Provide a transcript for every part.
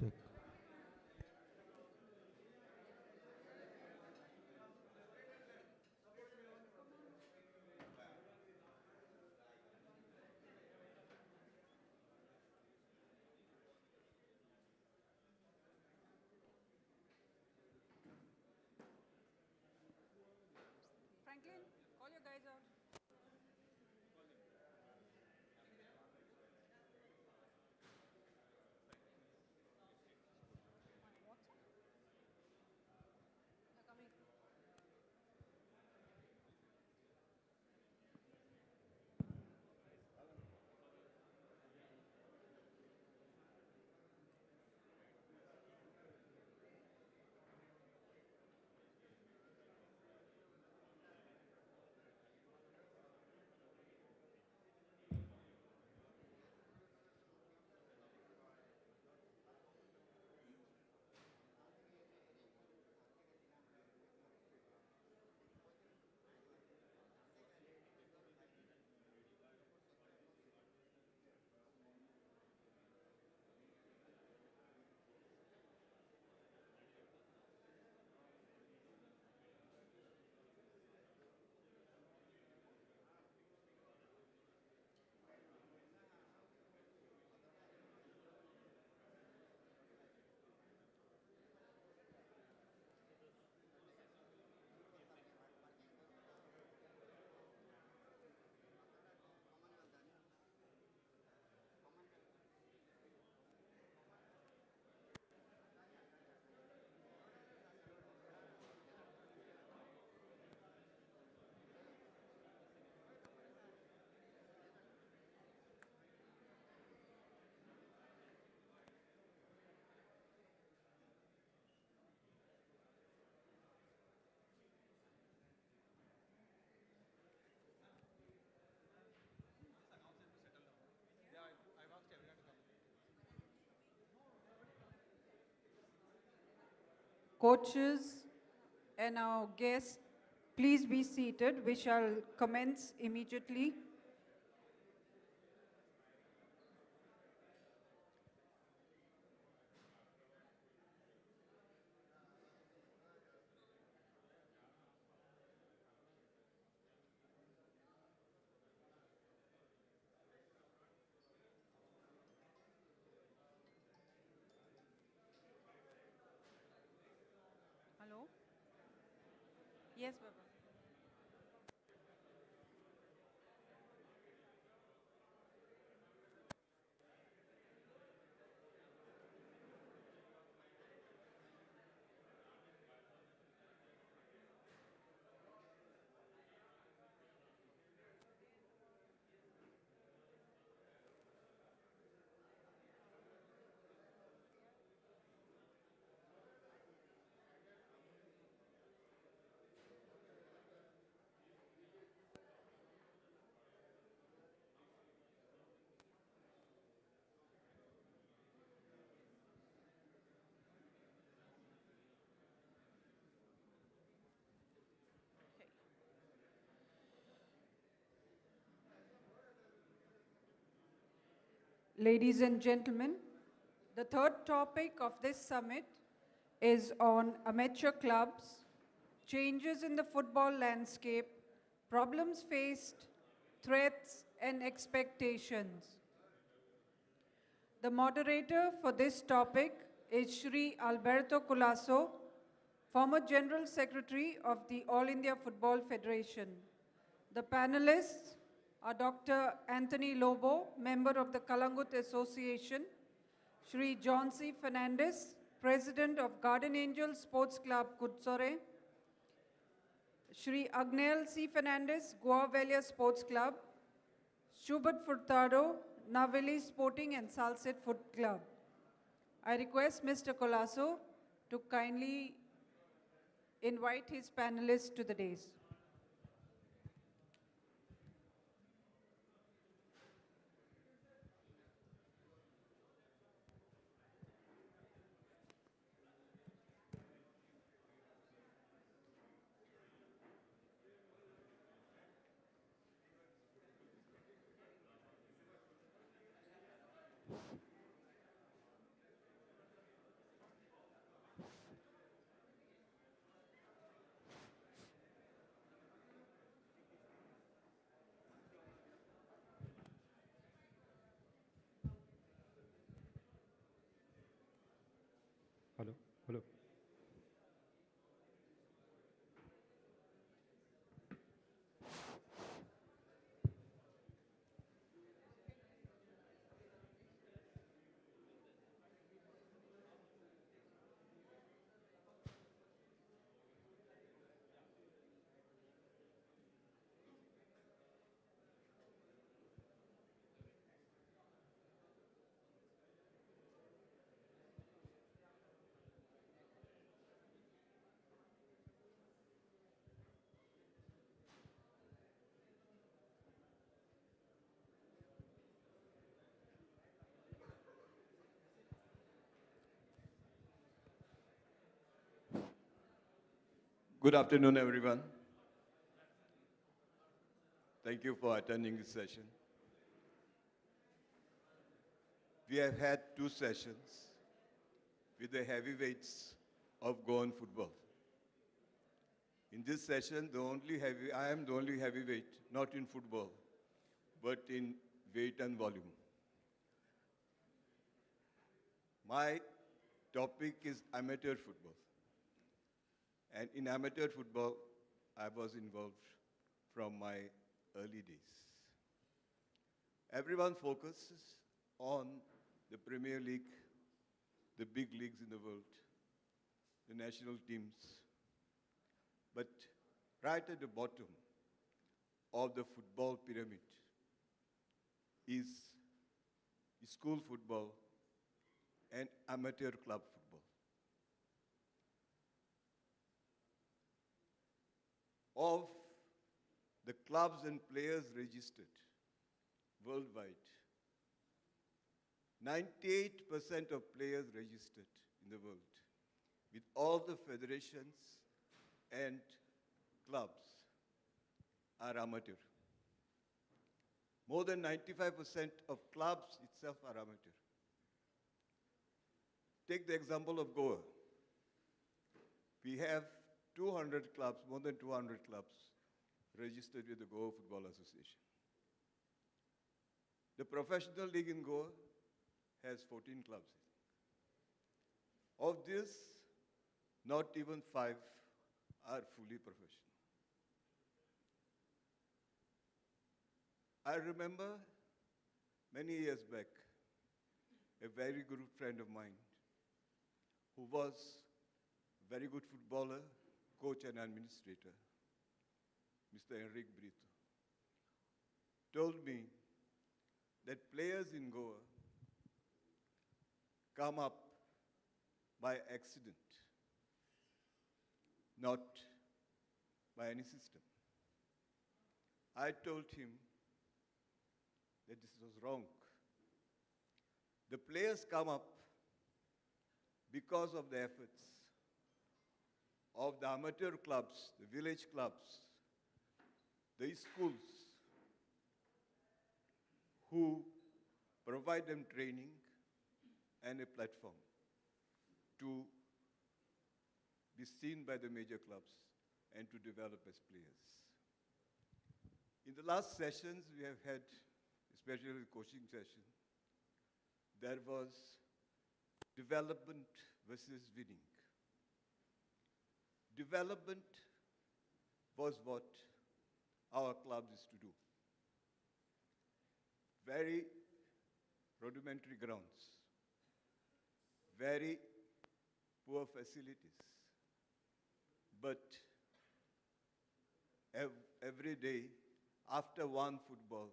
Check. Franklin, call your guys out. What? They're coming. Coaches and our guests, please be seated. We shall commence immediately. Hello? Yes, Baba. Ladies and gentlemen, the third topic of this summit is on amateur clubs, changes in the football landscape, problems faced, threats and expectations. The moderator for this topic is Shri Alberto Colasso, former General Secretary of the All India Football Federation. The panelists are Dr. Anthony Lobo, member of the Kalangut Association, Shri John C. Fernandez, President of Garden Angel Sports Club, Kutsore, Shri Agnel C. Fernandez, Goa Velia Sports Club, Schubert Furtado, Naveli Sporting and Salset Foot Club. I request Mr. Colasso to kindly invite his panelists to the dais. Hello, hello. Good afternoon, everyone. Thank you for attending this session. We have had two sessions with the heavyweights of Goan football. In this session, I am the only heavyweight, not in football, but in weight and volume. My topic is amateur football. And in amateur football, I was involved from my early days. Everyone focuses on the Premier League, the big leagues in the world, the national teams. But right at the bottom of the football pyramid is school football and amateur club football. Of the clubs and players registered worldwide, 98% of players registered in the world with all the federations and clubs are amateur. More than 95% of clubs itself are amateur. Take the example of Goa. We have 200 clubs, more than 200 clubs registered with the Goa Football Association. The professional league in Goa has 14 clubs. Of this, not even 5 are fully professional. I remember many years back, a very good friend of mine who was a very good footballer, coach and administrator, Mr. Enrique Brito, told me that players in Goa come up by accident, not by any system. I told him that this was wrong. The players come up because of the efforts of the amateur clubs, the village clubs, the schools who provide them training and a platform to be seen by the major clubs and to develop as players. In the last sessions we have had, especially the coaching session, there was development versus winning. Development was what our clubs used to do. Very rudimentary grounds, very poor facilities, but every day after one football,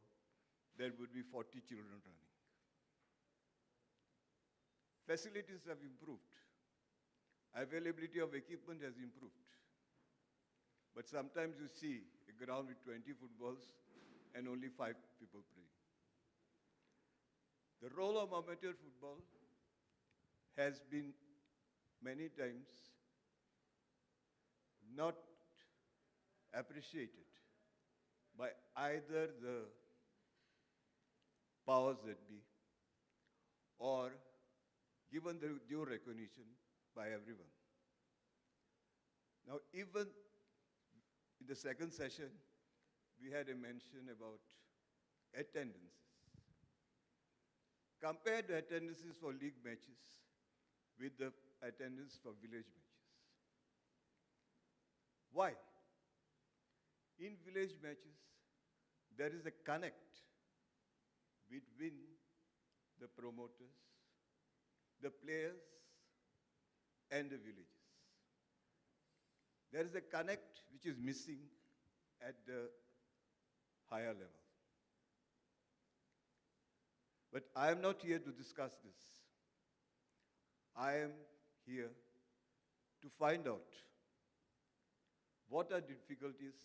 there would be 40 children running. Facilities have improved. Availability of equipment has improved. But sometimes you see a ground with 20 footballs and only 5 people playing. The role of amateur football has been many times not appreciated by either the powers that be or given the due recognition by everyone. Now, even in the second session, we had a mention about attendances. Compare the attendances for league matches with the attendance for village matches. Why? In village matches, there is a connect between the promoters, the players, and the villages. There is a connect which is missing at the higher level. But I am not here to discuss this. I am here to find out what are difficulties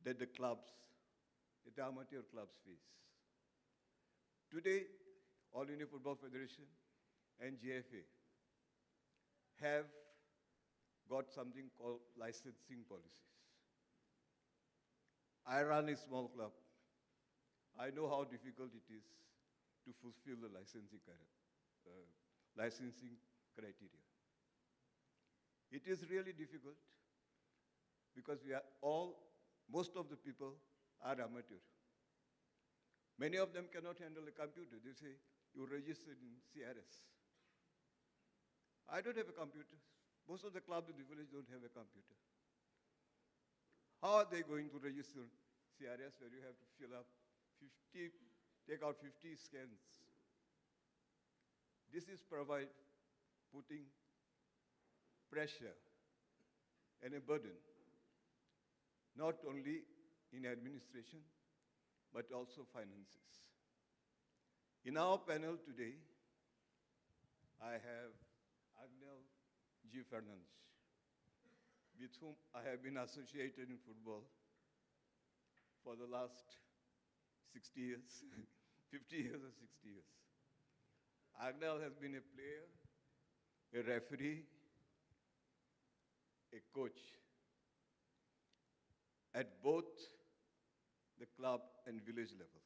that the clubs, that the amateur clubs face. Today, All India Football Federation and GFA have got something called licensing policies. I run a small club. I know how difficult it is to fulfill the licensing criteria. It is really difficult because most of the people are amateur. Many of them cannot handle a computer. They say, you're registered in CRS. I don't have a computer. Most of the clubs in the village don't have a computer. How are they going to register CRS where you have to fill up 50, take out 50 scans? This is putting pressure and a burden, not only in administration, but also finances. In our panel today, I have Agnel G. Fernandes, with whom I have been associated in football for the last 60 years, 50 years or 60 years. Agnel has been a player, a referee, a coach at both the club and village level.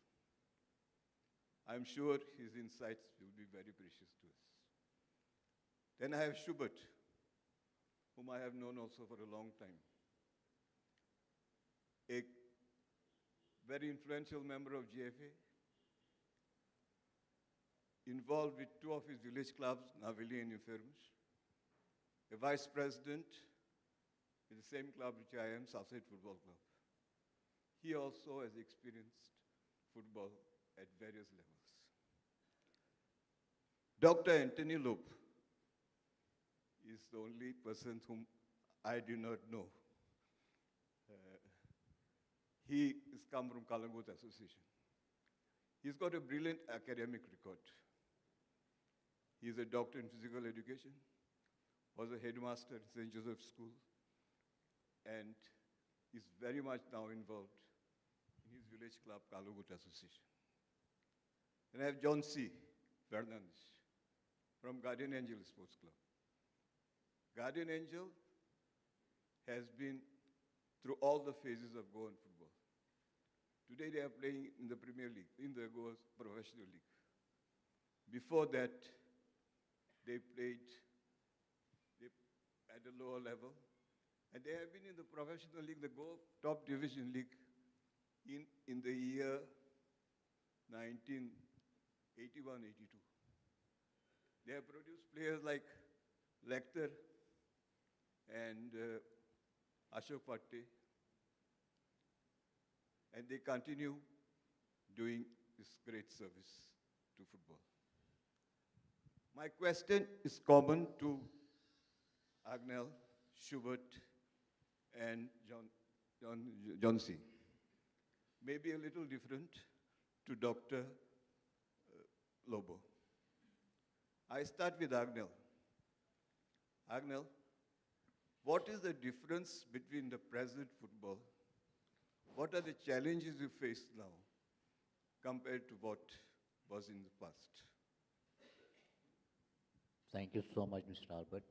I'm sure his insights will be very precious to us. Then I have Schubert, whom I have known also for a long time. A very influential member of GFA, involved with two of his village clubs, Navili and Euphormus, a vice president with the same club which I am, Southside Football Club. He also has experienced football at various levels. Dr. Anthony Loeb is the only person whom I do not know. He has come from Kalangut Association. He's got a brilliant academic record. He's a doctor in physical education, was a headmaster at St. Joseph's School, and is very much now involved in his village club, Kalangut Association. Then I have John C. Fernandes from Guardian Angel Sports Club. Guardian Angel has been through all the phases of Goan football. Today they are playing in the Premier League, in the Goa Professional League. Before that, they played at a lower level, and they have been in the Professional League, the Goa Top Division League, in the year 1981-82. They have produced players like Lecter and Ashok Patte, and they continue doing this great service to football. My question is common to Agnel, Schubert, and John C. Maybe a little different to Dr. Lobo. I start with Agnel. Agnel, what is the difference between the present football? What are the challenges you face now compared to what was in the past? Thank you so much, Mr. Albert.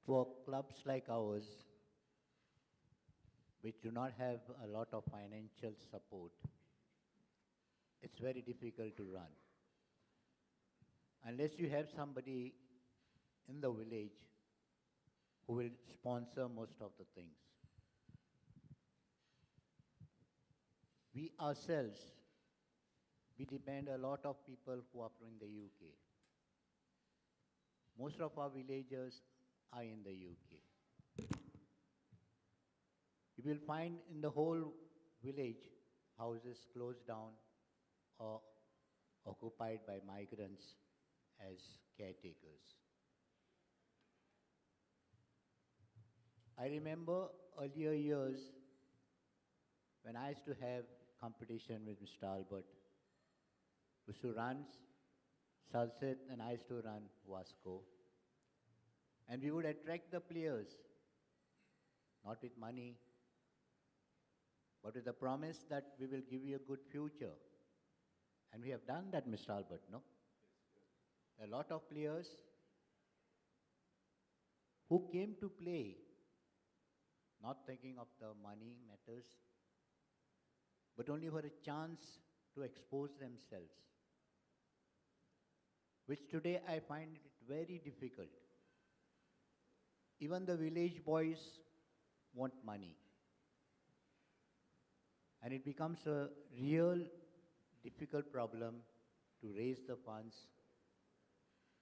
For clubs like ours, which do not have a lot of financial support, it's very difficult to run. Unless you have somebody in the village who will sponsor most of the things. We ourselves, we depend a lot of people who are from the UK. Most of our villagers are in the UK. You will find in the whole village houses closed down or occupied by migrants as caretakers. I remember earlier years when I used to have competition with Mr. Albert, used to run Salsit and I used to run Vasco. And we would attract the players, not with money, but with the promise that we will give you a good future. And we have done that, Mr. Albert, no? A lot of players who came to play, not thinking of the money matters, but only for a chance to expose themselves, which today I find it very difficult. Even the village boys want money. And it becomes a real difficult problem to raise the funds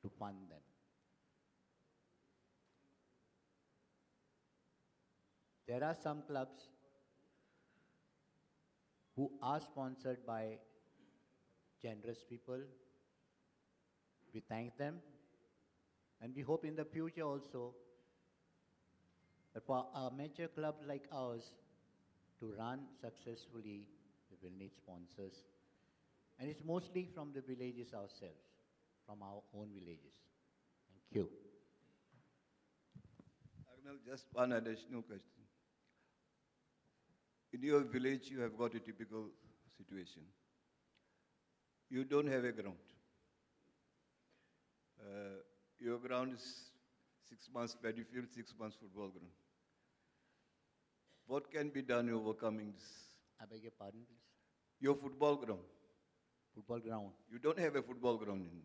to fund them. There are some clubs who are sponsored by generous people. We thank them, and we hope in the future also that for amateur clubs like ours to run successfully, we will need sponsors. And it's mostly from the villages ourselves, from our own villages. Thank you. Arnal, just one additional question. In your village, you have got a typical situation. You don't have a ground. Your ground is 6 months paddy field, 6 months football ground. What can be done in overcoming this? I beg your pardon, please. Your football ground. Football ground. You don't have a football ground in.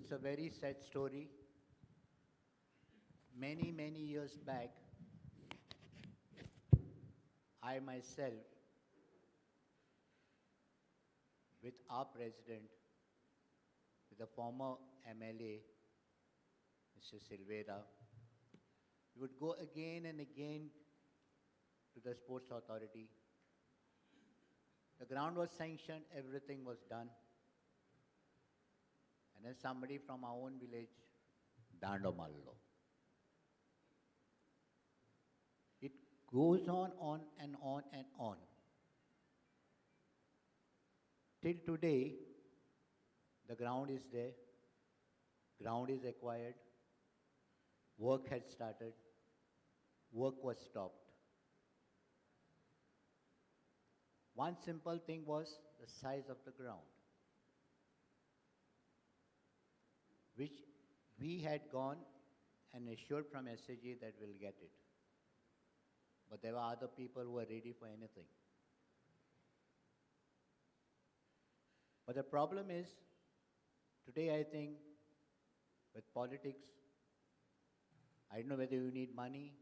It's a very sad story. Many, many years back, I myself, with our president, with the former MLA, Mr. Silvera, we would go again and again to the sports authority. The ground was sanctioned, everything was done. And then somebody from our own village, Dando Mallo. It goes on and on and on. Till today, the ground is there, ground is acquired, work had started, work was stopped. One simple thing was the size of the ground, which we had gone and assured from SAG that we'll get it. But there were other people who were ready for anything. But the problem is, today I think, with politics, I don't know whether you need money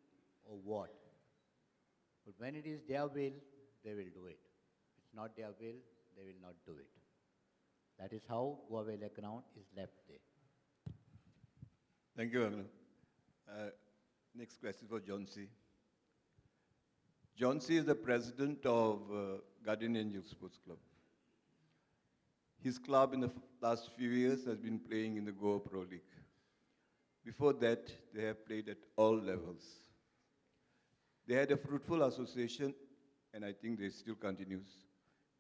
or what. But when it is their will, they will do it. If it's not their will, they will not do it. That is how Guavela ground is left there. Thank you, Arnal. Next question for John C. John C. is the president of Guardian Angel Sports Club. His club in the last few years has been playing in the Goa Pro League. Before that, they have played at all levels. They had a fruitful association, and I think they still continues,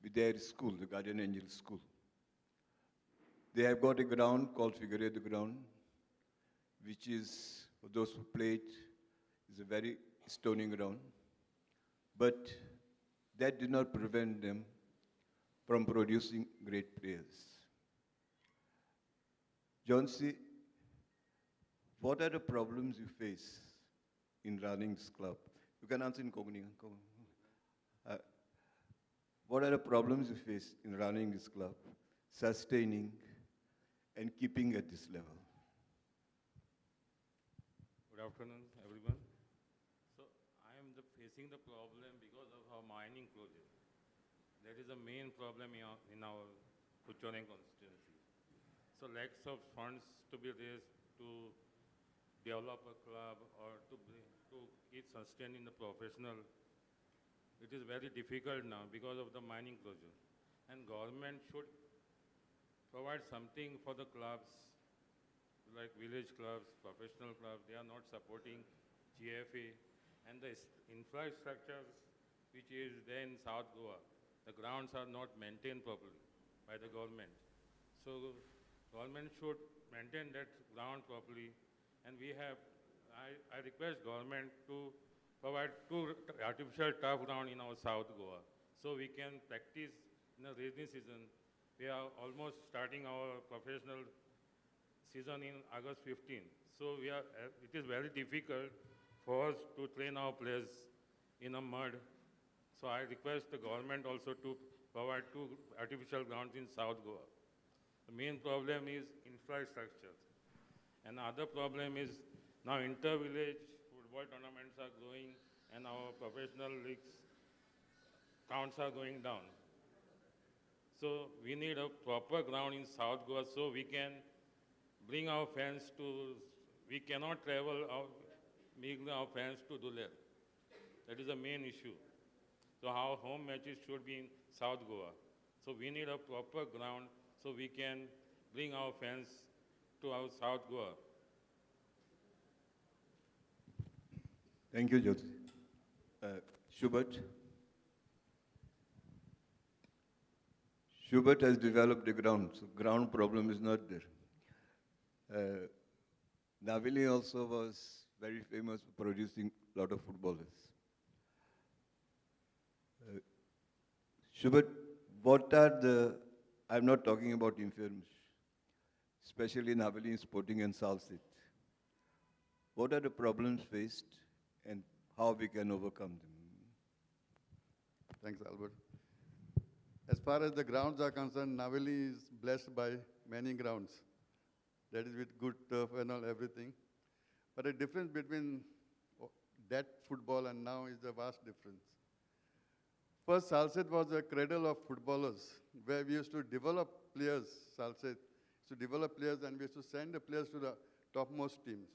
with their school, the Guardian Angel School. They have got a ground called Figueiredo Ground, which is, for those who played, is a very stony ground. But that did not prevent them from producing great players. John C., what are the problems you face in running this club? You can answer in Kogni. What are the problems you face in running this club, sustaining and keeping at this level? Good afternoon, everyone. So I am facing the problem because of our mining project. That is the main problem in our Kuchoning constituency. So lacks of funds to be raised to develop a club or to keep sustaining the professional. It is very difficult now because of the mining closure. And government should provide something for the clubs, like village clubs, professional clubs. They are not supporting GFA and the infrastructure which is there in South Goa. The grounds are not maintained properly by the government. So government should maintain that ground properly. And I request government to provide two artificial turf ground in our South Goa so we can practice in the rainy season. We are almost starting our professional season in August 15. So it is very difficult for us to train our players in a mud. So I request the government also to provide two artificial grounds in South Goa. The main problem is infrastructure. And the other problem is now inter-village football tournaments are growing and our professional leagues counts are going down. So we need a proper ground in South Goa so we can bring our fans to, we cannot travel, bring our fans to Dulher. That is the main issue. So our home matches should be in South Goa. So we need a proper ground so we can bring our fans to our South Goa. Thank you, Jyoti. Shubhat. Shubhat has developed the ground, so ground problem is not there. Navili also was very famous for producing a lot of footballers. Shubhat, what are the, I'm not talking about infirms, especially Navili in sporting and Salsit. What are the problems faced and how we can overcome them? Thanks, Albert. As far as the grounds are concerned, Navili is blessed by many grounds. That is with good turf and all, everything. But the difference between that football and now is a vast difference. First, Salset was a cradle of footballers, where we used to develop players, Salset, to develop players, and we used to send the players to the topmost teams,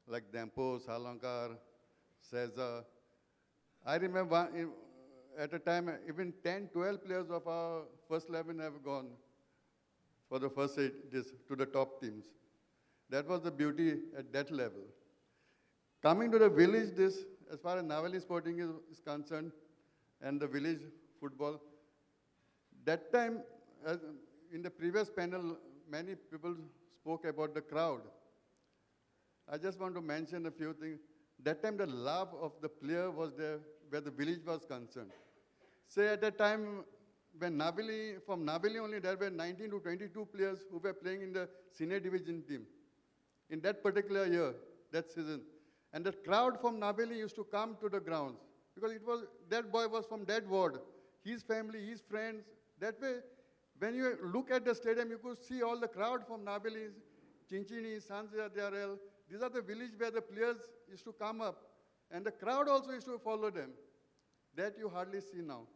like Dampo, Salankar, Seza. I remember at a time, even 10, 12 players of our first 11 have gone for the first 8 to the top teams. That was the beauty at that level. Coming to the village, as far as Navali Sporting is concerned, and the village football, that time, in the previous panel, many people spoke about the crowd. I just want to mention a few things. That time, the love of the player was there where the village was concerned. Say at that time, when from Navili only, there were 19 to 22 players who were playing in the senior division team in that particular year, that season. And the crowd from Navili used to come to the grounds because that boy was from that ward. His family, his friends. That way, when you look at the stadium, you could see all the crowd from Navili, Chinchini, Sanzia, Diarel. These are the village where the players used to come up. And the crowd also used to follow them. That you hardly see now.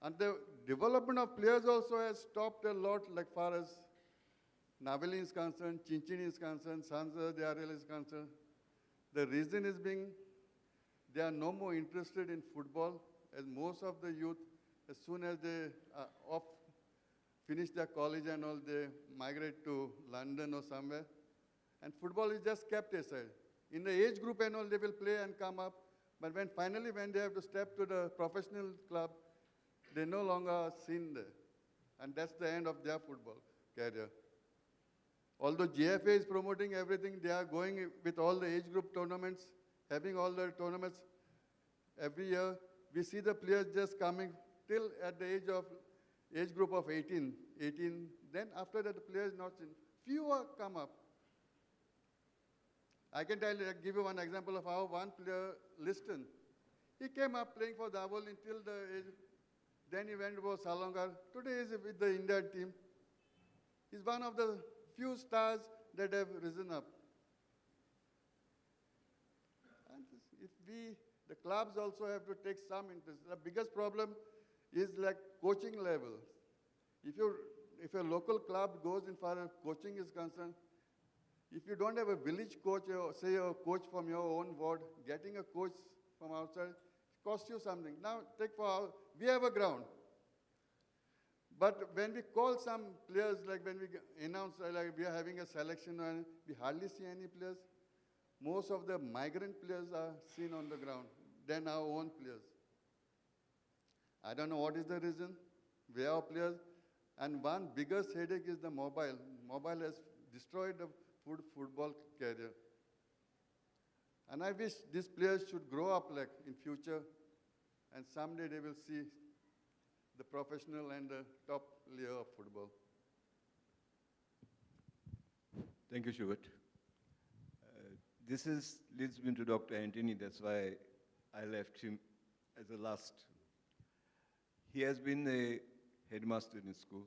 And the development of players also has stopped a lot, like far as Navili is concerned, Chinchini is concerned, Sansa Diarel is concerned. The reason is they are no more interested in football, as most of the youth, as soon as they finish their college and all, they migrate to London or somewhere. And football is just kept aside. In the age group and all, they will play and come up. But finally, when they have to step to the professional club, they no longer are seen there. And that's the end of their football career. Although GFA is promoting everything, they are going with all the age group tournaments, having all the tournaments every year. We see the players just coming till at the age group of 18. Then after that, the players not seen. Fewer come up. I can give you one example of how one player, Liston, he came up playing for Davol until the age. Then he went for Salongar. Today he is with the India team. He's one of the few stars that have risen up. And if we The clubs also have to take some interest. The biggest problem is like coaching level. If your local club goes in far as coaching is concerned, if you don't have a village coach, or say a coach from your own ward, getting a coach from outside costs you something. Now, we have a ground. But when we call some players, like when we announce like we are having a selection, and we hardly see any players. Most of the migrant players are seen on the ground than our own players. I don't know what is the reason. Where our players, and one biggest headache is the mobile. Mobile has destroyed the football career. And I wish these players should grow up like in future, and someday they will see the professional and the top layer of football. Thank you, Shubert. This leads me to Dr. Anthony. That's why I left him as the last. He has been a headmaster in school.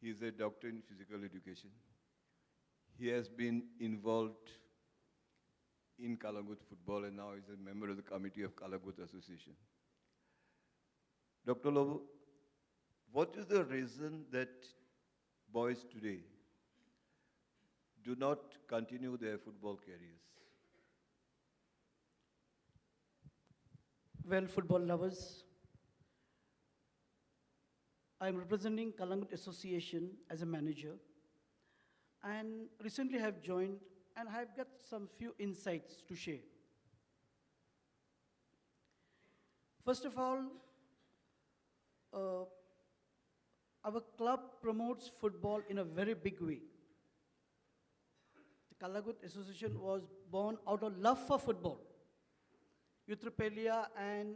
He is a doctor in physical education. He has been involved in Kalangut football and now is a member of the committee of Kalangut Association. Dr. Lobo, what is the reason that boys today do not continue their football careers? Well, football lovers, I'm representing Kalangut Association as a manager, and recently have joined, and I've got some few insights to share. First of all, our club promotes football in a very big way. The Kalangut Association was born out of love for football. Utrapelia and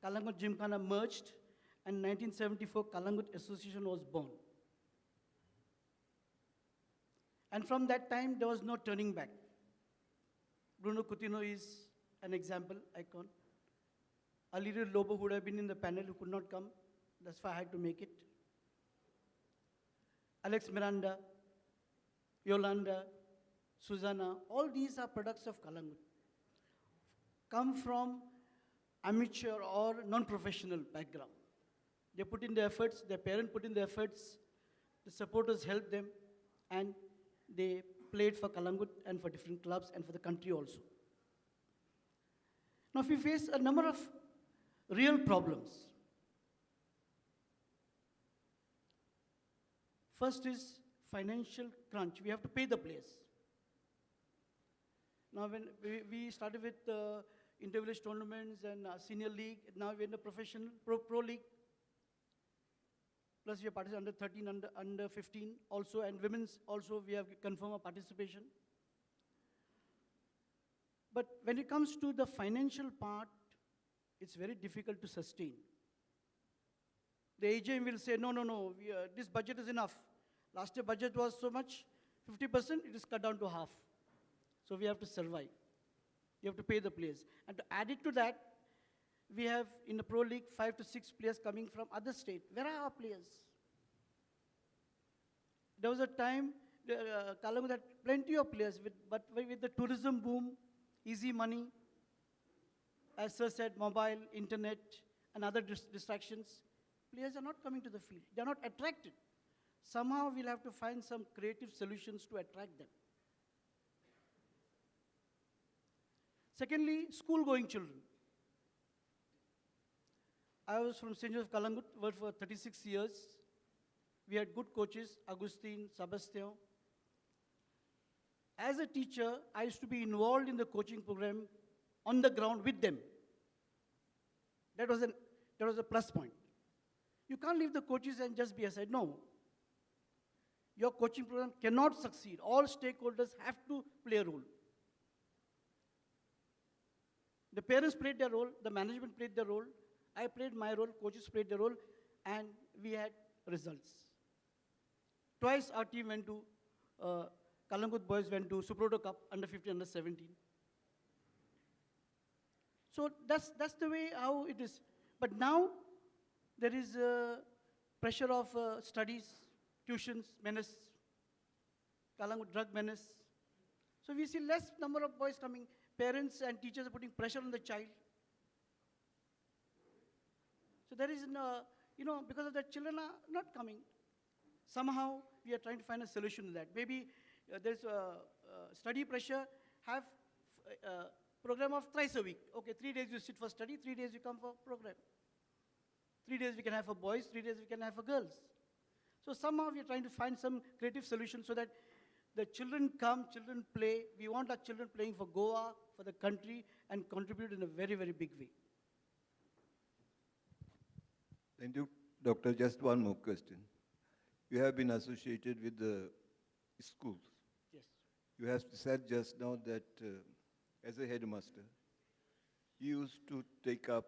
Kalangut Gymkhana merged, and 1974 Kalangut Association was born. And from that time, there was no turning back. Bruno Coutinho is an example, icon. Alirio Lobo, who would have been in the panel, who could not come. That's why I had to make it. Alex Miranda, Yolanda, Susanna, all these are products of Kalangut. Come from amateur or non-professional background. They put in the efforts, their parents put in the efforts, the supporters helped them, and they played for Kalangut and for different clubs and for the country also. Now, if we face a number of real problems. First is financial crunch. We have to pay the players. Now, when we started with inter-village tournaments and senior league, now we're in the professional pro league. Plus, we are participating under 13, under 15 also, and women's also, we have confirmed our participation. But when it comes to the financial part, it's very difficult to sustain. The AGM will say, no, this budget is enough. Last year budget was so much, 50%, it is cut down to half. So we have to survive. You have to pay the players. And to add it to that, we have in the Pro League 5 to 6 players coming from other states. Where are our players? There was a time, Kalangut had plenty of players, but with the tourism boom, easy money, as Sir said, mobile, internet, and other distractions, players are not coming to the field. They are not attracted. Somehow we'll have to find some creative solutions to attract them. Secondly, school-going children. I was from St. Joseph Kalangut, worked for 36 years. We had good coaches, Agustin, Sebastian. As a teacher, I used to be involved in the coaching program on the ground with them. That was a plus point. You can't leave the coaches and just be aside. No. Your coaching program cannot succeed. All stakeholders have to play a role. The parents played their role, the management played their role, I played my role, coaches played their role, and we had results. Twice our team went to, Kalangut boys went to Suproto Cup, under 15, under 17. So that's the way how it is. But now there is pressure of studies, tuitions, menace, Kalangut drug menace. So we see less number of boys coming. Parents and teachers are putting pressure on the child. So there is no, because of that, children are not coming. Somehow we are trying to find a solution to that. Maybe there's study pressure, have a program of thrice a week. Okay, 3 days you sit for study, 3 days you come for program. 3 days we can have for boys, 3 days we can have for girls. So somehow we are trying to find some creative solution so that the children come, children play. We want our children playing for Goa, for the country, and contribute in a very, very big way. Thank you, Doctor. Just one more question. You have been associated with the schools. Yes. You have said just now that as a headmaster, you used to take up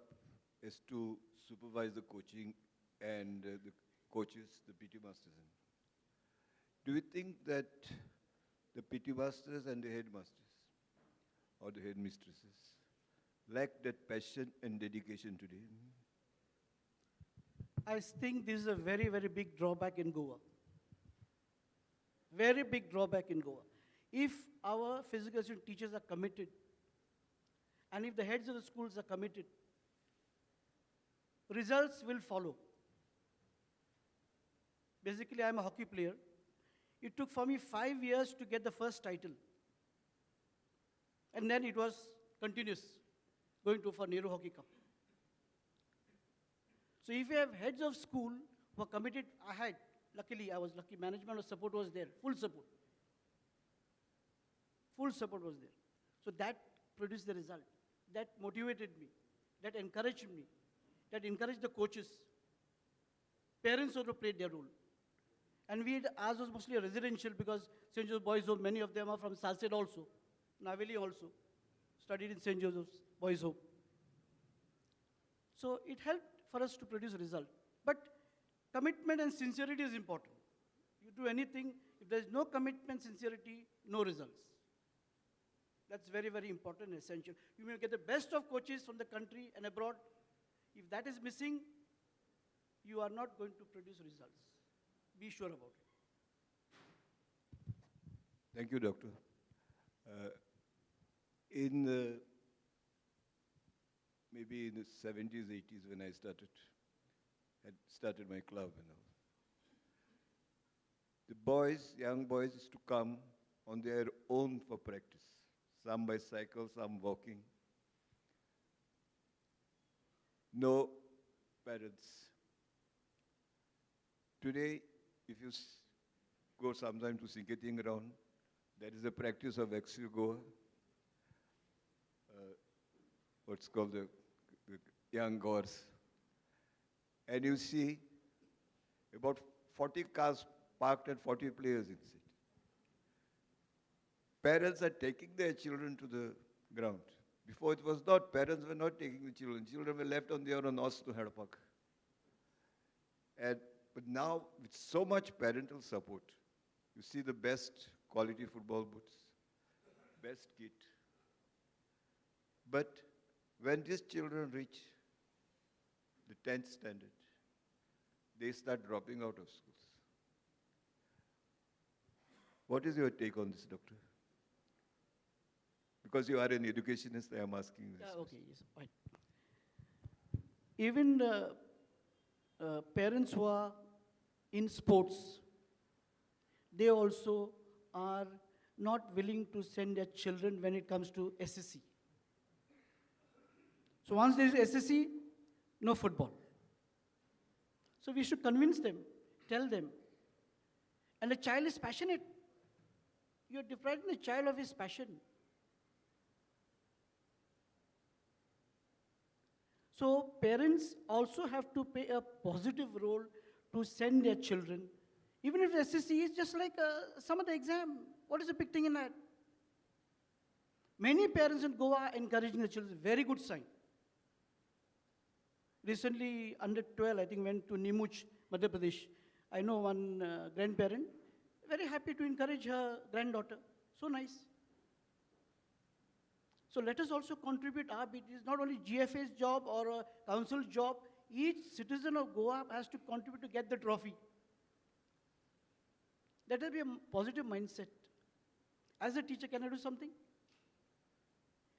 as to supervise the coaching and the coaches, the PT masters. Do you think that the PT masters and the headmasters or the headmistresses lack that passion and dedication today? I think this is a very, very big drawback in Goa. Very big drawback in Goa. If our physical education teachers are committed, and if the heads of the schools are committed, results will follow. Basically, I'm a hockey player. It took for me 5 years to get the first title. And then it was continuous, going to for Nehru Hockey Cup. So if you have heads of school who are committed, luckily I was lucky, management support was there, full support. Full support was there. So that produced the result. That motivated me. That encouraged me. That encouraged the coaches. Parents also played their role. And ours was mostly a residential because St. Joseph's Boys Home, many of them are from Salsett also, Naveli also, studied in St. Joseph's Boys Home. So it helped for us to produce a result. But commitment and sincerity is important. You do anything, if there is no commitment, sincerity, no results. That's very, very important and essential. You may get the best of coaches from the country and abroad. If that is missing, you are not going to produce results. Be sure about it. Thank you, Doctor. Maybe in the 70s, 80s, when I had started my club and all, the boys, young boys, used to come on their own for practice. Some by cycle, some walking. No parents. Today, if you go sometime to Sinketing ground, there is a practice of Exugo, what's called the young goers. And you see about 40 cars parked and 40 players inside. Parents are taking their children to the ground. Before it was not, parents were not taking the children. Children were left on their own horse to Hadapak. But now, with so much parental support, you see the best quality football boots, best kit. But when these children reach the 10th standard, they start dropping out of schools. What is your take on this, Doctor? Because you are an educationist, I am asking this. Okay, yes, fine. Even parents who are in sports, they also are not willing to send their children when it comes to SSC. So once there is SSC, no football. So we should convince them, tell them. And the child is passionate. You are depriving the child of his passion. So parents also have to play a positive role to send their children. Even if the SSC is just like some other exam. What is the big thing in that? Many parents in Goa are encouraging the children. Very good sign. Recently, under 12, I think, went to Nimuch, Madhya Pradesh. I know one grandparent, very happy to encourage her granddaughter. So nice. So let us also contribute our bit. It is not only GFA's job or a council's job. Each citizen of Goa has to contribute to get the trophy. Let there be a positive mindset. As a teacher, can I do something?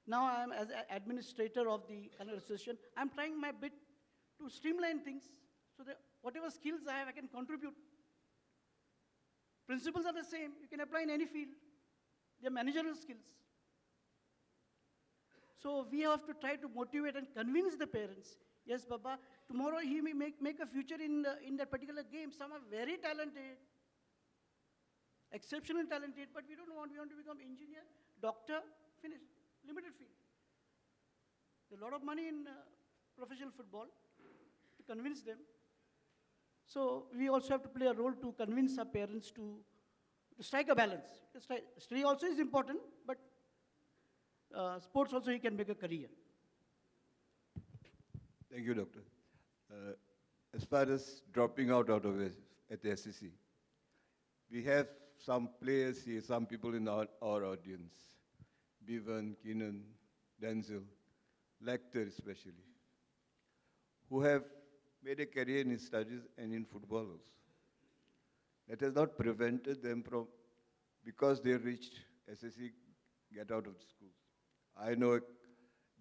Now I am, as an administrator of the Kannada Association, I am trying my bit to streamline things so that whatever skills I have, I can contribute. Principles are the same. You can apply in any field. They're managerial skills. So we have to try to motivate and convince the parents. Yes, Baba, tomorrow he may make a future in that particular game. Some are very talented, exceptionally talented, but we don't want, we want to become engineer, doctor, finish, limited field. There's a lot of money in professional football to convince them. So we also have to play a role to convince our parents to strike a balance. Study also is important, but sports also he can make a career. Thank you, Doctor. As far as dropping out of at the SEC, we have some players here, some people in our audience, Bevan, Keenan, Denzel, Lecter especially, who have made a career in studies and in football also. That has not prevented them from, because they reached SSC, get out of the schools. I know a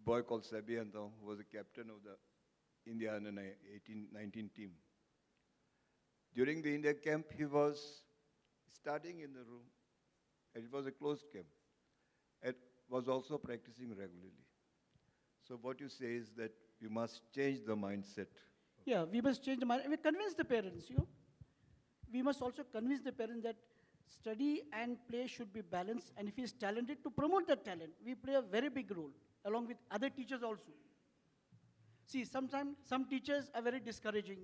boy called Sabi Anton, who was the captain of the India under 19 team. During the India camp, he was studying in the room, and it was a closed camp, and was also practicing regularly. So what you say is that we must change the mindset. Yeah, we must change the mindset. We convince the parents, We must also convince the parents that study and play should be balanced, and if he is talented, to promote that talent. We play a very big role, along with other teachers also. See, sometimes some teachers are very discouraging.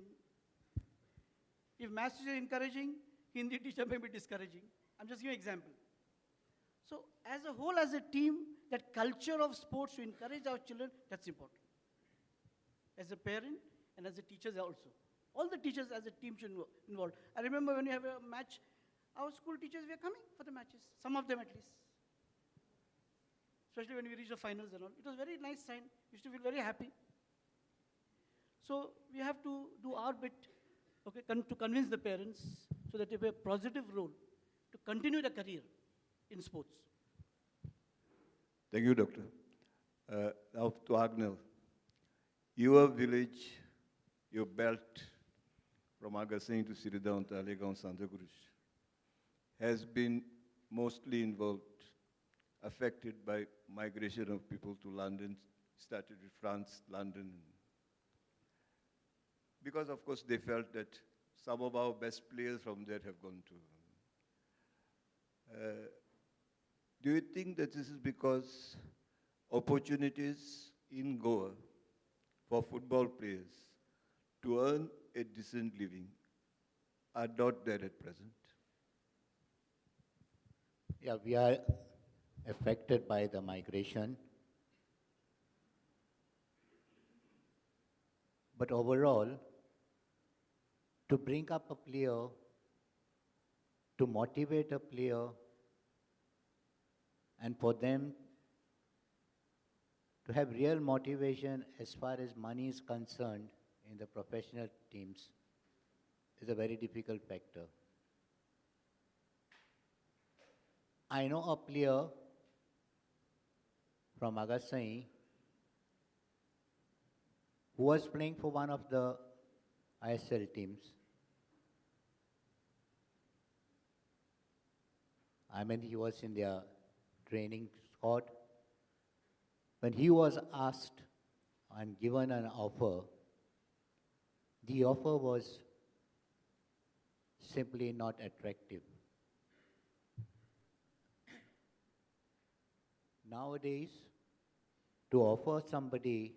If maths is encouraging, Hindi teacher may be discouraging. I'm just giving an example. So as a whole, as a team, that culture of sports to encourage our children, that's important. As a parent and as a teachers also. All the teachers as a team should involve. I remember when we have a match, our school teachers were coming for the matches, some of them at least. Especially when we reach the finals and all. It was a very nice sign. We used to feel very happy. So we have to do our bit, okay, to convince the parents so that they have a positive role to continue the career in sports. Thank you, Doctor. Now to Agnel. Your village, your belt from Agassing to Siridão to Alegaon, Santa Cruz, has been mostly involved, affected by migration of people to London, started with France, London. Because, of course, they felt that some of our best players from there have gone to. Do you think that this is because opportunities in Goa for football players to earn a decent living are not there at present? Yeah, we are affected by the migration. But overall, to bring up a player, to motivate a player, and for them to have real motivation as far as money is concerned in the professional teams is a very difficult factor. I know a player from Agasai who was playing for one of the ISL teams. I mean, he was in their training squad. When he was asked and given an offer, the offer was simply not attractive. Nowadays, to offer somebody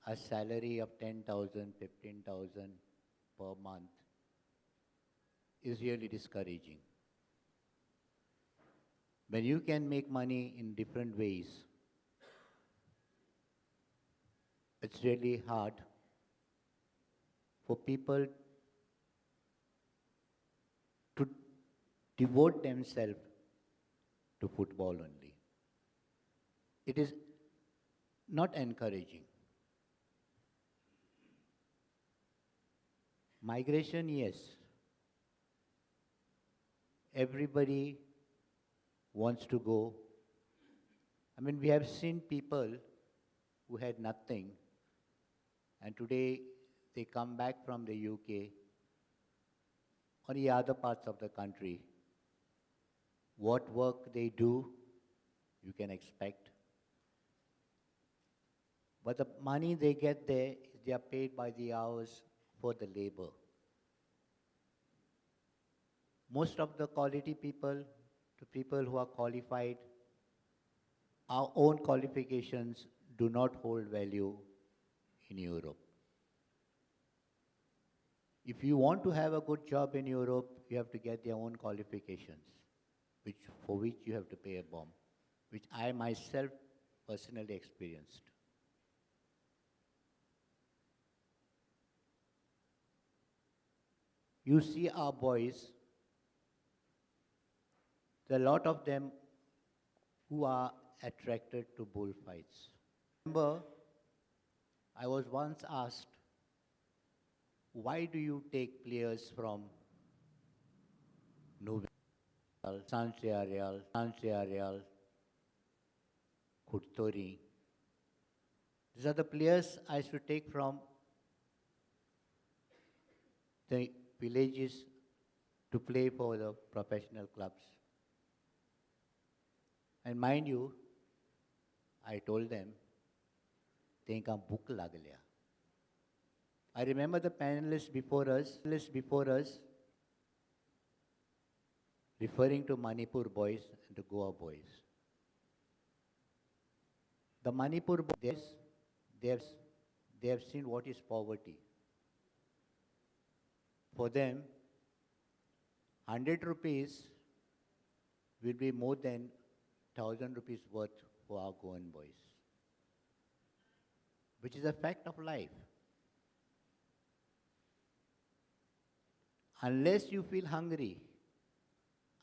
a salary of 10,000, 15,000 per month is really discouraging. When you can make money in different ways, it's really hard for people to devote themselves to football only. It is not encouraging. Migration, yes. Everybody wants to go. I mean, we have seen people who had nothing, and today they come back from the UK or the other parts of the country, what work they do, you can expect. But the money they get there, they are paid by the hours for the labor. Most of the quality people, the people who are qualified, our own qualifications do not hold value in Europe. If you want to have a good job in Europe, you have to get their own qualifications, for which you have to pay a bomb, which I myself personally experienced. You see our boys, there are a lot of them who are attracted to bullfights. Remember, I was once asked, why do you take players from Nouvelle, Saint-Real, Kurtori? These are the players I used to take from the villages to play for the professional clubs. And mind you, I told them, "Tenka book lag liya." I remember the panelists before us referring to Manipur boys and the Goa boys. The Manipur boys, they have seen what is poverty. For them, 100 rupees will be more than 1,000 rupees worth for our Goan boys, which is a fact of life. Unless you feel hungry,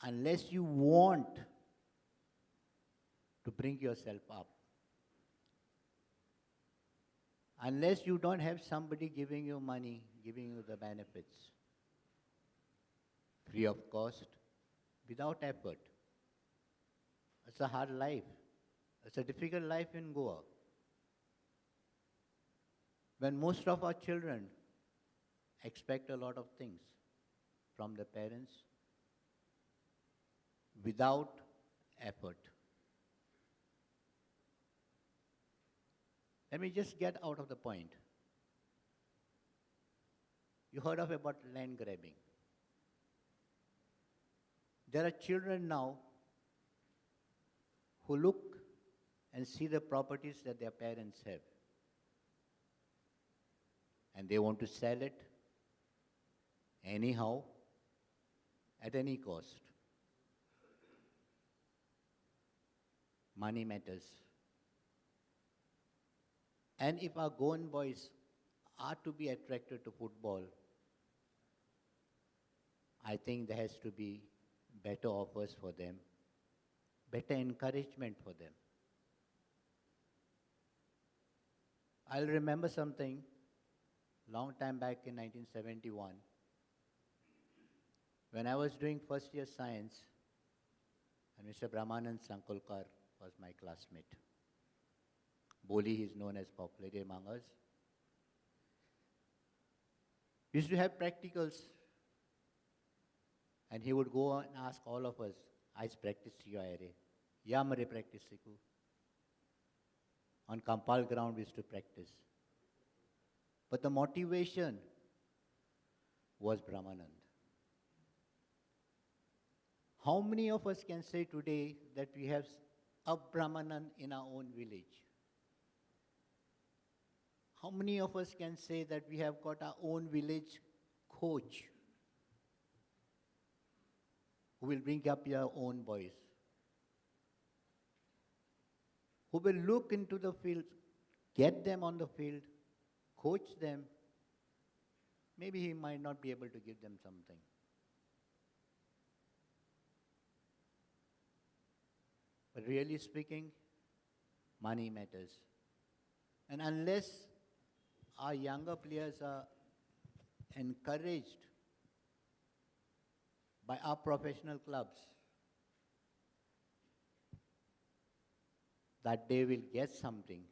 unless you want to bring yourself up, unless you don't have somebody giving you money, giving you the benefits, free of cost, without effort, it's a hard life. It's a difficult life in Goa. When most of our children expect a lot of things from the parents without effort. Let me just get out of the point. You heard of about land grabbing. There are children now who look and see the properties that their parents have, and they want to sell it anyhow, at any cost. Money matters. And if our Goan boys are to be attracted to football, I think there has to be better offers for them, better encouragement for them. I'll remember something long time back in 1971, when I was doing first year science, and Mr. Brahmanand Sankolkar was my classmate. Boli is known as popularly among us. We used to have practicals, and he would go and ask all of us, "Aaj practice kiya hai re? Ya mare practice siku." On Kampal ground, we used to practice. But the motivation was Brahmanand. How many of us can say today that we have a Brahmanand in our own village? How many of us can say that we have got our own village coach who will bring up your own boys, who will look into the field, get them on the field, coach them? Maybe he might not be able to give them something. But really speaking, money matters. And unless our younger players are encouraged by our professional clubs that they will get something,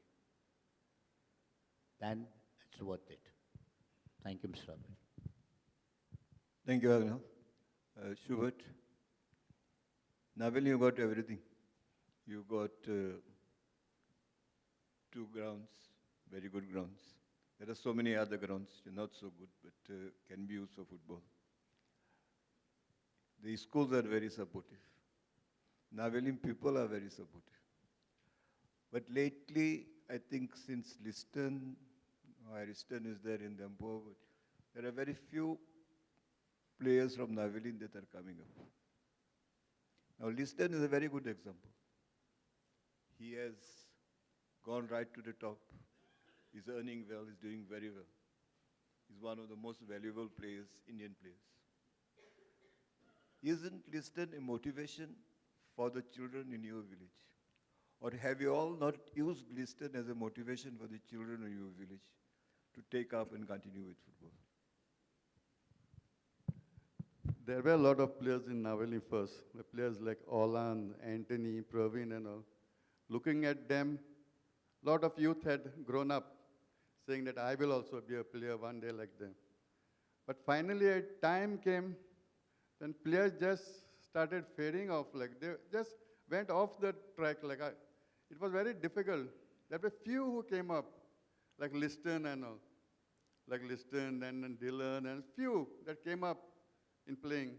then it's worth it. Thank you, Mr. Abhay. Thank you, Arnav. Schubert, Naval, you got everything. You got 2 grounds, very good grounds. There are so many other grounds, not so good, but can be used for football. The schools are very supportive. Navelim people are very supportive. But lately, I think since Liston is there in Dampo, there are very few players from Navelim that are coming up. Now, Liston is a very good example. He has gone right to the top. He's earning well, he's doing very well. He's one of the most valuable players, Indian players. Isn't Liston a motivation for the children in your village? Or have you all not used Liston as a motivation for the children in your village to take up and continue with football? There were a lot of players in Navali first, the players like Olan, Anthony, Praveen and all. Looking at them, a lot of youth had grown up saying that I will also be a player one day like them. But finally a time came when players just started fading off, like they just went off the track. It was very difficult. There were few who came up, like Liston and all, like Liston and Dylan and few that came up in playing.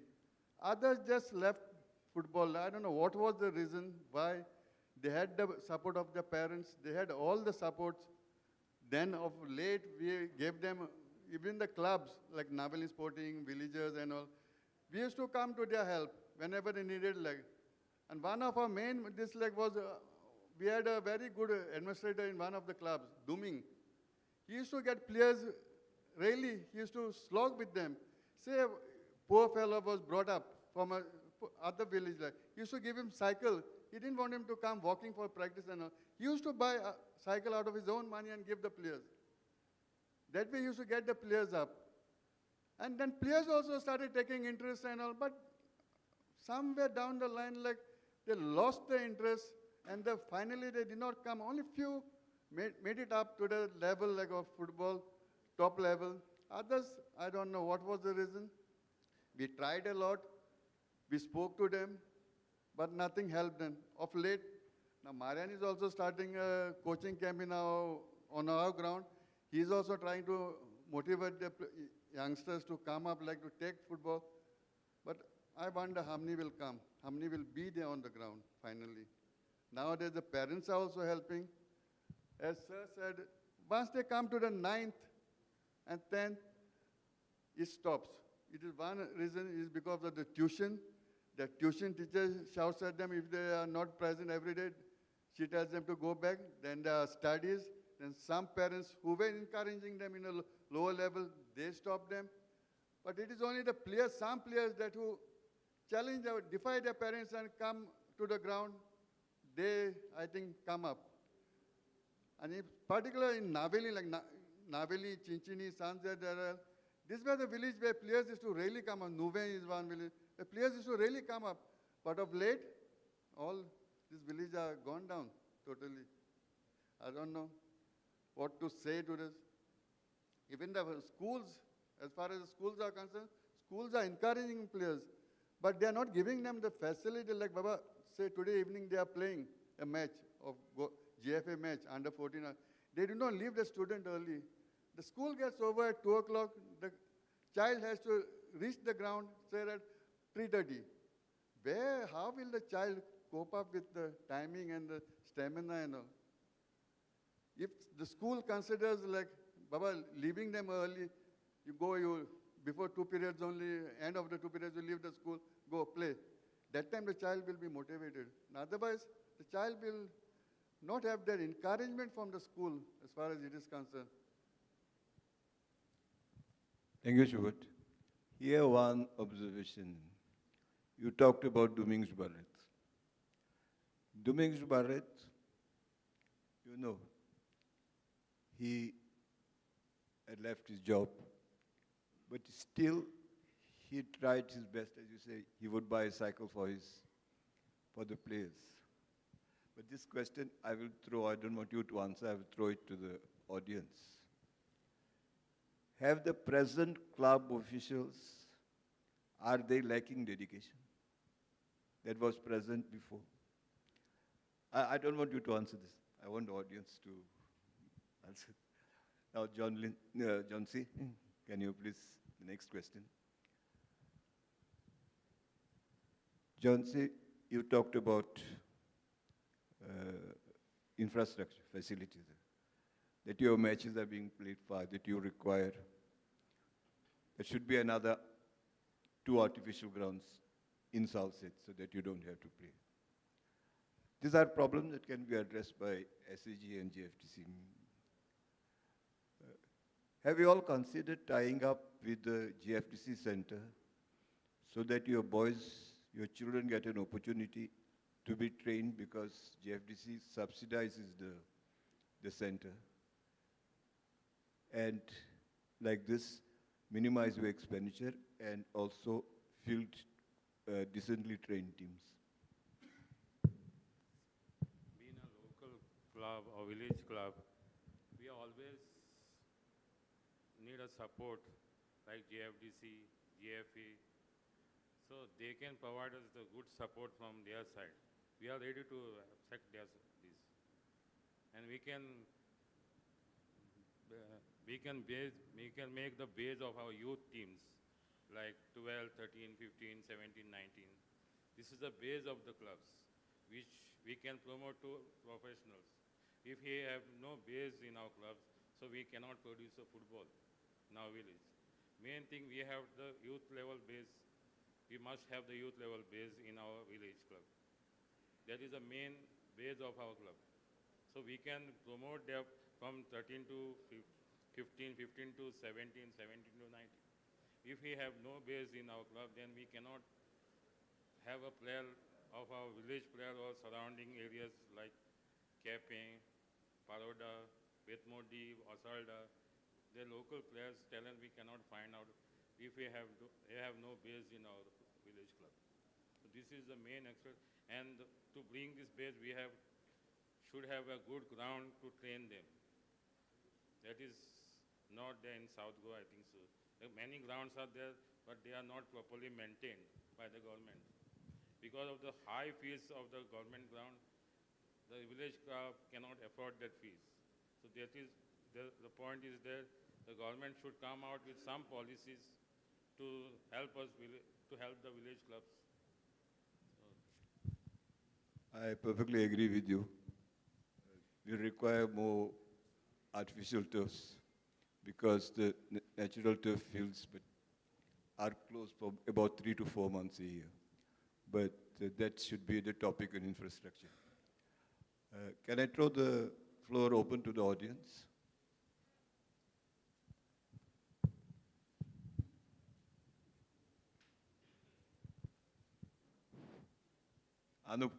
Others just left football. I don't know what was the reason why. They had the support of their parents. They had all the supports. Then of late, we gave them, even the clubs, like Navali Sporting, Villagers and all, we used to come to their help whenever they needed leg. And one of our main, this leg was, we had a very good administrator in one of the clubs, Duming. He used to get players, really, he used to slog with them. Say, a poor fellow was brought up from a other village, like, he used to give him cycle. He didn't want him to come walking for practice and all. He used to buy a cycle out of his own money and give the players. That way he used to get the players up. And then players also started taking interest and all, but somewhere down the line, like, they lost the interest and finally they did not come. Only few made it up to the level like of football, top level. Others, I don't know what was the reason. We tried a lot. We spoke to them, but nothing helped them. Of late, now Marian is also starting a coaching camp on our ground. He is also trying to motivate the youngsters to come up, like to take football. But I wonder how many will come, how many will be there on the ground finally. Nowadays, the parents are also helping. As Sir said, once they come to the 9th and 10th, it stops. It is one reason is because of the tuition. The tuition teacher shouts at them if they are not present every day. She tells them to go back. Then there are studies. Then some parents who were encouraging them in a lower level, they stop them. But it is only the players, some players that who challenge, defy their parents and come to the ground, they, I think, come up. And in particular in Naveli, like Naveli, Chinchini, Sanjay, these were the village where players used to really come up. Nuve is one village. The players used to really come up. But of late, all these villages are gone down totally. I don't know what to say to this. Even the schools, as far as the schools are concerned, schools are encouraging players. But they are not giving them the facility like, Baba, say today evening they are playing a match of GFA match, under 14. They do not leave the student early. The school gets over at 2 o'clock. The child has to reach the ground, say at 3:30. How will the child cope up with the timing and the stamina and all? If the school considers like, Baba, leaving them early, before 2 periods only, end of the 2 periods, you leave the school, go play. That time the child will be motivated. And otherwise, the child will not have that encouragement from the school as far as it is concerned. Thank you, Shubhat. Here one observation. You talked about Domingos Barret. Domingos Barret, you know, he had left his job, but still he tried his best, as you say, he would buy a cycle for the players. But this question I will throw, I don't want you to answer, I will throw it to the audience. have the present club officials, are they lacking dedication that was present before? I don't want you to answer this. I want the audience to answer. Now, John C., can you please, the next question. John C., you talked about infrastructure, facilities, that your matches are being played far, that you require. There should be another 2 artificial grounds in South Set so that you don't have to play. These are problems that can be addressed by SAG and Gfdc. Have you all considered tying up with the Gfdc Center so that your boys, your children get an opportunity to be trained because Gfdc subsidizes the center? And like this, minimize your expenditure and also field decently trained teams. Being a local club or village club, we always need a support like GFDC, GFA, so they can provide us the good support from their side. We are ready to accept this. And we can make the base of our youth teams, like 12, 13, 15, 17, 19. This is the base of the clubs, which we can promote to professionals. If we have no base in our clubs, so we cannot produce a football in our village. Main thing, we have the youth level base. We must have the youth level base in our village club. That is the main base of our club. So we can promote them from 13 to 15, 15 to 17, 17 to 19. If we have no base in our club, then we cannot have a player of our village player or surrounding areas like Kepe, Paroda, Betmodi, Osalda. The local players' talent we cannot find out if we have no base in our village club. So this is the main aspect. And to bring this base, we should have a good ground to train them. That is not there in South Goa, I think so. Many grounds are there, but they are not properly maintained by the government. Because of the high fees of the government ground, the village club cannot afford that fees. So that is, the point is there, the government should come out with some policies to help us, to help the village clubs. I perfectly agree with you. We require more artificial turfs because the natural turf fields are closed for about 3 to 4 months a year. But that should be the topic on infrastructure. Can I throw the floor open to the audience? Anup.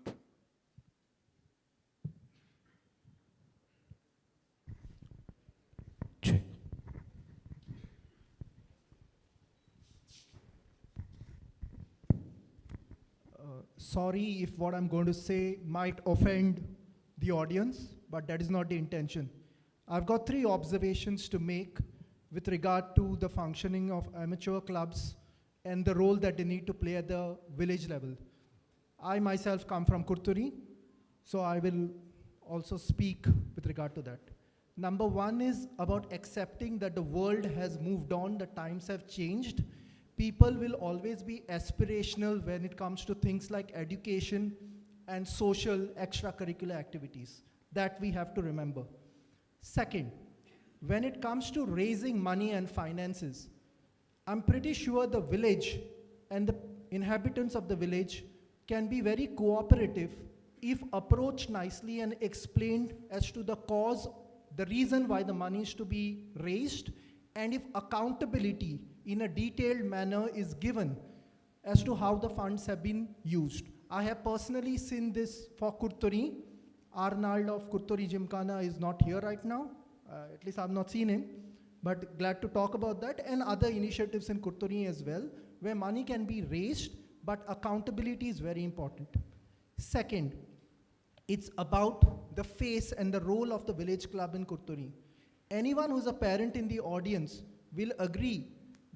Sorry if what I'm going to say might offend the audience, but that is not the intention. I've got 3 observations to make with regard to the functioning of amateur clubs and the role that they need to play at the village level. I myself come from Kurturi, so I will also speak with regard to that. Number 1 is about accepting that the world has moved on, the times have changed. People will always be aspirational when it comes to things like education and social extracurricular activities. That we have to remember. Second, when it comes to raising money and finances, I'm pretty sure the village and the inhabitants of the village can be very cooperative if approached nicely and explained as to the cause, the reason why the money is to be raised, and if accountability in a detailed manner is given as to how the funds have been used. I have personally seen this for Kurturi. Arnold of Kurturi Gymkhana is not here right now. At least I've not seen him, but glad to talk about that, and other initiatives in Kurturi as well, where money can be raised, but accountability is very important. Second, it's about the face and the role of the village club in Kurturi. Anyone who's a parent in the audience will agree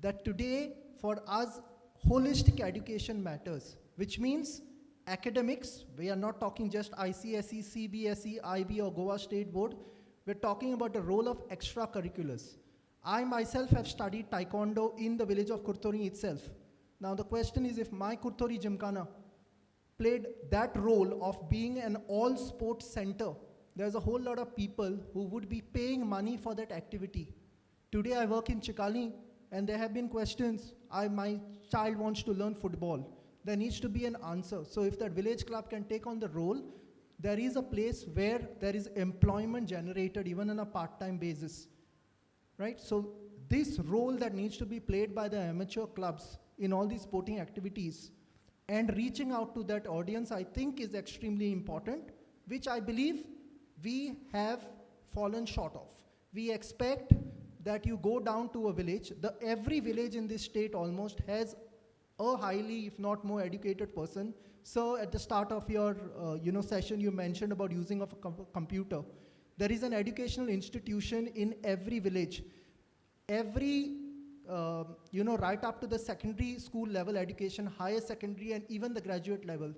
that today for us holistic education matters, which means academics, we are not talking just ICSE, CBSE, IB or Goa State Board, we're talking about the role of extracurriculars. I myself have studied Taekwondo in the village of Kurtori itself. Now the question is, if my Kurtori Gymkhana played that role of being an all sports center, there's a whole lot of people who would be paying money for that activity. Today I work in Chikali and there have been questions, my child wants to learn football. There needs to be an answer. So if that village club can take on the role, there is a place where there is employment generated even on a part-time basis, right? So this role that needs to be played by the amateur clubs in all these sporting activities and reaching out to that audience, I think is extremely important, which I believe we have fallen short of. We expect that you go down to a village, every village in this state almost has a highly, if not more educated person. So at the start of your session, you mentioned about using of a computer. There is an educational institution in every village. Every, right up to the secondary school level education, higher secondary and even the graduate level.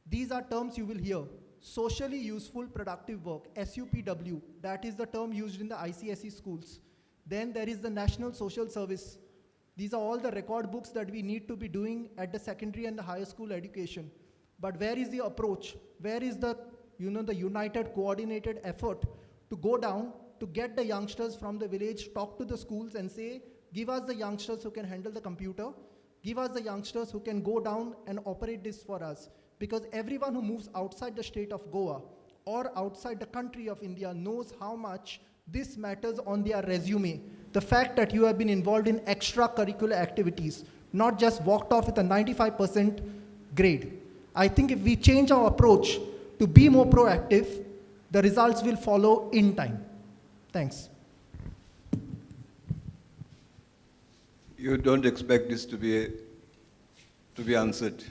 These are terms you will hear. Socially useful productive work, SUPW, that is the term used in the ICSE schools. Then there is the National Social Service. These are all the record books that we need to be doing at the secondary and the higher school education. But where is the approach? Where is the, the united, coordinated effort to go down, to get the youngsters from the village, talk to the schools and say, give us the youngsters who can handle the computer, give us the youngsters who can go down and operate this for us. Because everyone who moves outside the state of Goa or outside the country of India knows how much this matters on their resume. The fact that you have been involved in extracurricular activities, not just walked off with a 95% grade. I think if we change our approach to be more proactive, the results will follow in time. Thanks. You don't expect this to be answered.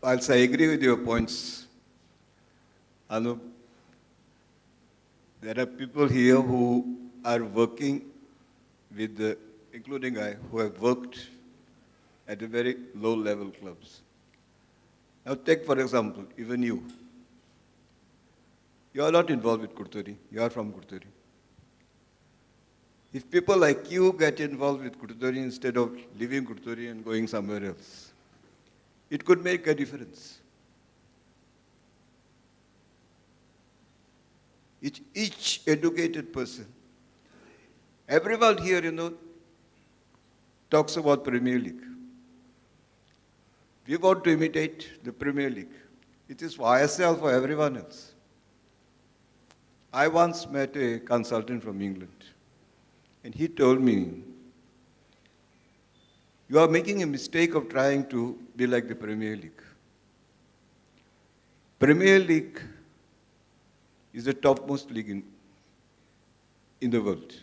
Whilst I agree with your points, Anup, there are people here who are working with, including I, who have worked at a very low-level clubs. Now take, for example, even you. You are not involved with Kurtori. You are from Kurtori. If people like you get involved with Kurtori instead of leaving Kurtori and going somewhere else, it could make a difference. Each educated person, everyone here, talks about Premier League. We want to imitate the Premier League. It is for ourselves, for everyone else. I once met a consultant from England, and he told me, you are making a mistake of trying to be like the Premier League. Premier League is the topmost league in the world.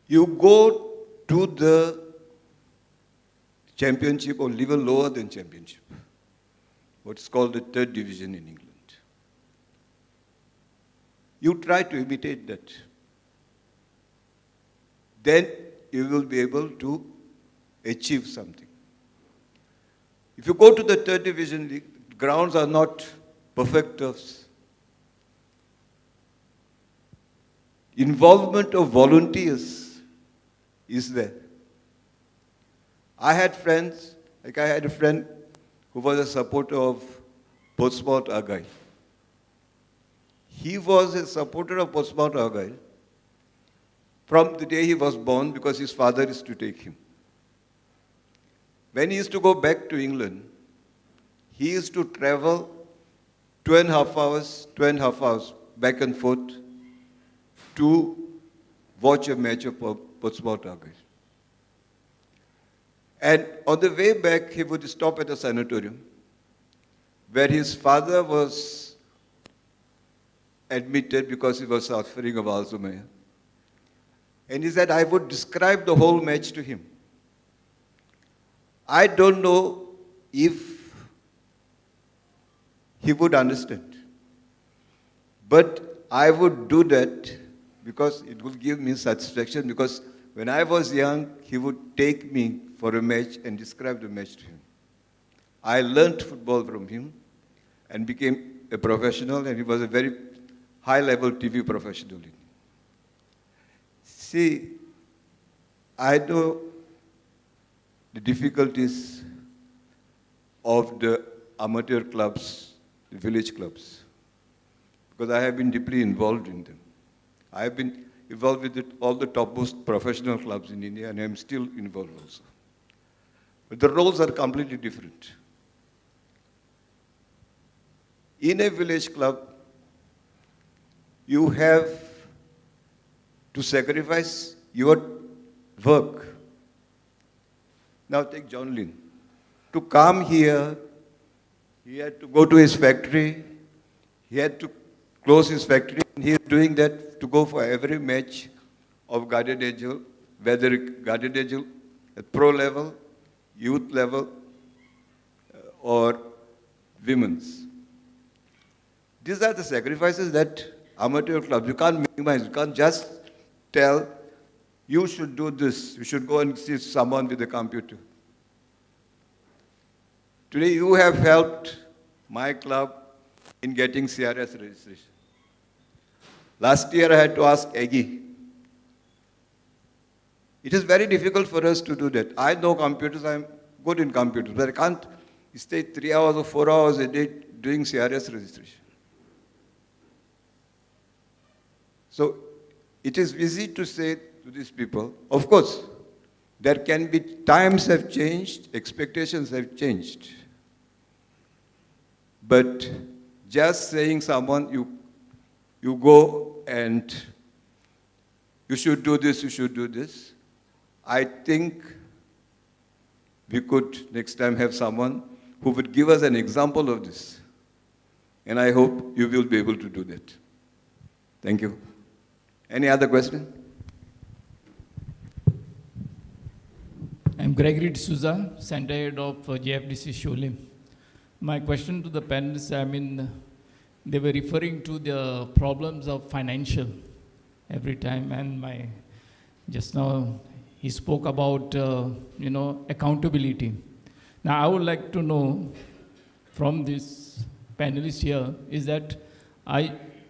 You go to the championship or level lower than championship, what's called the third division in England. You try to imitate that. Then you will be able to achieve something. If you go to the third division league, grounds are not perfect turfs. Involvement of volunteers is there. I had friends, like I had a friend who was a supporter of Portsmouth Argyle. He was a supporter of Portsmouth Argyle from the day he was born because his father used to take him. When he used to go back to England, he used to travel 2.5 hours back and forth to watch a match of Portsmouth Argyle. And on the way back, he would stop at a sanatorium where his father was admitted because he was suffering of Alzheimer's. And he said, I would describe the whole match to him. I don't know if he would understand. But I would do that because it would give me satisfaction, because when I was young, he would take me for a match and describe the match to him. I learned football from him and became a professional, and he was a very high-level TV professional. See, I know the difficulties of the amateur clubs, the village clubs, because I have been deeply involved in them. I have been involved with all the topmost professional clubs in India, and I am still involved also. But the roles are completely different. In a village club, you have to sacrifice your work. Now take John Lynn. To come here, he had to go to his factory, he had to close his factory, and he is doing that to go for every match of Guardian Angel, whether Guardian Angel at pro level, youth level, or women's. These are the sacrifices that amateur clubs, you can't minimize, you can't just tell, you should do this, you should go and see someone with a computer. Today you have helped my club in getting CRS registration. Last year I had to ask Aggie. It is very difficult for us to do that. I know computers, I'm good in computers, but I can't stay 3 hours or 4 hours a day doing CRS registration. So it is easy to say to these people, of course, there can be, times have changed, expectations have changed. But just saying someone, you go and you should do this, you should do this, I think we could next time have someone who would give us an example of this. And I hope you will be able to do that. Thank you. Any other question? I'm Gregory D'Souza, Center Head of Gfdc Sholim. My question to the panelists, I mean, they were referring to the problems of financial every time, and just now he spoke about, accountability. Now I would like to know from this panelist here,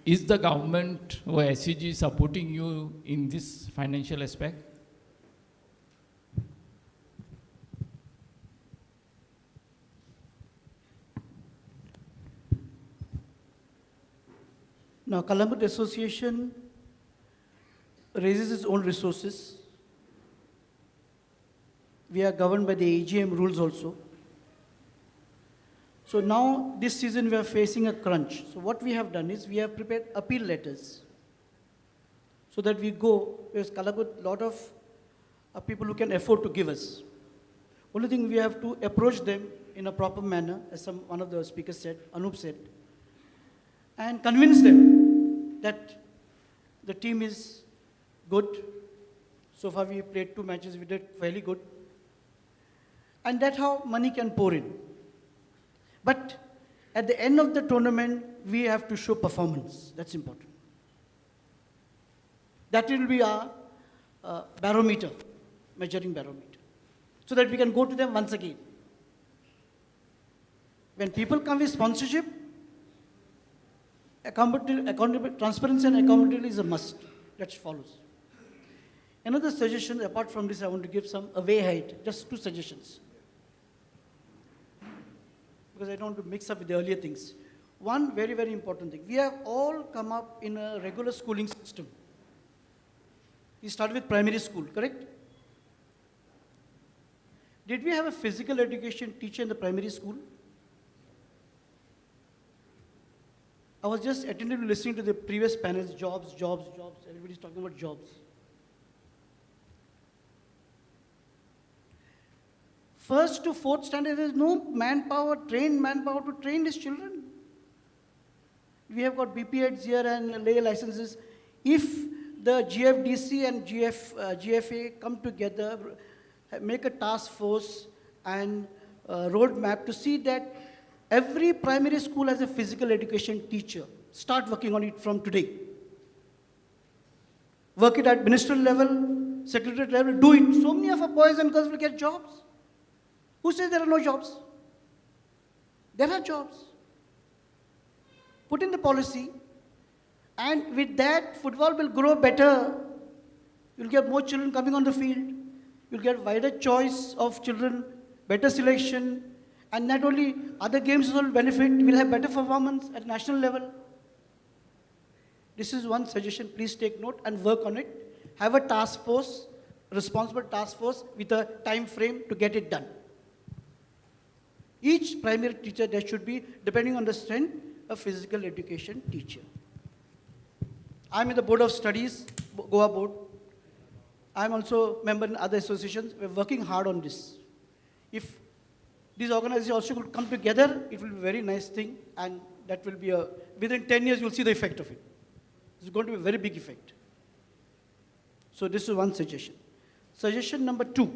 is the government or SCG supporting you in this financial aspect? Now, Columbus Association raises its own resources. We are governed by the AGM rules also. So now, this season, we are facing a crunch. So what we have done is, we have prepared appeal letters so that we go, there's a lot of people who can afford to give us. Only thing, we have to approach them in a proper manner, as one of the speakers said, Anup said, and convince them that the team is good. So far, we played 2 matches, we did fairly good. And that's how money can pour in. But at the end of the tournament, we have to show performance. That's important. That will be our barometer, measuring barometer, so that we can go to them once again. When people come with sponsorship, accountability, transparency and accountability is a must. That follows. Another suggestion, apart from this, I want to give some away ahead, just 2 suggestions. Because I don't want to mix up with the earlier things. One very, very important thing. We have all come up in a regular schooling system. We started with primary school, correct? Did we have a physical education teacher in the primary school? I was just attentively listening to the previous panels, jobs. Everybody's talking about jobs. First to 4th standard, there is no trained manpower to train these children. We have got BP8s here and lay licenses. If the GFDC and GFA come together, make a task force and a roadmap to see that every primary school has a physical education teacher Start working on it from today. Work it at ministerial level, secretariat level, do it. So many of our boys and girls will get jobs. Who says there are no jobs? There are jobs. Put in the policy, and with that, football will grow better. You'll get more children coming on the field. You'll get wider choice of children, better selection, and not only other games will benefit, we'll have better performance at national level. This is one suggestion, please take note and work on it. Have a task force, responsible task force with a time frame to get it done. Each primary teacher, there should be, depending on the strength, a physical education teacher. I'm in the board of studies, Goa board. I'm also a member in other associations. We're working hard on this. If these organizations also could come together, it will be a very nice thing, and that will be within 10 years, you'll see the effect of it. It's going to be a very big effect. So this is one suggestion. Suggestion number 2.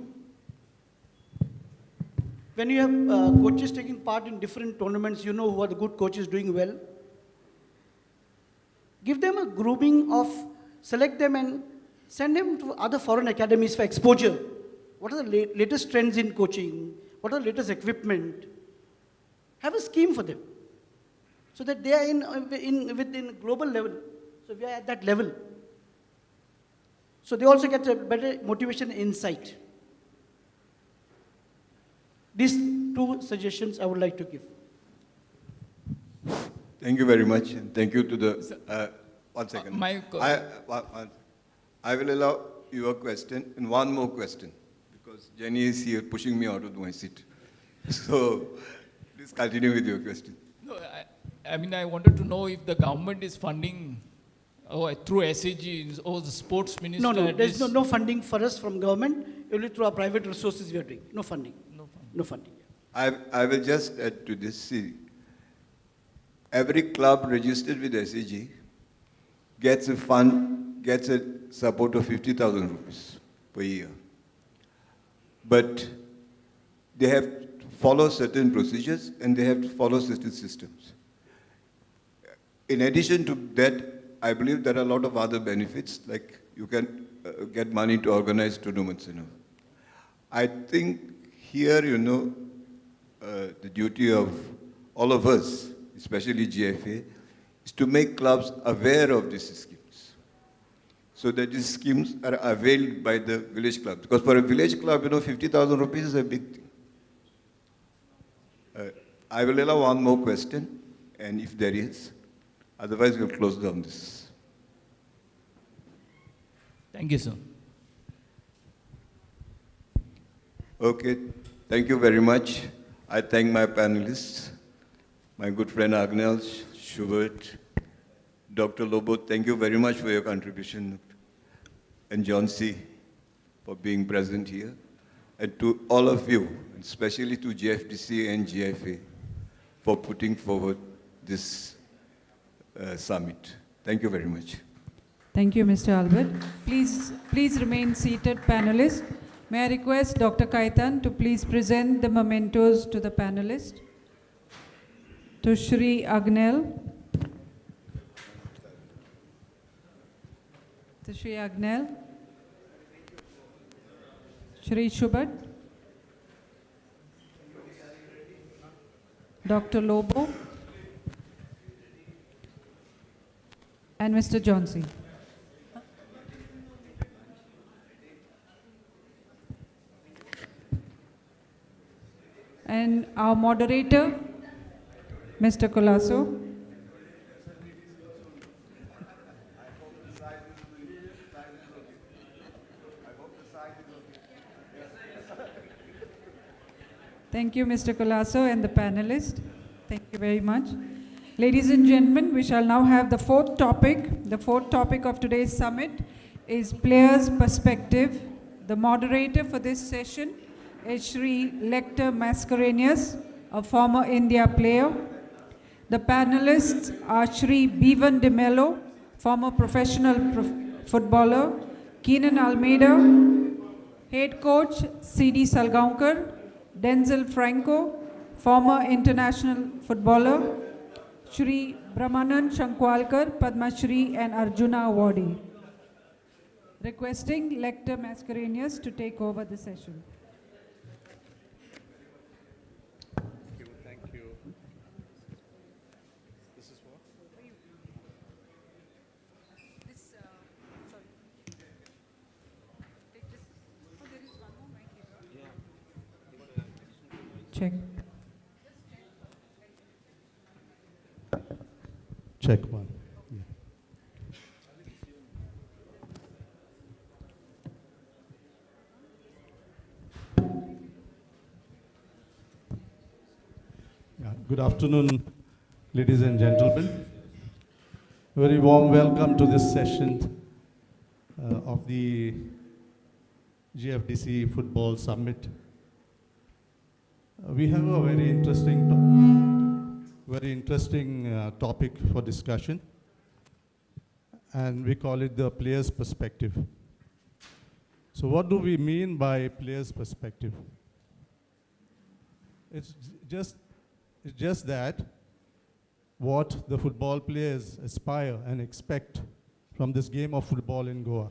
When you have coaches taking part in different tournaments, you know who are the good coaches doing well. Give them a grooming of, select them and send them to other foreign academies for exposure. What are the latest trends in coaching? What are the latest equipment? Have a scheme for them, so that they are within global level. So we are at that level. So they also get a better motivation and insight. These 2 suggestions I would like to give. Thank you very much, and thank you to the, one second. I will allow your question and one more question, because Jenny is here pushing me out of my seat. So please continue with your question. No, I mean, I wanted to know if the government is funding through SAG or the sports minister. No, there's no funding for us from government. Only through our private resources we are doing. No funding. No funding. I will just add to this. See, every club registered with SAG gets a support of 50,000 rupees per year. But they have to follow certain procedures and they have to follow certain systems. In addition to that, I believe there are a lot of other benefits, like you can get money to organize tournaments. I think here, the duty of all of us, especially GFA, is to make clubs aware of these schemes, so that these schemes are availed by the village club. Because for a village club, 50,000 rupees is a big thing. I will allow one more question, and if there is, otherwise we'll close down this. Thank you, sir. Okay, thank you very much. I thank my panelists, my good friend Agnel, Schubert, Dr. Lobo, thank you very much for your contribution, and John C. for being present here, and to all of you, especially to Gfdc and GFA, for putting forward this summit. Thank you very much. Thank you, Mr. Albert. Please remain seated, panelists. May I request Dr. Kaitan to please present the mementos to the panelists. To Shri Agnel. To Shri Agnel. Shri Shubhat. Dr. Lobo. And Mr. Johnson. And our moderator, Mr. Colasso. Thank you, Mr. Colasso, and the panelists. Thank you very much. Ladies and gentlemen, we shall now have the 4th topic. The 4th topic of today's summit is Players' Perspective. The moderator for this session is Shri Lecter Mascarenhas, a former India player. The panelists are Shri Bevan de Mello, former professional footballer, Keenan Almeida, head coach C.D. Salgaonkar, Denzel Franco, former international footballer, Shri Brahmanand Shankwalkar, Padma Shri and Arjuna awardee. Requesting Lector Mascarenas to take over the session. Thank you. This is what? Check. Check one. Yeah. Good afternoon, ladies and gentlemen. Very warm welcome to this session of the Gfdc Football Summit. We have a very interesting topic for discussion, and we call it the player's perspective. So what do we mean by player's perspective? It's just that what the football players aspire and expect from this game of football in Goa.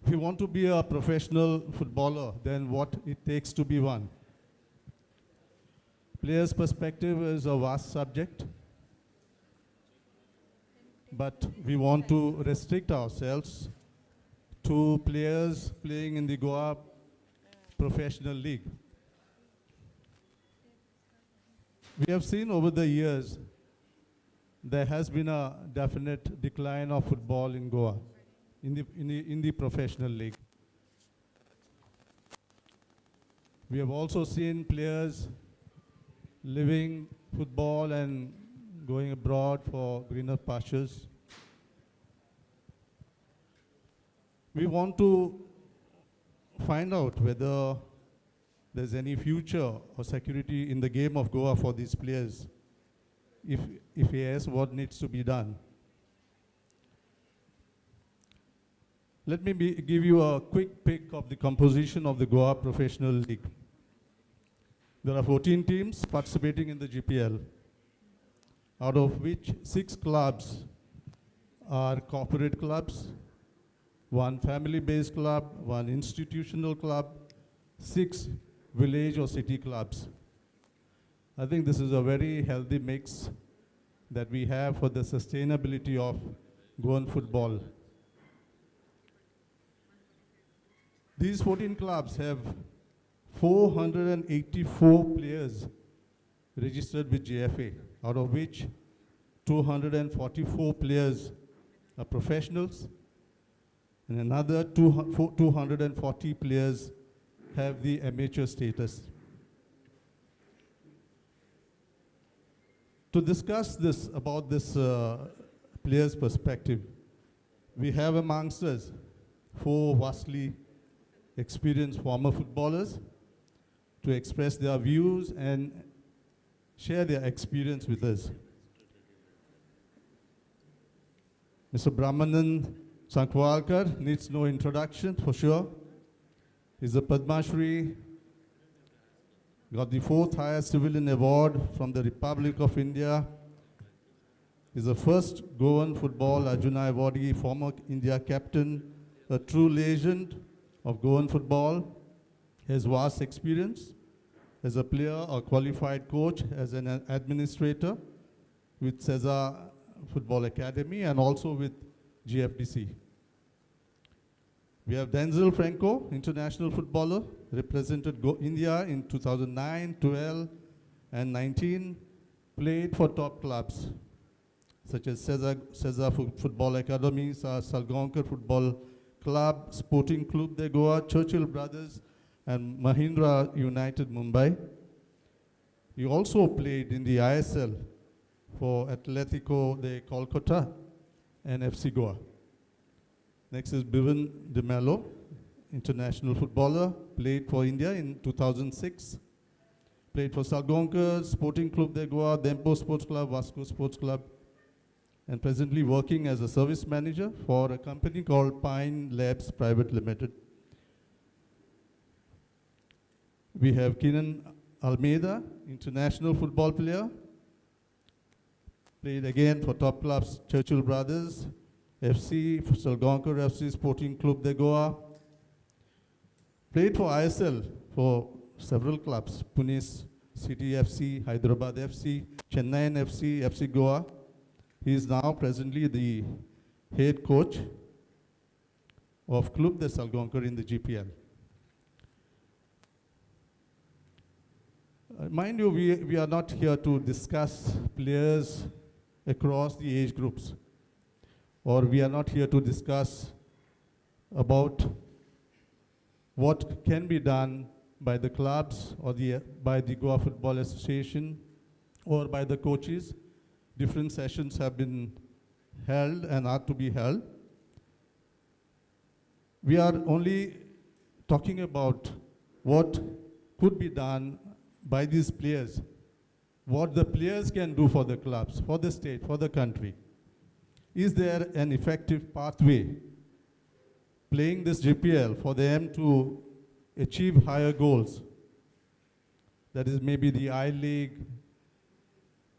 If you want to be a professional footballer, then what it takes to be one. Players' perspective is a vast subject, but we want to restrict ourselves to players playing in the Goa Professional League. We have seen over the years there has been a definite decline of football in Goa, in the professional league. We have also seen players living football and going abroad for greener pastures. We want to find out whether there's any future or security in the game of Goa for these players. If yes, what needs to be done? Let me give you a quick pick of the composition of the Goa Professional League. There are 14 teams participating in the GPL, out of which 6 clubs are corporate clubs, 1 family-based club, 1 institutional club, 6 village or city clubs. I think this is a very healthy mix that we have for the sustainability of Goan football. These 14 clubs have 484 players registered with JFA, out of which 244 players are professionals and another 240 players have the amateur status. To discuss this, about this player's perspective, we have amongst us 4 vastly experienced former footballers to express their views and share their experience with us. Mr. Brahmanand Shankwalkar needs no introduction for sure. He's a Padma Shri, got the 4th highest civilian award from the Republic of India. He's the first Goan football Arjuna awardee, former India captain, a true legend of Goan football. He has vast experience as a player, a qualified coach, as an administrator with Cesar Football Academy and also with GFDC. We have Denzel Franco, international footballer, represented India in 2009, 12, and 19, played for top clubs such as Cesar Football Academy, Salgaonkar Football Club, Sporting Club de Goa, Churchill Brothers, and Mahindra United Mumbai. He also played in the ISL for Atletico de Kolkata and FC Goa. Next is Bhivan De Mello, international footballer, played for India in 2006. Played for Salgaonkar, Sporting Club de Goa, Dempo Sports Club, Vasco Sports Club, and presently working as a service manager for a company called Pine Labs Private Limited. We have Keenan Almeida, international football player, Played again for top clubs Churchill Brothers, FC, Salgonkar FC, Sporting Club de Goa. Played for ISL for several clubs, Pune City FC, Hyderabad FC, Chennai FC, FC Goa. He is now presently the head coach of Club de Salgonkar in the GPL. Mind you, we are not here to discuss players across the age groups, or we are not here to discuss about what can be done by the clubs or by the Goa Football Association or by the coaches. Different sessions have been held and are to be held. We are only talking about what could be done by these players, what the players can do for the clubs, for the state, for the country. Is there an effective pathway playing this GPL for them to achieve higher goals? That is maybe the I-League,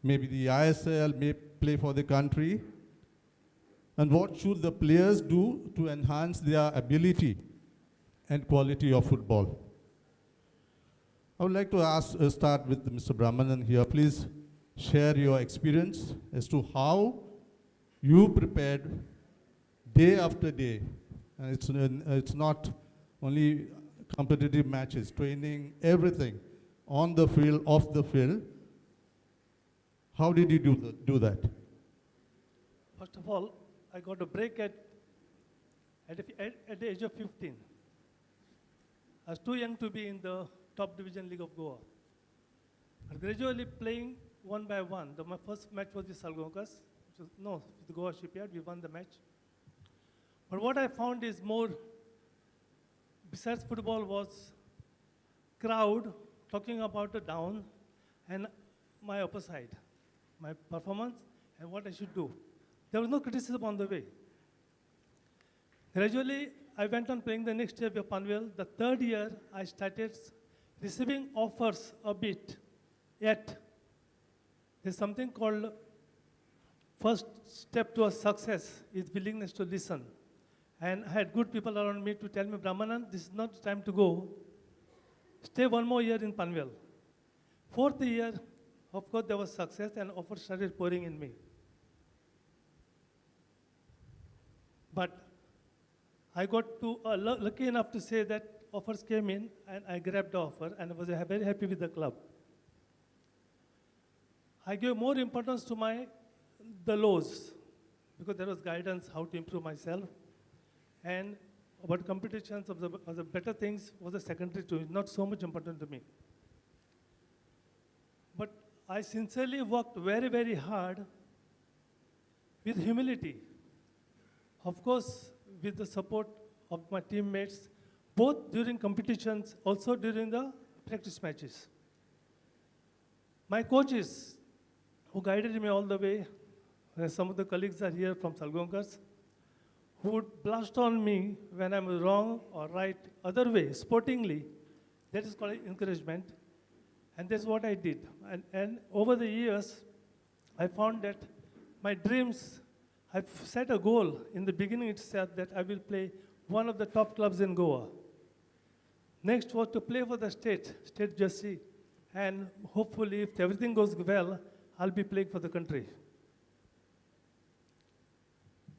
maybe the ISL, may play for the country. And what should the players do to enhance their ability and quality of football? I would like to start with Mr. Brahmanan here. Please share your experience as to how you prepared day after day. And it's not only competitive matches, training, everything, on the field, off the field. How did you do that? First of all, I got a break at the age of 15. I was too young to be in the top division league of Goa. But gradually playing one by one. My first match was with Salgonkars, the Goa Shipyard. We won the match. But what I found is more, besides football, was crowd talking about the down and my upper side, my performance and what I should do. There was no criticism on the way. Gradually, I went on playing the next year with Panvel. The third year, I started receiving offers a bit. Yet, there's something called first step to a success is willingness to listen. And I had good people around me to tell me, Brahmanan, this is not the time to go. Stay one more year in Panvel. Fourth year, of course, there was success and offers started pouring in me. But I got lucky enough to say that offers came in and I grabbed the offer and I was very happy with the club. I gave more importance to the lows because there was guidance how to improve myself. And about competitions of the better things was a secondary to it, not so much important to me. But I sincerely worked very, very hard with humility. Of course, with the support of my teammates, both during competitions, also during the practice matches. My coaches, who guided me all the way, some of the colleagues are here from Salgonkars, who would blast on me when I'm wrong or right, other way, sportingly. That is called encouragement. And that's what I did. And over the years, I found that my dreams, I've set a goal in the beginning itself that I will play one of the top clubs in Goa. Next was to play for the state jersey. And hopefully, if everything goes well, I'll be playing for the country.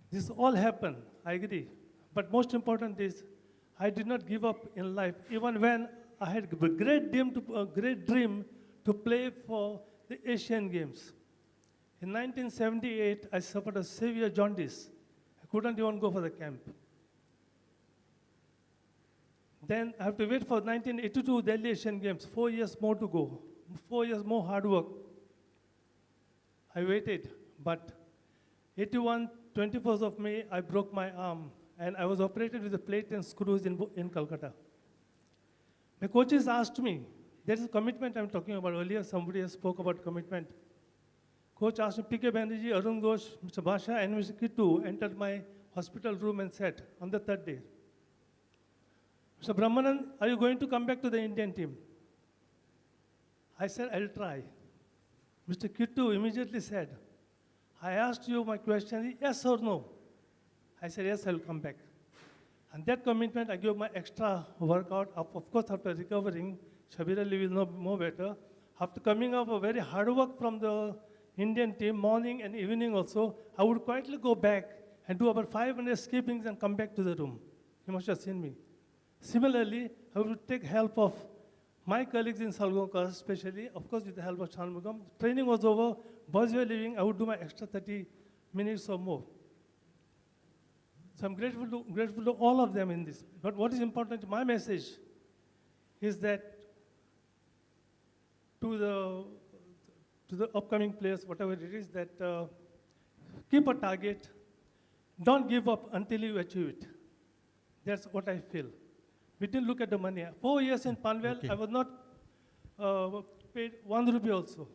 This all happened, I agree. But most important is, I did not give up in life, even when I had a great dream to play for the Asian Games. In 1978, I suffered a severe jaundice. I couldn't even go for the camp. Then I have to wait for 1982 Delhi Asian Games, 4 years more to go, 4 years more hard work. I waited, but 81, 21st of May, I broke my arm, and I was operated with a plate and screws in Calcutta. My coaches asked me, there is a commitment I'm talking about earlier, somebody has spoke about commitment. Coach asked me, P.K. Banerjee, Arun Ghosh, Mr. Basha, and Mr. Kittu entered my hospital room and said, on the third day, Mr. Brahmanan, are you going to come back to the Indian team? I said, I'll try. Mr. Kittu immediately said, I asked you my question, yes or no? I said, yes, I'll come back. And that commitment, I gave my extra workout. Of course, after recovering, Shabir Ali will know more better. After coming up a very hard work from the Indian team, morning and evening also, I would quietly go back and do about 500 skippings and come back to the room. You must have seen me. Similarly, I would take help of my colleagues in Salgonka, especially, of course, with the help of Shanmugam. Training was over, boys were leaving, I would do my extra 30 minutes or more. So I'm grateful to all of them in this. But what is important, my message is that to the upcoming players, whatever it is, that keep a target, don't give up until you achieve it. That's what I feel. We didn't look at the money. 4 years in Panvel, Okay. I was not paid 1 rupee also.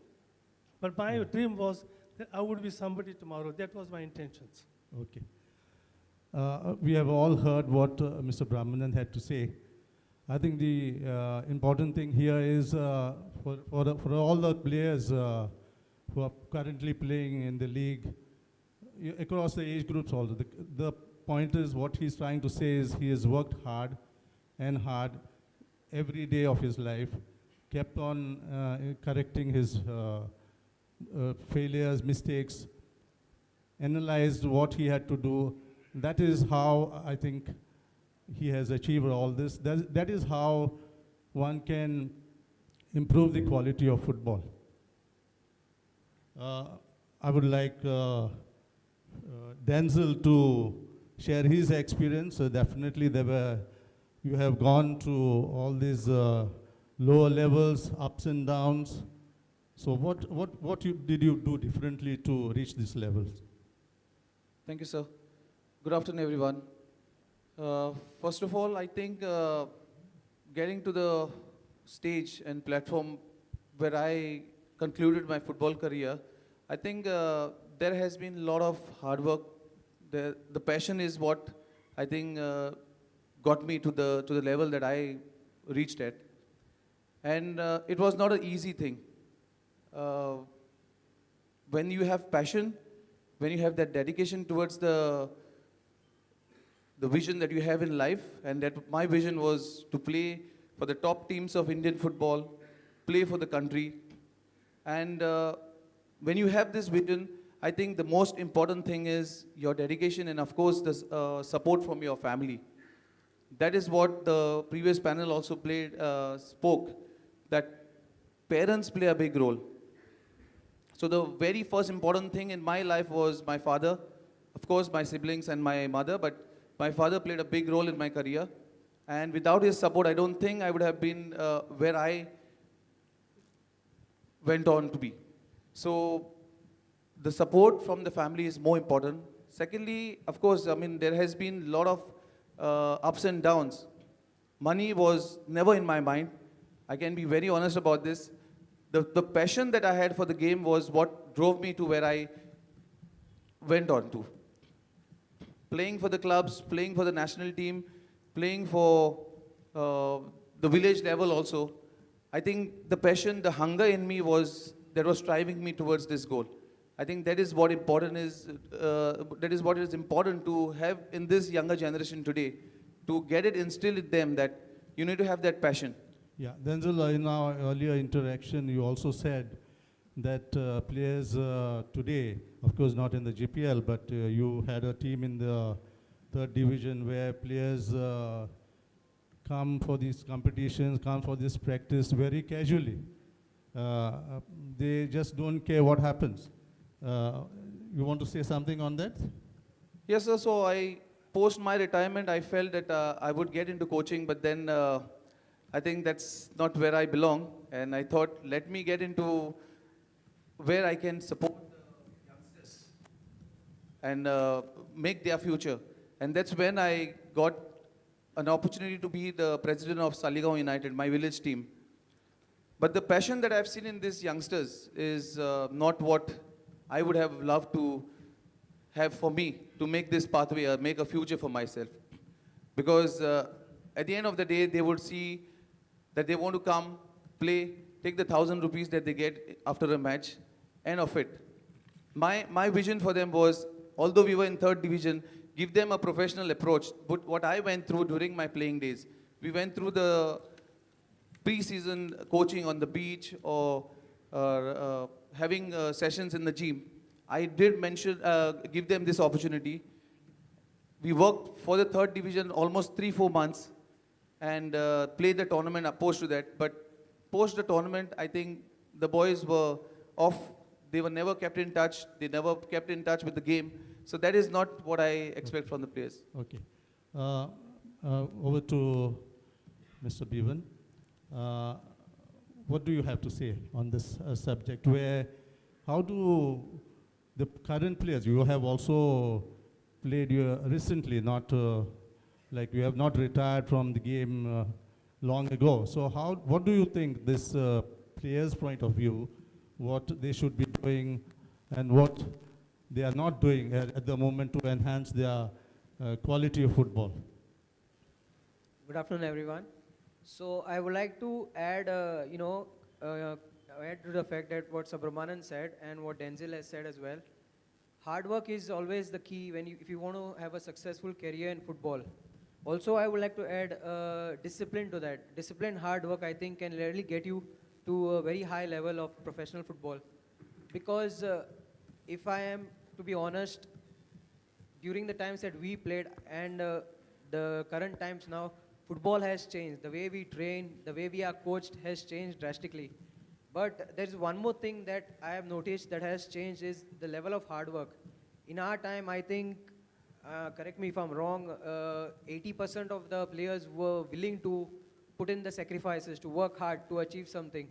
But my dream was that I would be somebody tomorrow. That was my intentions. Okay. We have all heard what Mr. Brahmanan had to say. I think the important thing here is for all the players who are currently playing in the league, across the age groups also, the point is what he's trying to say is he has worked hard and hard every day of his life, kept on correcting his failures, mistakes, analyzed what he had to do. That is how I think he has achieved all this. That is how one can improve the quality of football. I would like Denzel to share his experience. Definitely you have gone through all these lower levels, ups and downs. So what did you do differently to reach these levels? Thank you, sir. Good afternoon, everyone. First of all, I think getting to the stage and platform where I concluded my football career, I think there has been a lot of hard work. The passion is what I think got me to the level that I reached at. And it was not an easy thing. When you have passion, when you have that dedication towards the vision that you have in life, and that my vision was to play for the top teams of Indian football, play for the country. And when you have this vision, I think the most important thing is your dedication and, of course, the support from your family. That is what the previous panel also spoke, that parents play a big role. So the very first important thing in my life was my father, of course my siblings and my mother, but my father played a big role in my career. And without his support, I don't think I would have been where I went on to be. So the support from the family is more important. Secondly, of course, I mean, there has been a lot of ups and downs. Money was never in my mind. I can be very honest about this. The passion that I had for the game was what drove me to where I went on to. Playing for the clubs, playing for the national team, playing for the village level also. I think the passion, the hunger in me was driving me towards this goal. I think that is what important is. That is what is important to have in this younger generation today, to get it instilled in them that you need to have that passion. Yeah, Denzel, in our earlier interaction, you also said that players today, of course not in the GPL, but you had a team in the 3rd division where players come for these competitions, come for this practice very casually. They just don't care what happens. You want to say something on that? Yes, sir. So post my retirement, I felt that I would get into coaching, but then I think that's not where I belong. And I thought, let me get into where I can support the youngsters and make their future. And that's when I got an opportunity to be the president of Saligaon United, my village team. But the passion that I've seen in these youngsters is not what I would have loved to have for me to make this pathway, make a future for myself. Because at the end of the day, they would see that they want to come, play, take the 1,000 rupees that they get after a match, end of it. My vision for them was, although we were in third division, give them a professional approach. But what I went through during my playing days, we went through the pre-season coaching on the beach or having sessions in the gym. I did mention, give them this opportunity. We worked for the third division almost 3-4 months and played the tournament opposed to that. But post the tournament, I think the boys were off. They were never kept in touch. They never kept in touch with the game. So that is not what I expect from the players. Okay. Over to Mr. Bevan. What do you have to say on this subject? How do the current players, you have also played recently, not like you have not retired from the game long ago. So what do you think this players' point of view, what they should be doing and what they are not doing at the moment to enhance their quality of football? Good afternoon, everyone. So I would like to add, add to the fact that what Subramanian said and what Denzel has said as well. Hard work is always the key if you want to have a successful career in football. Also, I would like to add discipline to that. Discipline, hard work, I think, can really get you to a very high level of professional football. Because if I am to be honest, during the times that we played and the current times now, football has changed. The way we train, the way we are coached has changed drastically. But there's one more thing that I have noticed that has changed is the level of hard work. In our time, I think, correct me if I'm wrong, 80% of the players were willing to put in the sacrifices, to work hard, to achieve something.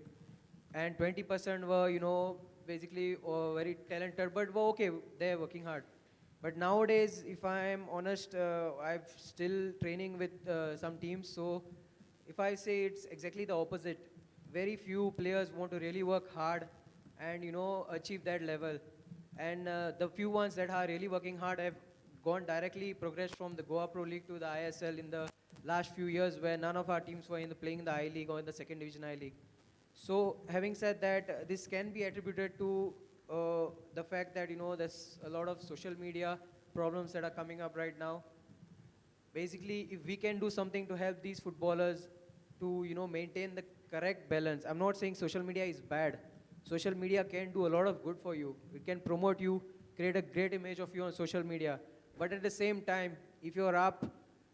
And 20% were, basically very talented, but were okay, they're working hard. But nowadays, if I'm honest, I'm still training with some teams, so if I say it's exactly the opposite. Very few players want to really work hard and achieve that level. And the few ones that are really working hard have gone directly progressed from the Goa Pro League to the ISL in the last few years, where none of our teams were playing in the I League or in the second division I League. So having said that, this can be attributed to the fact that there's a lot of social media problems that are coming up right now. Basically, if we can do something to help these footballers to maintain the correct balance. I'm not saying social media is bad. Social media can do a lot of good for you. It can promote you, create a great image of you on social media. But at the same time, if you're up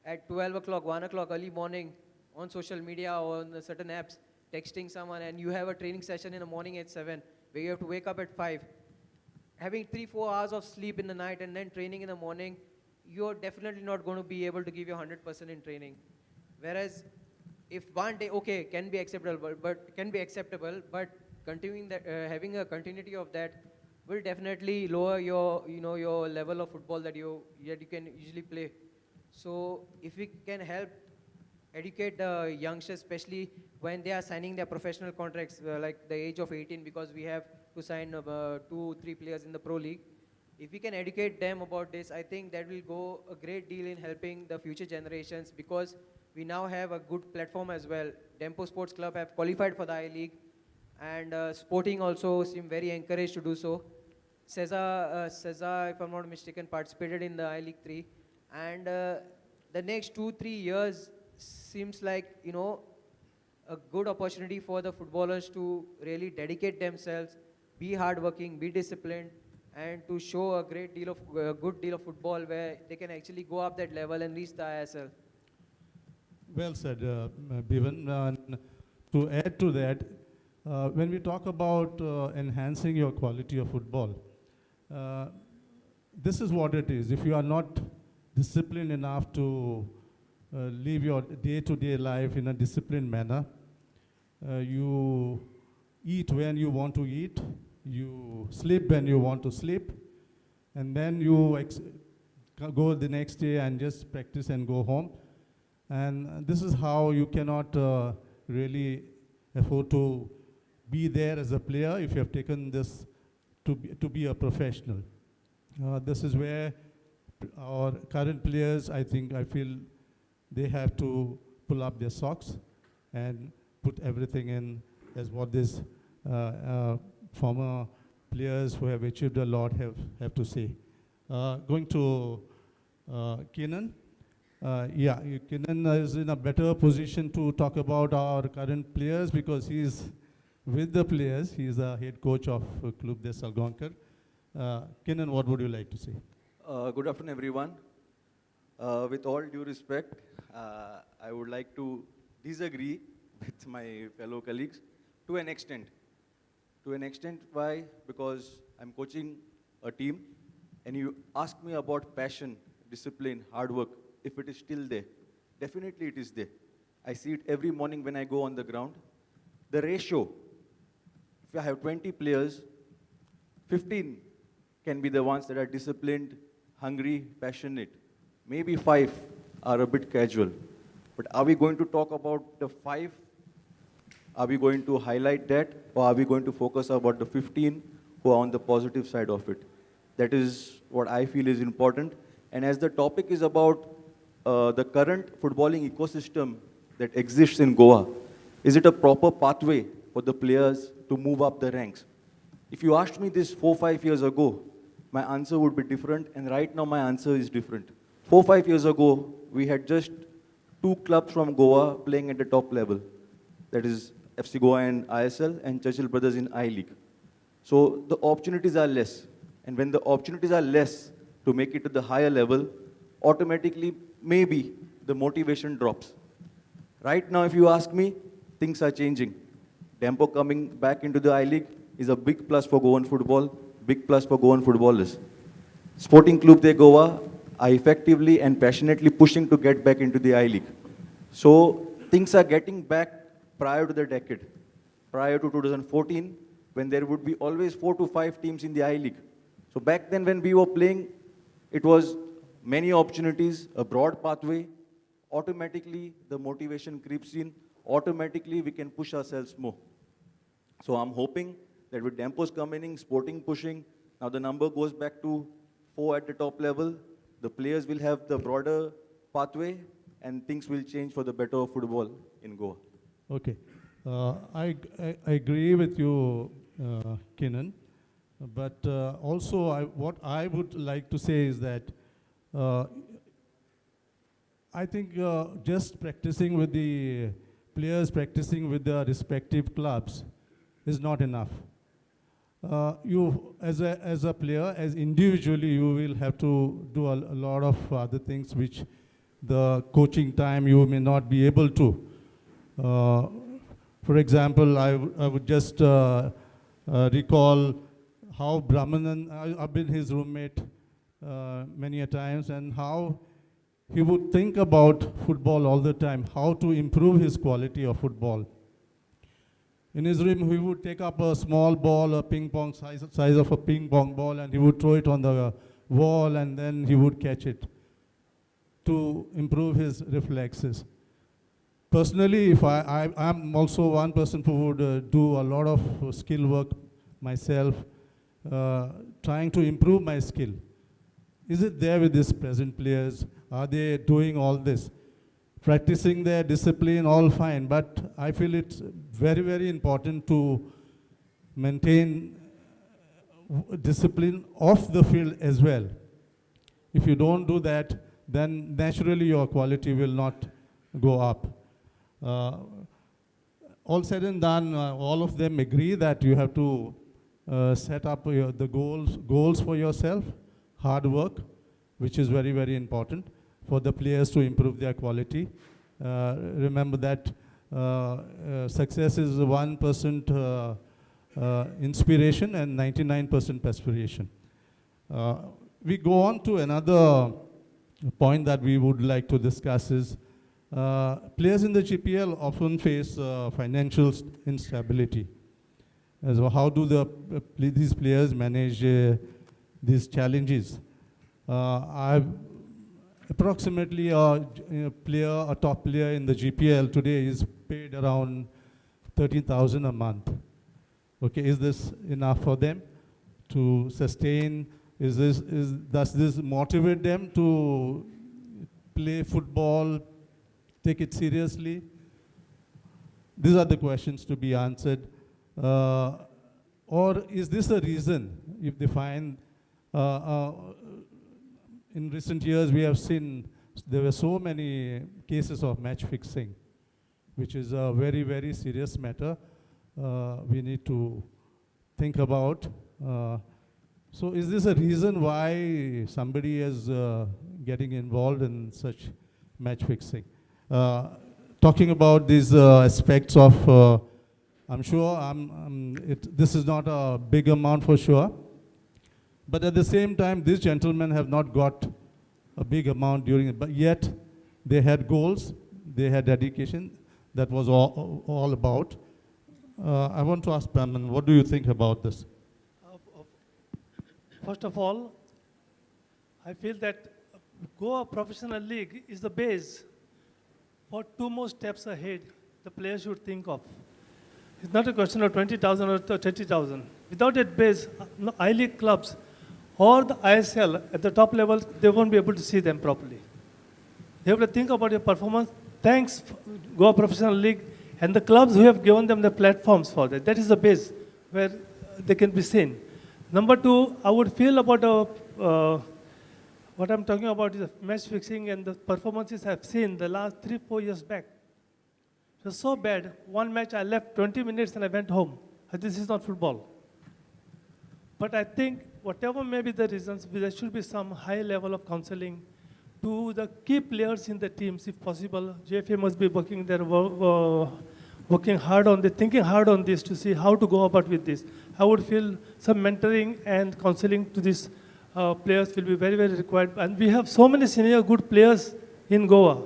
at 12 o'clock, 1 o'clock, early morning on social media or on certain apps, texting someone, and you have a training session in the morning at 7, where you have to wake up at 5, having 3-4 hours of sleep in the night and then training in the morning, you're definitely not going to be able to give you 100% in training. Whereas if one day, okay, can be acceptable, but continuing that, having a continuity of that will definitely lower your, your level of football that you can usually play. So if we can help educate the youngsters, especially when they are signing their professional contracts, like the age of 18, because we have to sign 2-3 players in the Pro League. If we can educate them about this, I think that will go a great deal in helping the future generations, because we now have a good platform as well. Dempo Sports Club have qualified for the I-League, and Sporting also seem very encouraged to do so. Cesar, if I'm not mistaken, participated in the I-League 3. And the next 2-3 years seems like, a good opportunity for the footballers to really dedicate themselves, be hardworking, be disciplined, and to show a good deal of football where they can actually go up that level and reach the ISL. Well said, Bevan. To add to that, when we talk about enhancing your quality of football, this is what it is. If you are not disciplined enough to live your day-to-day life in a disciplined manner, you eat when you want to eat, you sleep when you want to sleep, and then you go the next day and just practice and go home. And this is how you cannot really afford to be there as a player if you have taken this to be a professional. This is where our current players, I feel they have to pull up their socks and put everything in, as what this former players who have achieved a lot have to say. Going to Kenan. Kenan is in a better position to talk about our current players because he is with the players. He is a head coach of Club de Salgonkar. Kenan, what would you like to say? Good afternoon, everyone. With all due respect, I would like to disagree with my fellow colleagues to an extent. To an extent, why? Because I'm coaching a team, and you ask me about passion, discipline, hard work, if it is still there. Definitely it is there. I see it every morning when I go on the ground. The ratio, if I have 20 players, 15 can be the ones that are disciplined, hungry, passionate. Maybe 5 are a bit casual. But are we going to talk about the 5? Are we going to highlight that? Or are we going to focus about the 15 who are on the positive side of it? That is what I feel is important. And as the topic is about the current footballing ecosystem that exists in Goa, is it a proper pathway for the players to move up the ranks? If you asked me this 4-5 years ago, my answer would be different, and right now my answer is different. 4-5 years ago, we had just 2 clubs from Goa playing at the top level. That is FC Goa and ISL, and Churchill Brothers in I-League. So the opportunities are less. And when the opportunities are less to make it to the higher level, automatically, maybe the motivation drops. Right now, if you ask me, things are changing. Tempo coming back into the I-League is a big plus for Goan football, big plus for Goan footballers. Sporting Club de Goa are effectively and passionately pushing to get back into the I-League. So things are getting back prior to the decade, prior to 2014, when there would be always 4 to 5 teams in the I-League. So back then when we were playing, it was many opportunities, a broad pathway. Automatically, the motivation creeps in. Automatically, we can push ourselves more. So I'm hoping that with Dempos coming in, Sporting pushing, now the number goes back to 4 at the top level. The players will have the broader pathway, and things will change for the better of football in Goa. Okay. I agree with you, Kenan. But also, what I would like to say is that I think just practicing with the players, practicing with their respective clubs is not enough. You, as a player, as individually, you will have to do a lot of other things which the coaching time you may not be able to. For example, I would just recall how Brahmanan, I've been his roommate many a times, and how he would think about football all the time, how to improve his quality of football. In his room, he would take up a small ball, a ping pong size of a ping pong ball, and he would throw it on the wall, and then he would catch it to improve his reflexes. Personally, if I'm also one person who would do a lot of skill work myself, trying to improve my skill. Is it there with these present players? Are they doing all this? Practicing their discipline, all fine, but I feel it's very, very important to maintain discipline off the field as well. If you don't do that, then naturally your quality will not go up. All said and done, all of them agree that you have to set up the goals for yourself, hard work, which is very, very important for the players to improve their quality. Remember that success is 1% inspiration and 99% perspiration. We go on to another point that we would like to discuss is players in the GPL often face financial instability. So how do these players manage these challenges? Approximately a top player in the GPL today is paid around 30,000 a month. Okay, is this enough for them to sustain? Does this motivate them to play football, take it seriously? These are the questions to be answered. Or is this a reason, if they find, in recent years we have seen there were so many cases of match fixing, which is a very, very serious matter we need to think about. So is this a reason why somebody is getting involved in such match fixing? Talking about these aspects of, I'm sure this is not a big amount for sure, but at the same time, these gentlemen have not got a big amount during it, but yet they had goals, they had dedication. That was all about. I want to ask Brahman, what do you think about this? First of all, I feel that Goa Professional League is the base for 2 more steps ahead the players should think of. It's not a question of 20,000 or 30,000. Without that base, I-League clubs or the ISL at the top level, they won't be able to see them properly. They have to think about your performance. Thanks, Goa Professional League and the clubs who have given them the platforms for that. That is the base where they can be seen. Number 2, I would feel about what I'm talking about is match fixing and the performances I've seen the last 3-4 years back. It was so bad. One match I left 20 minutes and I went home. This is not football. But I think whatever may be the reasons, there should be some high level of counseling to the key players in the teams, if possible. JFA must be working there, working hard on this, thinking hard on this to see how to go about with this. I would feel some mentoring and counseling to these players will be very, very required. And we have so many senior good players in Goa.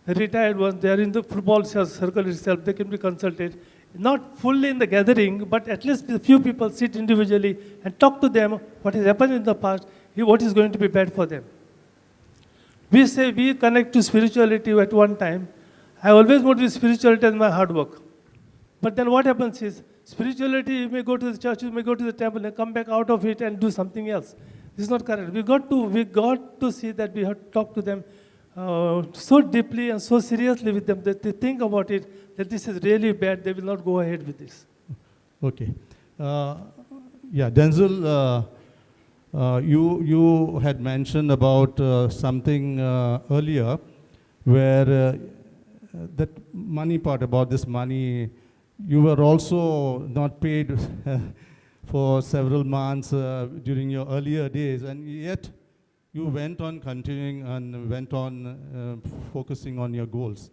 The retired ones, they are in the football circle itself, they can be consulted. Not fully in the gathering, but at least a few people sit individually and talk to them what has happened in the past, what is going to be bad for them. We say we connect to spirituality at one time. I always want to be spirituality as my hard work. But then what happens is, spirituality, you may go to the church, you may go to the temple and come back out of it and do something else. This is not correct. We got to see that we have to talk to them so deeply and so seriously with them that they think about it, that this is really bad, they will not go ahead with this. Okay. Yeah, Denzel, you had mentioned about something earlier where that money part, about this money, you were also not paid for several months during your earlier days, and yet you went on continuing and went on focusing on your goals.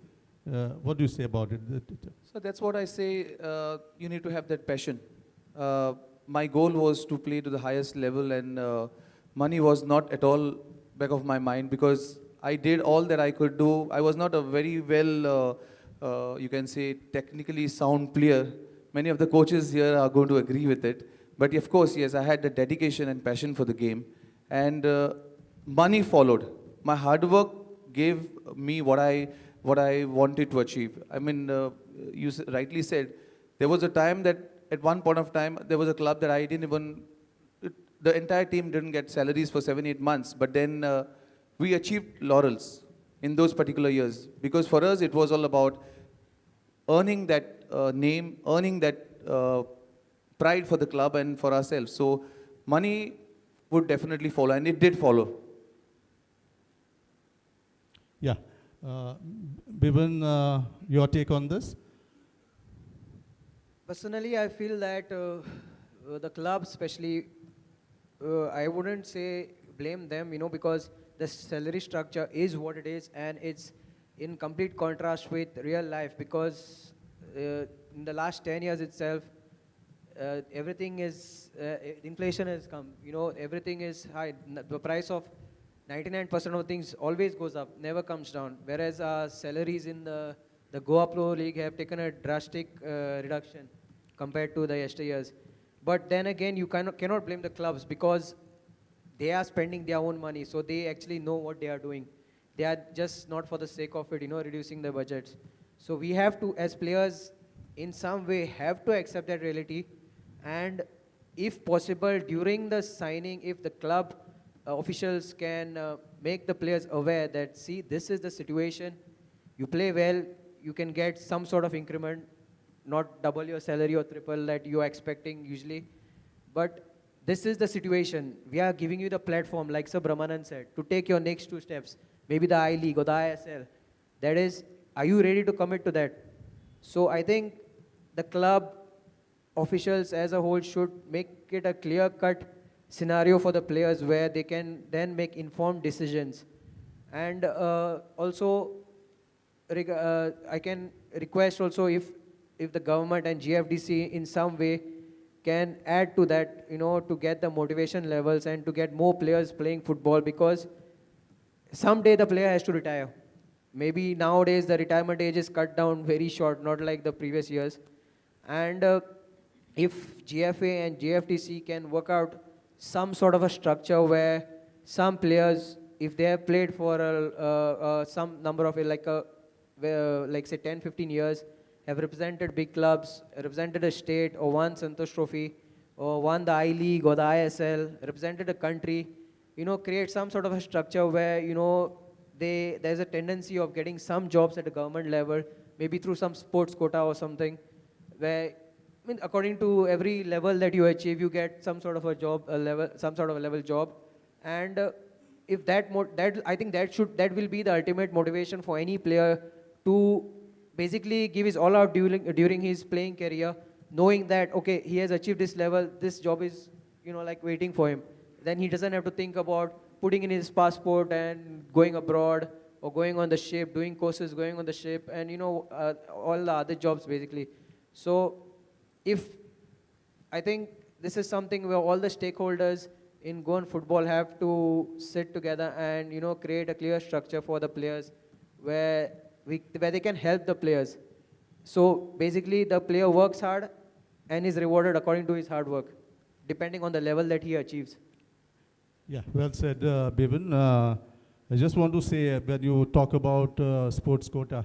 What do you say about it? So that's what I say, you need to have that passion. My goal was to play to the highest level, and money was not at all back of my mind because I did all that I could do. I was not a very well, you can say, technically sound player. Many of the coaches here are going to agree with it. But of course, yes, I had the dedication and passion for the game. And money followed. My hard work gave me what I wanted to achieve. I mean, you rightly said, there was a time that at one point of time, there was a club that I didn't even, the entire team didn't get salaries for 7-8 months. But then we achieved laurels in those particular years. Because for us, it was all about earning that name, earning that pride for the club and for ourselves. So money would definitely follow, and it did follow. Yeah. Bibin, your take on this? Personally, I feel that the club, especially, I wouldn't say blame them, because the salary structure is what it is, and it's in complete contrast with real life, because in the last 10 years itself, everything is, inflation has come, everything is high. The price of 99% of things always goes up, never comes down, whereas our salaries in the Goa Pro League have taken a drastic reduction compared to the yesteryears. But then again, you cannot blame the clubs because they are spending their own money, so they actually know what they are doing. They are just not for the sake of it, reducing the budgets. So we have to, as players, in some way, have to accept that reality. And if possible, during the signing, if the club officials can make the players aware that, see, this is the situation, you play well, you can get some sort of increment, not double your salary or triple that you are expecting usually. But this is the situation. We are giving you the platform, like Sir Brahmanand said, to take your next 2 steps, maybe the I-League or the ISL. That is, are you ready to commit to that? So I think the club officials as a whole should make it a clear-cut scenario for the players where they can then make informed decisions. And also, I can request also if the government and GFDC in some way can add to that, to get the motivation levels and to get more players playing football, because someday the player has to retire. Maybe nowadays the retirement age is cut down very short, not like the previous years. And if GFA and GFDC can work out some sort of a structure where some players, if they have played for some number of, like say 10, 15 years, have represented big clubs, represented a state or won Santosh Trophy, or won the I-League or the ISL, represented a country, create some sort of a structure where, there's a tendency of getting some jobs at the government level, maybe through some sports quota or something, where, according to every level that you achieve, you get some sort of a job, some sort of a level job. And if I think that will be the ultimate motivation for any player to basically give his all out during his playing career, knowing that, okay, he has achieved this level, this job is, like waiting for him. Then he doesn't have to think about putting in his passport and going abroad or going on the ship, doing courses, going on the ship, and, all the other jobs basically. So I think this is something where all the stakeholders in Goan football have to sit together and, create a clear structure for the players where they can help the players. So basically the player works hard and is rewarded according to his hard work, depending on the level that he achieves. Yeah, well said, Bibin. I just want to say, when you talk about sports quota,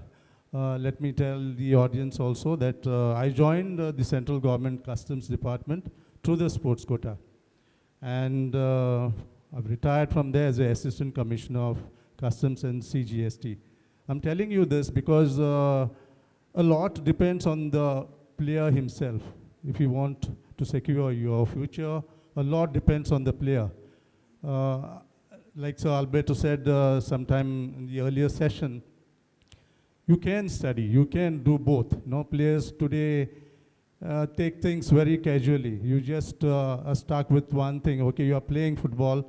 let me tell the audience also that I joined the central government customs department through the sports quota. And I've retired from there as an assistant commissioner of customs and CGST. I'm telling you this because a lot depends on the player himself. If you want to secure your future, a lot depends on the player. Like Sir Alberto said sometime in the earlier session, you can study, you can do both. Players today take things very casually. You just are stuck with one thing. Okay, you are playing football,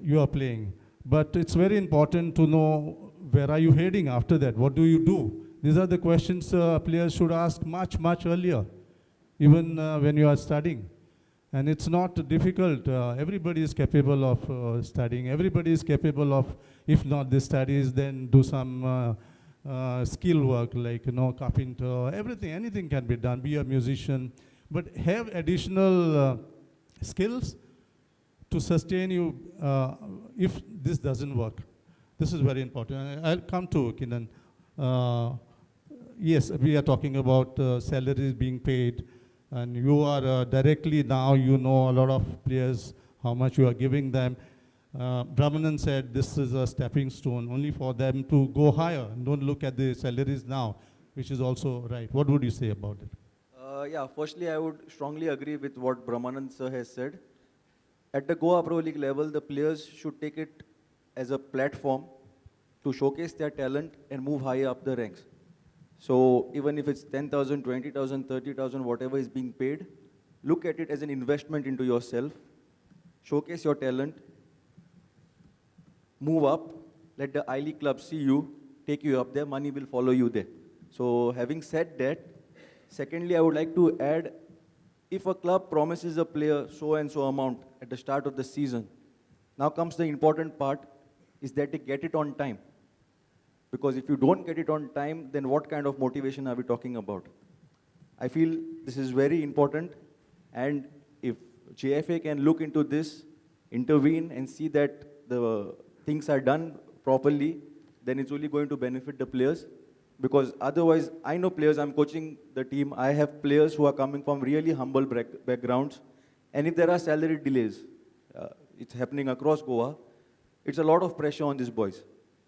you are playing. But it's very important to know, where are you heading after that? What do you do? These are the questions players should ask much, much earlier, even when you are studying. And it's not difficult. Everybody is capable of studying. Everybody is capable of, if not the studies, then do some skill work, like, carpenter, everything, anything can be done, be a musician, but have additional skills to sustain you if this doesn't work. This is very important. I'll come to Kinan. Yes, we are talking about salaries being paid, and you are directly now, a lot of players, how much you are giving them. Brahmanan said this is a stepping stone only for them to go higher. Don't look at the salaries now, which is also right. What would you say about it? Yeah, firstly, I would strongly agree with what Brahmanan sir has said. At the Goa Pro League level, the players should take it as a platform to showcase their talent and move higher up the ranks. So even if it's 10,000, 20,000, 30,000, whatever is being paid, look at it as an investment into yourself. Showcase your talent. Move up. Let the I-League club see you, take you up there. Money will follow you there. So having said that, secondly, I would like to add, if a club promises a player so and so amount at the start of the season, now comes the important part, is that they get it on time. Because if you don't get it on time, then what kind of motivation are we talking about? I feel this is very important, and if JFA can look into this, intervene and see that the things are done properly, then it's only going to benefit the players. Because otherwise, I know players, I'm coaching the team, I have players who are coming from really humble backgrounds, and if there are salary delays, it's happening across Goa, it's a lot of pressure on these boys.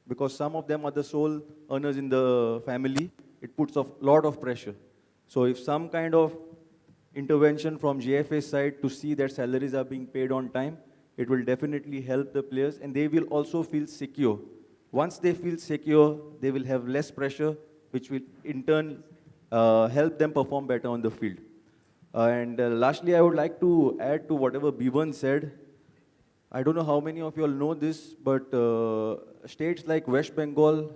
Because some of them are the sole earners in the family, it puts a lot of pressure. So if some kind of intervention from GFA side to see that salaries are being paid on time, it will definitely help the players, and they will also feel secure. Once they feel secure, they will have less pressure, which will in turn help them perform better on the field. And lastly, I would like to add to whatever Bhuvan said. I don't know how many of you all know this, but states like West Bengal,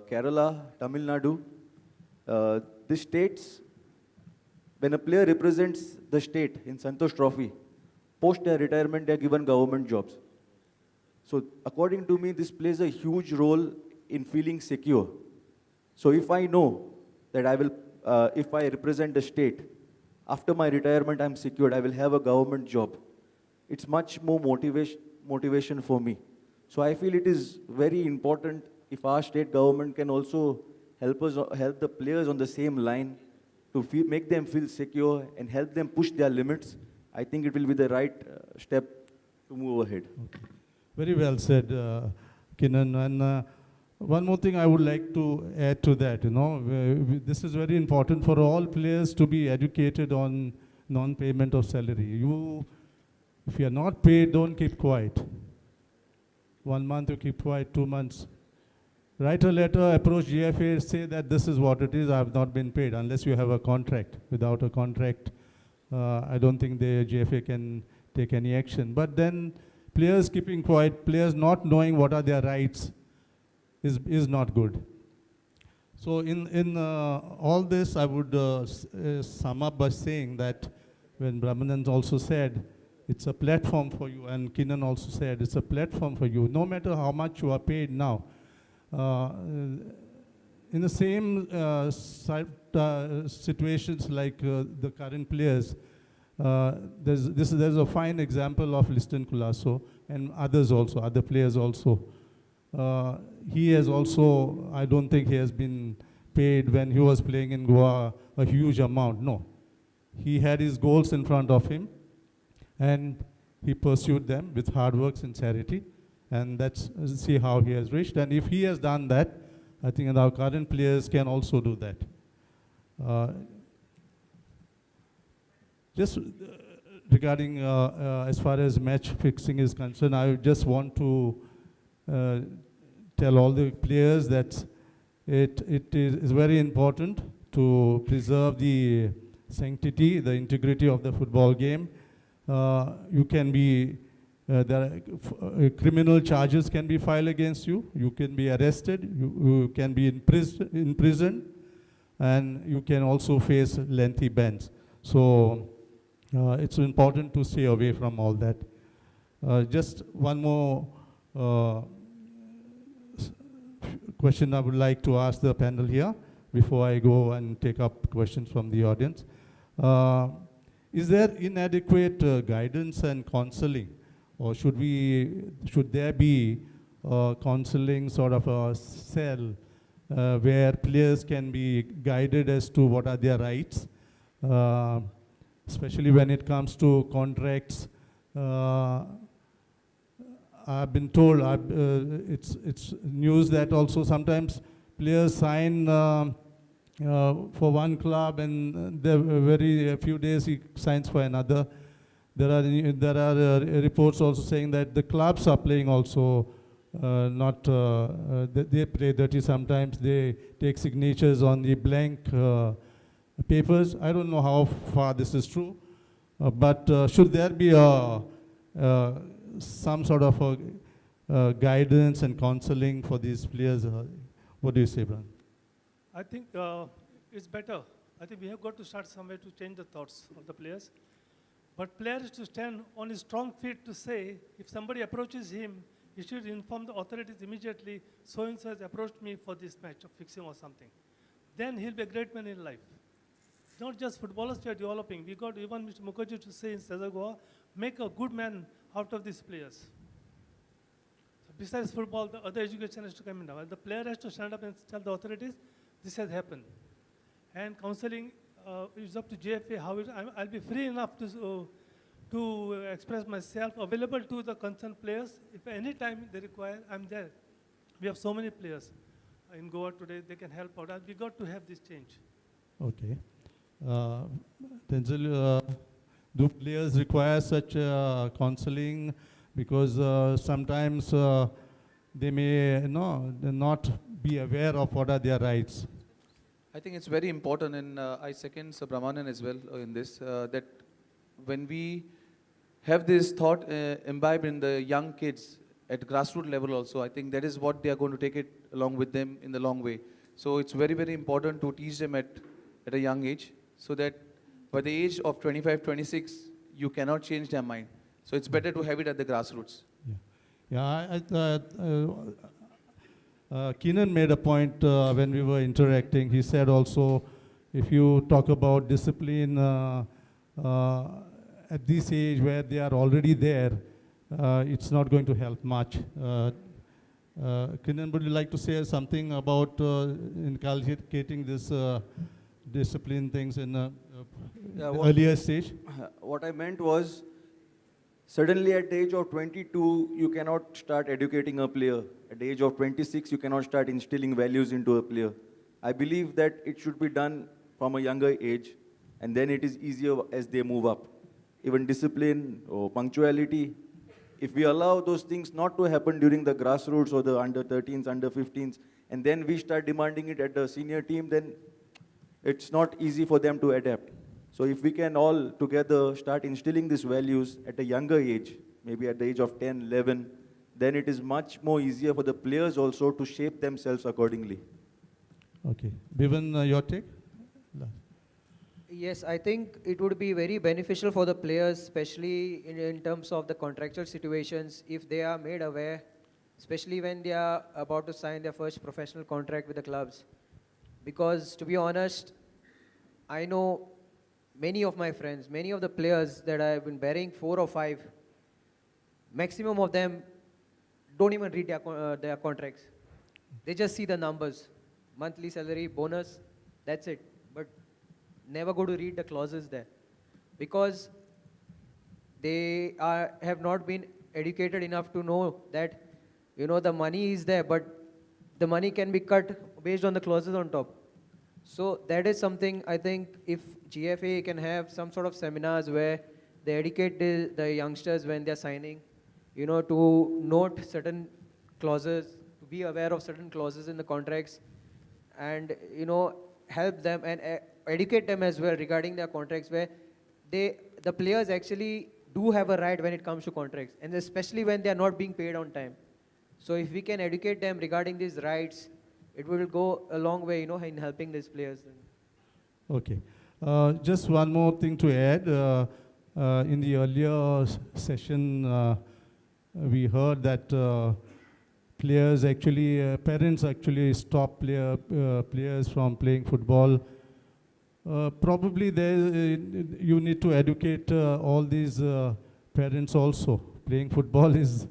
Kerala, Tamil Nadu, these states, when a player represents the state in Santosh Trophy, post their retirement, they are given government jobs. So according to me, this plays a huge role in feeling secure. So if I know that I will, if I represent the state, after my retirement I'm secured, I will have a government job. It's much more motivation for me. So I feel it is very important if our state government can also help the players on the same line to make them feel secure and help them push their limits. I think it will be the right step to move ahead. Okay. Very well said, Kinnan. And one more thing I would like to add to that, this is very important for all players to be educated on non-payment of salary. If you are not paid, don't keep quiet. 1 month you keep quiet, 2 months. Write a letter, approach GFA, say that this is what it is, I have not been paid, unless you have a contract. Without a contract, I don't think the GFA can take any action. But then players keeping quiet, players not knowing what are their rights is not good. So in all this, I would sum up by saying that when Brahmanand also said, it's a platform for you, and Kinnan also said, it's a platform for you, no matter how much you are paid now. In the same situations like the current players, there's a fine example of Liston Kulaso and others also, other players also. He has also, I don't think he has been paid when he was playing in Goa a huge amount, no. He had his goals in front of him, and he pursued them with hard work, sincerity, and that's see how he has reached. And if he has done that, I think our current players can also do that. Just regarding as far as match fixing is concerned, I just want to tell all the players that it is very important to preserve the sanctity, the integrity of the football game. You can be, criminal charges can be filed against you, you can be arrested, you can be in prison, and you can also face lengthy bans. So it's important to stay away from all that. Just one more question I would like to ask the panel here before I go and take up questions from the audience. Is there inadequate guidance and counseling, or should there be counseling sort of a cell where players can be guided as to what are their rights, especially when it comes to contracts? I've been told, it's news that also sometimes players sign for one club, and a few days he signs for another. There are reports also saying that the clubs are playing also they play dirty sometimes. They take signatures on the blank papers. I don't know how far this is true, but should there be some sort of guidance and counseling for these players? What do you say, Brian? I think it's better. I think we have got to start somewhere to change the thoughts of the players. But players to stand on his strong feet to say, if somebody approaches him, he should inform the authorities immediately, so-and-so has approached me for this match of fixing or something. Then he'll be a great man in life. Not just footballers we are developing. We got even Mr. Mukherjee to say in Sazagoa, make a good man out of these players. So besides football, the other education has to come in now. And the player has to stand up and tell the authorities, this has happened. And counseling is up to GFA. I'll be free enough to express myself, available to the concerned players. If any time they require, I'm there. We have so many players in Goa today, they can help out. We got to have this change. Okay. Uh, Denzel, do players require such counseling? Because sometimes they may not be aware of what are their rights. I think it's very important, and I second Sir Brahmanan as well in this, that when we have this thought imbibed in the young kids at grassroots level also, I think that is what they are going to take it along with them in the long way. So it's very, very important to teach them at a young age, so that by the age of 25, 26, you cannot change their mind. So it's better to have it at the grassroots. Yeah, Keenan made a point when we were interacting. He said also, if you talk about discipline at this age where they are already there, it's not going to help much. Keenan, would you like to say something about inculcating this discipline things in earlier stage? What I meant was, suddenly at the age of 22, you cannot start educating a player. At the age of 26, you cannot start instilling values into a player. I believe that it should be done from a younger age, and then it is easier as they move up. Even discipline or punctuality, if we allow those things not to happen during the grassroots or the under 13s, under 15s, and then we start demanding it at the senior team, then it's not easy for them to adapt. So if we can all together start instilling these values at a younger age, maybe at the age of 10, 11, then it is much more easier for the players also to shape themselves accordingly. Okay. Bhivan, your take? Yes, I think it would be very beneficial for the players, especially in terms of the contractual situations, if they are made aware, especially when they are about to sign their first professional contract with the clubs. Because to be honest, I know many of my friends, many of the players that I've been bearing 4 or 5, maximum of them don't even read their contracts. They just see the numbers, monthly salary, bonus, that's it. But never go to read the clauses there, because they have not been educated enough to know that, the money is there, but the money can be cut based on the clauses on top. So that is something I think if GFA can have some sort of seminars where they educate the youngsters when they're signing, to note certain clauses, to be aware of certain clauses in the contracts, and, help them and educate them as well regarding their contracts, where the players actually do have a right when it comes to contracts, and especially when they are not being paid on time. So if we can educate them regarding these rights, it will go a long way, in helping these players. Okay. Just one more thing to add. In the earlier session, we heard that parents actually stop players from playing football. Probably you need to educate all these parents also. Playing football is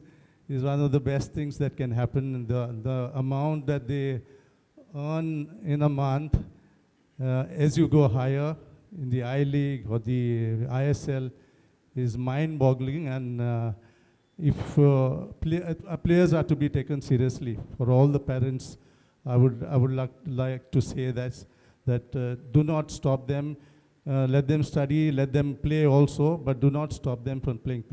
one of the best things that can happen. The amount that they earn in a month, as you go higher in the I-League or the ISL, is mind-boggling, and if players are to be taken seriously, for all the parents, I would like to say that do not stop them. Let them study, let them play also, but do not stop them from playing.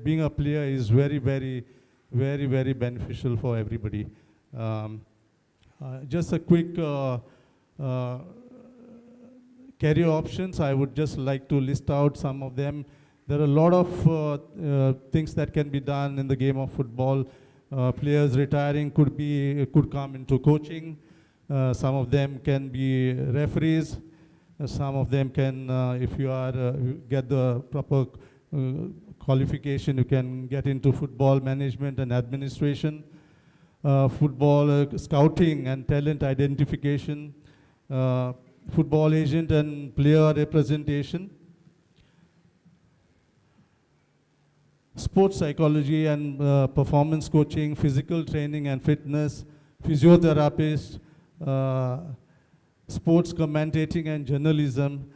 Being a player is very, very, very, very beneficial for everybody. Just a quick career options. I would just like to list out some of them. There are a lot of things that can be done in the game of football. Players retiring could come into coaching. Some of them can be referees. Some of them can, if you get the proper qualification, you can get into football management and administration, football scouting and talent identification, football agent and player representation, sports psychology and performance coaching, physical training and fitness, physiotherapist, sports commentating and journalism.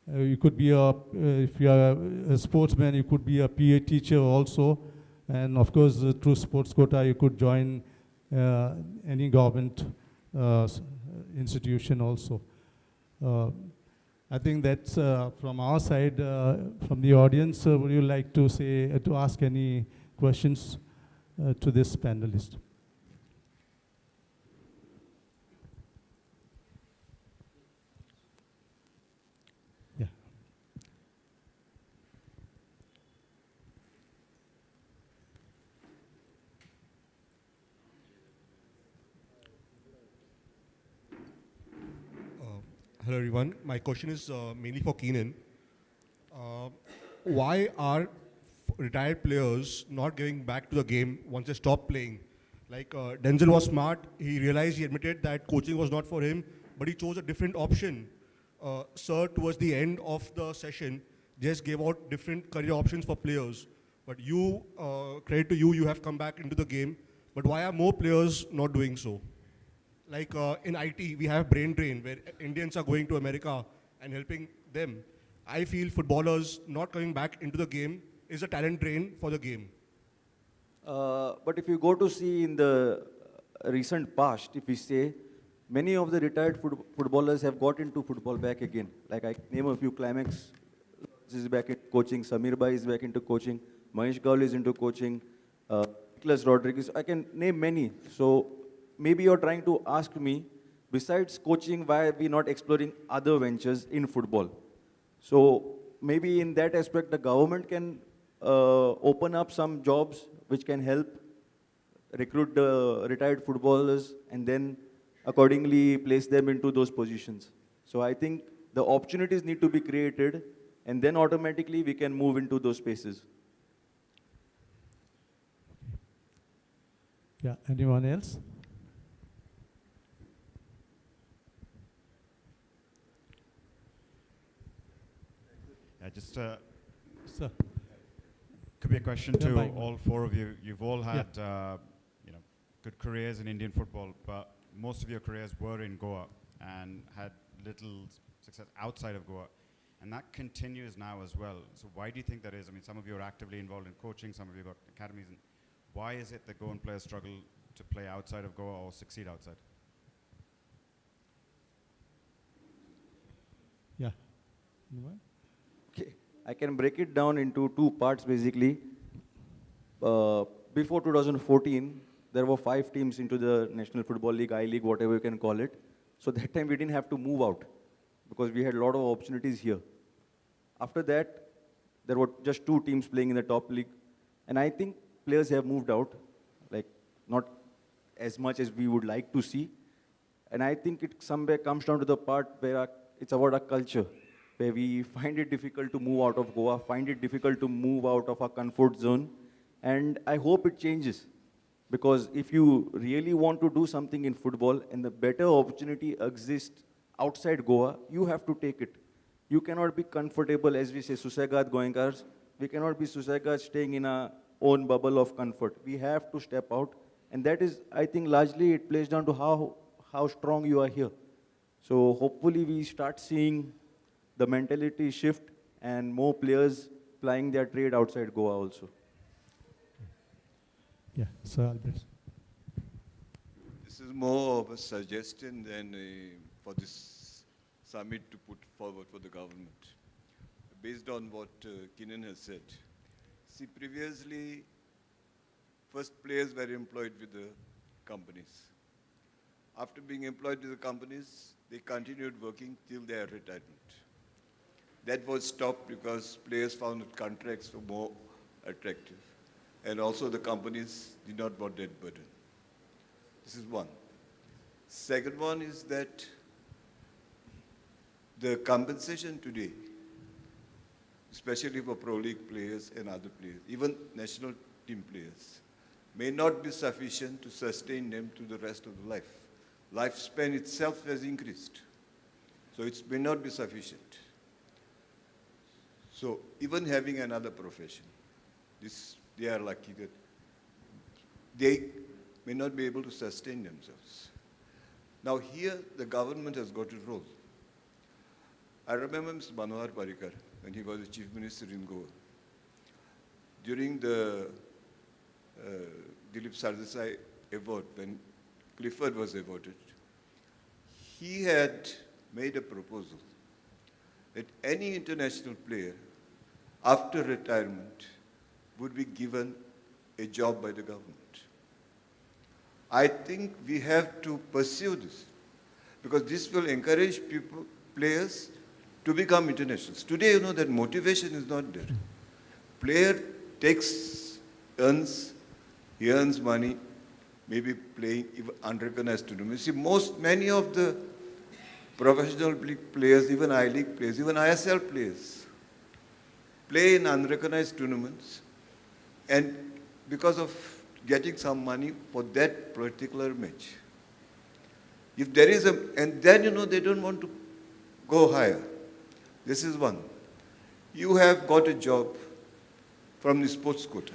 You could be if you are a sportsman, you could be a PA teacher also. And of course, through sports quota, you could join any government institution also. I think that's from our side. From the audience, would you like to say, to ask any questions to this panelist? Yeah. Hello everyone. My question is mainly for Keenan. Why are retired players not getting back to the game once they stop playing? Like Denzel was smart. He realized, he admitted that coaching was not for him, but he chose a different option. Sir, towards the end of the session, just gave out different career options for players. But you, credit to you, you have come back into the game. But why are more players not doing so? Like in IT, we have brain drain, where Indians are going to America and helping them. I feel footballers not coming back into the game is a talent drain for the game. But if you go to see in the recent past, if we say, many of the retired footballers have got into football back again. Like I name a few: Climax is back in coaching, Samir Bhai is back into coaching, Mahesh Gaul is into coaching, Nicholas Rodriguez, I can name many. So maybe you're trying to ask me, besides coaching, why are we not exploring other ventures in football? So maybe in that aspect, the government can open up some jobs which can help recruit the retired footballers and then accordingly place them into those positions. So I think the opportunities need to be created and then automatically we can move into those spaces. Yeah, anyone else? Yeah, just Sir. could be a question Yeah, to bye. all four of you. You've all had good careers in Indian football, but most of your careers were in Goa and had little success outside of Goa. And that continues now as well. So why do you think that is? I mean, some of you are actively involved in coaching, some of you got academies. And why is it that Goan players struggle to play outside of Goa or succeed outside? Yeah. Anyone? Okay, I can break it down into two parts basically. Before 2014, there were 5 teams into the National Football League, I-League, whatever you can call it. So that time we didn't have to move out because we had a lot of opportunities here. After that, there were just 2 teams playing in the top league. And I think players have moved out, like not as much as we would like to see. And I think it somewhere comes down to the part where it's about our culture, where we find it difficult to move out of Goa, find it difficult to move out of our comfort zone. And I hope it changes. Because if you really want to do something in football and the better opportunity exists outside Goa, you have to take it. You cannot be comfortable, as we say, Susagad Goenkars. We cannot be Susagad staying in our own bubble of comfort. We have to step out. And that is, I think, largely it plays down to how strong you are here. So hopefully we start seeing the mentality shift and more players plying their trade outside Goa also. Yeah, Sir Albert. This is more of a suggestion than for this summit to put forward for the government. Based on what Keenan has said. See, previously, first players were employed with the companies. After being employed with the companies, they continued working till their retirement. That was stopped because players found that contracts were more attractive. And also the companies did not want that burden. This is one. Second one is that the compensation today, especially for Pro League players and other players, even national team players, may not be sufficient to sustain them to the rest of the life. Lifespan itself has increased. So it may not be sufficient. So even having another profession, they are lucky that they may not be able to sustain themselves. Now here, the government has got a role. I remember Mr. Manohar Parrikar, when he was the Chief Minister in Goa. During the Dilip Sardesai award, when Clifford was awarded, he had made a proposal that any international player, after retirement, would be given a job by the government. I think we have to pursue this, because this will encourage players to become internationals. Today, you know that motivation is not there. Player he earns money, maybe playing even unrecognized tournaments. See, many of the professional players, even I-League players, even ISL players, play in unrecognized tournaments, and because of getting some money for that particular match. If there is and then, you know, they don't want to go higher. This is one. You have got a job from the sports quota.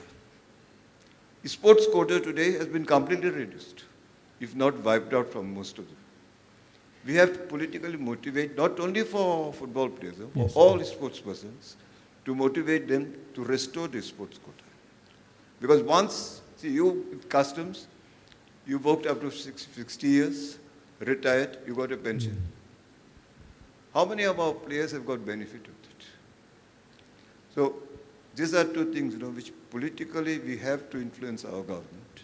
The sports quota today has been completely reduced, if not wiped out from most of them. We have to politically motivate, not only for football players, for all sports persons, to motivate them to restore the sports quota. Because once, see, you with customs, you worked up to 60 years, retired, you got a pension. How many of our players have got benefit of it? So these are two things, you know, which politically we have to influence our government.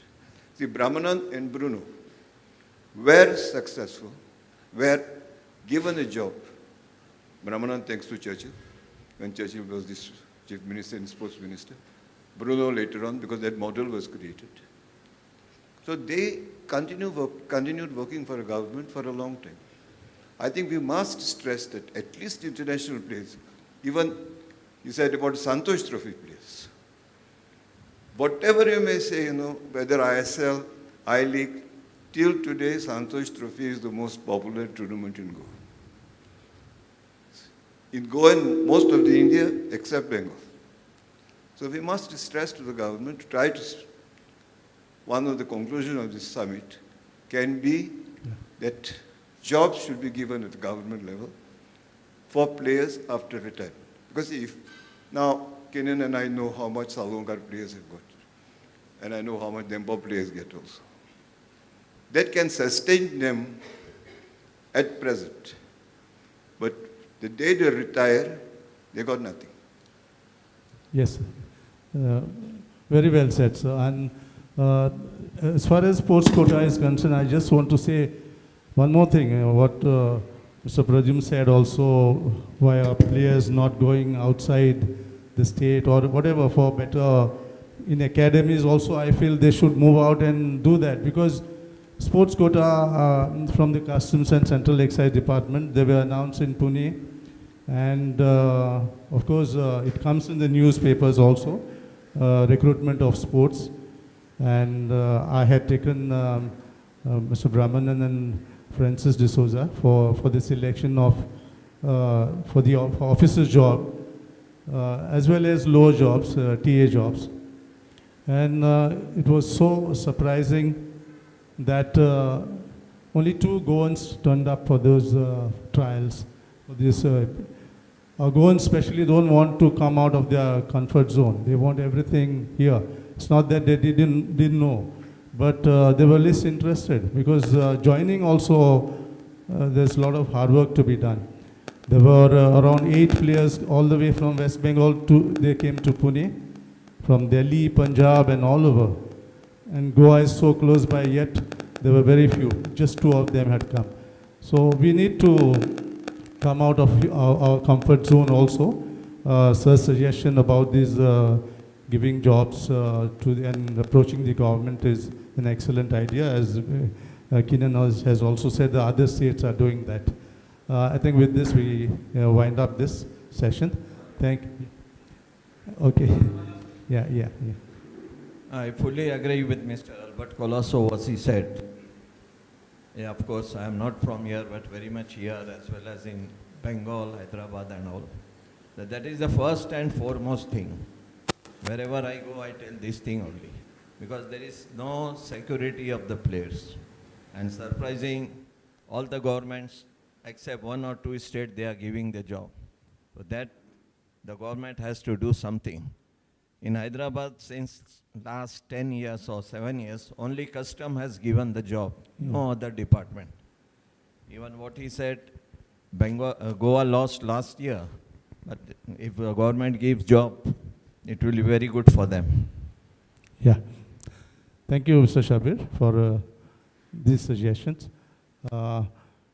See, Brahmanand and Bruno were successful, were given a job. Brahmanand, thanks to Churchill, when Churchill was the chief minister and sports minister. Bruno later on, because that model was created. So they continued working for a government for a long time. I think we must stress that at least international players, even you said about Santosh Trophy players, whatever you may say, you know, whether ISL, I-League, till today Santosh Trophy is the most popular tournament in Goa. In Goa and most of the India except Bengal. So we must stress to the government to try to, one of the conclusions of this summit can be that jobs should be given at the government level for players after retirement. Because if, now Kenan and I know how much Salongar players have got. And I know how much Dempa players get also. That can sustain them at present. But the day they retire, they got nothing. Yes, very well said, sir. And as far as sports quota is concerned, I just want to say one more thing. What Mr. Prajum said also, why are players not going outside the state or whatever for better in academies also, I feel they should move out and do that, because sports quota from the Customs and Central Excise Department, they were announced in Pune, and of course it comes in the newspapers also, recruitment of sports, and I had taken Mr. Brahmanan and Francis D'Souza for the selection of for the officer's job as well as lower jobs, TA jobs. And it was so surprising that only 2 Goans turned up for those trials. For this, Goans especially don't want to come out of their comfort zone. They want everything here. It's not that they didn't know, but they were less interested, because joining also, there's a lot of hard work to be done. There were around 8 players all the way from West Bengal they came to Pune, from Delhi, Punjab and all over. And Goa is so close by, yet there were very few, just 2 of them had come. So we need to come out of our comfort zone also. Sir's suggestion about these giving jobs and approaching the government is an excellent idea. As Keenan has also said, the other states are doing that. I think with this we wind up this session. Thank you. Okay. Yeah. I fully agree with Mr. Albert Colasso what he said. Yeah, of course, I am not from here, but very much here, as well as in Bengal, Hyderabad and all. That is the first and foremost thing. Wherever I go, I tell this thing only. Because there is no security of the players. And surprising, all the governments, except 1 or 2 states, they are giving the job. So that the government has to do something. In Hyderabad, since last 10 years or 7 years, only custom has given the job, no other department. Even what he said, Bengal, Goa lost last year, but if the government gives job, it will be very good for them. Yeah. Thank you, Mr. Shabir, for these suggestions.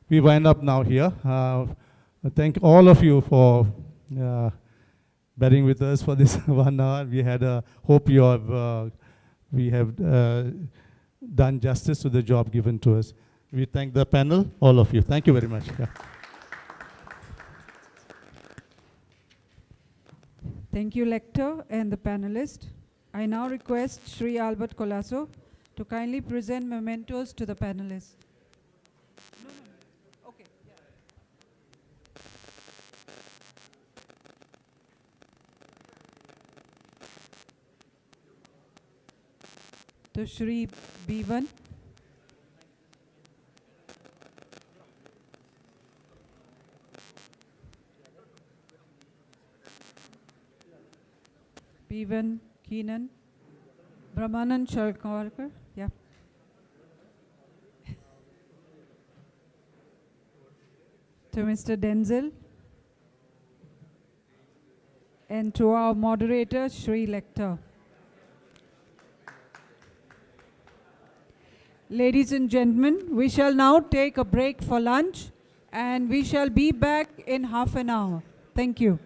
We wind up now here. Thank all of you for bearing with us for this 1 hour. We had a hope you have, we have done justice to the job given to us. We thank the panel, all of you. Thank you very much. Yeah. Thank you, Lector and the panelist. I now request Sri Albert Colasso to kindly present mementos to the panelists. Okay. To Sri B1. B1 Keenan. Brahmanand Shalkarkar. Yeah. To Mr. Denzel. And to our moderator, Sri Lector. Ladies and gentlemen, we shall now take a break for lunch and we shall be back in half an hour. Thank you.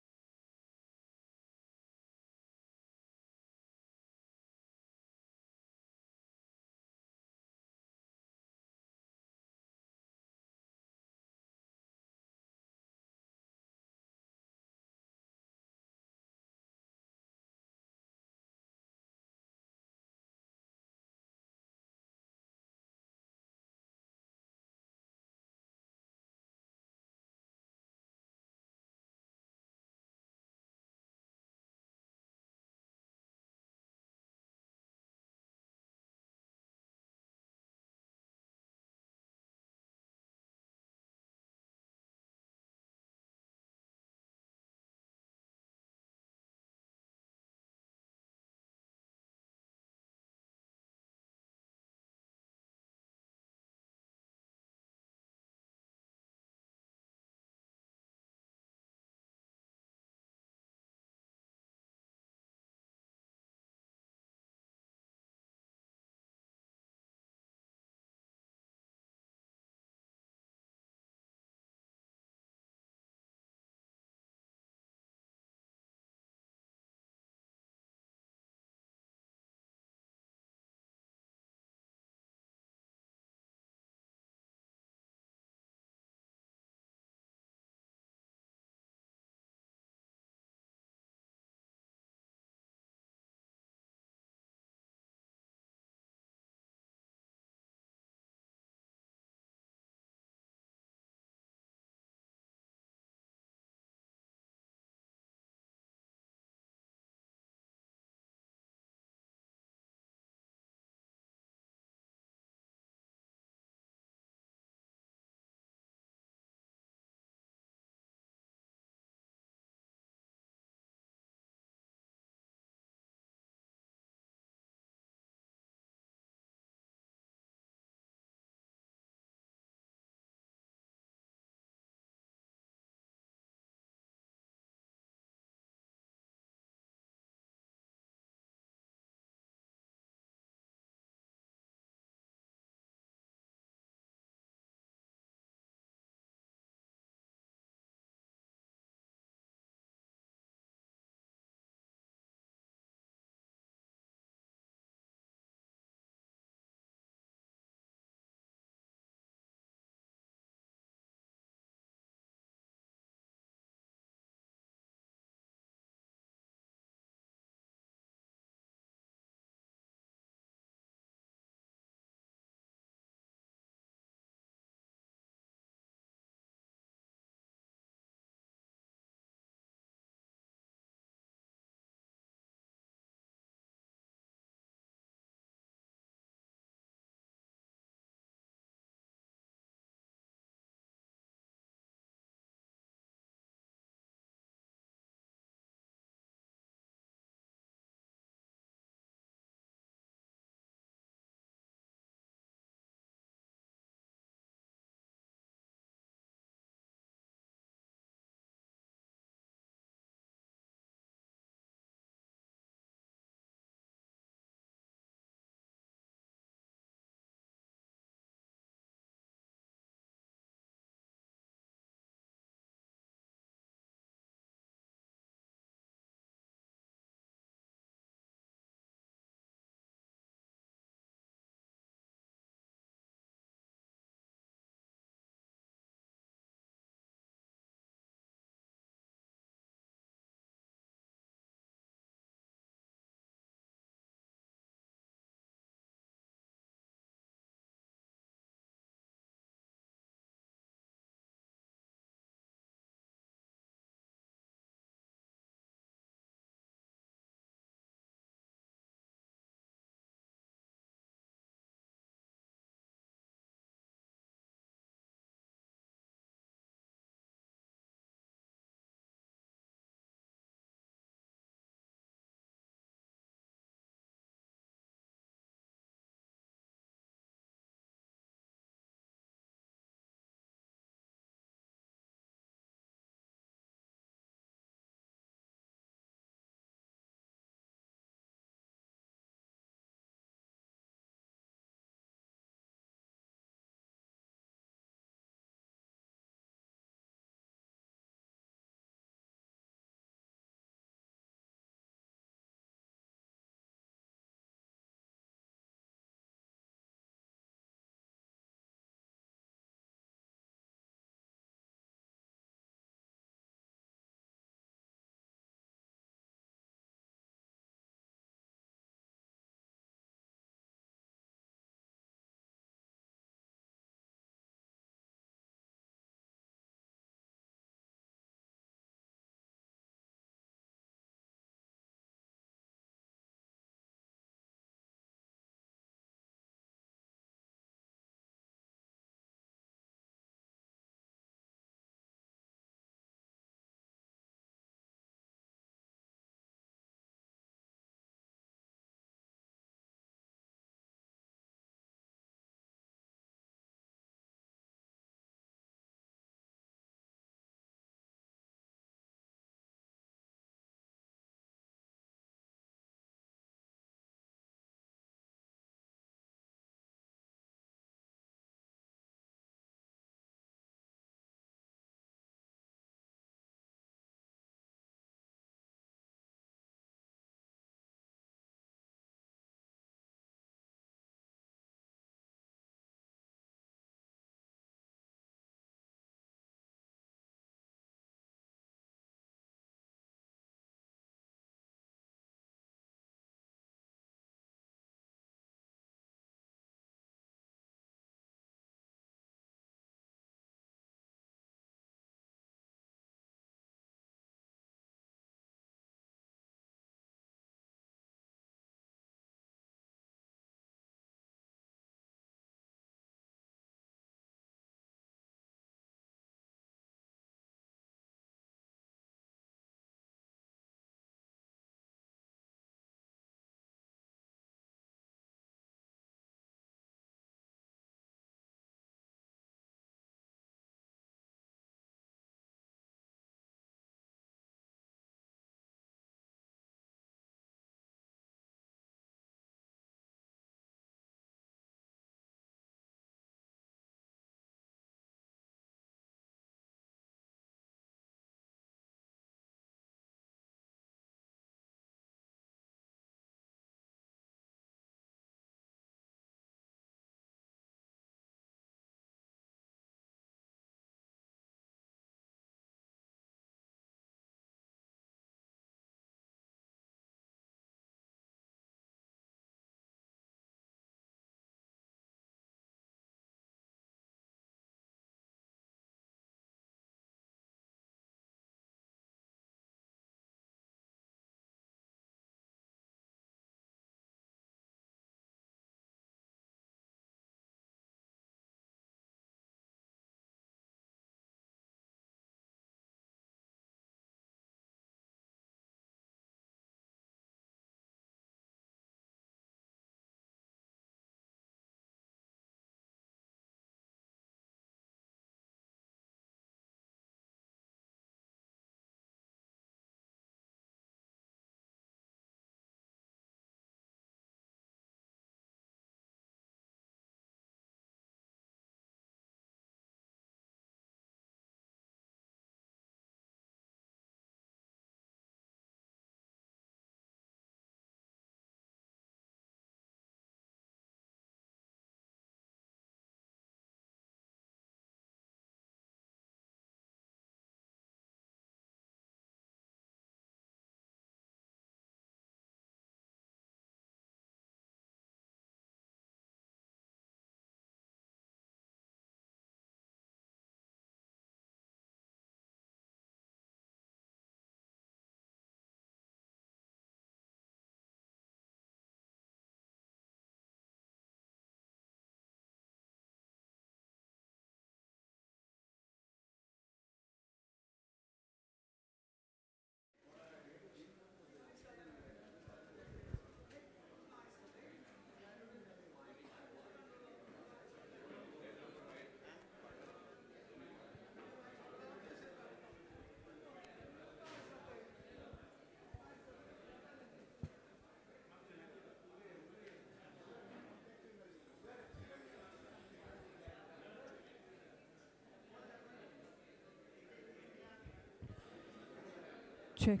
Check.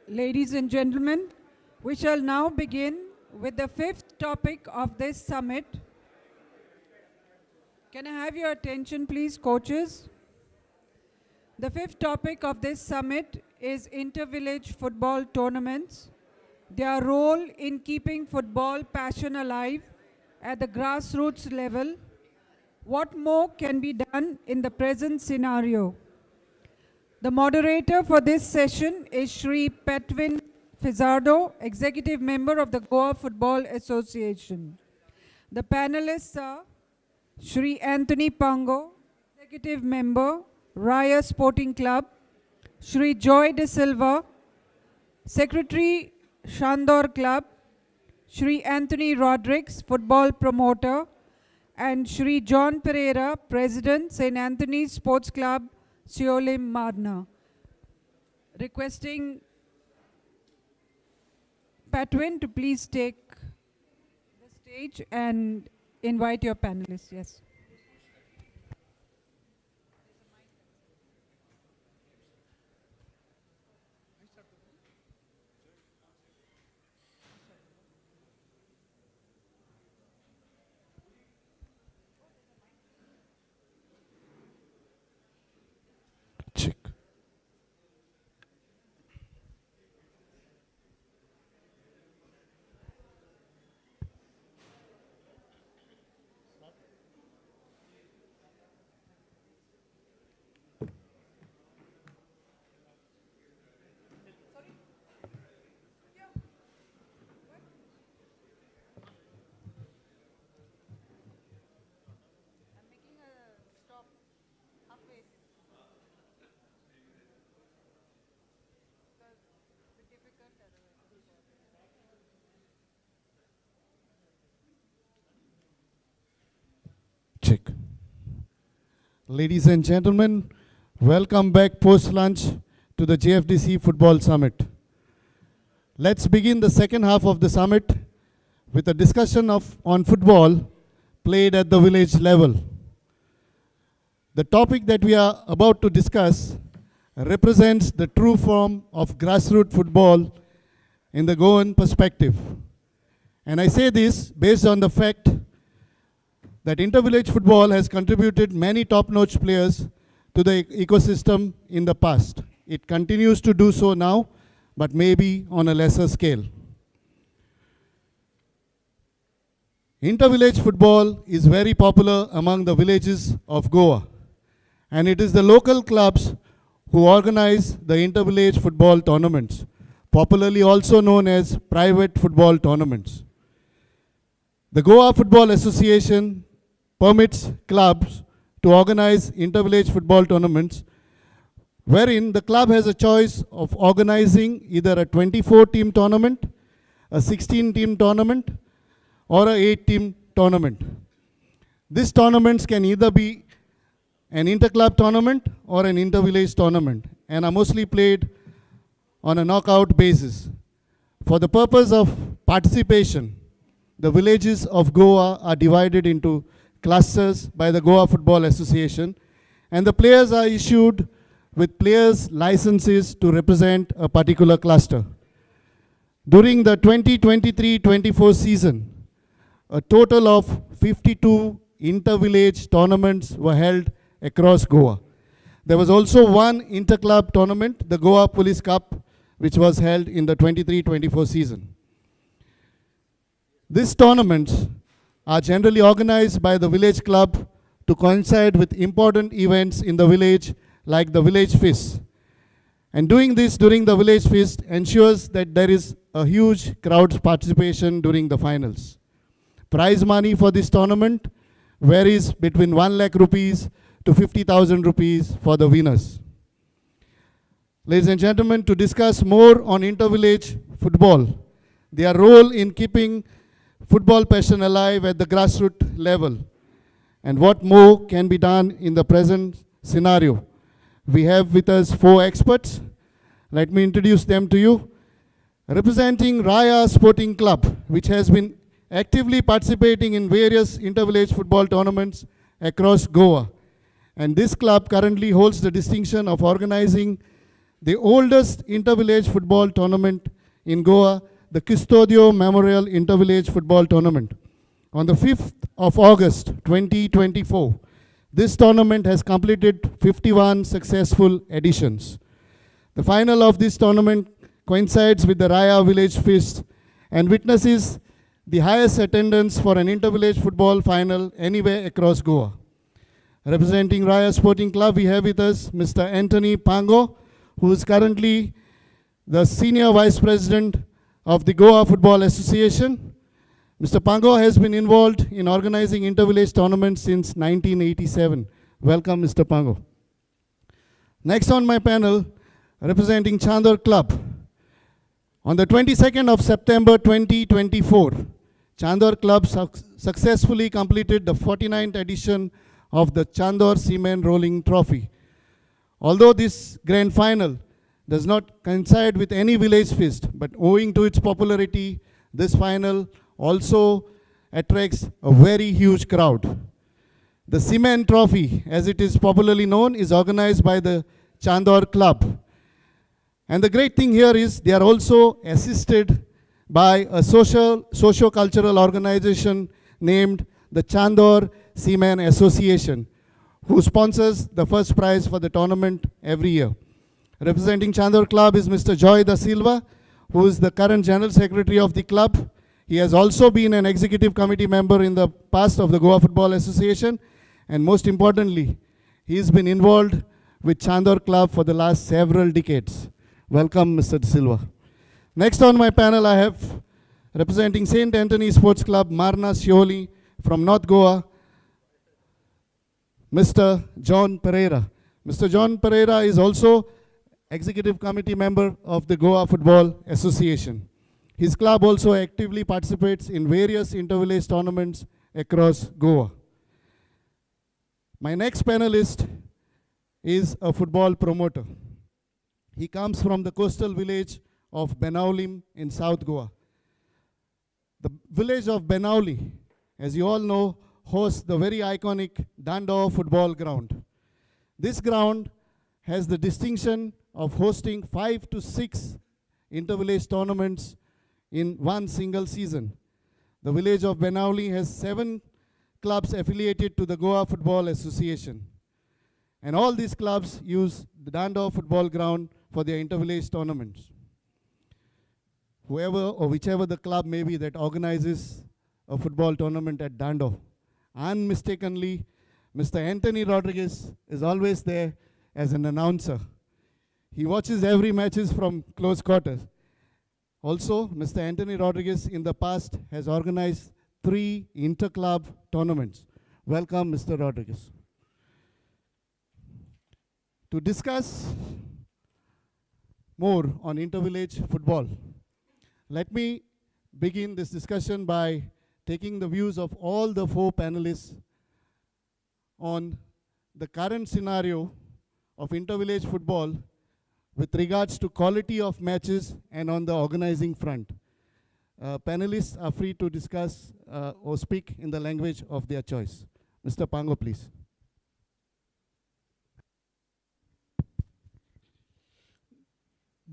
Ladies and gentlemen, we shall now begin with the fifth topic of this summit. Can I have your attention, please, coaches? The fifth topic of this summit is inter-village football tournaments, their role in keeping football passion alive at the grassroots level. What more can be done in the present scenario? The moderator for this session is Shri Petwin Fizardo, Executive Member of the Goa Football Association. The panelists are Shri Anthony Pango, Executive Member, Raya Sporting Club, Shri Joy De Silva, Secretary, Shandor Club, Shri Anthony Rodrigues, Football Promoter, and Shri John Pereira, President, St. Anthony's Sports Club, Siolim Marna. Requesting Patwin to please take the stage and invite your panelists. Yes. Check. Check. Ladies and gentlemen, welcome back post-lunch to the Gfdc Football Summit. Let's begin the second half of the summit with a discussion on football played at the village level. The topic that we are about to discuss represents the true form of grassroots football in the Goan perspective. And I say this based on the fact that inter-village football has contributed many top-notch players to the ecosystem in the past. It continues to do so now, but maybe on a lesser scale. Inter-village football is very popular among the villages of Goa, and it is the local clubs who organize the inter-village football tournaments, popularly also known as private football tournaments. The Goa Football Association permits clubs to organize inter-village football tournaments, wherein the club has a choice of organizing either a 24-team tournament, a 16-team tournament, or an 8-team tournament. These tournaments can either be an inter-club tournament or an inter-village tournament, and are mostly played on a knockout basis. For the purpose of participation, the villages of Goa are divided into clusters by the Goa Football Association, and the players are issued with players' licenses to represent a particular cluster. During the 2023-24 season, a total of 52 inter-village tournaments were held across Goa. There was also one inter-club tournament, the Goa Police Cup, which was held in the 23-24 season. These tournaments are generally organized by the village club to coincide with important events in the village, like the village feast. And doing this during the village feast ensures that there is a huge crowd participation during the finals. Prize money for this tournament varies between 1 lakh rupees to 50,000 rupees for the winners. Ladies and gentlemen, to discuss more on inter-village football, their role in keeping football passion alive at the grassroots level, and what more can be done in the present scenario, we have with us 4 experts. Let me introduce them to you. Representing Raya Sporting Club, which has been actively participating in various inter-village football tournaments across Goa. And this club currently holds the distinction of organizing the oldest inter-village football tournament in Goa, the Custodio Memorial Inter-Village Football Tournament. On the 5th of August 2024, this tournament has completed 51 successful editions. The final of this tournament coincides with the Raya Village Feast and witnesses the highest attendance for an inter-village football final anywhere across Goa. Representing Raya Sporting Club, we have with us Mr. Anthony Pango, who is currently the Senior Vice President of the Goa Football Association. Mr. Pango has been involved in organizing inter-village tournaments since 1987. Welcome, Mr. Pango. Next on my panel, representing Chandor Club. On the 22nd of September 2024, Chandor Club successfully completed the 49th edition of the Chandor Cement Rolling Trophy. Although this grand final does not coincide with any village feast, but owing to its popularity, this final also attracts a very huge crowd. The Cement Trophy, as it is popularly known, is organized by the Chandor Club. And the great thing here is they are also assisted by a socio-cultural organization named the Chandor Cement Association, who sponsors the first prize for the tournament every year. Representing Chandor Club is Mr. Joy Da Silva, who is the current General Secretary of the club. He has also been an executive committee member in the past of the Goa Football Association, and most importantly, he has been involved with Chandor Club for the last several decades. Welcome, Mr. Da Silva. Next on my panel, I have representing St. Anthony Sports Club, Marna Shioli from North Goa, Mr. John Pereira. Mr. John Pereira is also executive committee member of the Goa Football Association. His club also actively participates in various inter-village tournaments across Goa. My next panelist is a football promoter. He comes from the coastal village of Benaulim in South Goa. The village of Benauli, as you all know, hosts the very iconic Dando football ground. This ground has the distinction of hosting 5 to 6 inter-village tournaments in one single season. The village of Benauli has 7 clubs affiliated to the Goa Football Association. And all these clubs use the Dando football ground for their inter-village tournaments. Whoever or whichever the club may be that organizes a football tournament at Dando, unmistakably, Mr. Anthony Rodriguez is always there as an announcer. He watches every matches from close quarters. Also, Mr. Anthony Rodriguez in the past has organized 3 inter-club tournaments. Welcome, Mr. Rodriguez. To discuss more on inter-village football, let me begin this discussion by taking the views of all the 4 panelists on the current scenario of inter-village football with regards to quality of matches and on the organizing front. Panelists are free to discuss or speak in the language of their choice. Mr. Pango, please.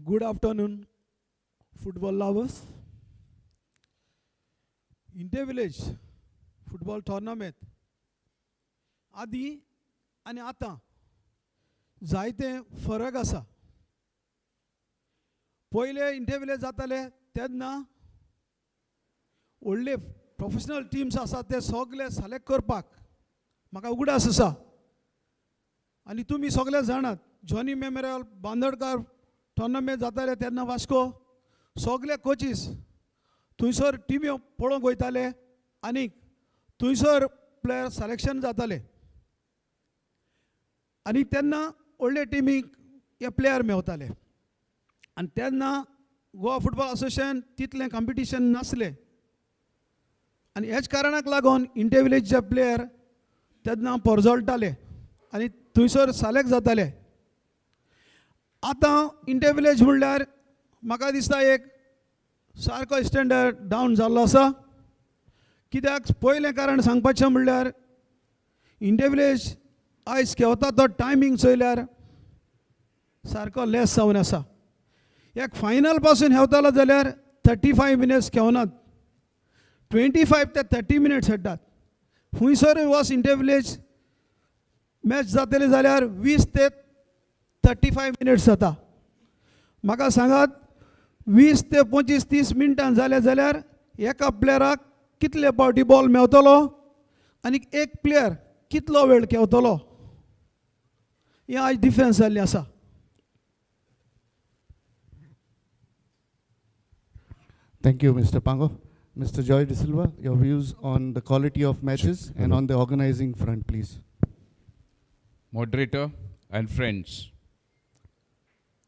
Good afternoon, football lovers. Inter-village football tournament आदी आणि आता जायते फरक आसा. पहिले inter-village जाताले तेन्ना व्हडले प्रोफेशनल टीम्स आसा ते सगळे सिलेक्ट करपाक म्हाका उगडास आसा. आनी तुमी सगळे जाणात जॉनी मेमोरियल बांदोडकर टोर्नामेंट जाताले तेन्ना वास्को सगळे कोचीस थंयसर टिम्यो पळोवंक वयताले आनी थंयसर प्लेयर सिलेक्शन जाताले आनी तेन्ना व्हडले टिमीक हे प्लेयर मेवताले. आनी तेन्ना गोवा फुटबॉल असोसिएशन तितलें कॉम्पिटिशन नासलें आनी हेच कारणाक लागून इंटर-विलेजचे प्लेयर तेन्ना परजळटाले आनी थंयसर सिलेक्ट जाताले. आतां इंटर-विलेज म्हणल्यार म्हाका दिसता एक सारको स्टँडर्ड डावन जाल्लो आसा. कित्याक पयलें कारण सांगपाचें म्हणल्यार इंटर-विलेज आयज खेळता तो टायमींग चयल्यार सारको लेस जावन आसा. एक फायनल पासून हेवतालो जाल्यार 35 मिनिट्स खेवनात. 25 ते 30 मिनिट्स खेळटात. हुंयसर वॉस इंटरविलेज मॅच जातली जाल्यार 20 ते 35 मिनिट्स जाता. म्हाका सांगात 20 ते 25-30 मिनटां जाले जाल्यार एका प्लेयराक कितले पावटी बॉल मेवतलो आनी एक प्लेयर कितलो वेळ खेळतलो हें आज डिफरन्स जाल्लें आसा. Thank you, Mr. Pango. Mr. Joy De Silva, your views on the quality of matches and on the organizing front, please. Moderator and friends,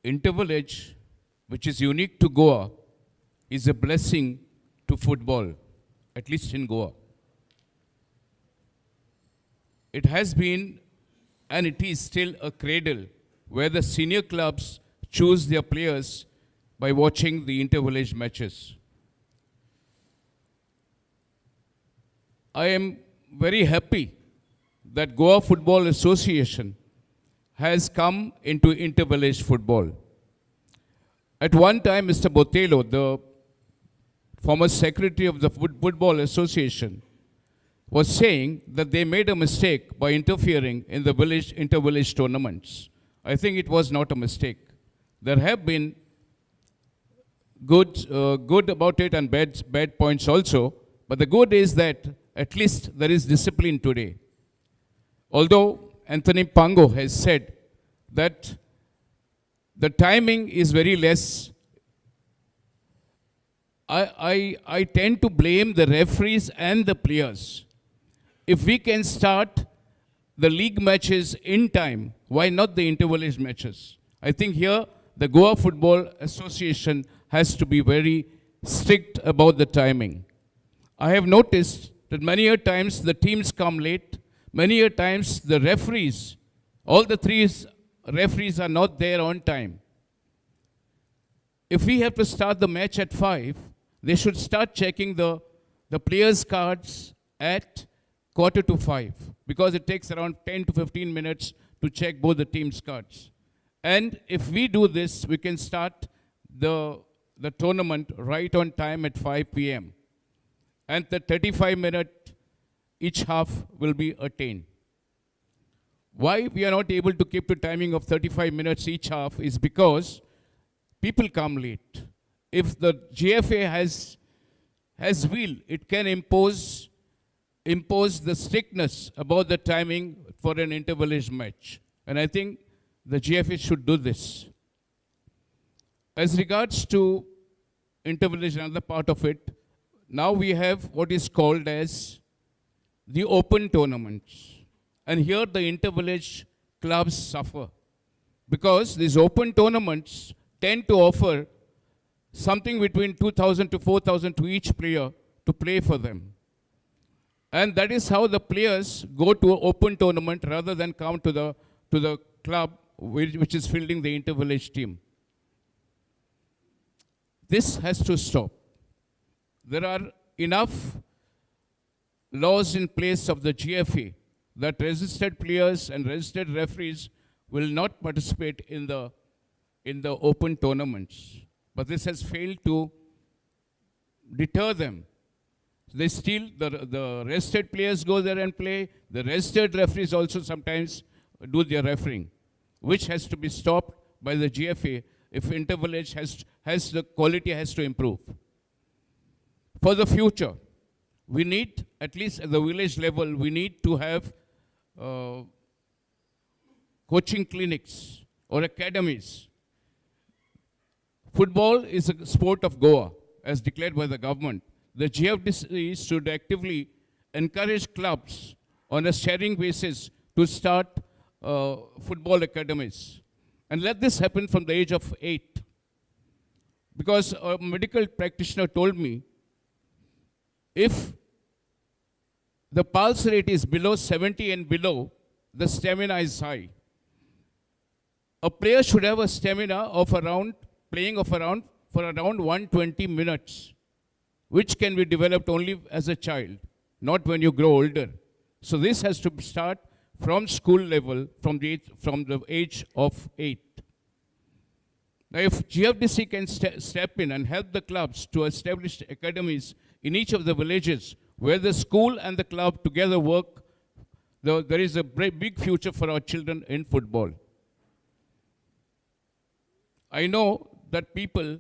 intervillage, which is unique to Goa, is a blessing to football, at least in Goa. It has been and it is still a cradle where the senior clubs choose their players by watching the inter-village matches. I am very happy that Goa Football Association has come into inter-village football. At one time, Mr. Botello, the former secretary of the Football Association, was saying that they made a mistake by interfering in the inter-village tournaments. I think it was not a mistake. There have been good about it and bad points also, but the good is that at least there is discipline today. Although Anthony Pango has said that the timing is very less, I tend to blame the referees and the players. If we can start the league matches in time, why not the inter-village matches? I think here the Goa Football Association has to be very strict about the timing. I have noticed that many a times the teams come late, many a times the referees, all the three referees are not there on time. If we have to start the match at 5, they should start checking the players' cards at 4:45, because it takes around 10 to 15 minutes to check both the teams' cards. And if we do this, we can start the tournament right on time at 5 p.m. And the 35-minute each half will be attained. Why we are not able to keep the timing of 35 minutes each half is because people come late. If the GFA has will, it can impose the strictness about the timing for an inter-village match. And I think the GFA should do this. As regards to inter-village, another part of it, now we have what is called as the open tournaments. And here the inter-village clubs suffer, because these open tournaments tend to offer something between 2,000 to 4,000 to each player to play for them. And that is how the players go to an open tournament rather than come to the club which is fielding the inter-village team. This has to stop. There are enough laws in place of the GFA that registered players and registered referees will not participate in the open tournaments. But this has failed to deter them. They still, the registered players go there and play. The registered referees also sometimes do their refereeing, which has to be stopped by the GFA if inter-village has the quality has to improve. For the future, we need, at least at the village level, we need to have coaching clinics or academies. Football is a sport of Goa, as declared by the government. The Gfdc should actively encourage clubs on a sharing basis to start football academies. And let this happen from the age of 8. Because a medical practitioner told me, if the pulse rate is below 70 and below, the stamina is high. A player should have a stamina of around, for around 120 minutes, which can be developed only as a child, not when you grow older. So this has to start from school level, from the age of 8. Now, if GFDC can step in and help the clubs to establish academies in each of the villages where the school and the club together work, there is a big future for our children in football. I know that people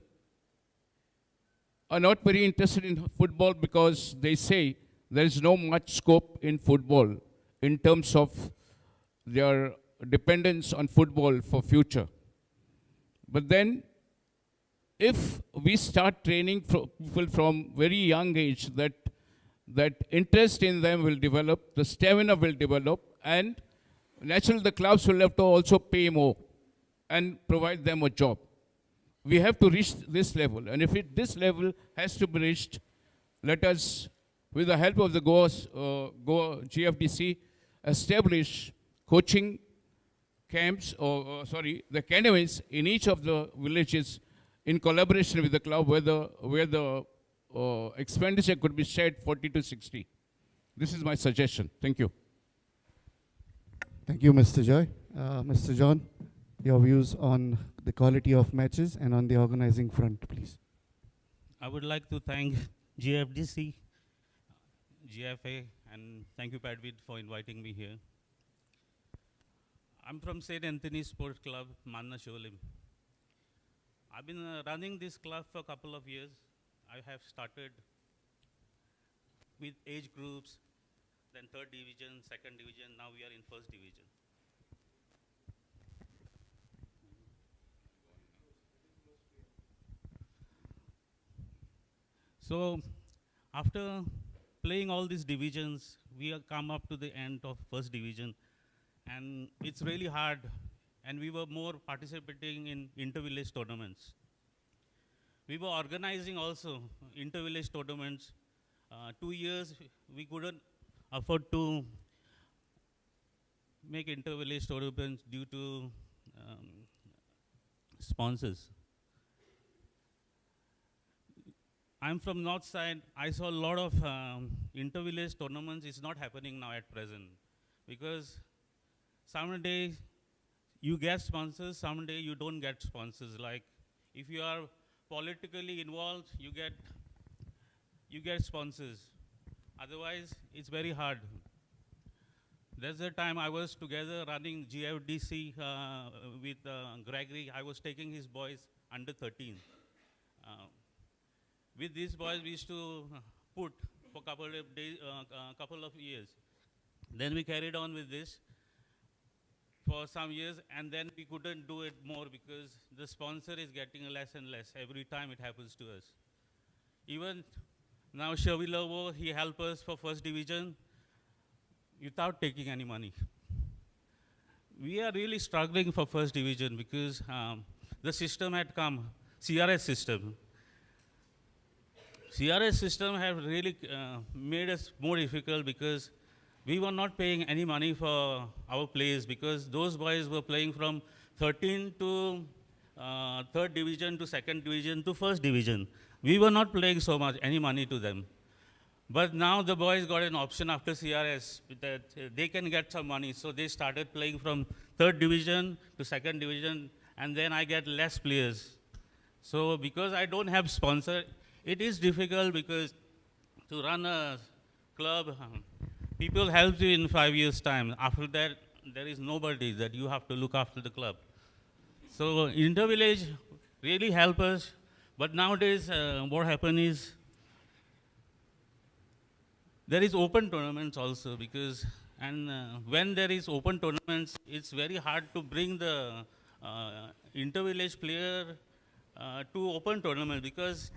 are not very interested in football because they say there is no much scope in football in terms of their dependence on football for future. But then, if we start training people from very young age, that interest in them will develop, the stamina will develop, and naturally the clubs will have to also pay more and provide them a job. We have to reach this level, and if this level has to be reached, let us, with the help of the Goa GFDC, establish coaching camps, the academies in each of the villages in collaboration with the club where the expenditure could be shared 40 to 60. This is my suggestion. Thank you. Thank you, Mr. Joy. Mr. John, your views on the quality of matches and on the organizing front, please. I would like to thank GFDC, GFA, and thank you, Padvid, for inviting me here. I'm from St. Anthony's Sports Club, Manna Sholim. I've been running this club for a couple of years. I have started with age groups, then 3rd division, 2nd division, now we are in 1st division. So after playing all these divisions, we have come up to the end of 1st division, and it's really hard, and we were more participating in inter-village tournaments. We were organizing also inter-village tournaments. 2 years we couldn't afford to make inter-village tournaments due to sponsors. I'm from north side. I saw a lot of inter-village tournaments. It's not happening now at present, because some days you get sponsors, some day you don't get sponsors. Like if you are politically involved, you get sponsors. Otherwise, it's very hard. That's the time I was together running GFDC with Gregory. I was taking his boys under 13. With these boys, we used to put for couple of days, couple of years. Then we carried on with this for some years, and then we couldn't do it more because the sponsor is getting less and less. Every time it happens to us. Even now, Shavilovo, he helped us for 1st division without taking any money. We are really struggling for 1st division because the system had come, CRS system. CRS system have really made us more difficult because we were not paying any money for our players because those boys were playing from 13 to 3rd division to 2nd division to 1st division. We were not paying so much, any money to them. But now the boys got an option after CRS that they can get some money. So they started playing from 3rd division to 2nd division, and then I get less players. So because I don't have sponsor, it is difficult because to run a club, people help you in 5 years' time. After that, there is nobody that you have to look after the club. So inter-village really help us. But nowadays, what happens is, there is open tournaments also because, and when there is open tournaments, it's very hard to bring the inter-village player to open tournament because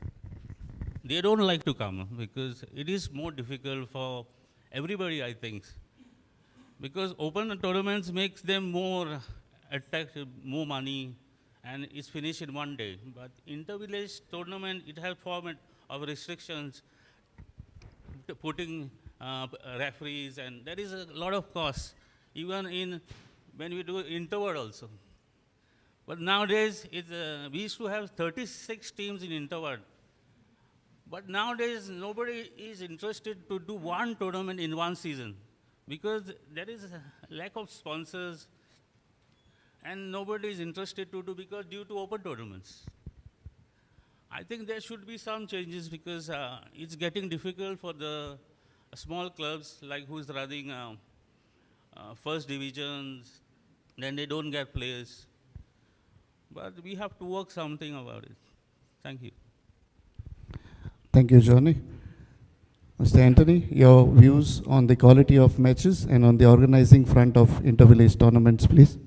they don't like to come because it is more difficult for everybody, I think. Because open tournaments makes them more attractive, more money, and it's finished in one day. But inter-village tournament, it has format of restrictions, putting referees, and there is a lot of cost, even in when we do interward also. But nowadays, we used to have 36 teams in interward. But nowadays, nobody is interested to do one tournament in one season because there is a lack of sponsors. and nobody is interested to do because due to open tournaments. I think there should be some changes because it's getting difficult for the small clubs like who's running first divisions, then they don't get players. But we have to work something about it. Thank you. Thank you, Johnny. Mr. Anthony, your views on the quality of matches and on the organizing front of inter-village tournaments, please.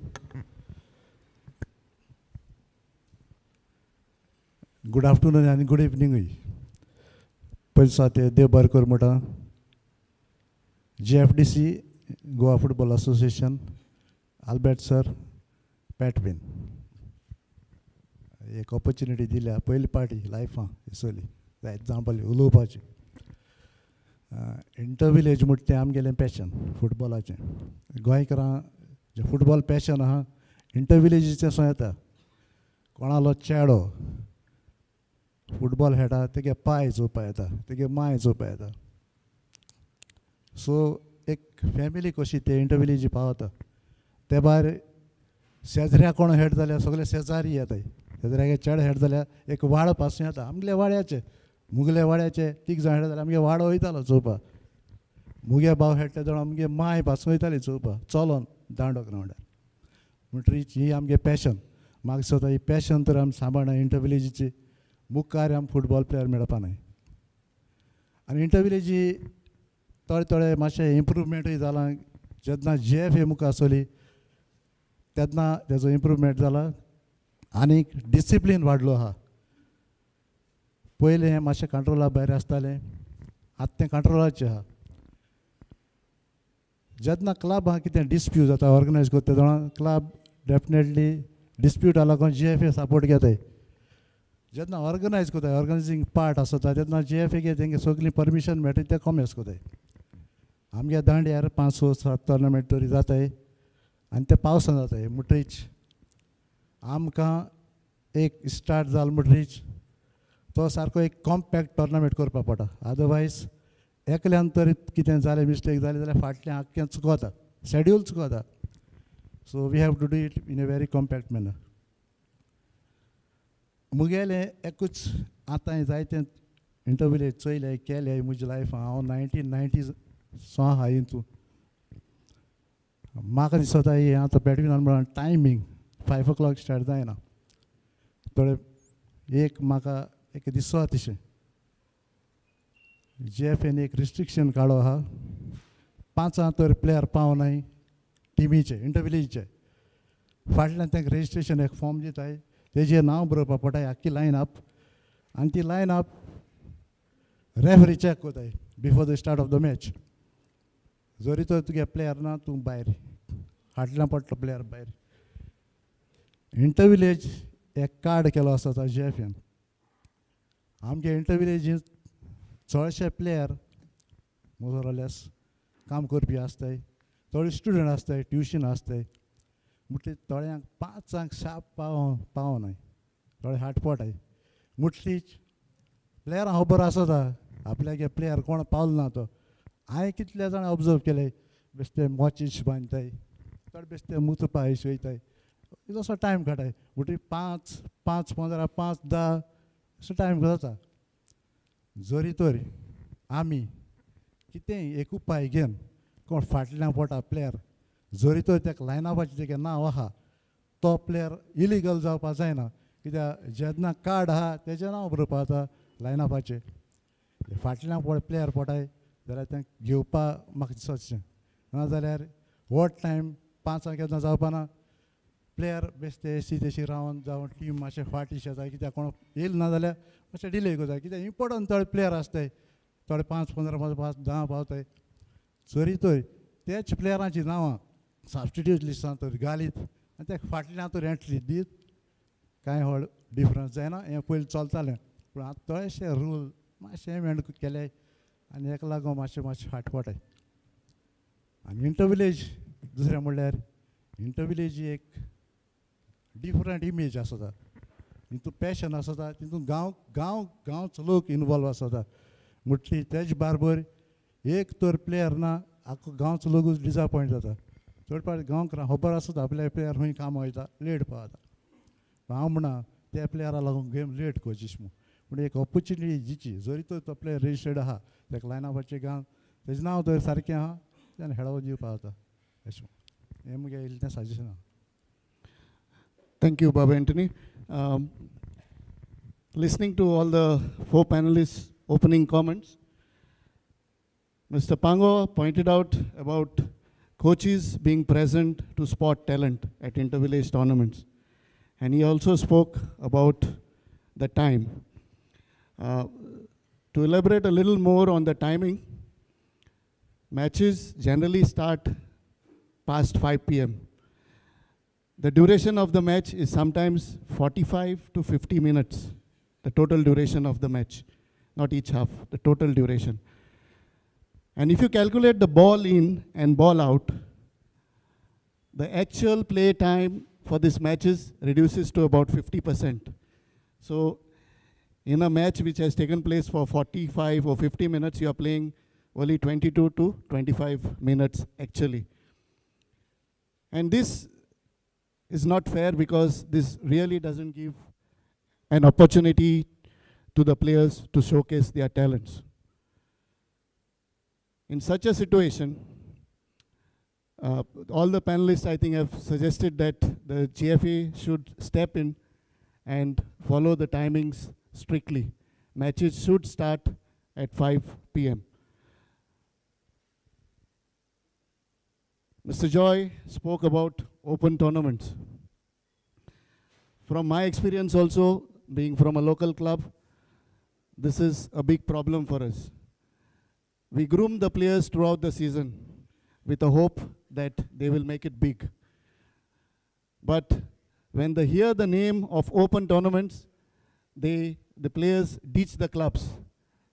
Good afternoon and good evening. Pelsate Debar Kormota, Gfdc, Goa Football Association, Albert Sir, Patwin. एक opportunity दिल्या पहिली party लायफा इसोली example उलोवपाची inter-village म्हणटा तें आमगेलें passion फुटबॉलाचें गोंयकारां जें football passion आहा इंटर-विलेजीचें सो येता कोणालो चेडो फुटबॉल खेळटा तेगे पाय चोवपा येता तेगे माय चोवपा येता सो एक फॅमिली कशी ते इंटर-विलेजी पावता ते भायर शेजऱ्या कोण खेळटा जाल्यार सगळे शेजारी येताय शेजऱ्यागे चेडो खेळटा जाल्यार एक वाड पासून येता आमगे वाड्याचे मुगले वाड्याचे तीग जाण खेळटा जाल्यार आमगे वाडो वयतालो चोवपा मुगे भाव खेळटा जाल्यार आमगे माय पासून वयताली चोवपा चलोन दांडो ग्रावंडार म्हणटरीच ही आमगे पॅशन म्हाका दिसता ही पॅशन तर आमी सांबाळना इंटर-विलेजीची मुखार आम फुटबॉल प्लेयर मेळपा न्हय आनी इंटर-विलेजी थोडे थोडे मातशें इम्प्रूवमेंटूय जालां जेन्ना GFA मुखार आसली तेन्ना तेजो इम्प्रूवमेंट जाला आनीक डिसिप्लीन वाडलो आहा पयलें हें मातशें कंट्रोला भायर आसतालें आतां तें कंट्रोलाचें आहा जेन्ना क्लब आहा कितें डिस्प्यूट जाता ऑर्गनायज करता तेन्ना क्लब डेफिनेटली डिस्प्यूटा लागून GFA सपोर्ट घेताय जेन्ना ऑर्गनायज कोताय ऑर्गनायजींग पार्ट आसता तेन्ना GFA गे तेंगे सगळी परमिशन मेळटा ते कॉमेस कोताय आमगे दांड्यार 5-6-7 टोर्नामेंट तरी जाताय आनी ते पावसान जाताय म्हणटरीच आमकां एक स्टार्ट जालो म्हणटरीच तो सारको एक कॉम्पॅक्ट टोर्नामेंट करपा पडटा अदरवायज एकल्यान तरी कितें जालें मिस्टेक जाली जाल्यार फाटल्यान आख्खें चुकता शेड्यूल चुकता so we have to do it in a very compact manner मुगेलें एकूच आतां जायतें इंटर-विलेज चोयलें केलें म्हज्या लायफान हांव 1990s सो आहा हितून म्हाका दिसता ही आतां बॅडमिंटन म्हणून टायमींग 5 o'clock स्टार्ट जायना थोडे एक म्हाका एक दिसता तशें GFAन एक रिस्ट्रिक्शन काडो आहा 5 तर प्लेयर पावनाय टिमीचे इंटर-विलेजीचे फाटल्यान तांकां रेजिस्ट्रेशन एक फॉर्म दिताय तेजेर नांव बरोवपा पडटाय आख्खी लायन अप आनी ती लायन अप रेफरी चॅक कोताय before the start of the match जरी तर तुगे प्लेयर ना तूं भायर फाटल्यान पडटलो प्लेयर भायर इंटर-विलेज एक कार्ड केलो आसता GFAन आमगे इंटर-विलेजींत चडशे प्लेयर मोर ऑर काम करपी आसताय थोडे स्टुडंट आसताय ट्युशन आसताय म्हणटरी थोड्यांक 5 शार्प पावनाय थोडे हाटपटाय म्हणटरीच प्लेयरां खबर आसता आपल्यागे प्लेयर कोण पावलो ना तो हांवें कितले जाण ऑब्जर्व केले बेश्टे मॉचीस बांदताय थोडे बेश्टे मुतपा वयताय असो टायम काडटाय म्हणटरी 5, 15, 5, 10 असो टायम जाता जरी तर आमी कितेंय एक उपाय घेवन कोण फाटल्यान पडटा प्लेयर जरी तर ताका लायनअपाचें तेगे नांव आहा तो प्लेयर इलिगल जावपा जायना कित्याक जेन्ना कार्ड आहा तेजें नांव बरोवपा जाता लायनअपाचें फाटल्यान प्लेयर पडाय जाल्यार तांकां घेवपा म्हाका दिसता तशें नाजाल्यार हो टायम 5 केन्ना जावपा ना प्लेयर बेश्टे एशी तेशी रावन जावं टीम मातशें फाटी शेताय कित्याक कोण येयलो ना जाल्यार मातशें डिले कोताय कित्याक इम्पोर्टंट थोडे प्लेयर आसताय थोडे 5, 15, 5, 10 पावताय जरी तर तेच प्लेयरांची नांवां सबस्टिट्यूट लिस्टान तर घालीत आनी ते फाटल्यान तर एंट्री दीत कांय व्हड डिफरन्स जायना हें पयलीं चलतालें पूण आतां थोडेशे रूल मातशें एमेंड केले आनी हेका लागून मातशें फाटपटाय आनी इंटर-विलेज दुसरें म्हणल्यार इंटर-विलेजी एक डिफरंट इमेज आसता तितून पॅशन आसता तितून गांवचो लोक इनवॉल्व आसता म्हणटरी तेज बरोबर एक तर प्लेयर ना आख्खो गांवचो लोकूच डिसअपॉयंट जाता चड पाट गांवकरांक खबर आसता आपल्या प्लेयर खंय काम वयता लेट पावता हांव म्हणा त्या प्लेयरा लागून गेम लेट कोचीस पूण एक ऑपॉर्च्युनिटी दिची जरी तो प्लेयर रेजिस्टर्ड आहा ताका लायनापाचें घाल तेजें नांव तर सारकें आहा तेन्ना खेळावं जीव पावता अशें हें म्हजें इल्लें सजेशन आहा. Thank you, Baba Anthony. Listening to all the 4 panelists' opening comments, Mr. Pango pointed out about coaches being present to spot talent at inter-village tournaments. And he also spoke about the time. To elaborate a little more on the timing, matches generally start past 5 p.m. The duration of the match is sometimes 45 to 50 minutes, the total duration of the match, not each half, the total duration. And if you calculate the ball in and ball out, the actual play time for these matches reduces to about 50%. So in a match which has taken place for 45 or 50 minutes, you are playing only 22 to 25 minutes actually. And this is not fair because this really doesn't give an opportunity to the players to showcase their talents. In such a situation, all the panelists I think have suggested that the GFA should step in and follow the timings strictly. Matches should start at 5 p.m. Mr. Joy spoke about open tournaments. From my experience also, being from a local club, this is a big problem for us. We groom the players throughout the season with a hope that they will make it big. But when they hear the name of open tournaments, the players ditch the clubs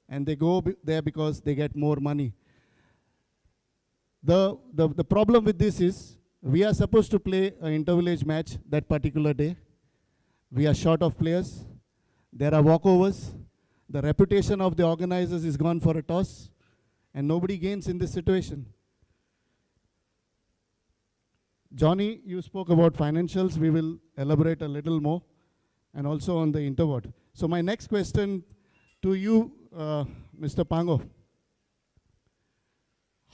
and they go there because they get more money. The problem with this is we are supposed to play an inter-village match that particular day. We are short of players. There are walkovers. The reputation of the organizers is gone for a toss, and nobody gains in this situation. Johnny, you spoke about financials. We will elaborate a little more, and also on the interward. So my next question to you, Mr. Pango.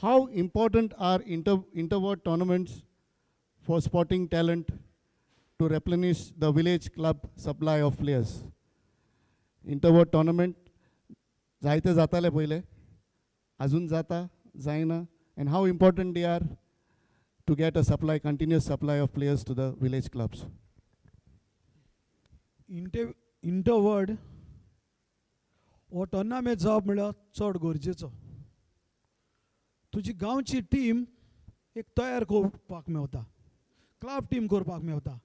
How important are interward tournaments for spotting talent to replenish the village club supply of players? Interward tournament, जायते जाताले पहिले, अजून जाता, जायना, and how important they are to get a supply, continuous supply of players to the village clubs? इंटरवर्ड हो tournament जावप म्हळ्यार चड गरजेचो. तुजी गांवची टीम एक तयार करपाक मेवता, क्लब टीम करपाक मेवता,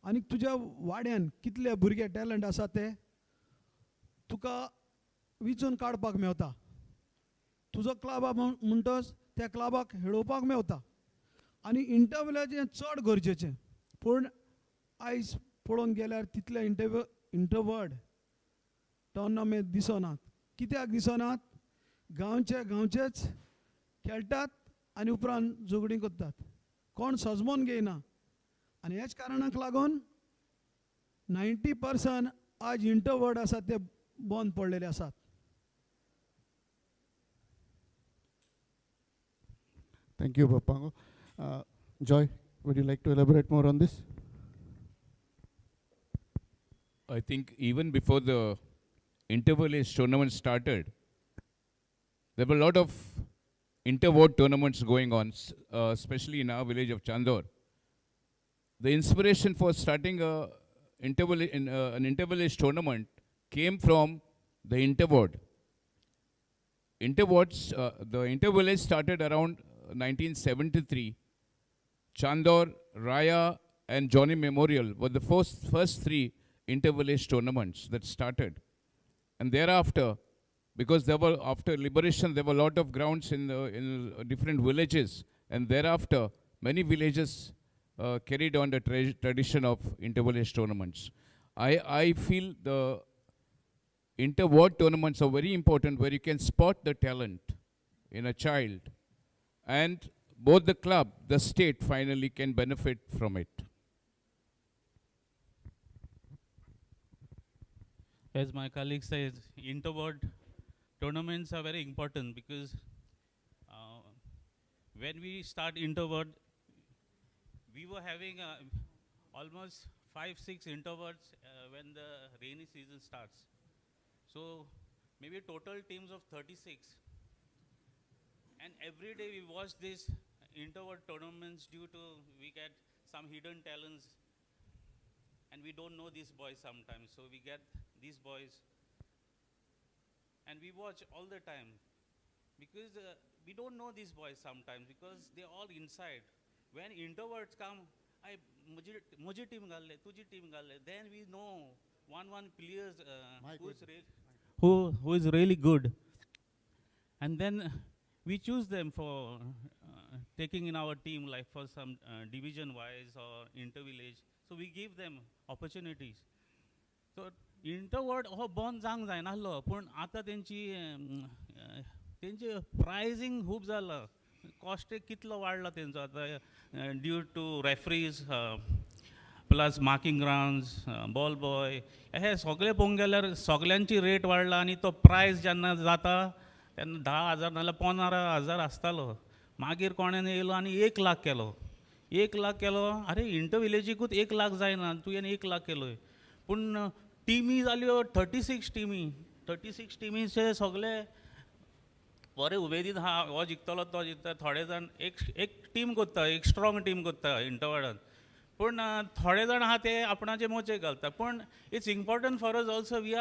आनी तुज्या वाड्यान कितले भुरगे टॅलंट आसा ते तुका विचून काडपाक मेवता. तुजो क्लब म्हणटच त्या क्लबाक खेळोवपाक मेवता आनी इंटरव्हिलेजें चड गरजेचें. पूण आयज पळोवंक गेल्यार तितले इंटरवर्ड टोर्नामेंट दिसनात. कित्याक दिसनात? गांवचेच खेळटात आनी उपरांत झगडीं करतात, कोण सजमोन घेयना. आनी हेच कारणाक लागून 90% आज इंटरवर्ड आसात ते बंद पडलेले आसात. Thank you, Bapango. Joy, would you like to elaborate more on this? I think even before the inter-village tournament started, there were a lot of inter-ward tournaments going on, especially in our village of Chandor. The inspiration for starting an inter-village tournament came from the inter-ward. The inter-village started around 1973. Chandor, Raya, and Johnny Memorial were the first 3 inter-village tournaments that started. And thereafter, because after liberation, there were a lot of grounds in different villages. And thereafter, many villages carried on the tradition of inter-village tournaments. I feel the inter-ward tournaments are very important, where you can spot the talent in a child and both the club, the state finally can benefit from it? As my colleague says, inter-ward tournaments are very important because when we start inter-ward, we were having almost 5-6 inter-wards when the rainy season starts. So maybe total teams of 36. And every day we watch these inter-ward tournaments due to we get some hidden talents and we don't know these boys sometimes. So we get these boys and we watch all the time because we don't know these boys sometimes because they're all inside. When introverts come, मुझे team gal le, तुझी team gal le, then we know one players who is really good, and then we choose them for taking in our team, like for some division wise or inter-village. So we give them opportunities. So introvert हो बंद जांग जायना आसलो, पण आता तेंची pricing खूब जाला, cost कितलो वाडला तेंचो आता due to referees plus marking grounds ball boy हे सगळे पळोवंक गेल्यार सगळ्यांची रेट वाडला आनी तो प्रायस जेन्ना जाता तेन्ना 10,000 नाल्यार 15,000 आसतालो. मागीर कोणें येयलो आनी 1 लाख केलो. 1 लाख केलो, अरे इंटर विलेजीकूच 1 लाख जायना, तुवें 1 लाख केलोय. पूण टिमी जाल्यो 36 टिमी. 36 टिमीचे सगळे बरे उमेदीन हा हो जिखतलो तो जिखता. थोडे जाण एक टीम कोत्ता, एक स्ट्रॉंग टीम कोत्ता इंटरवर्डान. पूण थोडे जाण आहा ते आपणाचे मोचे घालता. पूण it's important for us also we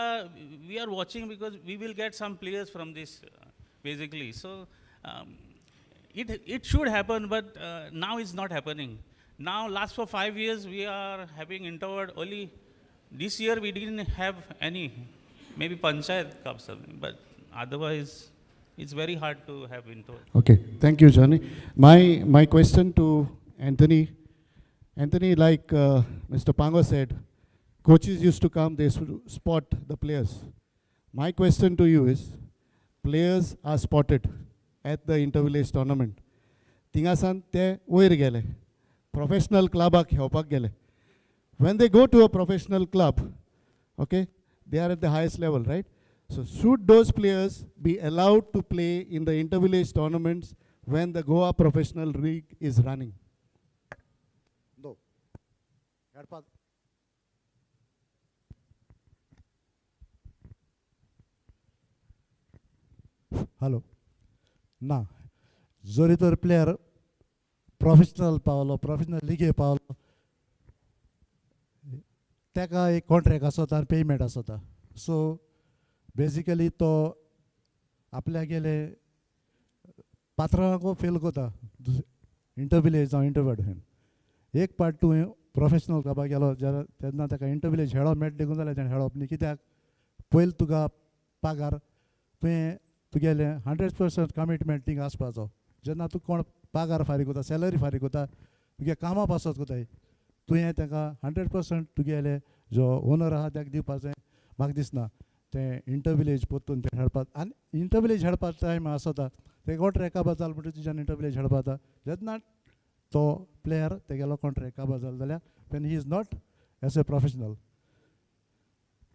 are watching because we will get some players from this basically. So it should happen, but now it's not happening. Now last for 5 years we are having introvert only. This year we didn't have any, maybe Panchayat Cups, but otherwise it's very hard to have introvert. Okay, thank you, Johnny. My question to Anthony. Anthony, like Mr. Pango said, coaches used to come, they spot the players. My question to you is, players are spotted at the inter-village tournament. Tingasan te oir gele, professional club खेवपाक gele. When they go to a professional club, okay, they are at the highest level, right? So should those players be allowed to play in the inter-village tournaments when the Goa Professional League is running? No. Hello. ना जरी तर player professional Paulo, professional लिगे Paulo, तेका एक contract आसता आनी payment आसता. So basically तो आपल्या गेले पात्रांको फेल करता इंटर विलेज जावं इंटरवर्ड खंय. एक पार्ट तुवें प्रोफेशनल क्लबाक गेलो तेन्ना ताका इंटर विलेज खेळप मेळटा देखून जाल्यार तेणें खेळप न्ही. कित्याक पयलीं तुका पागार तुवें तुगेले 100% कमिटमेंट थिंग आसपाचो. जेन्ना तूं कोण पागार फारीक कोता, सॅलरी फारीक कोता, तुगे कामा पासत कोताय, तुवें ताका 100% तुगेले जो ओनर आहा ताका दिवपाचें. म्हाका दिसना तें इंटर विलेज परतून तें खेळपाक. आनी इंटर विलेज खेळपाक टायम आसता ते कॉन्ट्रॅक्ट काबार जाल म्हणटा तुज्यान इंटर विलेज खेळपा जाता. जेन्ना तो प्लेयर तेगेलो कॉन्ट्रॅक्ट काबार जालो जाल्यार when he is not as a professional.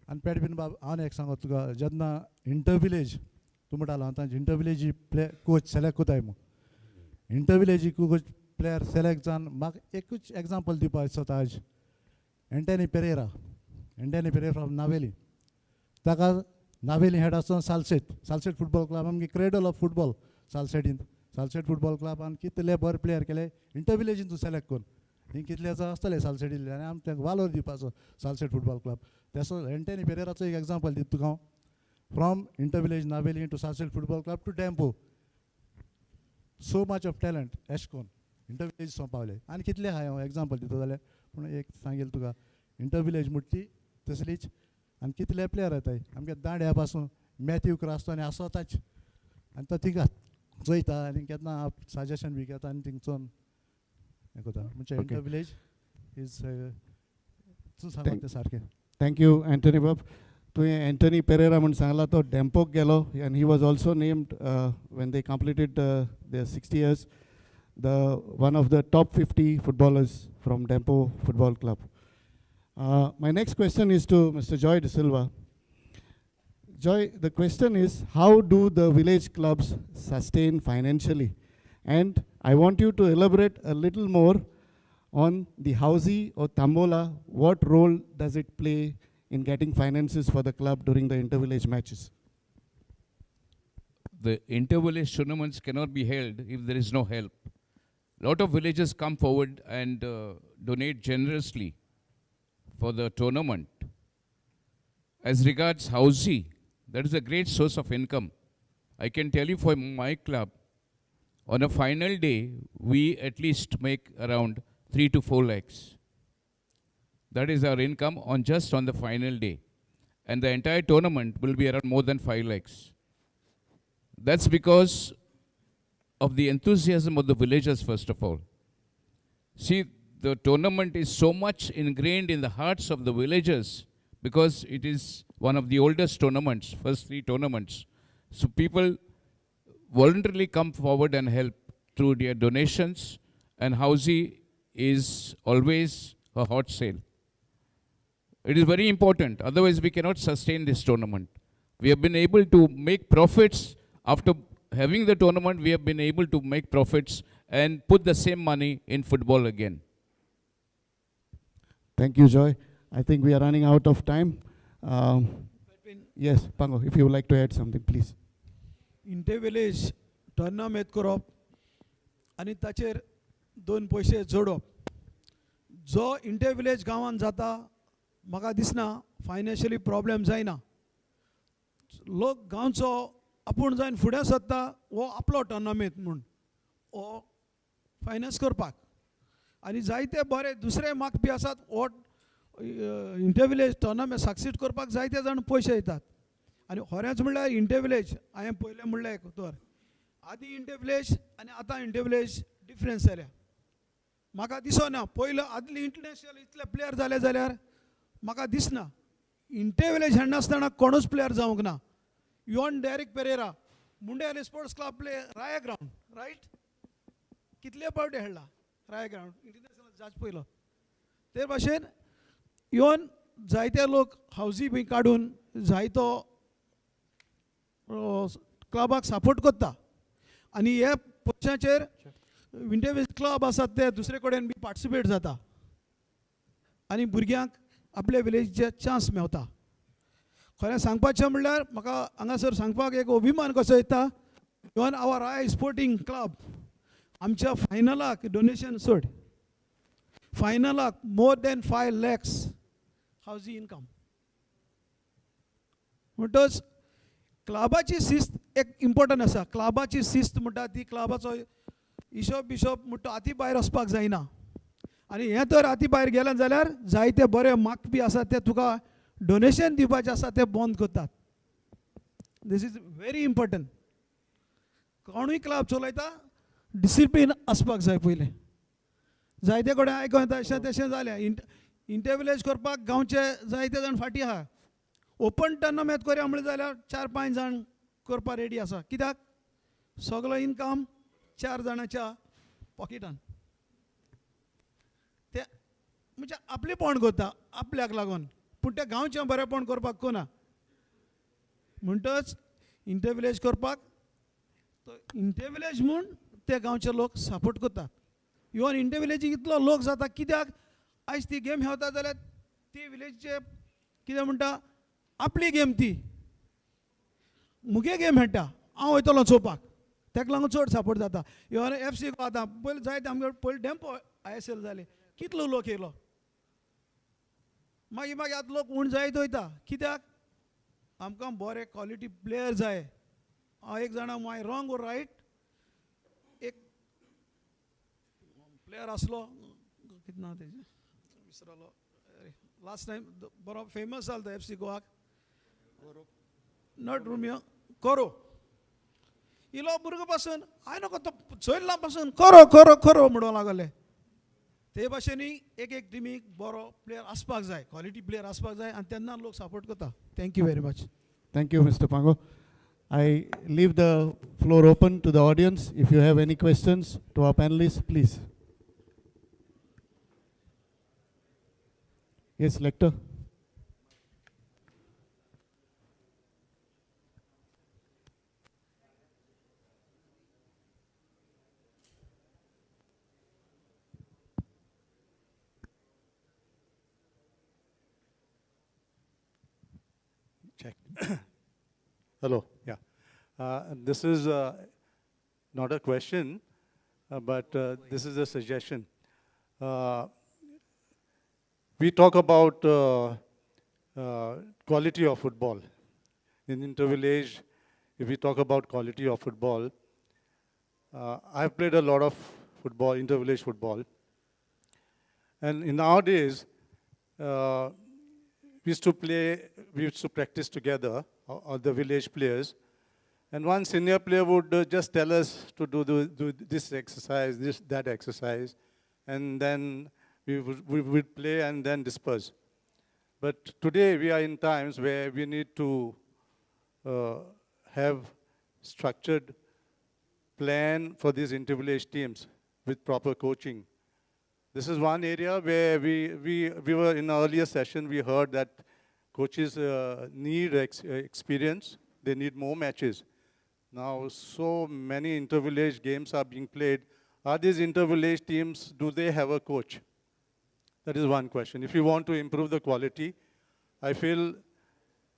आनी पेड बीन बाब हांव एक सांगो तुका, जेन्ना इंटर विलेज तूं म्हणटालो आतां इंटर विलेजी प्ले कोच सिलेक्ट कोताय म्हूण, इंटर विलेजी कोच प्लेयर सिलेक्ट जावन म्हाका एकूच एग्जांपल दिवपाक दिसता. आज एंटनी पेरेरा फ्रॉम नावेली, ताका नावेली हेड आसतना सालसेट फुटबॉल क्लब आमगे cradle of football Salcete football क्लबान कितले बरे प्लेयर केले इंटर विलेजीन तूं सिलेक्ट करून. ही कितलेच आसतले सालसेटीले आनी आमी तांकां वालोर दिवपाचो सालसेट फुटबॉल क्लब. तेसो एंटनी पेरेराचो एक एग्जांपल दिता तुका हांव. From inter-village Naveli to Sunset Football Club to Tempo. So much of talent, Ashkon. Inter-village son Pawle. आनी कितले आहाय हांव एग्जांपल दिता जाल्यार पूण एक सांगेल तुका इंटर-विलेज मुट्टी तसलीच आनी कितले प्लेयर येताय आमगे दांड्या पासून मॅथ्यू क्रॉस आनी आसताच आनी तो थिंगा चोयता आनी केन्ना सजेशन बी घेता आनी थिंगचोन हें कोता. म्हणजे इंटर-विलेज इज तूं सांगता तें सारकें. Thank you, Anthony Bob. तुवें एंटनी पेरेरा म्हणून सांगला तो डेम्पोक गेलो, and he was also named when they completed their 60 years. one of the top 50 footballers from Dempo Football Club. My next question is to Mr. Joy De Silva. Joy, the question is, how do the village clubs sustain financially? And I want you to elaborate a little more on the Hausi or Tambola. What role does it play in getting finances for the club during the inter-village matches? The inter-village tournaments cannot be held if there is no help. A lot of villages come forward and donate generously for the tournament. As regards Hausi, that is a great source of income. I can tell you for my club, on a final day, we at least make around 3 to 4 lakhs. That is our income just on the final day. And the entire tournament will be around more than 5 lakhs. That's because of the enthusiasm of the villagers, first of all. See, the tournament is so much ingrained in the hearts of the villagers because it is one of the oldest tournaments, first 3 tournaments. So people voluntarily come forward and help through their donations, and Hausi is always a hot sale. It is very important, otherwise we cannot sustain this tournament. We have been able to make profits. After having the tournament, we have been able to make profits and put the same money in football again. Thank you, Joy. I think we are running out of time. Yes, Pango, if you would like to add something, please. Inter-village tournament करप आनी ताचेर 2 पैसे जोडप जो inter-village गांवांत जाता म्हाका दिसना financially problem जायना. लोक गांवचो आपूण जावन फुडें सरता हो आपलो टुर्नामेंट म्हूण हो फायनान्स करपाक आनी जायते बरे दुसरे मागपी आसात हो इंटर-विलेज टुर्नामेंट सक्सीड करपाक जायते जाण पयशे येतात. आनी खरेंच म्हणल्यार इंटर-विलेज हांवें पयलें म्हणलें एक तर आदी इंटर-विलेज आनी आतां इंटर-विलेज डिफरन्स जाल्या. म्हाका दिसना पयलो आदली इंटरनॅशनल इतले प्लेयर जाले जाल्यार म्हाका दिसना इंटर-विलेज खेळनासतना कोणूच प्लेयर जावंक ना. इवन डेरिक पेरेरा मुंडेर sports club play Raia ground right कितले पावटी खेळ्ळा राया ग्राउंड इंटरनॅशनल जाच पयलो ते भाशेन इवन जायते लोक हावजी बी काडून जायतो क्लबाक सपोर्ट करता आनी हे पयशांचेर इंटर-विलेज क्लब आसात ते दुसरे कडेन बी पार्टिसिपेट जाता आनी भुरग्यांक आपल्या विलेजीचे चान्स मेवता. खरें सांगपाचें म्हणल्यार म्हाका हांगासर सांगपाक एक अभिमान कसो येता even our Rai sporting club आमच्या फायनलाक डोनेशन सोड फायनलाक मोर देन 5 lakhs हावजी इनकम. म्हणटच क्लबाची शिस्त एक इम्पॉर्टंट आसा. क्लबाची शिस्त म्हणटा ती क्लबाचो हिशोब बिशोब म्हणटा हाती भायर वचपाक जायना आनी हें तर हाती भायर गेलें जाल्यार जायते बरे मागपी आसा ते तुका डोनेशन दिवपाचें आसा ते बंद करतात. This is very important. कोणूय क्लब चलयता डिसिप्लीन आसपाक जाय पयलें. जायते कडेन आयकूं येता अशें तशें जालें इंटर-विलेज करपाक गांवचे जायते जाण फाटीं आहा. ओपन टुर्नामेंट करया म्हणलें जाल्यार 4-5 जाण करपाक रेडी आसा. कित्याक सगळो इनकम 4 जाणांच्या पॉकेटान. ते म्हणजे आपलेपण करता आपल्याक लागून पूण ते गांवचें बरेपण करपाक कोना. म्हणटच इंटर-विलेज करपाक इंटर-विलेज म्हूण ते गांवचे लोक सपोर्ट करतात. इवन इंटर-विलेजीक इतलो लोक जाता कित्याक आयज ती गेम खेळटा जाल्यार ती विलेजीचे कितें म्हणटा आपली गेम ती मुगे गेम खेळटा हांव वयतलों चोवपाक ताका लागून चड सपोर्ट जाता. इवन FC आतां पयलीं जायते आमगे पयलीं डेम्पो ISL जाले कितलो लोक येयलो मागीर आतां लोक उण जायत वयता कित्याक आमकां बरे क्वॉलिटी प्लेयर जाय. हांव एक जाणा माय रॉंग और रायट एक प्लेयर आसलो कितें नांव तेजें विसरलो लास्ट टायम बरो फेमस जालो तो FC गोवाक नॉट रोमियो कोरो इलो भुरगो पासून हांवें नको तो चोयल्ला पासून कोरो कोरो कोरो म्हणूंक लागले. ते भाशेनी एक टिमीक बरो प्लेयर आसपाक जाय क्वॉलिटी प्लेयर आसपाक जाय आनी तेन्ना लोक सपोर्ट करता. Thank you very much. Thank you, Mr. Pango. I leave the floor open to the audience. If you have any questions to our panelists, please. Yes, Lecter. Check. Hello, yeah. This is not a question, but this is a suggestion. We talk about quality of football. In intervillage, if we talk about quality of football, I've played a lot of football, intervillage football. And in our days, we used to practice together, all the village players. And one senior player would just tell us to do this exercise, that exercise. And then we would play and then disperse. But today we are in times where we need to have structured plan for these intervillage teams with proper coaching. This is one area where we were in an earlier session, we heard that coaches need experience, they need more matches. Now, so many intervillage games are being played. Are these intervillage teams, do they have a coach? That is one question. If you want to improve the quality, I feel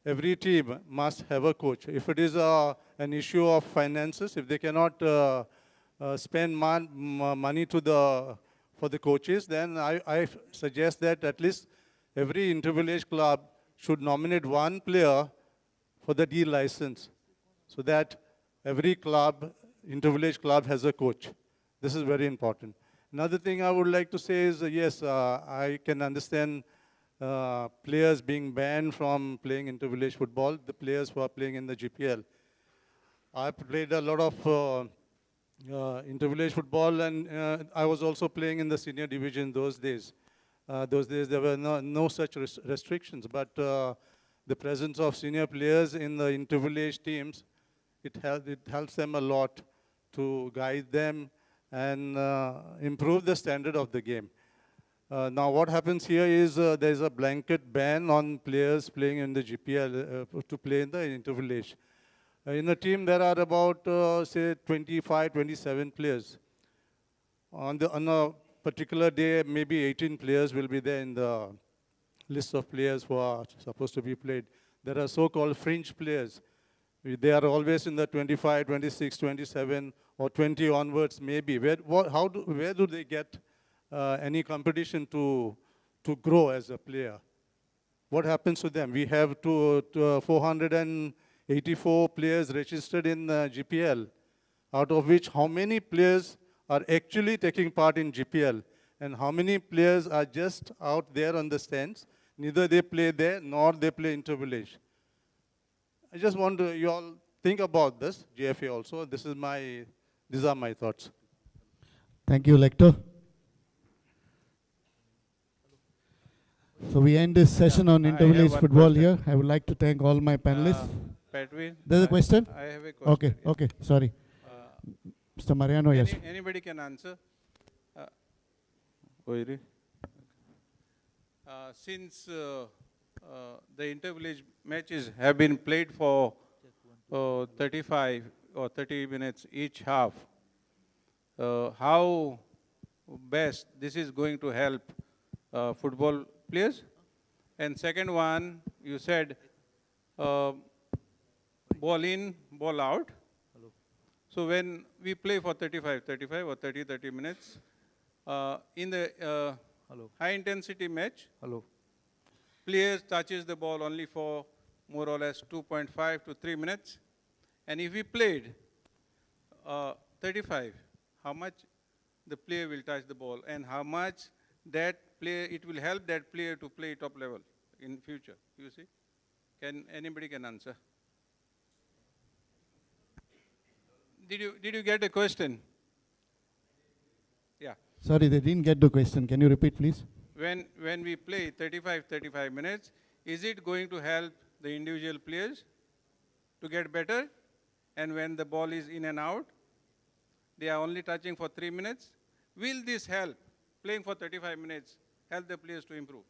every team must have a coach. If it is an issue of finances, if they cannot spend money for the coaches, then I suggest that at least every intervillage club should nominate one player for the D license, so that every club, intervillage club, has a coach. This is very important. Another thing I would like to say is, yes, I can understand players being banned from playing intervillage football, the players who are playing in the GPL. I played a lot of intervillage football, and I was also playing in the senior division those days. Those days there were no such restrictions, but the presence of senior players in the intervillage teams, it helps them a lot to guide them and improve the standard of the game. Now what happens here is there's a blanket ban on players playing in the GPL to play in the intervillage. In a team there are about say 25, 27 players. On a particular day, maybe 18 players will be there in the list of players who are supposed to be played. There are so-called fringe players. They are always in the 25, 26, 27, or 20 onwards maybe. Where do they get any competition to grow as a player? What happens to them? We have 484 players registered in GPL, out of which how many players are actually taking part in GPL, and how many players are just out there on the stands. Neither they play there, nor they play intervillage. I just want you all think about this, GFA also. These are my thoughts. Thank you, Lecter. So we end this session on intervillage football here. I would like to thank all my panelists. There's a question? I have a question. Okay, okay, sorry. Mr. Mariano, yes. Anybody can answer. Since the intervillage matches have been played for 35 or 30 minutes each half, how best this is going to help football players? And second one, you said ball in, ball out. So when we play for 35 or 30 minutes, in the high intensity match, players touches the ball only for more or less 2.5 to 3 minutes. And if we played 35, how much the player will touch the ball, and how much that player, it will help that player to play top level in future, you see? Anybody can answer? Did you get a question? Yeah. Sorry, they didn't get the question. Can you repeat, please? When we play 35 minutes, is it going to help the individual players to get better, and when the ball is in and out, they are only touching for 3 minutes. Will this help, playing for 35 minutes, help the players to improve?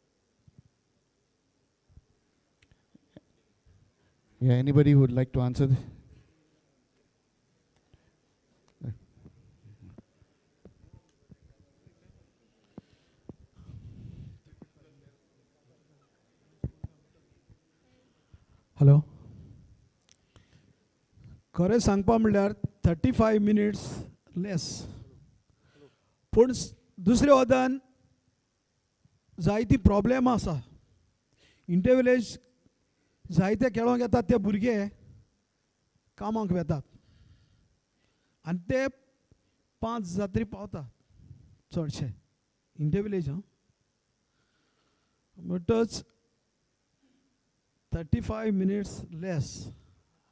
Yeah, anybody who would like to answer this? Hello. खरें सांगपा म्हणल्यार 35 minutes less. पूण दुसरे वदान जायती problem आसा. Intervillage जायते खेळोंक येतात ते भुरगे कामाक वेतात आनी ते 5 जात्री पावतात चडशे intervillage. म्हणटच 35 minutes less,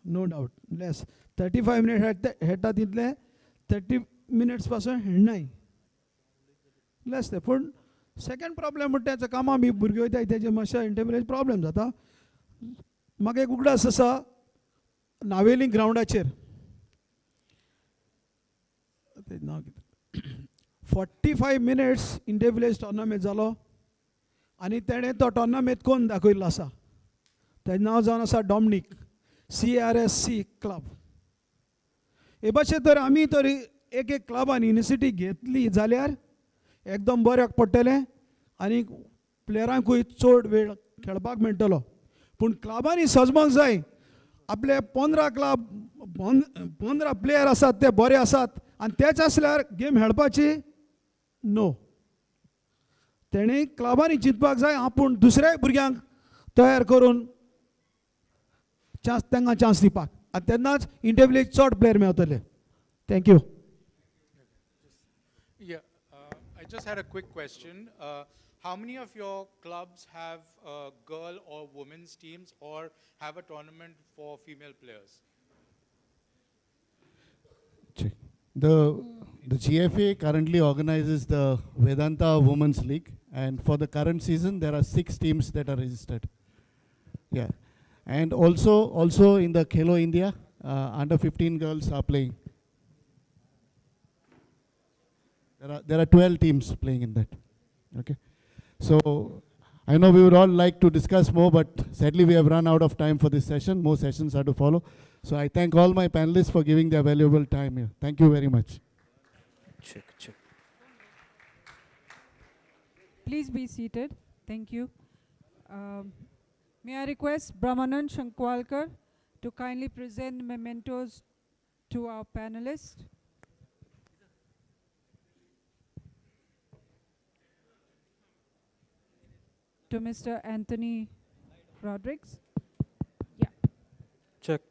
no doubt, less. 35 minutes हेटा तितले 30 minutes पासून हेणाय less ते. पूण सेकंड प्रॉब्लेम म्हणटा तें कामां बी भुरगे वयताय तेजे मातशें इंटरव्हिलेज प्रॉब्लेम जाता. म्हाका एक उगडास आसा नावेली ग्रावंडाचेर 45 minutes इंटरव्हिलेज टोर्नामेंट जालो आनी तेणें तो टोर्नामेंट कोण दाखयल्लो आसा. तेजें नांव जावन आसा डॉमिनिक, CRSC क्लब. हे भाशेन तर आमी तर एक क्लबांनी इनिशिएटीव घेतली जाल्यार एकदम बऱ्याक पडटलें आनी प्लेयरांकूय चड वेळ खेळपाक मेळटलो. पूण क्लबांनी सजमोंक जाय. आपले 15 क्लब 15 प्लेयर आसात ते बरे आसात आनी तेच आसल्यार गेम खेळपाची नो. तेणी क्लबांनी चिंतपाक जाय आपूण दुसऱ्या भुरग्यांक तयार करून तांकां चान्स दिवपाक आनी तेन्नाच इंटरव्हिलेज चड प्लेयर मेळटले. Thank you. Yeah, I just had a quick question. How many of your clubs have girl or women's teams or have a tournament for female players? The GFA currently organizes the Vedanta Women's League, and for the current season there are 6 teams that are registered. Yeah. And also in the Khelo India, under 15 girls are playing. There are 12 teams playing in that. Okay. So I know we would all like to discuss more, but sadly we have run out of time for this session. More sessions are to follow. So I thank all my panelists for giving their valuable time here. Thank you very much. Check. Please be seated. Thank you. May I request Brahmanand Shankwalkar to kindly present mementos to our panelists. To Mr. Anthony Rodrigues. Yeah. Check.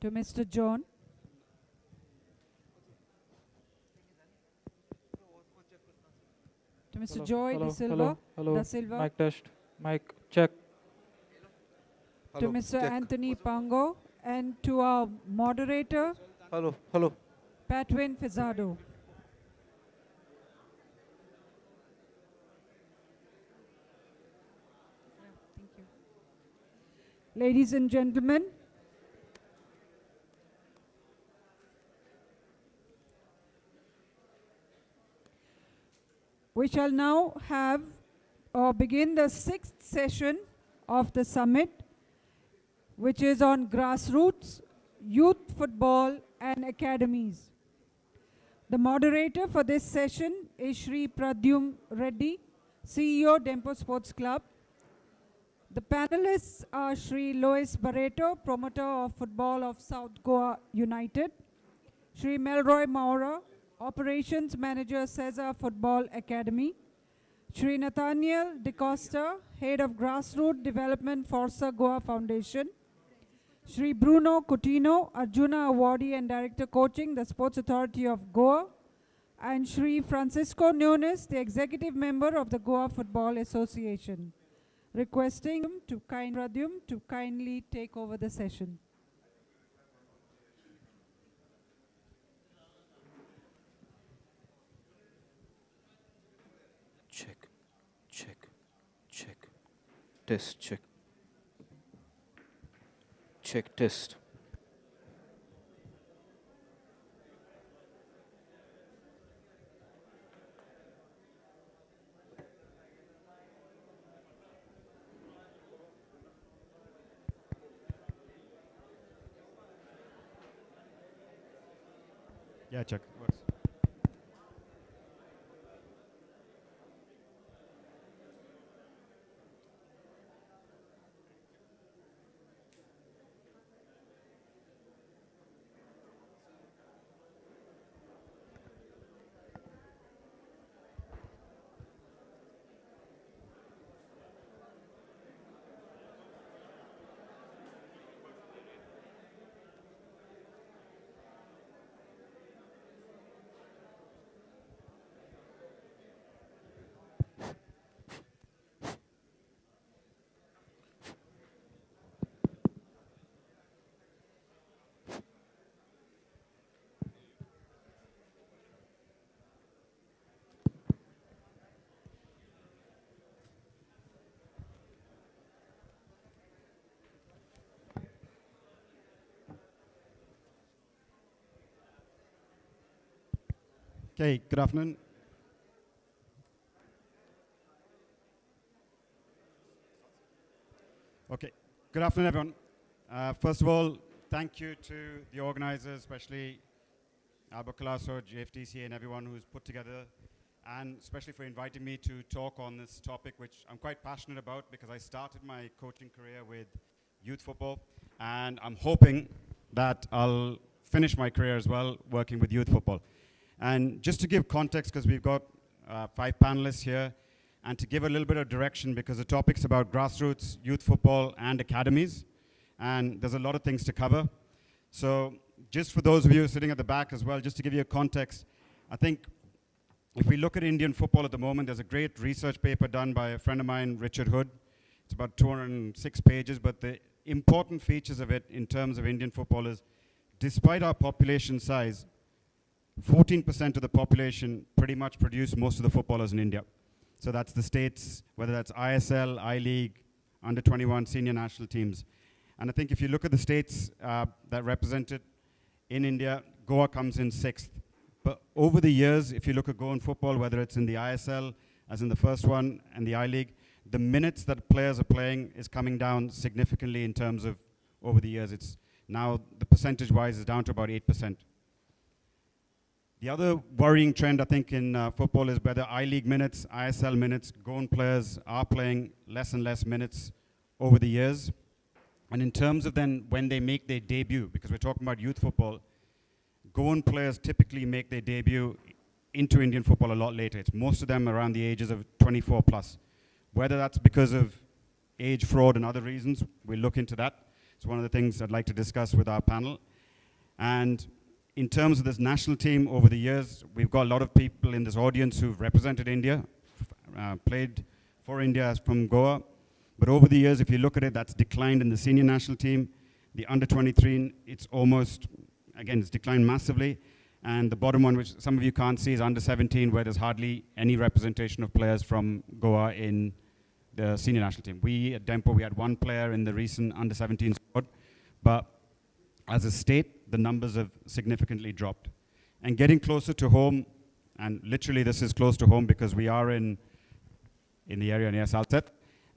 To Mr. John. To Mr. Joy De Silva. Da Silva. Mic test. Mic check. To Mr. Anthony Pango and to our moderator. Hello. Patwin Fizado. Thank you. Ladies and gentlemen, we shall now have or begin the 6th session of the summit, which is on grassroots, youth football and academies. The moderator for this session is Shri Pradyum Reddy, CEO, Dempo Sports Club. The panelists are Shri Lois Barreto, promoter of football of South Goa United, Shri Melroy Maura, operations manager, Cesar Football Academy, Shri Nathaniel DeCosta, head of grassroots development, Forza Goa Foundation, Shri Bruno Coutinho, Arjuna awardee and director coaching, the Sports Authority of Goa, and Shri Francisco Nunes, the executive member of the Goa Football Association. Requesting him to kindly take over the session. Check. test, check. Check, test. Yeah, check. Works. Okay, good afternoon. Okay, good afternoon, everyone. First of all, thank you to the organizers, especially Albert Colasso, Gfdc, and everyone who's put together, and especially for inviting me to talk on this topic, which I'm quite passionate about because I started my coaching career with youth football, and I'm hoping that I'll finish my career as well working with youth football. And just to give context, because we've got 5 panelists here, and to give a little bit of direction, because the topic's about grassroots, youth football, and academies, and there's a lot of things to cover. So just for those of you sitting at the back as well, just to give you a context, I think if we look at Indian football at the moment, there's a great research paper done by a friend of mine, Richard Hood. It's about 206 pages, but the important features of it in terms of Indian football is, despite our population size, 14% of the population pretty much produce most of the footballers in India. So that's the states, whether that's ISL, I-League, under 21 senior national teams. And I think if you look at the states that represented in India, Goa comes in 6th. But over the years, if you look at Goan football, whether it's in the ISL, as in the first one, and the I-League, the minutes that players are playing is coming down significantly in terms of over the years. It's now, the percentage-wise, is down to about 8%. The other worrying trend, I think, in football is whether I-League minutes, ISL minutes, Goan players are playing less and less minutes over the years. And in terms of then when they make their debut, because we're talking about youth football, Goan players typically make their debut into Indian football a lot later. It's most of them around the ages of 24 plus. Whether that's because of age fraud and other reasons, we'll look into that. It's one of the things I'd like to discuss with our panel. And in terms of this national team over the years, we've got a lot of people in this audience who've represented India, played for India from Goa. But over the years, if you look at it, that's declined in the senior national team. The under 23, it's almost, again, it's declined massively. And the bottom one, which some of you can't see, is under 17, where there's hardly any representation of players from Goa in the senior national team. We at Dempo, we had 1 player in the recent under 17 squad, but as a state, the numbers have significantly dropped. And getting closer to home, and literally this is close to home because we are in the area near Saltet,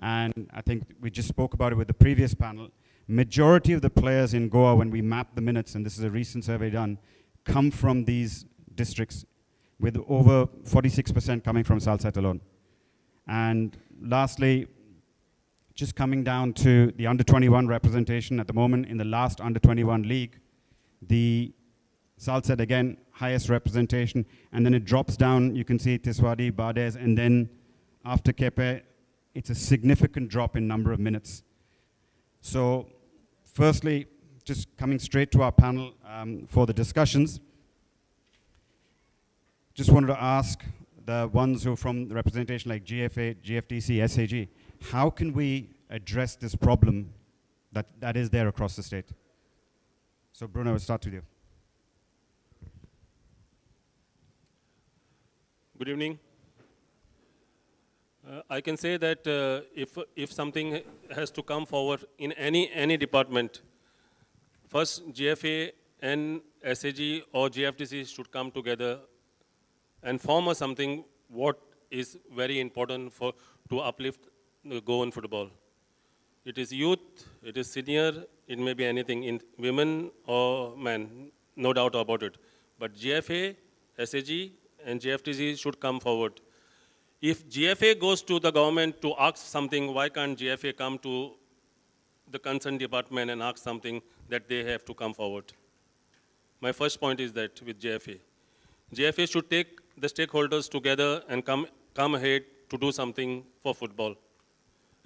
and I think we just spoke about it with the previous panel, majority of the players in Goa, when we map the minutes, and this is a recent survey done, come from these districts, with over 46% coming from Saltet alone. And lastly, just coming down to the under 21 representation at the moment in the last under 21 league, the Saltet again, highest representation, and then it drops down, you can see Tiswadi, Bades, and then after Kepe, it's a significant drop in number of minutes. So firstly, just coming straight to our panel for the discussions, just wanted to ask the ones who are from the representation like GFA, GFDC, SAG, how can we address this problem that is there across the state? So Bruno, we'll start with you. Good evening. I can say that if something has to come forward in any department, first GFA and SAG or GFDC should come together and form a something what is very important for to uplift the Goan football. It is youth, it is senior, it may be anything in women or men, no doubt about it. But GFA, SAG, and GFTC should come forward. If GFA goes to the government to ask something, why can't GFA come to the concerned department and ask something that they have to come forward? My first point is that with GFA. GFA should take the stakeholders together and come ahead to do something for football.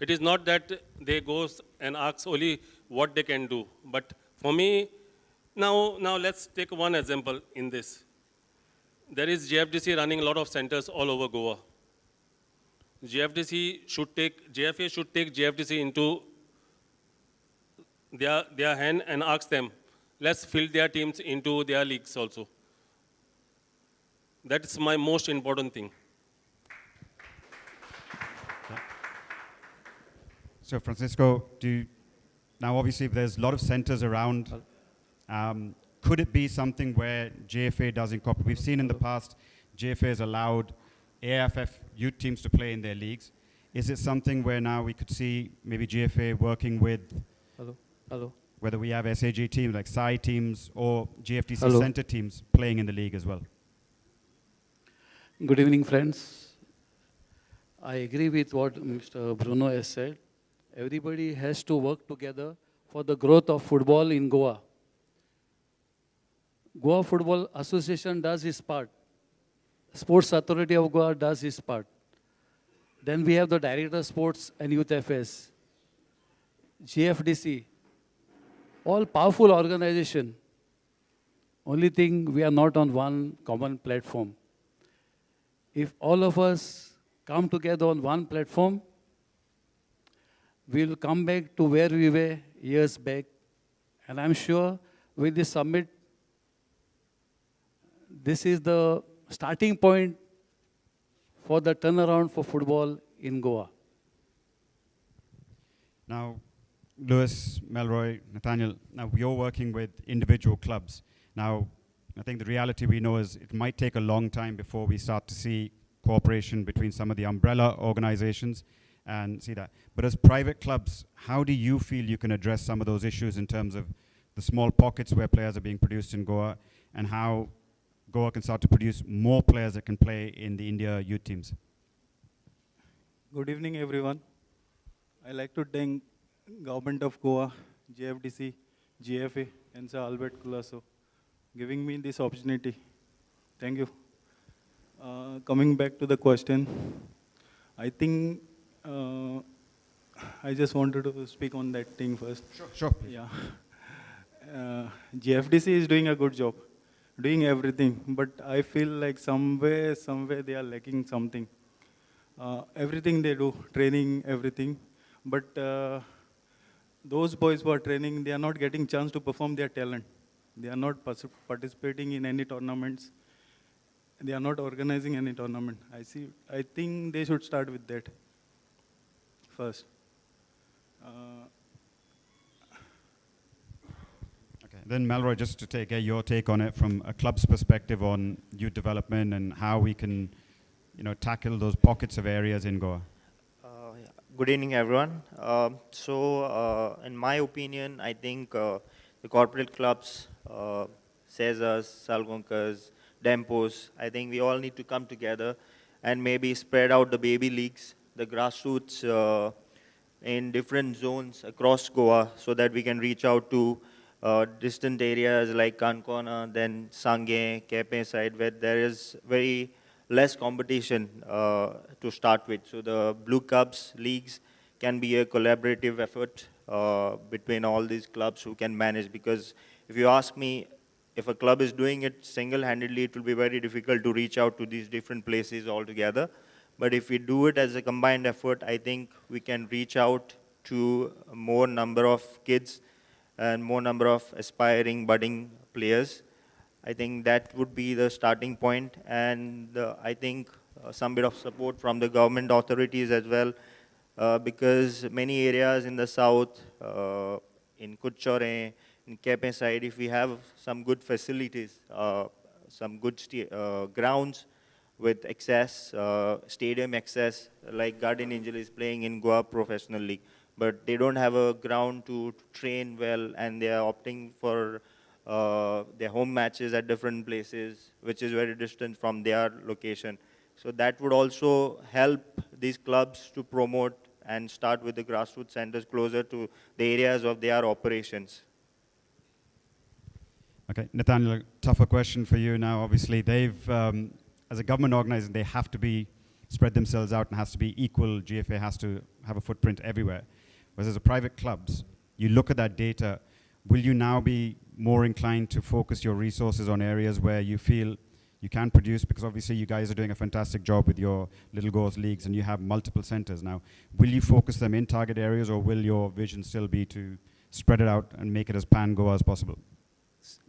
It is not that they go and ask only what they can do. But for me, now let's take one example in this. There is GFDC running a lot of centers all over Goa. GFA should take GFDC into their hand and ask them, let's fill their teams into their leagues also. That's my most important thing. So Francisco, now obviously there's a lot of centers around. Could it be something where GFA does incorporate? We've seen in the past, GFA has allowed AFF youth teams to play in their leagues. Is it something where now we could see maybe GFA working with, whether we have SAG teams like SAI teams or GFTC center teams playing in the league as well? Good evening, friends. I agree with what Mr. Bruno has said. Everybody has to work together for the growth of football in Goa. Goa Football Association does its part. Sports Authority of Goa does its part. Then we have the Director of Sports and Youth Affairs, GFDC, all powerful organization. Only thing, we are not on one common platform. If all of us come together on one platform, we'll come back to where we were years back. And I'm sure with this summit, this is the starting point for the turnaround for football in Goa. Now, Lewis, Melroy, Nathaniel, now you're working with individual clubs. Now, I think the reality we know is it might take a long time before we start to see cooperation between some of the umbrella organizations and see that. But as private clubs, how do you feel you can address some of those issues in terms of the small pockets where players are being produced in Goa, and how Goa can start to produce more players that can play in the India youth teams? Good evening, everyone. I'd like to thank Government of Goa, GFDC, GFA, and Sir Albert Colasso giving me this opportunity. Thank you. Coming back to the question, I think I just wanted to speak on that thing first. Sure. Yeah. GFDC is doing a good job, doing everything, but I feel like somewhere they are lacking something. Everything they do, training, everything, but those boys who are training, they are not getting chance to perform their talent. They are not participating in any tournaments. They are not organizing any tournament. I think they should start with that first. Okay. Then Melroy, just to get your take on it from a club's perspective on youth development and how we can, tackle those pockets of areas in Goa. Good evening, everyone. In my opinion, I think the corporate clubs, Cesars, Salgonkars, Dempos, I think we all need to come together and maybe spread out the baby leagues, the grassroots in different zones across Goa so that we can reach out to distant areas like Kankona, then Sangye, Kepe side, where there is very less competition to start with. So the Blue Cubs leagues can be a collaborative effort between all these clubs who can manage, because if you ask me, if a club is doing it single-handedly, it will be very difficult to reach out to these different places altogether. But if we do it as a combined effort, I think we can reach out to a more number of kids and more number of aspiring, budding players. I think that would be the starting point. And I think some bit of support from the government authorities as well, because many areas in the south, in Kutchore, in Kepe side, if we have some good facilities, some good grounds with access, stadium access, like Guardian Angel is playing in Goa Professional League, but they don't have a ground to train well, and they are opting for their home matches at different places, which is very distant from their location. So that would also help these clubs to promote and start with the grassroots centers closer to the areas of their operations. Okay, Nathaniel, tougher question for you now. Obviously, they've, as a government organization, they have to be spread themselves out and has to be equal. GFA has to have a footprint everywhere. Whereas as a private clubs, you look at that data, will you now be more inclined to focus your resources on areas where you feel you can produce? Because obviously you guys are doing a fantastic job with your Little Goals leagues and you have multiple centers now. Will you focus them in target areas, or will your vision still be to spread it out and make it as pan-Goa as possible?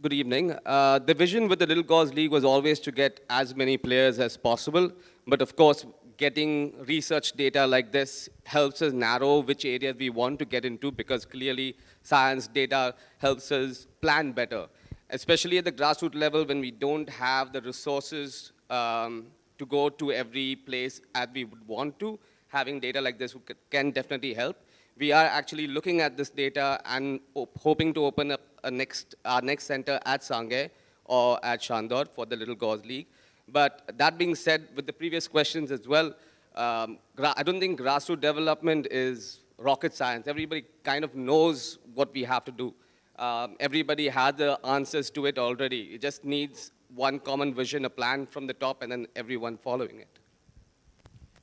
Good evening. The vision with the Little Goals League was always to get as many players as possible. But of course, getting research data like this helps us narrow which areas we want to get into, because clearly science data helps us plan better, especially at the grassroots level when we don't have the resources to go to every place as we would want to. Having data like this can definitely help. We are actually looking at this data and hoping to open up our next center at Sangay or at Chandor for the Little Goals League. But that being said, with the previous questions as well, I don't think grassroots development is rocket science. Everybody kind of knows what we have to do. Everybody has the answers to it already. It just needs one common vision, a plan from the top, and then everyone following it.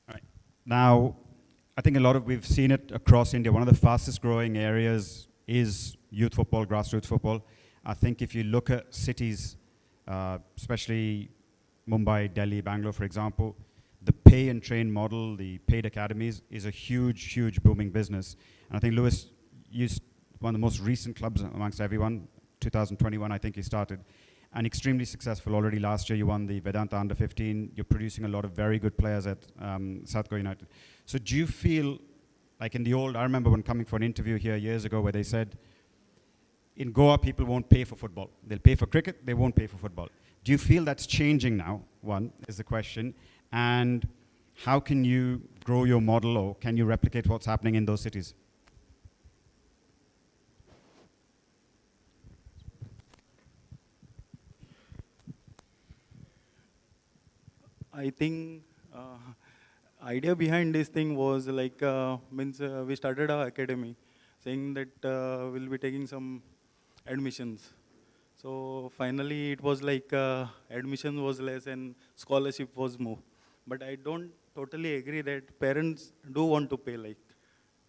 All right. Now, I think we've seen it across India. One of the fastest growing areas is youth football, grassroots football. I think if you look at cities, especially Mumbai, Delhi, Bangalore, for example, the pay and train model, the paid academies, is a huge, huge booming business. And I think Lewis used one of the most recent clubs amongst everyone, 2021, I think he started, and extremely successful. Already last year, you won the Vedanta Under 15. You're producing a lot of very good players at South Goa United. So do you feel like in the old, I remember when coming for an interview here years ago where they said, in Goa, people won't pay for football. They'll pay for cricket, they won't pay for football. Do you feel that's changing now? One is the question. And how can you grow your model, or can you replicate what's happening in those cities? I think idea behind this thing was like, we started our academy saying that we'll be taking some admissions. So finally it was like admission was less and scholarship was more. But I don't totally agree that parents do want to pay, like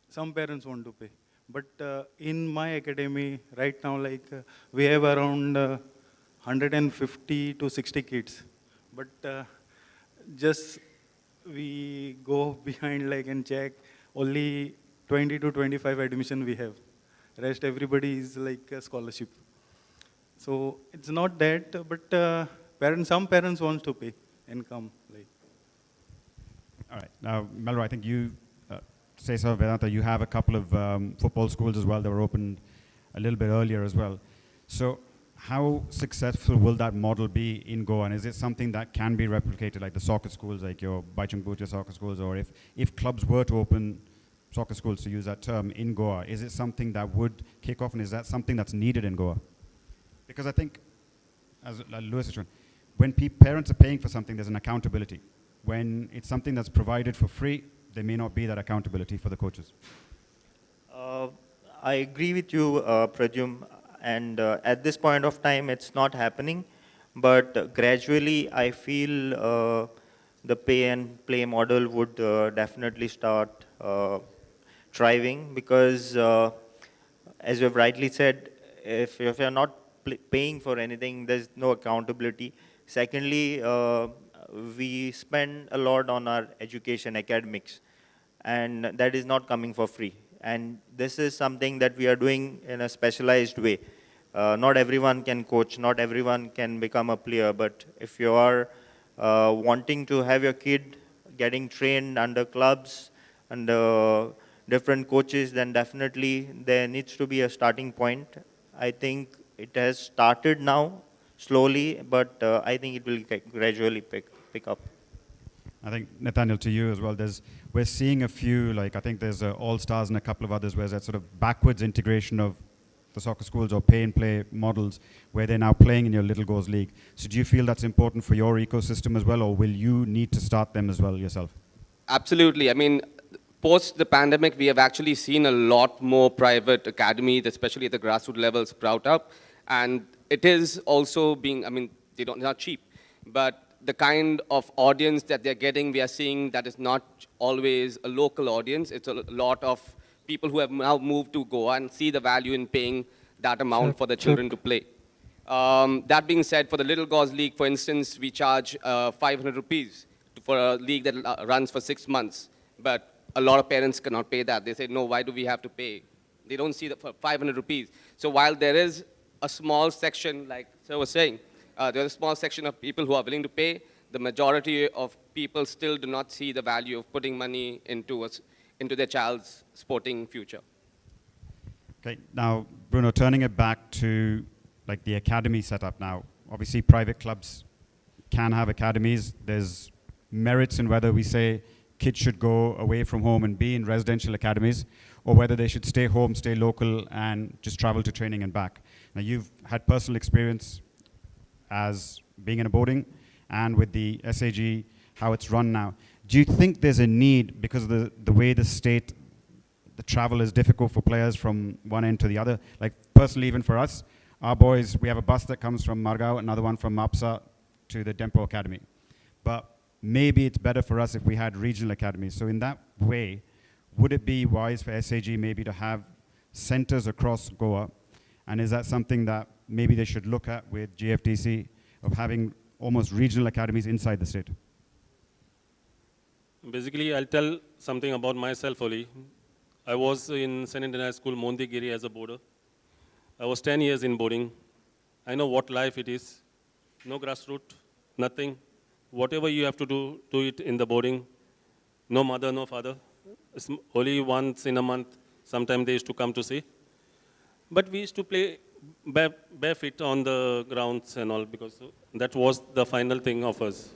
some parents want to pay. But in my academy right now, like we have around 150 to 60 kids. But just we go behind like and check, only 20 to 25 admission we have. Rest everybody is like a scholarship. So it's not that, but some parents want to pay and come. Like. All right. Now, Melro, I think you say so, Vedanta, you have a couple of football schools as well that were opened a little bit earlier as well. So how successful will that model be in Goa? And is it something that can be replicated, like the soccer schools, like your Baichung Bhutia soccer schools, or if clubs were to open soccer schools, to use that term, in Goa, is it something that would kick off, and is that something that's needed in Goa? Because I think, as Lewis is showing, when parents are paying for something, there's an accountability. When it's something that's provided for free, there may not be that accountability for the coaches. I agree with you, Pradyum. And at this point of time, it's not happening. But gradually, I feel the pay and play model would definitely start thriving, because, as you have rightly said, if you're not paying for anything, there's no accountability. Secondly, we spend a lot on our education, academics, and that is not coming for free. And this is something that we are doing in a specialized way. Not everyone can coach, not everyone can become a player, but if you are wanting to have your kid getting trained under clubs, under different coaches, then definitely there needs to be a starting point. I think it has started now, slowly, but I think it will gradually pick up. I think, Nathaniel, to you as well, we're seeing a few, like I think there's All-Stars and a couple of others where there's that sort of backwards integration of the soccer schools or pay-and-play models where they're now playing in your Little Goals League. So do you feel that's important for your ecosystem as well, or will you need to start them as well yourself? Absolutely. I mean, post the pandemic, we have actually seen a lot more private academies, especially at the grassroots level, sprout up. And it is also being, I mean, they're not cheap, but the kind of audience that they're getting, we are seeing that is not always a local audience. It's a lot of people who have now moved to Goa and see the value in paying that amount for the children to play. That being said, for the Little Goals League, for instance, we charge 500 rupees for a league that runs for 6 months. But a lot of parents cannot pay that. They say, no, why do we have to pay? They don't see that for 500 rupees. So while there is a small section, like Sir was saying, there's a small section of people who are willing to pay, the majority of people still do not see the value of putting money into their child's sporting future. Okay, now, Bruno, turning it back to like the academy setup now, obviously private clubs can have academies. There's merits in whether we say kids should go away from home and be in residential academies, or whether they should stay home, stay local, and just travel to training and back. Now, you've had personal experience as being in a boarding and with the SAG, how it's run now. Do you think there's a need, because of the way the state, the travel is difficult for players from one end to the other? Like personally, even for us, our boys, we have a bus that comes from Margao, another one from Mapsa to the Dempo Academy. But maybe it's better for us if we had regional academies. So in that way, would it be wise for SAG maybe to have centers across Goa? And is that something that maybe they should look at with Gfdc, of having almost regional academies inside the state? Basically, I'll tell something about myself only. I was in St. Indian High School, Mondigiri, as a boarder. I was 10 years in boarding. I know what life it is. No grassroots, nothing. Whatever you have to do it in the boarding. No mother, no father. It's only once in a month. Sometimes they used to come to see. But we used to play barefoot on the grounds and all, because that was the final thing of us.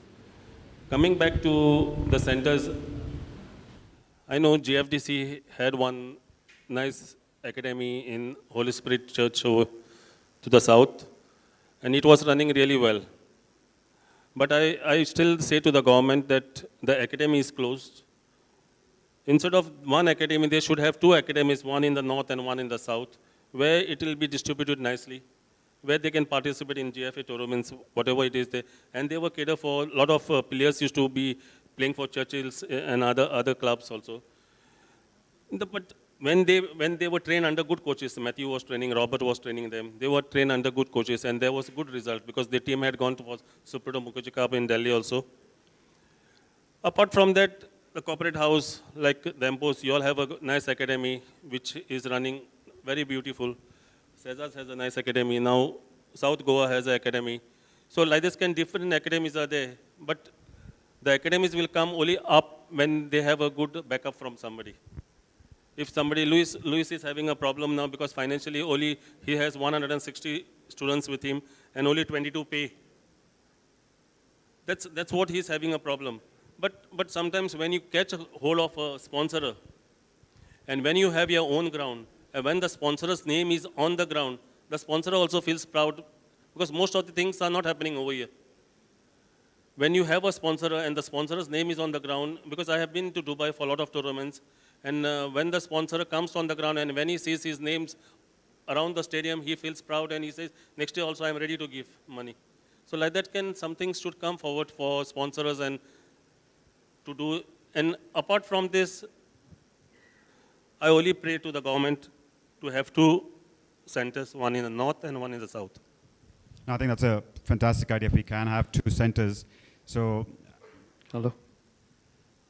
Coming back to the centers, I know GFDC had one nice academy in Holy Spirit Church over to the south, and it was running really well. But I still say to the government that the academy is closed. Instead of one academy, they should have two academies, one in the north and one in the south, where it will be distributed nicely, where they can participate in GFA tournaments, whatever it is there. And they were catered for, a lot of players used to be playing for Churchill's and other clubs also. But when they were trained under good coaches, Matthew was training, Robert was training them, they were trained under good coaches, and there was a good result because the team had gone to Supreme Mukherjee Cup in Delhi also. Apart from that, the corporate house, like the Empos, you all have a nice academy which is running very beautiful. Cesars has a nice academy. Now South Goa has an academy. So like this different academies are there, but the academies will come only up when they have a good backup from somebody. If somebody, Luis is having a problem now because financially only he has 160 students with him and only 22 pay. That's what he's having a problem. But sometimes when you catch a hold of a sponsor and when you have your own ground, and when the sponsor's name is on the ground, the sponsor also feels proud because most of the things are not happening over here. When you have a sponsor and the sponsor's name is on the ground, because I have been to Dubai for a lot of tournaments, and when the sponsor comes on the ground and when he sees his names around the stadium, he feels proud and he says, next year also I am ready to give money. So like that some things should come forward for sponsors and to do. And apart from this, I only pray to the government to have two centers, one in the north and one in the south. I think that's a fantastic idea if we can have two centers. So, hello.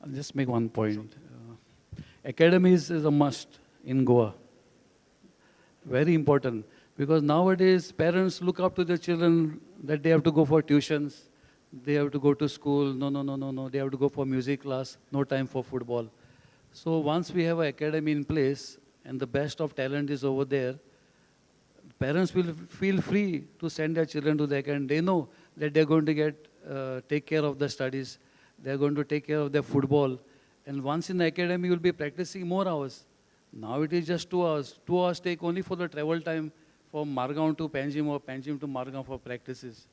I'll just make one point. Academies is a must in Goa. Very important, because nowadays parents look up to their children that they have to go for tuitions. They have to go to school. No, no, no, no, no. They have to go for music class. No time for football. So once we have an academy in place and the best of talent is over there, parents will feel free to send their children to the academy. They know that they're going to take care of the studies. They're going to take care of their football. And once in the academy, you'll be practicing more hours. Now it is just 2 hours. 2 hours take only for the travel time from Margao to Panjim or Panjim to Margao for practices.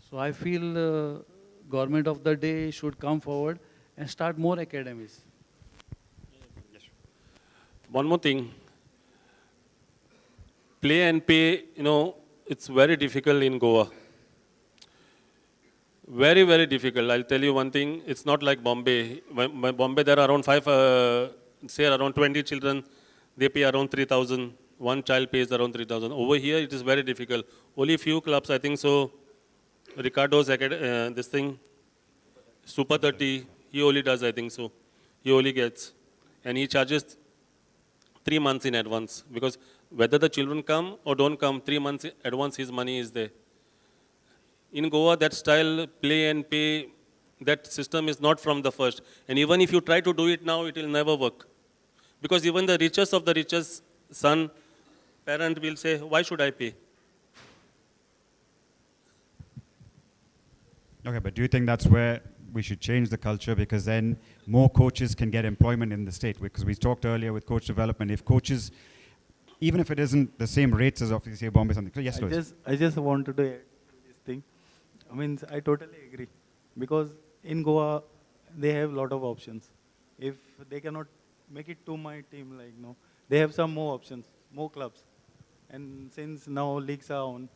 So I feel government of the day should come forward and start more academies. One more thing. Play and pay, it's very difficult in Goa. Very, very difficult. I'll tell you one thing. It's not like Bombay. When Bombay, there are around around 20 children. They pay around 3,000. One child pays around 3,000. Over here, it is very difficult. Only few clubs, I think so. Ricardo's this thing, Super 30, he only does, I think so. He only gets. And he charges 3 months in advance. Because whether the children come or don't come, 3 months in advance, his money is there. In Goa, that style, play and pay, that system is not from the first. And even if you try to do it now, it will never work. Because even the richest of the richest son, parent will say, why should I pay? Okay, but do you think that's where we should change the culture, because then more coaches can get employment in the state? Because we talked earlier with coach development, if coaches, even if it isn't the same rates as obviously Bombay something. So yes, Louis. I just wanted to add to this thing. I mean, I totally agree. Because in Goa, they have a lot of options. If they cannot make it to my team, they have some more options, more clubs. And since now leagues are on,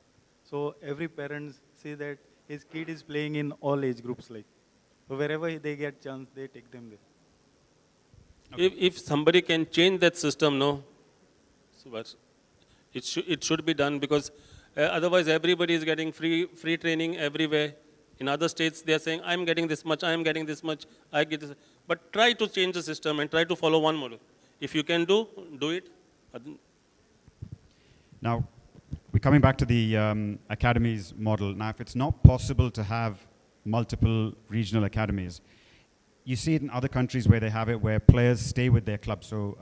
so every parent see that his kid is playing in all age groups. So wherever they get chance, they take them there. Okay. If somebody can change that system, so it should be done, because otherwise everybody is getting free training everywhere. In other states, they are saying, I'm getting this much, I'm getting this much, I get this. But try to change the system and try to follow one model. If you can do it. Now, we're coming back to the academies model. Now, if it's not possible to have multiple regional academies, you see it in other countries where they have it, where players stay with their club. So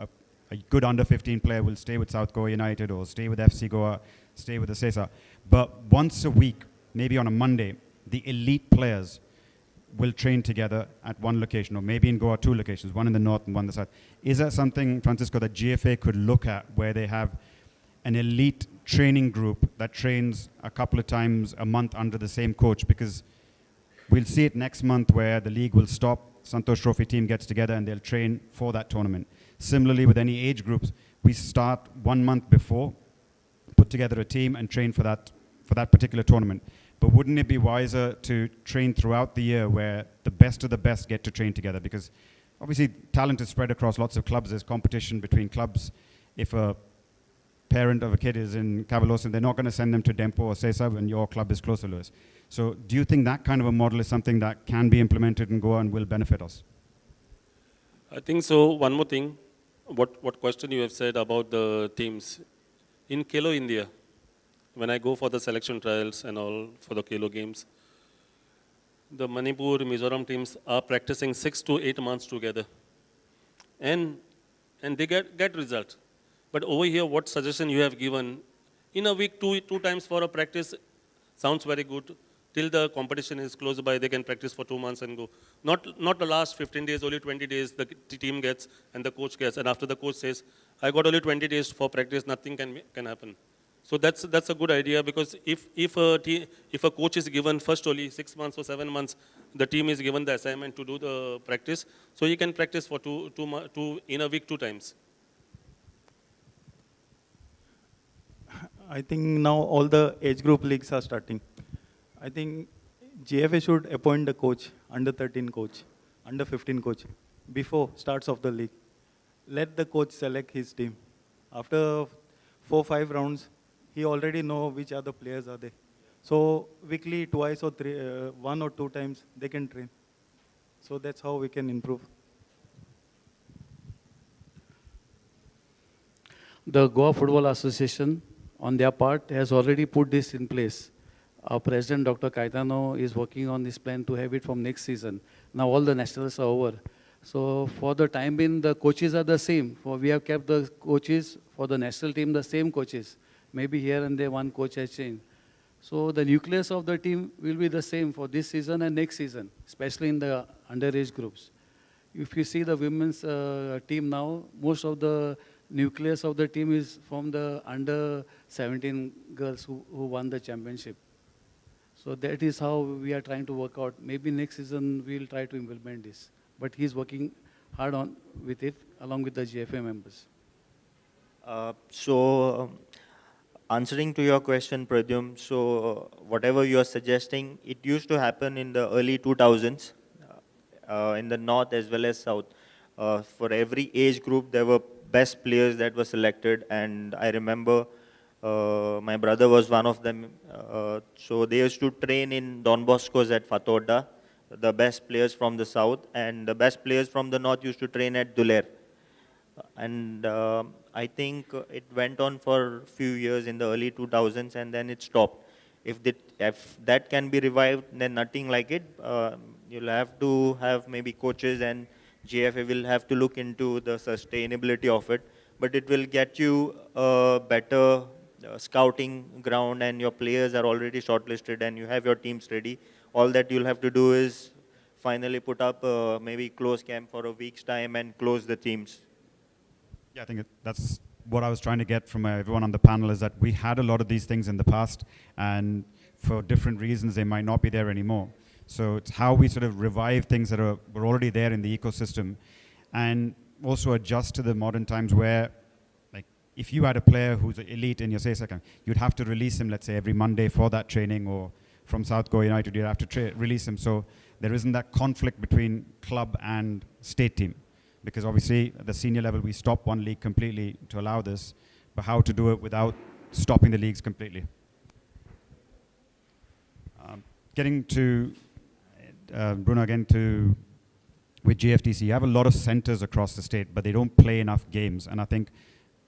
a good under-15 player will stay with South Goa United or stay with FC Goa, stay with the CESA. But once a week, maybe on a Monday, the elite players will train together at one location, or maybe in Goa, 2 locations, one in the north and one in the south. Is that something, Francisco, that GFA could look at, where they have an elite training group that trains a couple of times a month under the same coach? Because we'll see it next month where the league will stop, Santosh Trophy team gets together and they'll train for that tournament. Similarly, with any age groups, we start 1 month before, put together a team and train for that particular tournament. But wouldn't it be wiser to train throughout the year, where the best of the best get to train together? Because obviously talent is spread across lots of clubs. There's competition between clubs. If a parent of a kid is in Cavalosin, they're not going to send them to Dempo or CESA when your club is closer, Lewis. So do you think that kind of a model is something that can be implemented in Goa and will benefit us? I think so. One more thing, what question you have said about the teams. In Kelo India, when I go for the selection trials and all for the Kelo games, the Manipur, Mizoram teams are practicing 6 to 8 months together. And they get results. But over here, what suggestion you have given, in a week, two times for a practice, sounds very good. Till the competition is close by, they can practice for 2 months and go. Not the last 15 days, only 20 days the team gets and the coach gets. And after the coach says, I got only 20 days for practice, nothing can happen. So that's a good idea, because if a coach is given first only 6 months or 7 months, the team is given the assignment to do the practice, so he can practice for in a week 2 times. I think now all the age group leagues are starting. I think GFA should appoint the coach, under 13 coach, under 15 coach, before starts of the league. Let the coach select his team. After 4-5 rounds, he already know which other players are there. So weekly, twice or 1 or 2 times, they can train. So that's how we can improve. The Goa Football Association, on their part, has already put this in place. Our president, Dr. Caetano, is working on this plan to have it from next season. Now all the nationals are over. So for the time being, the coaches are the same. We have kept the coaches for the national team, the same coaches. Maybe here and there one coach has changed. So the nucleus of the team will be the same for this season and next season, especially in the underage groups. If you see the women's team now, most of the nucleus of the team is from the under 17 girls who won the championship. So that is how we are trying to work out. Maybe next season we'll try to implement this. But he's working hard on with it along with the GFA members. Answering to your question, Pradyum, so whatever you are suggesting, it used to happen in the early 2000s in the north as well as south. For every age group, there were best players that were selected, and I remember my brother was one of them. So they used to train in Don Bosco's at Fatorda, the best players from the south, and the best players from the north used to train at Duler. And I think it went on for a few years in the early 2000s, and then it stopped. If that can be revived, then nothing like it. You'll have to have maybe coaches, and GFA will have to look into the sustainability of it. But it will get you a better scouting ground, and your players are already shortlisted, and you have your teams ready. All that you'll have to do is finally put up maybe close camp for a week's time and close the teams. Yeah, I think that's what I was trying to get from everyone on the panel, is that we had a lot of these things in the past, and for different reasons they might not be there anymore. So it's how we sort of revive things that were already there in the ecosystem, and also adjust to the modern times where, like, if you had a player who's elite in your second, you'd have to release him, let's say, every Monday for that training, or from South Goa United, you'd have to release him. So there isn't that conflict between club and state team. Because obviously, at the senior level, we stop one league completely to allow this, but how to do it without stopping the leagues completely. Getting to, Bruno, again with GFDC, you have a lot of centers across the state, but they don't play enough games. And I think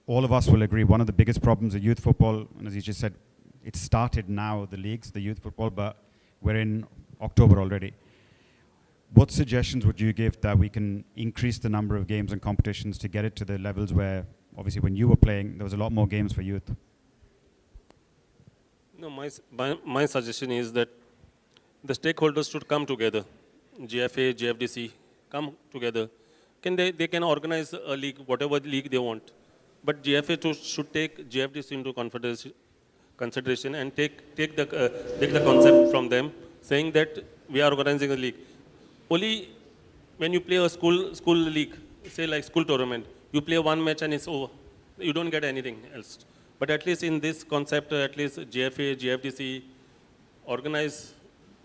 all of us will agree, one of the biggest problems of youth football, and as you just said, it started now, the leagues, the youth football, but we're in October already. What suggestions would you give that we can increase the number of games and competitions to get it to the levels where, obviously, when you were playing, there was a lot more games for youth? No, my suggestion is that the stakeholders should come together. GFA, GFDC, come together. They can organize a league, whatever league they want. But GFA should take GFDC into consideration and take the concept from them, saying that we are organizing a league. Only when you play a school league, say like school tournament, you play one match and it's over. You don't get anything else. But at least in this concept, at least GFA, GFDC organize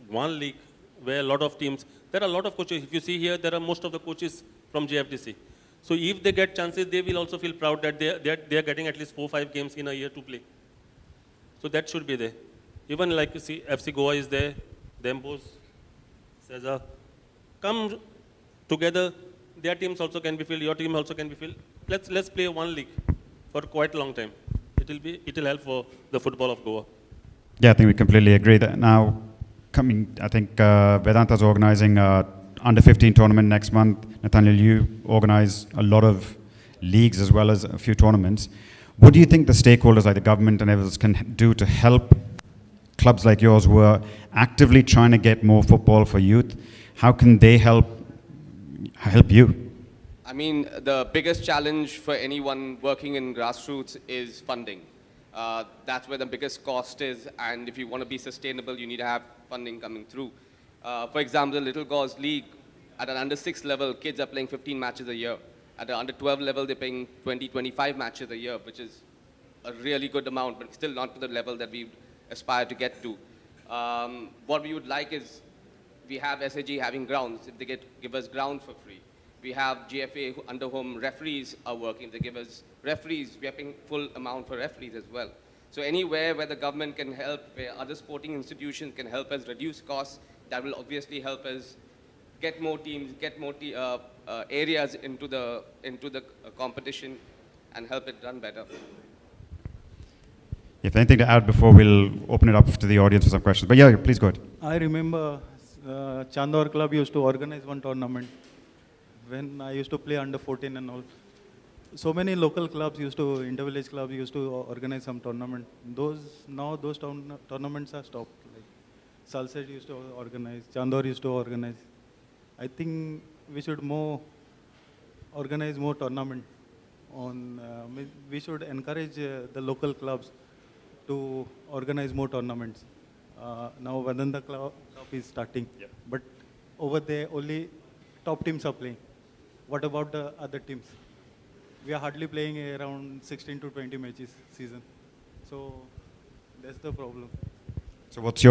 one league where a lot of teams, there are a lot of coaches. If you see here, there are most of the coaches from GFDC. So if they get chances, they will also feel proud that they are getting at least 4 or 5 games in a year to play. So that should be there. Even like you see, FC Goa is there, Dembos, Cesar. Come together, their teams also can be filled, your team also can be filled. Let's play one league for quite a long time. It will help for the football of Goa. Yeah, I think we completely agree. That now, I think Vedanta's organizing under 15 tournament next month. Nathaniel, you organize a lot of leagues as well as a few tournaments. What do you think the stakeholders like the government and others can do to help clubs like yours who are actively trying to get more football for youth? How can they help you? I mean, the biggest challenge for anyone working in grassroots is funding. That's where the biggest cost is, and if you want to be sustainable, you need to have funding coming through. For example, the Little Gods League, at an under 6 level, kids are playing 15 matches a year. At the under 12 level, they're playing 20, 25 matches a year, which is a really good amount, but still not to the level that we aspire to get to. What we would like is, we have SAG having grounds, if they give us grounds for free. We have GFA under whom referees are working. They give us referees, we are paying full amount for referees as well. So anywhere where the government can help, where other sporting institutions can help us reduce costs, that will obviously help us get more teams, get more areas into the competition and help it run better. If anything to add before we'll open it up to the audience for some questions. But yeah, please go ahead. I remember Chandor Club used to organize one tournament when I used to play under 14 and all. So many local clubs used to, inter-village clubs used to organize some tournament. Now those tournaments are stopped. Like Salsett used to organize, Chandor used to organize. I think we should organize more tournament. We should encourage the local clubs to organize more tournaments. Now Vedanta Club is starting, but over there only top teams are playing. What about the other teams? We are hardly playing around 16 to 20 matches season. So that's the problem. So what's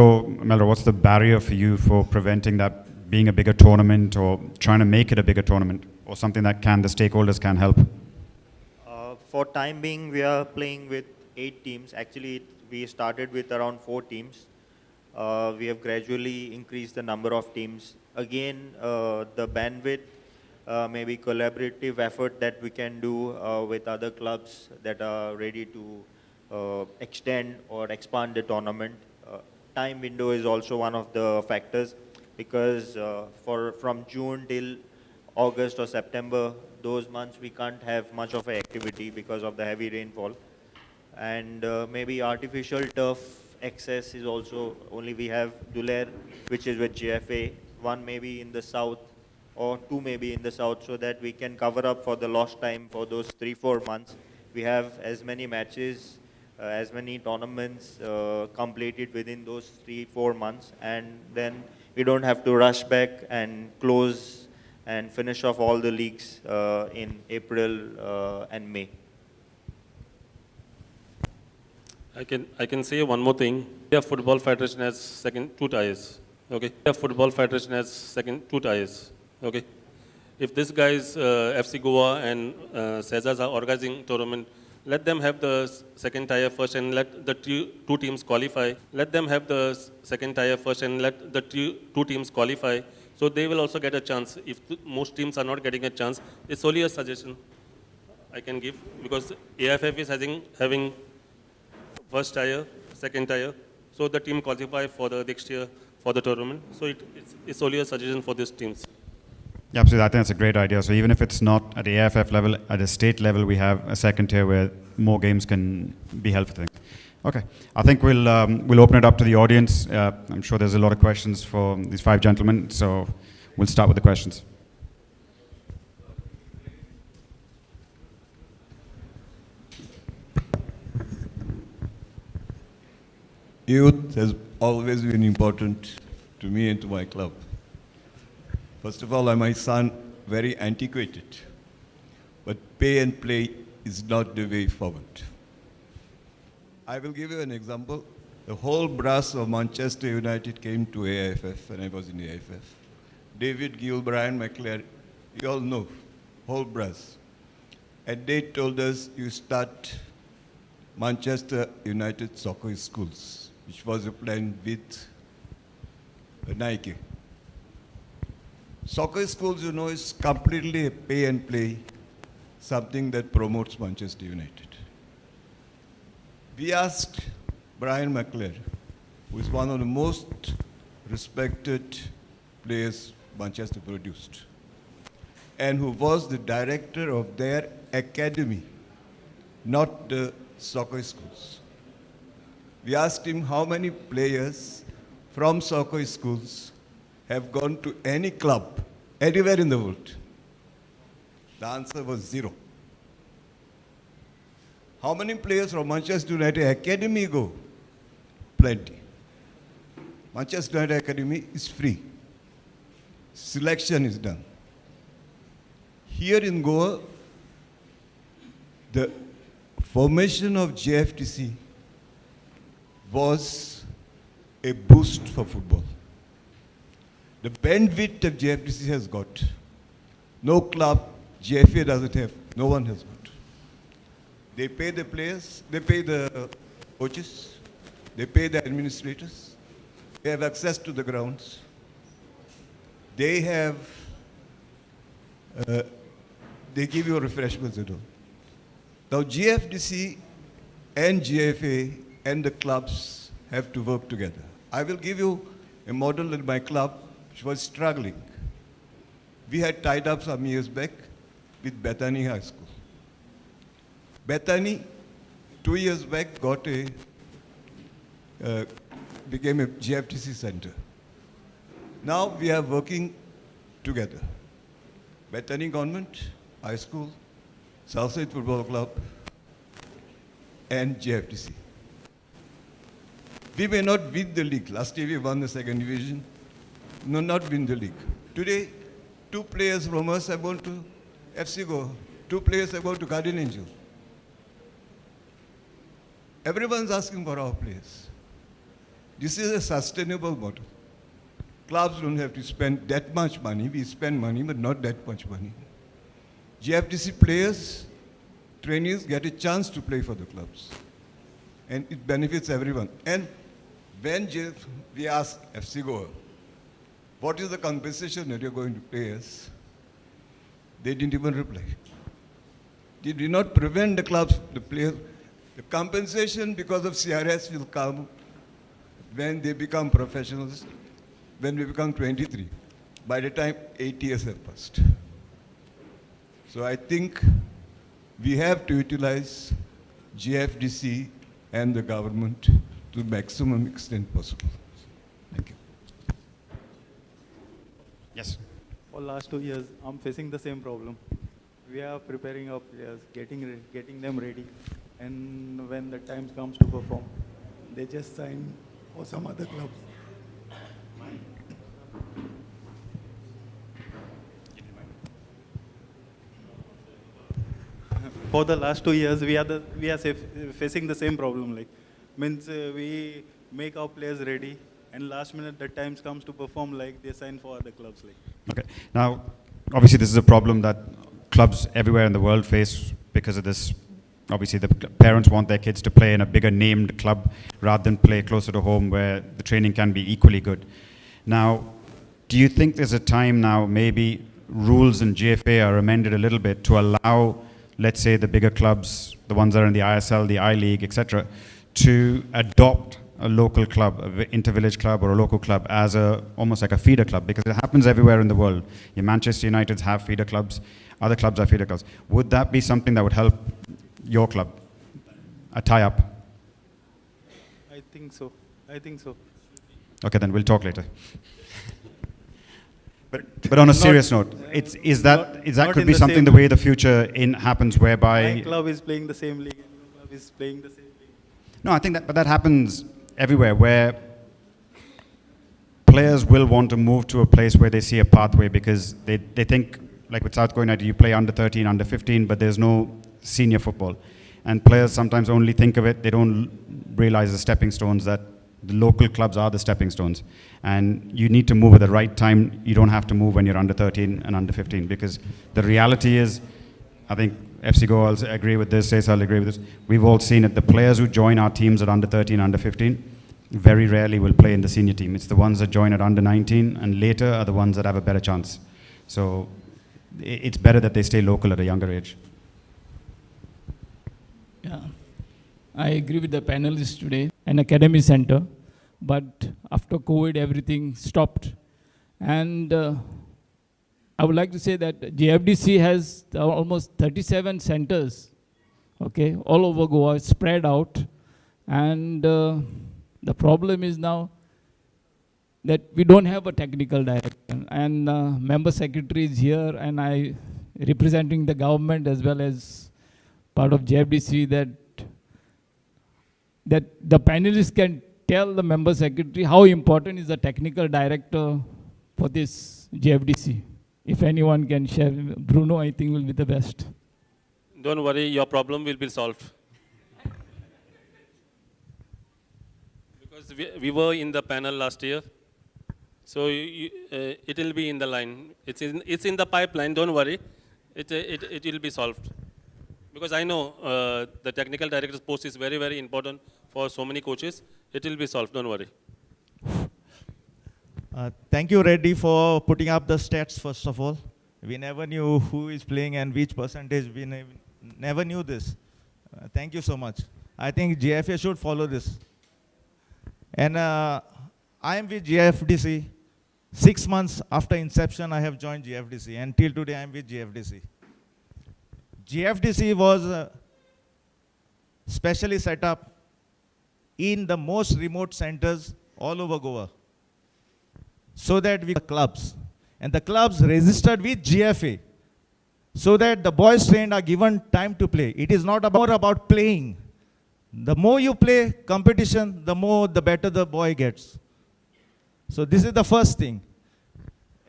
the barrier for you for preventing that being a bigger tournament or trying to make it a bigger tournament or something that the stakeholders can help? For time being, we are playing with 8 teams. Actually, we started with around 4 teams. We have gradually increased the number of teams. Again, the bandwidth, maybe collaborative effort that we can do with other clubs that are ready to extend or expand the tournament. Time window is also one of the factors because from June till August or September, those months we can't have much of an activity because of the heavy rainfall. And maybe artificial turf access is also only we have Duler, which is with GFA, 1 maybe in the south or 2 maybe in the south, so that we can cover up for the lost time for those 3-4 months. We have as many matches, as many tournaments completed within those 3-4 months, and then we don't have to rush back and close and finish off all the leagues in April and May. I can say one more thing. India Football Federation has 2 tiers. Okay. India Football Federation has 2 tiers. Okay. If this guys FC Goa and Cesars are organizing tournament, let them have the 2nd tier first and let the 2 teams qualify. Let them have the 2nd tier first and let the 2 teams qualify. So they will also get a chance. If most teams are not getting a chance, it's only a suggestion I can give because AFF is having 1st tier, 2nd tier. So the team qualify for the next year for the tournament. So it's only a suggestion for these teams. Yeah, absolutely. I think that's a great idea. So even if it's not at the AFF level, at a state level, we have a 2nd tier where more games can be held for things. Okay, I think we'll open it up to the audience. I'm sure there's a lot of questions for these 5 gentlemen, so we'll start with the questions. Youth has always been important to me and to my club. First of all, my son, very antiquated, but pay and play is not the way forward. I will give you an example. The whole brass of Manchester United came to AIFF when I was in AIFF. David Gill, Brian McClare, you all know, whole brass. And they told us, you start Manchester United Soccer Schools, which was a plan with Nike. Soccer schools, you know, is completely a pay and play, something that promotes Manchester United. We asked Brian McClare, who is one of the most respected players Manchester produced, and who was the director of their academy, not the soccer schools. We asked him how many players from soccer schools have gone to any club, anywhere in the world. The answer was 0. How many players from Manchester United Academy go? Plenty. Manchester United Academy is free. Selection is done. Here in Goa, the formation of Gfdc was a boost for football. The bandwidth that Gfdc has got, no club, GFA doesn't have, no one has got. They pay the players, they pay the coaches, they pay the administrators, they have access to the grounds, they have, they give you refreshments and all. Now GFDC and GFA and the clubs have to work together. I will give you a model in my club which was struggling. We had tied up some years back with Bethany High School. Bethany, 2 years back, became a Gfdc center. Now we are working together. Bethany Government High School, Southside Football Club, and Gfdc. We may not win the league. Last year we won the second division. No, not win the league. Today, 2 players from us have gone to FC Goa. 2 players have gone to Guardian Angel. Everyone's asking for our players. This is a sustainable model. Clubs don't have to spend that much money. We spend money, but not that much money. GFDC players, trainees get a chance to play for the clubs. And it benefits everyone. And when we ask FC Goa, what is the compensation that you're going to pay us? They didn't even reply. They did not prevent the clubs, the players. The compensation because of CRS will come when they become professionals, when we become 23, by the time 8 years have passed. So I think we have to utilize GFDC and the government to the maximum extent possible. Thank you. Yes. For last 2 years, I'm facing the same problem. We are preparing our players, getting them ready, and when the time comes to perform, they just sign for some other clubs. For the last 2 years, we are facing the same problem. Like, we make our players ready, and last minute the time comes to perform, like they sign for other clubs. Like. Okay. Now, obviously, this is a problem that clubs everywhere in the world face because of this. Obviously, the parents want their kids to play in a bigger named club rather than play closer to home where the training can be equally good. Now, do you think there's a time now, maybe rules in GFA are amended a little bit to allow, let's say, the bigger clubs, the ones that are in the ISL, the I-League, etc., to adopt a local club, an inter-village club or a local club as almost like a feeder club? Because it happens everywhere in the world. Your Manchester Uniteds have feeder clubs, other clubs have feeder clubs. Would that be something that would help your club, a tie-up? I think so. I think so. Okay, then we'll talk later. But on a serious note, is that could be something the way the future happens, whereby my club is playing the same league, and your club is playing the same league. No, I think that happens everywhere, where players will want to move to a place where they see a pathway because they think, like with South Goa United, you play under 13, under 15, but there's no senior football. And players sometimes only think of it, they don't realize the stepping stones, that the local clubs are the stepping stones. And you need to move at the right time. You don't have to move when you're under 13 and under 15, because the reality is, I think FC Goa will agree with this, Cesar will agree with this, we've all seen it, the players who join our teams at under 13, under 15, very rarely will play in the senior team. It's the ones that join at under 19 and later are the ones that have a better chance. So it's better that they stay local at a younger age. Yeah, I agree with the panelists today, an academy center, but after COVID, everything stopped. And I would like to say that GFDC has almost 37 centers, okay, all over Goa, spread out. And the problem is now that we don't have a technical director. And member secretary is here, and I representing the government as well as part of GFDC, that the panelists can tell the member secretary how important is the technical director for this GFDC. If anyone can share, Bruno, I think will be the best. Don't worry, your problem will be solved. Because we were in the panel last year, so it will be in the line. It's in the pipeline, don't worry. It will be solved. Because I know the technical director's post is very, very important for so many coaches. It will be solved, don't worry. Thank you, Reddy, for putting up the stats, first of all. We never knew who is playing and which percentage. We never knew this. Thank you so much. I think GFA should follow this. And I am with GFDC. 6 months after inception, I have joined GFDC. And till today, I am with GFDC. GFDC was specially set up in the most remote centers all over Goa, so that we clubs. And the clubs registered with GFA, so that the boys trained are given time to play. It is not more about playing. The more you play competition, the better the boy gets. So this is the first thing.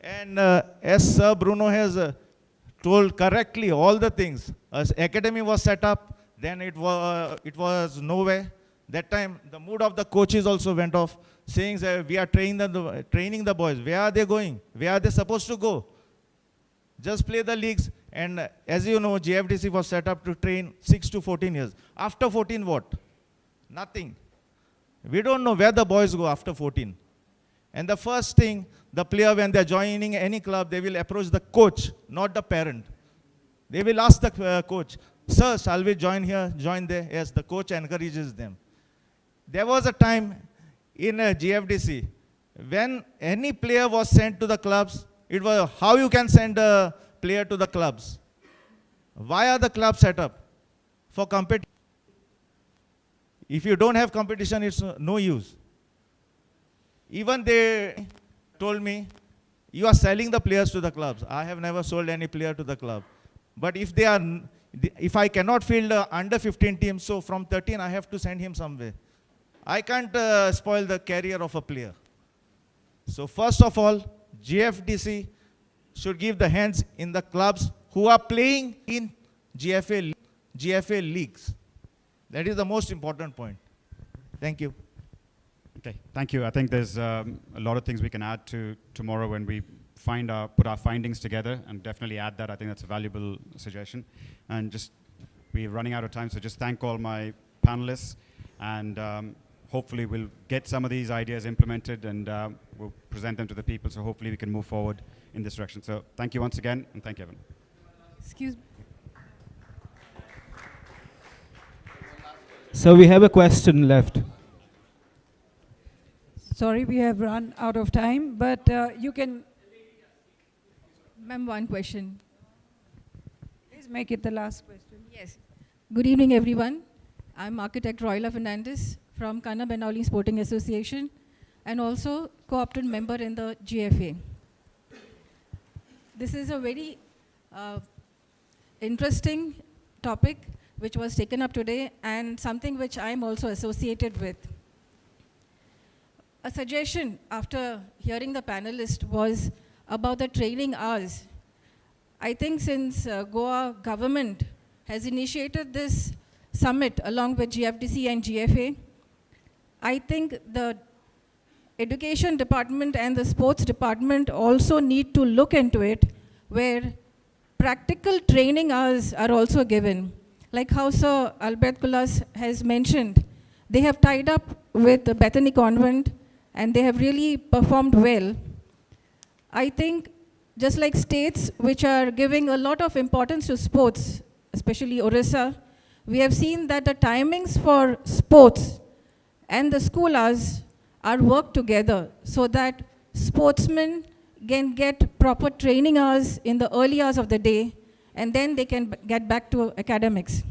And as Sir Bruno has told correctly all the things, as academy was set up, then it was nowhere. That time, the mood of the coaches also went off, saying that we are training the boys. Where are they going? Where are they supposed to go? Just play the leagues. And as you know, GFDC was set up to train 6 to 14 years. After 14, what? Nothing. We don't know where the boys go after 14. And the first thing, the player, when they're joining any club, they will approach the coach, not the parent. They will ask the coach, sir, shall we join here, join there? Yes, the coach encourages them. There was a time in GFDC, when any player was sent to the clubs, it was how you can send a player to the clubs. Why are the clubs set up? For competition. If you don't have competition, it's no use. Even they told me, you are selling the players to the clubs. I have never sold any player to the club. But if I cannot field under 15 teams, so from 13 I have to send him somewhere. I can't spoil the career of a player. So first of all, GFDC should give the hands in the clubs who are playing in GFA leagues. That is the most important point. Thank you. Okay, thank you. I think there's a lot of things we can add to tomorrow when we put our findings together, and definitely add that. I think that's a valuable suggestion. And we're running out of time, so just thank all my panelists, and hopefully we'll get some of these ideas implemented, and we'll present them to the people, so hopefully we can move forward in this direction. So thank you once again, and thank you, Evan. Excuse me. So we have a question left. Sorry, we have run out of time, but you can... Ma'am, one question. Please make it the last question. Yes. Good evening, everyone. I'm architect Royla Fernandez from Kanna Benali Sporting Association, and also co-opted member in the GFA. This is a very interesting topic which was taken up today, and something which I'm also associated with. A suggestion after hearing the panelists was about the training hours. I think since Goa government has initiated this summit along with GFDC and GFA, I think the education department and the sports department also need to look into it, where practical training hours are also given. Like how Sir Albert Kulas has mentioned, they have tied up with the Bethany Convent, and they have really performed well. I think just like states which are giving a lot of importance to sports, especially Orissa, we have seen that the timings for sports and the school hours are worked together, so that sportsmen can get proper training hours in the early hours of the day, and then they can get back to academics.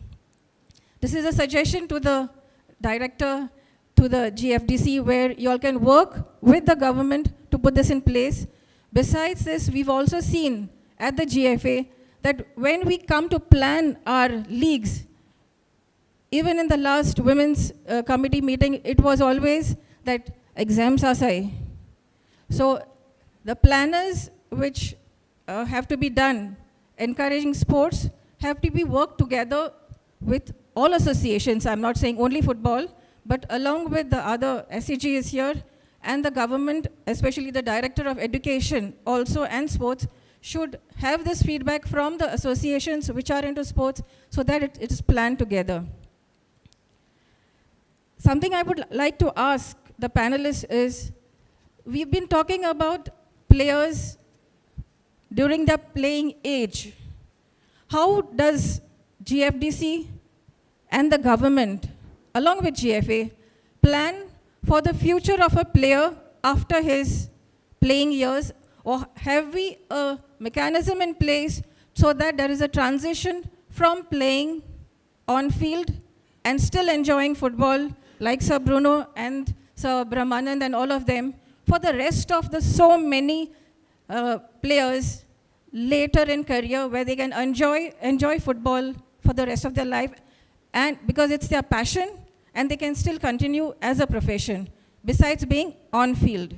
This is a suggestion to the director, to the GFDC, where you all can work with the government to put this in place. Besides this, we've also seen at the GFA that when we come to plan our leagues, even in the last women's committee meeting, it was always that exams are say. So the planners which have to be done, encouraging sports, have to be worked together with all associations. I'm not saying only football, but along with the other SCGs here, and the government, especially the Director of Education also, and sports, should have this feedback from the associations which are into sports, so that it is planned together. Something I would like to ask the panelists is, we've been talking about players during their playing age. How does GFDC and the government along with GFA, plan for the future of a player after his playing years? Or have we a mechanism in place so that there is a transition from playing on field and still enjoying football like Sir Bruno and Sir Brahmanand and all of them for the rest of the so many players later in career where they can enjoy football for the rest of their life, and because it's their passion and they can still continue as a profession besides being on field?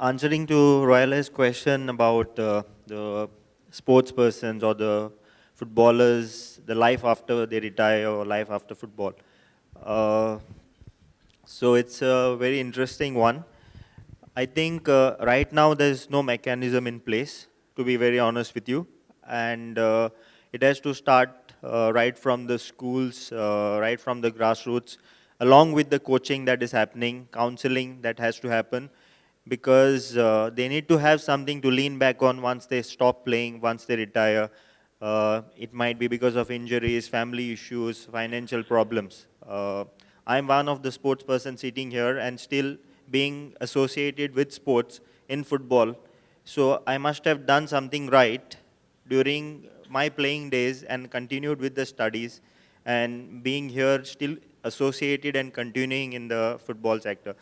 Answering to Royala's question about the sports persons or the footballers, the life after they retire or life after football. So it's a very interesting one. I think right now there's no mechanism in place, to be very honest with you. And it has to start right from the schools, right from the grassroots, along with the coaching that is happening, counseling that has to happen, because they need to have something to lean back on once they stop playing, once they retire. It might be because of injuries, family issues, financial problems. I'm one of the sports person sitting here and still being associated with sports in football. So I must have done something right during my playing days and continued with the studies and being here still associated and continuing in the football sector.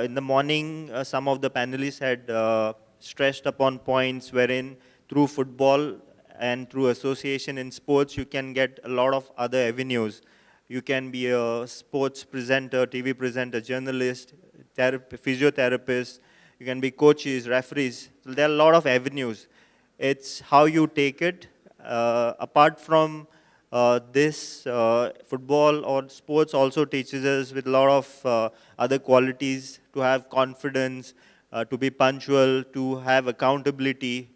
In the morning, some of the panelists had stressed upon points wherein through football and through association in sports, you can get a lot of other avenues. You can be a sports presenter, TV presenter, journalist, physiotherapist. You can be coaches, referees. So there are a lot of avenues. It's how you take it. Apart from this, football or sports also teaches us with a lot of other qualities, to have confidence, to be punctual, to have accountability,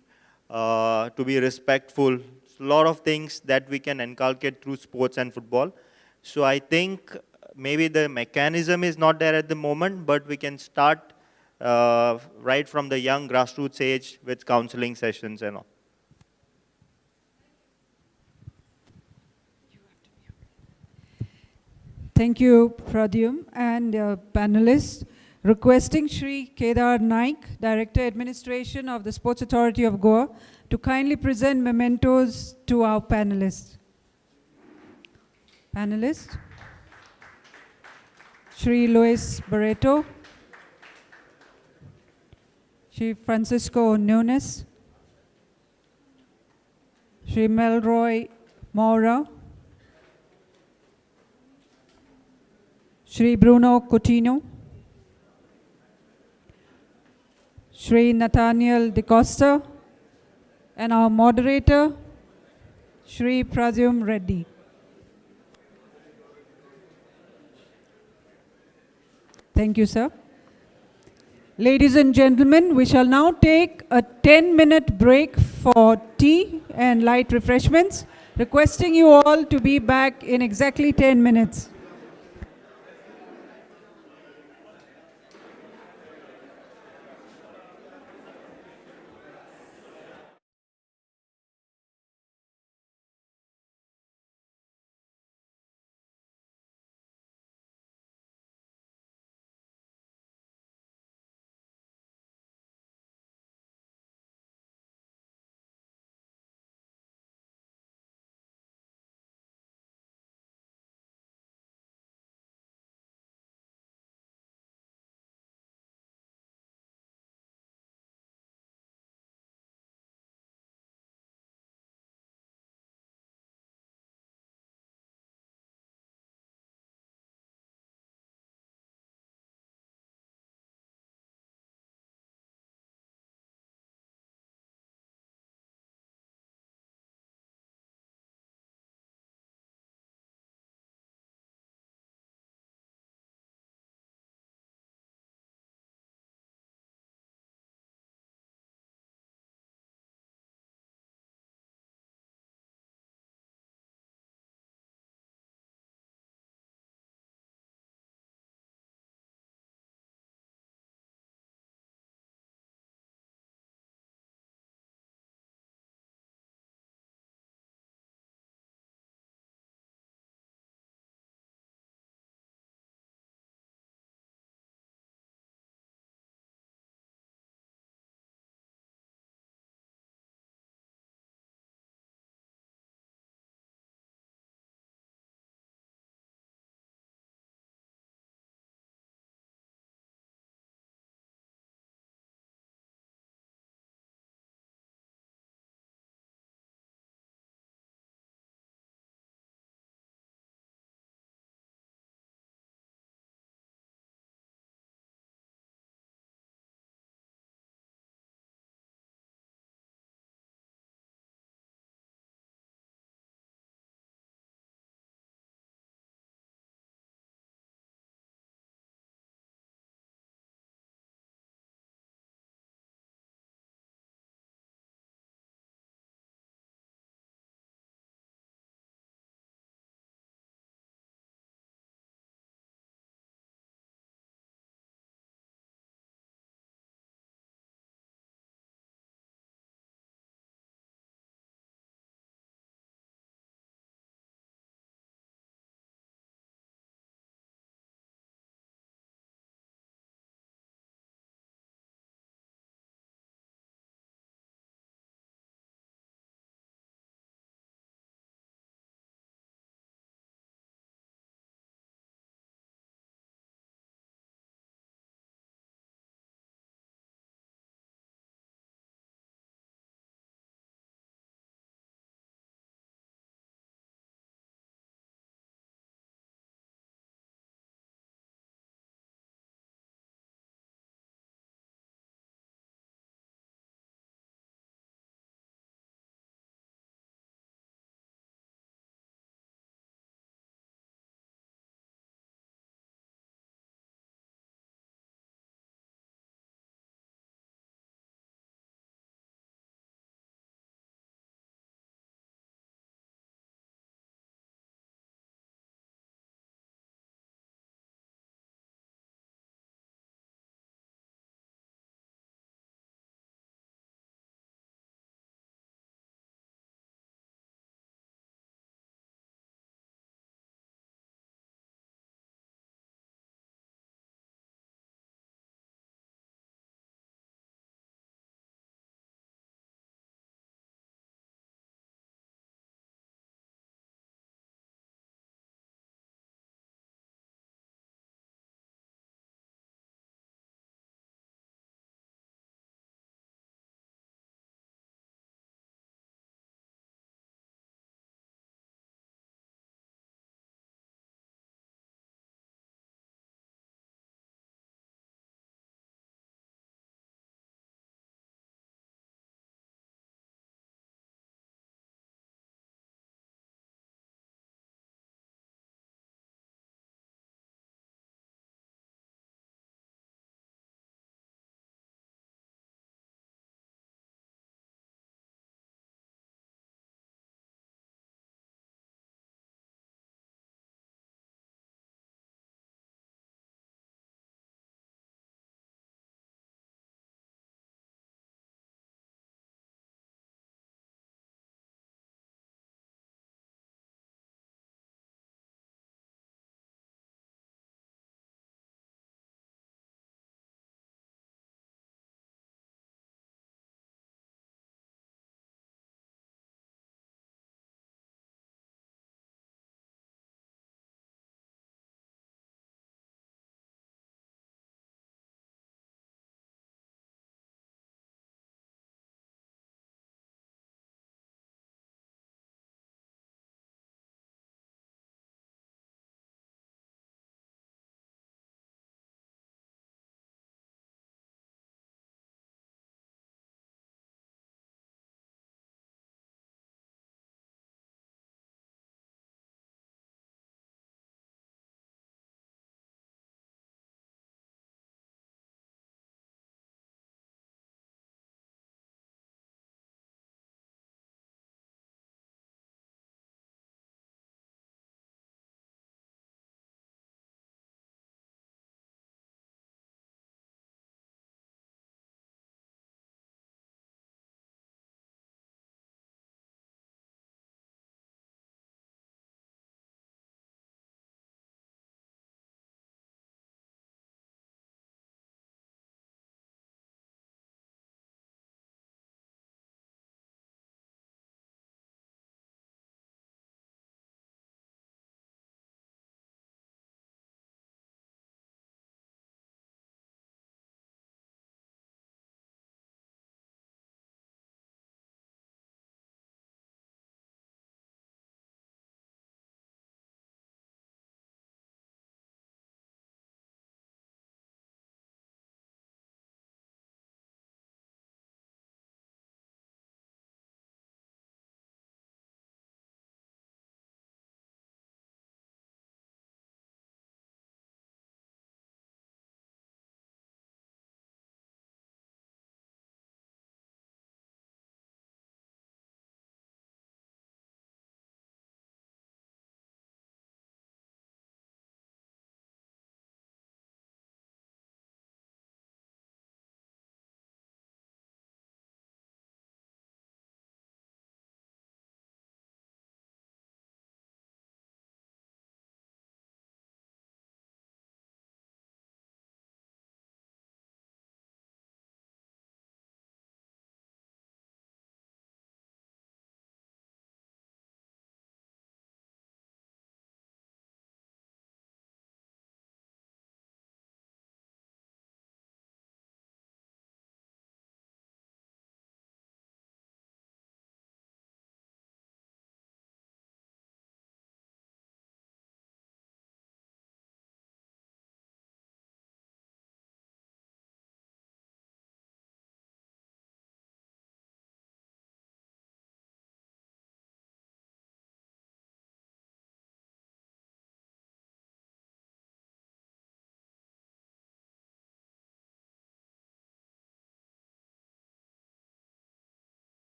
to be respectful. A lot of things that we can inculcate through sports and football. So I think maybe the mechanism is not there at the moment, but we can start right from the young grassroots age with counseling sessions and all. Thank you, Pradyum, and panelists. Requesting Shri Kedar Naik, Director Administration of the Sports Authority of Goa, to kindly present mementos to our panelists. Panelists, Shri Luis Barreto, Shri Francisco Nunes, Shri Melroy Mora, Shri Bruno Coutinho, Shri Nathaniel De Costa, and our moderator, Shri Pradyum Reddy. Thank you, sir. Ladies and gentlemen, we shall now take a 10-minute break for tea and light refreshments, requesting you all to be back in exactly 10 minutes.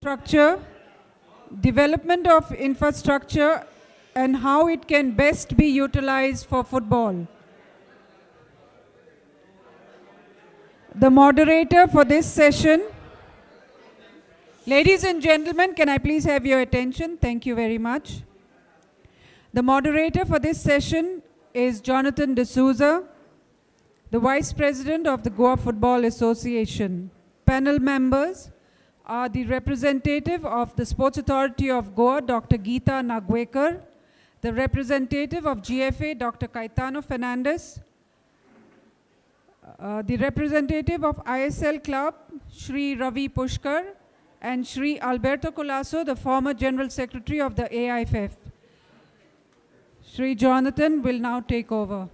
Structure, development of infrastructure, and how it can best be utilized for football. The moderator for this session, ladies and gentlemen, can I please have your attention? Thank you very much. The moderator for this session is Jonathan D'Souza, the Vice President of the Goa Football Association. Panel members are the representative of the Sports Authority of Goa, Dr. Geeta Nagwekar, the representative of GFA, Dr. Caetano Fernandez, the representative of ISL Club, Shri Ravi Pushkar, and Shri Alberto Colasso, the former General Secretary of the AIFF. Shri Jonathan will now take over.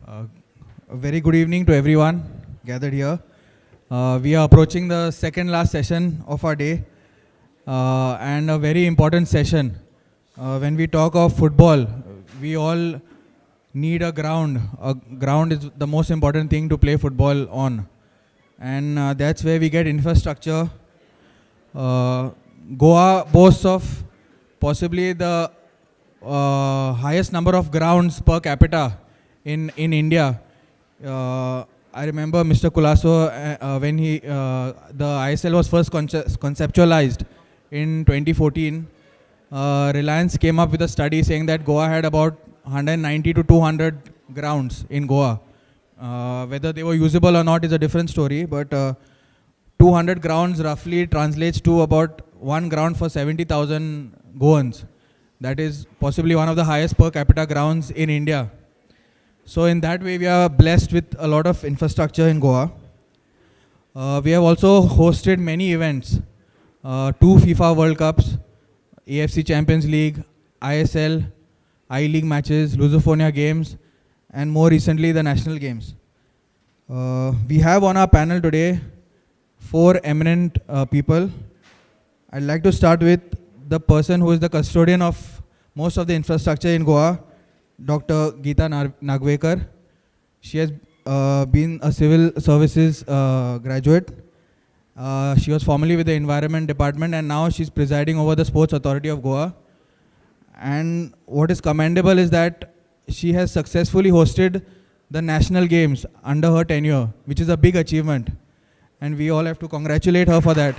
A very good evening to everyone gathered here. We are approaching the second last session of our day and a very important session. When we talk of football, we all need a ground. A ground is the most important thing to play football on. And that's where we get infrastructure. Goa boasts of possibly the highest number of grounds per capita in India. I remember Mr. Colasso when the ISL was first conceptualized in 2014. Reliance came up with a study saying that Goa had about 190 to 200 grounds in Goa. Whether they were usable or not is a different story, but 200 grounds roughly translates to about one ground for 70,000 Goans. That is possibly one of the highest per capita grounds in India. So in that way, we are blessed with a lot of infrastructure in Goa. We have also hosted many events, 2 FIFA World Cups, AFC Champions League, ISL, I-League matches, Lusophonia games, and more recently the national games. We have on our panel today 4 eminent people. I'd like to start with the person who is the custodian of most of the infrastructure in Goa, Dr. Geeta Nagwekar. She has been a civil services graduate. She was formerly with the Environment Department and now she's presiding over the Sports Authority of Goa. And what is commendable is that she has successfully hosted the national games under her tenure, which is a big achievement. And we all have to congratulate her for that.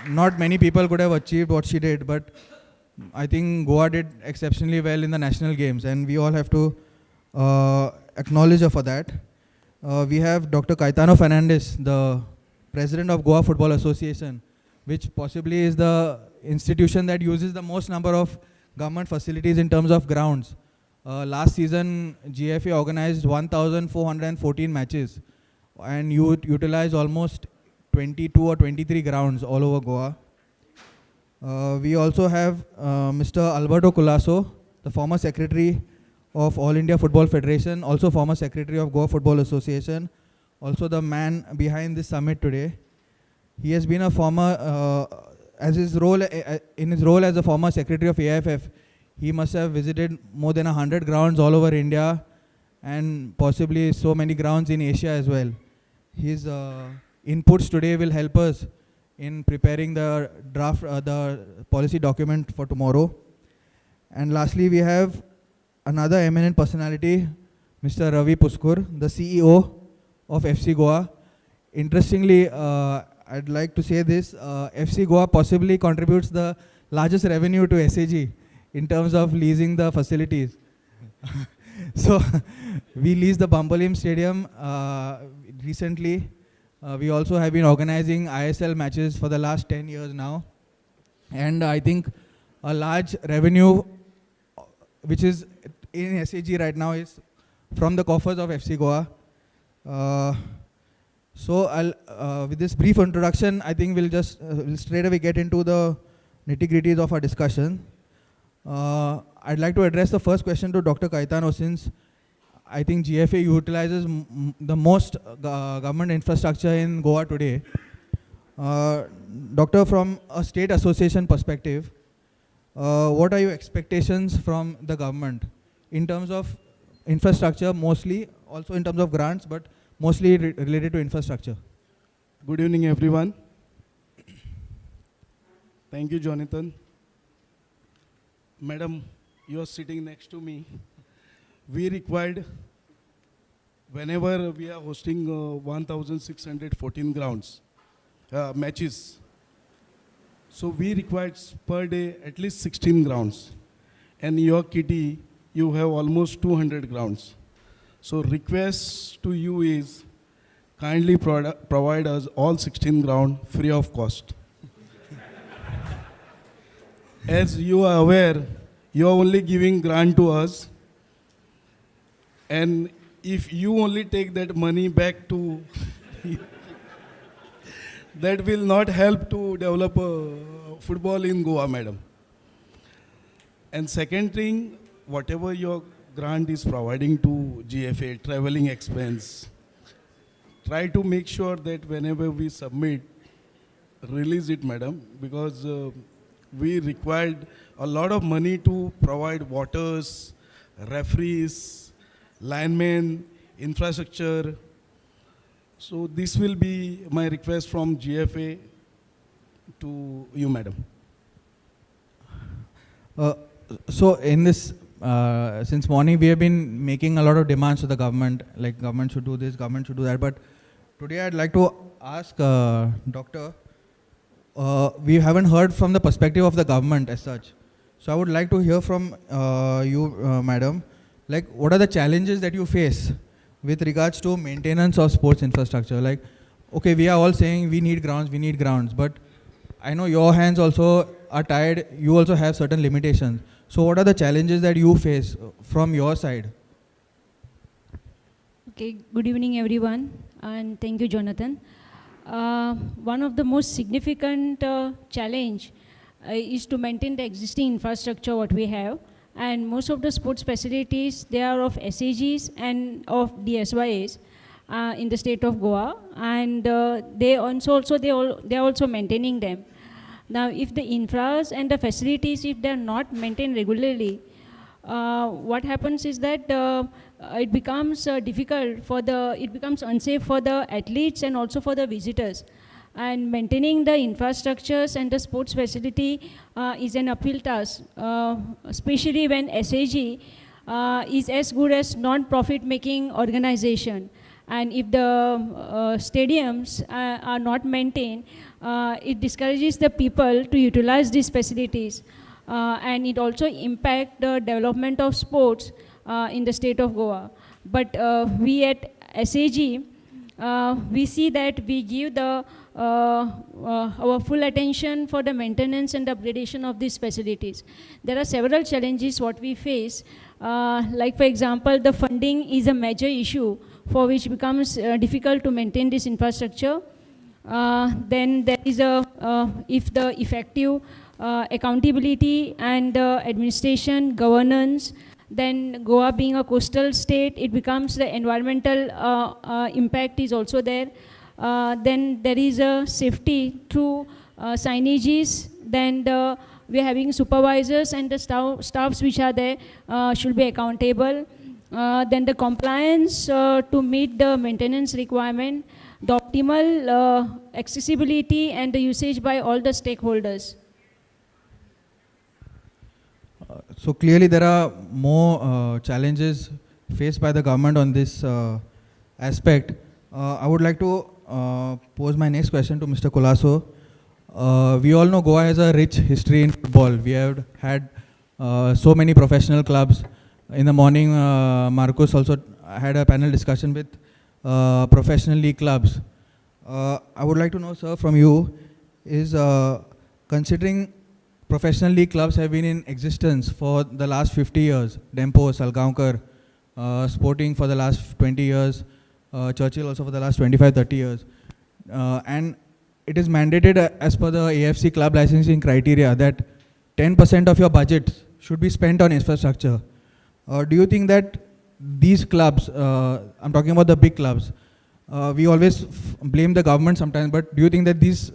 Not many people could have achieved what she did, but I think Goa did exceptionally well in the national games, and we all have to acknowledge her for that. We have Dr. Caetano Fernandez, the president of Goa Football Association, which possibly is the institution that uses the most number of government facilities in terms of grounds. Last season, GFA organized 1,414 matches and utilized almost 22 or 23 grounds all over Goa. We also have Mr. Alberto Colasso, the former secretary of All India Football Federation, also former secretary of Goa Football Association, also the man behind this summit today. He has been a former, in his role as a former secretary of AIFF, he must have visited more than 100 grounds all over India and possibly so many grounds in Asia as well. His inputs today will help us in preparing the draft, the policy document for tomorrow. And lastly, we have another eminent personality, Mr. Ravi Pushkar, the CEO of FC Goa. Interestingly, I'd like to say this, FC Goa possibly contributes the largest revenue to SAG in terms of leasing the facilities. So we leased the Bambolim Stadium recently We also have been organizing ISL matches for the last 10 years now. And I think a large revenue which is in SAG right now is from the coffers of FC Goa. So with this brief introduction, I think we'll straight away get into the nitty-gritties of our discussion. I'd like to address the first question to Dr. Caetano, since I think GFA utilizes the most government infrastructure in Goa today. Doctor, from a state association perspective, what are your expectations from the government in terms of infrastructure, mostly, also in terms of grants, but mostly related to infrastructure? Good evening, everyone. Thank you, Jonathan. Madam, you are sitting next to me. We required, whenever we are hosting 1,614 grounds, matches, so we required per day at least 16 grounds. And your kitty, you have almost 200 grounds. So request to you is kindly provide us all 16 ground free of cost. As you are aware, you are only giving grant to us, and if you only take that money back to that will not help to develop football in Goa, madam. And second thing, whatever your grant is providing to GFA, traveling expense, try to make sure that whenever we submit, release it, madam, because we required a lot of money to provide waters, referees, linemen, infrastructure. So this will be my request from GFA to you, madam. So in this, since morning we have been making a lot of demands to the government, like government should do this, government should do that. But today I'd like to ask Doctor, we haven't heard from the perspective of the government as such. So I would like to hear from you, madam, like what are the challenges that you face with regards to maintenance of sports infrastructure? Like, okay, we are all saying we need grounds, but I know your hands also are tied, you also have certain limitations. So what are the challenges that you face from your side? Okay, good evening everyone, and thank you, Jonathan. One of the most significant challenge is to maintain the existing infrastructure what we have, and most of the sports facilities, they are of SAGs and of DSYAs in the state of Goa, and they are also maintaining them. Now, if the infras and the facilities, if they are not maintained regularly, what happens is that it becomes difficult for it becomes unsafe for the athletes and also for the visitors. And maintaining the infrastructures and the sports facility is an uphill task, especially when SAG is as good as non-profit making organization. And if the stadiums are not maintained, it discourages the people to utilize these facilities. And it also impacts the development of sports in the state of Goa. But we at SAG, we see that we give our full attention for the maintenance and upgradation of these facilities. There are several challenges what we face. Like for example, the funding is a major issue for which becomes difficult to maintain this infrastructure. Then there is if the effective accountability and administration, governance, then Goa being a coastal state, it becomes the environmental impact is also there. Then there is a safety through signages. Then we are having supervisors and the staffs which are there should be accountable. Then the compliance to meet the maintenance requirement, the optimal accessibility and the usage by all the stakeholders. So clearly there are more challenges faced by the government on this aspect. I would like to pose my next question to Mr. Colasso. We all know Goa has a rich history in football. We have had so many professional clubs. In the morning, Marcus also had a panel discussion with professional league clubs. I would like to know, sir, from you, is considering professional league clubs have been in existence for the last 50 years, Dempo, Salgaonkar, Sporting for the last 20 years, Churchill also for the last 25, 30 years. And it is mandated as per the AFC club licensing criteria that 10% of your budget should be spent on infrastructure. Do you think that these clubs, I'm talking about the big clubs, we always blame the government sometimes, but do you think that these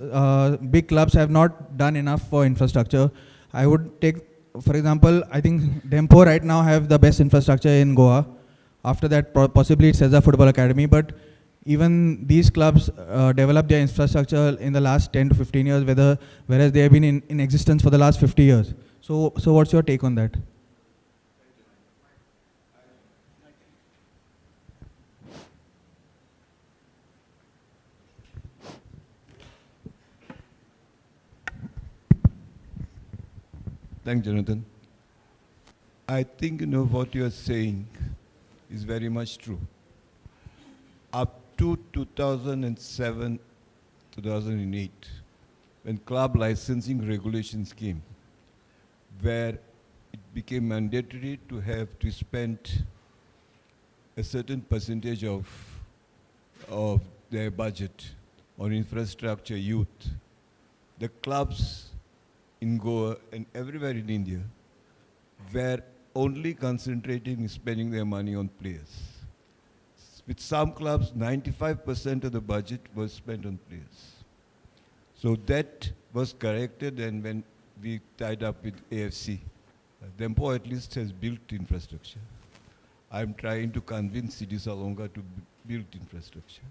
big clubs have not done enough for infrastructure? I would take, for example, I think Dempo right now have the best infrastructure in Goa. After that, possibly it's Cesar Football Academy, but even these clubs developed their infrastructure in the last 10 to 15 years, whereas they have been in existence for the last 50 years. So what's your take on that? Thanks, Jonathan. I think what you are saying is very much true. Up to 2007, 2008, when club licensing regulations came, where it became mandatory to spend a certain percentage of their budget on infrastructure, youth, the clubs in Goa and everywhere in India were only concentrating in spending their money on players. With some clubs, 95% of the budget was spent on players. So that was corrected, and when we tied up with AFC, Dempo at least has built infrastructure. I'm trying to convince City Salonga to build infrastructure.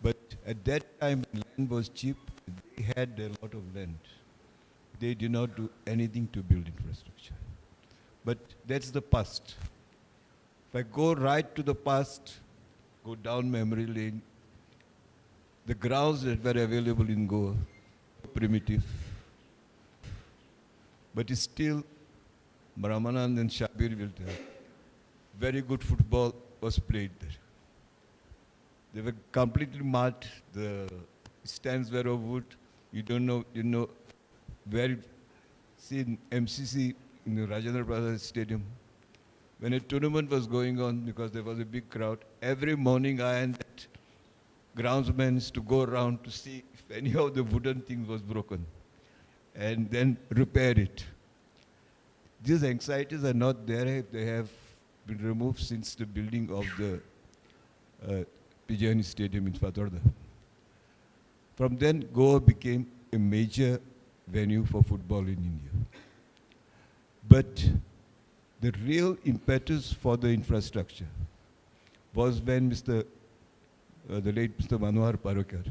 But at that time, land was cheap. They had a lot of land. They did not do anything to build infrastructure. But that's the past. If I go right to the past, go down memory lane, the grounds that were available in Goa, primitive. But it's still, Brahmanand and Shabir will tell, very good football was played there. They were completely mud, the stands were of wood, you don't know where, see in MCC, in the Rajendra Prasad Stadium, when a tournament was going on, because there was a big crowd, every morning I and that groundsman used to go around to see if any of the wooden things was broken, and then repair it. These anxieties are not there. They have been removed since the building of the Pijani Stadium in Fatorda. From then, Goa became a major venue for football in India. But the real impetus for the infrastructure was when the late Mr. Manohar Parrikar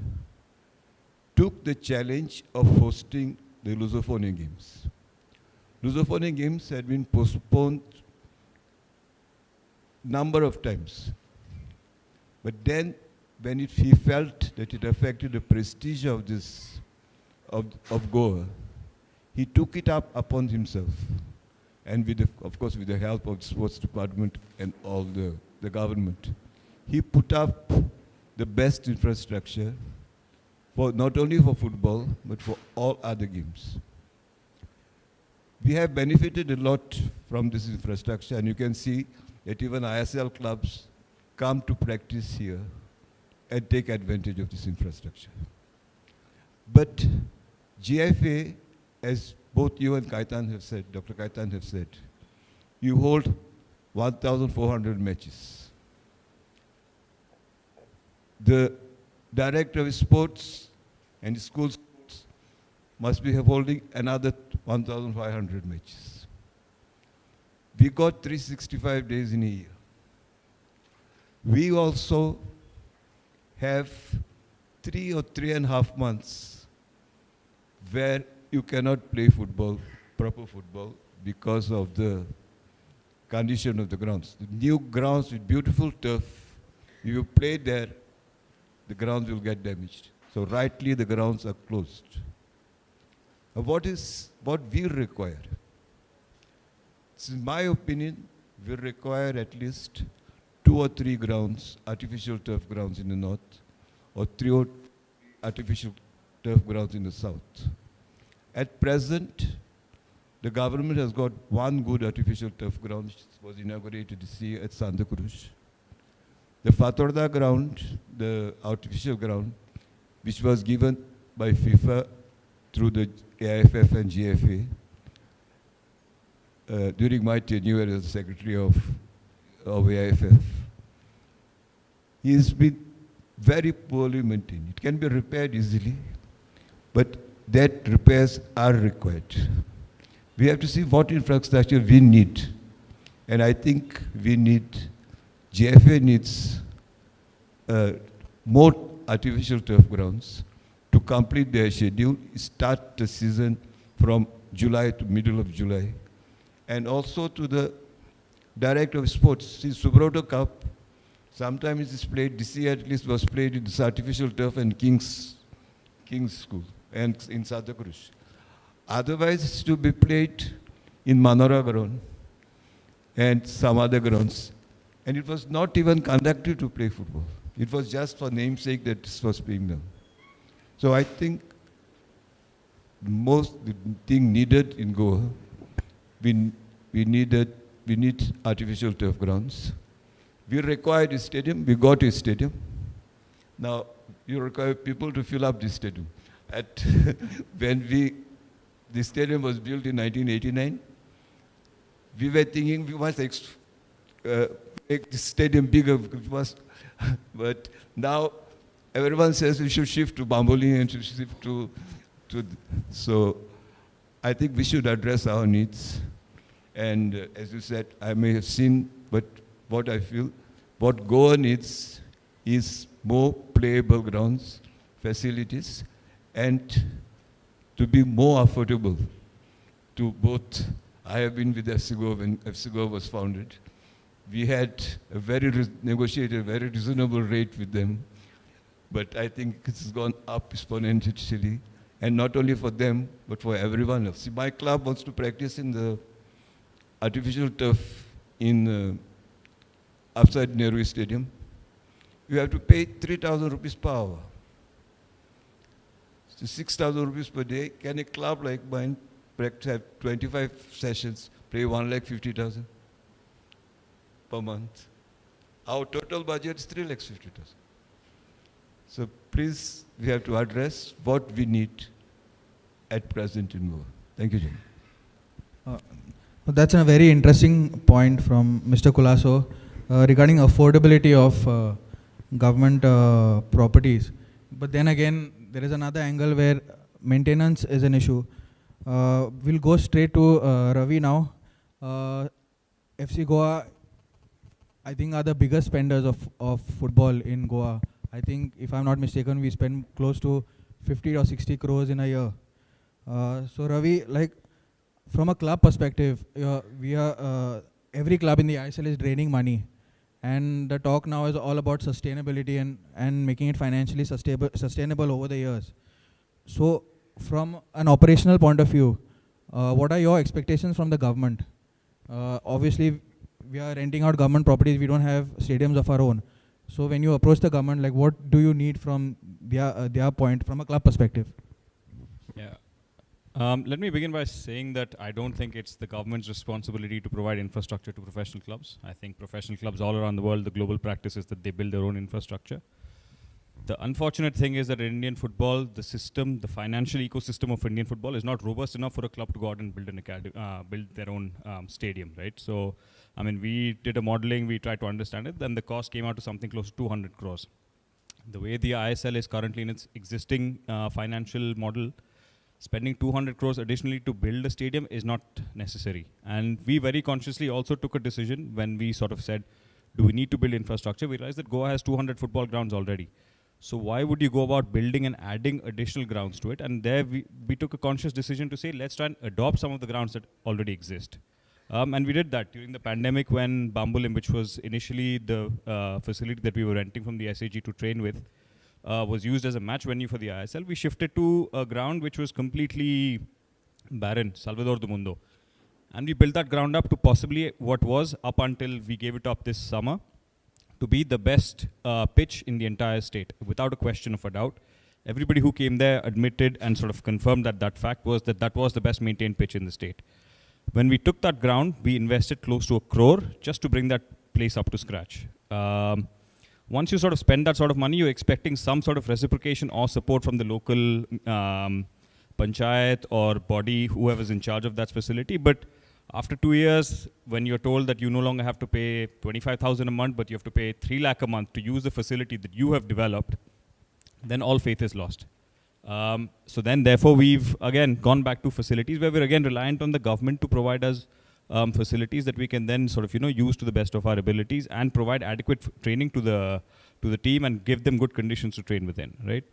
took the challenge of hosting the Lusophone Games. Lusophone Games had been postponed number of times. But then, when he felt that it affected the prestige of of Goa, he took it up upon himself. And of course, with the help of the sports department and all the government, he put up the best infrastructure for not only for football, but for all other games. We have benefited a lot from this infrastructure, and you can see that even ISL clubs come to practice here and take advantage of this infrastructure. But GFA, as both you and Kaitan have said, Dr. Kaitan have said, you hold 1,400 matches. The director of sports and school sports must be holding another 1,500 matches. We got 365 days in a year. We also have 3 or 3.5 months where you cannot play football, proper football, because of the condition of the grounds. The new grounds with beautiful turf, if you play there, the grounds will get damaged. So rightly, the grounds are closed. What we require? In my opinion, we require at least 2 or 3 grounds, artificial turf grounds in the north, or 3 artificial turf grounds in the south. At present, the government has got one good artificial turf ground, which was inaugurated this year at Santa Cruz. The Fatorda ground, the artificial ground, which was given by FIFA through the AIFF and GFA during my tenure as Secretary of AIFF, he's been very poorly maintained. It can be repaired easily, but that repairs are required. We have to see what infrastructure we need. And I think we need, GFA needs more artificial turf grounds to complete their schedule, start the season from July to middle of July. And also to the Director of Sports, see Subroto Cup, sometimes it's played, this year at least was played in this artificial turf and King's School and in Santa Cruz. Otherwise, it's to be played in Manora ground and some other grounds. And it was not even conducted to play football. It was just for namesake that this was being done. So I think most the thing needed in Goa, we need artificial turf grounds. We required a stadium, we got a stadium. Now, you require people to fill up this stadium. When the stadium was built in 1989, we were thinking we must make the stadium bigger, but now everyone says we should shift to Bamboli and should shift to so I think we should address our needs. And as you said, I may have seen, but what I feel, what Goa needs is more playable grounds, facilities, and to be more affordable to both. I have been with FC Goa when FC Goa was founded. We had negotiated a very reasonable rate with them, but I think it's gone up exponentially, and not only for them, but for everyone else. See, my club wants to practice in the artificial turf in outside Nehru Stadium. You have to pay 3,000 rupees per hour. So 6,000 rupees per day. Can a club like mine have 25 sessions, pay 1,50,000 per month? Our total budget is 3,50,000. So please, we have to address what we need at present in Goa. Thank you, Jim. That's a very interesting point from Mr. Kulaso regarding affordability of government properties. But then again, there is another angle where maintenance is an issue. We'll go straight to Ravi now. FC Goa, I think, are the biggest spenders of football in Goa. I think, if I'm not mistaken, we spend close to 50 or 60 crores in a year. So Ravi, like, from a club perspective, every club in the ISL is draining money. And the talk now is all about sustainability and making it financially sustainable over the years. So from an operational point of view, what are your expectations from the government? Obviously, we are renting out government properties. We don't have stadiums of our own. So when you approach the government, like, what do you need from their point, from a club perspective? Yeah. Let me begin by saying that I don't think it's the government's responsibility to provide infrastructure to professional clubs. I think professional clubs all around the world, the global practice is that they build their own infrastructure. The unfortunate thing is that in Indian football, the system, the financial ecosystem of Indian football is not robust enough for a club to go out and build build their own stadium, right? So, I mean, we did a modeling, we tried to understand it, then the cost came out to something close to 200 crores. The way the ISL is currently in its existing financial model, spending 200 crores additionally to build a stadium is not necessary. And we very consciously also took a decision when we sort of said, do we need to build infrastructure? We realized that Goa has 200 football grounds already. So why would you go about building and adding additional grounds to it? And there we took a conscious decision to say, let's try and adopt some of the grounds that already exist. And we did that during the pandemic when Bambulim, which was initially the facility that we were renting from the SAG to train with, was used as a match venue for the ISL. We shifted to a ground which was completely barren, Salvador do Mundo. And we built that ground up to possibly what was, up until we gave it up this summer, to be the best pitch in the entire state, without a question of a doubt. Everybody who came there admitted and sort of confirmed that that fact was that that was the best maintained pitch in the state. When we took that ground, we invested close to 1 crore just to bring that place up to scratch. Once you sort of spend that sort of money, you're expecting some sort of reciprocation or support from the local panchayat or body, whoever's in charge of that facility. But after 2 years, when you're told that you no longer have to pay 25,000 a month, but you have to pay 3 lakh a month to use the facility that you have developed, then all faith is lost. So then, therefore, we've again gone back to facilities where we're again reliant on the government to provide us facilities that we can then sort of use to the best of our abilities and provide adequate training to the team and give them good conditions to train within, right?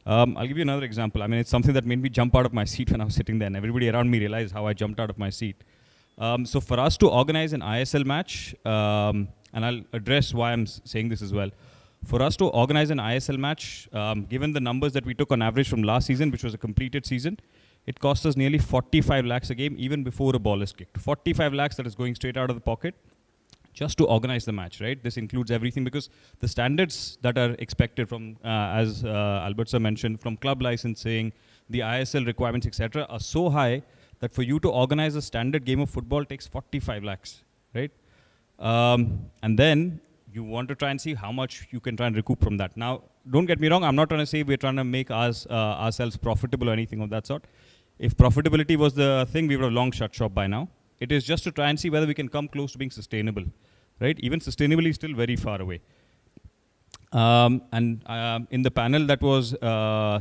I'll give you another example. I mean, it's something that made me jump out of my seat when I was sitting there, and everybody around me realized how I jumped out of my seat. So for us to organize an ISL match, and I'll address why I'm saying this as well. For us to organize an ISL match, given the numbers that we took on average from last season, which was a completed season, it cost us nearly 45 lakhs a game, even before a ball is kicked. 45 lakhs that is going straight out of the pocket just to organize the match, right? This includes everything because the standards that are expected from, as Albert sir mentioned, from club licensing, the ISL requirements, etc., are so high that for you to organize a standard game of football takes 45 lakhs, right? And then you want to try and see how much you can try and recoup from that. Now, don't get me wrong, I'm not trying to say we're trying to make ourselves profitable or anything of that sort. If profitability was the thing, we would have long shut shop by now. It is just to try and see whether we can come close to being sustainable, right? Even sustainably is still very far away. In the panel that was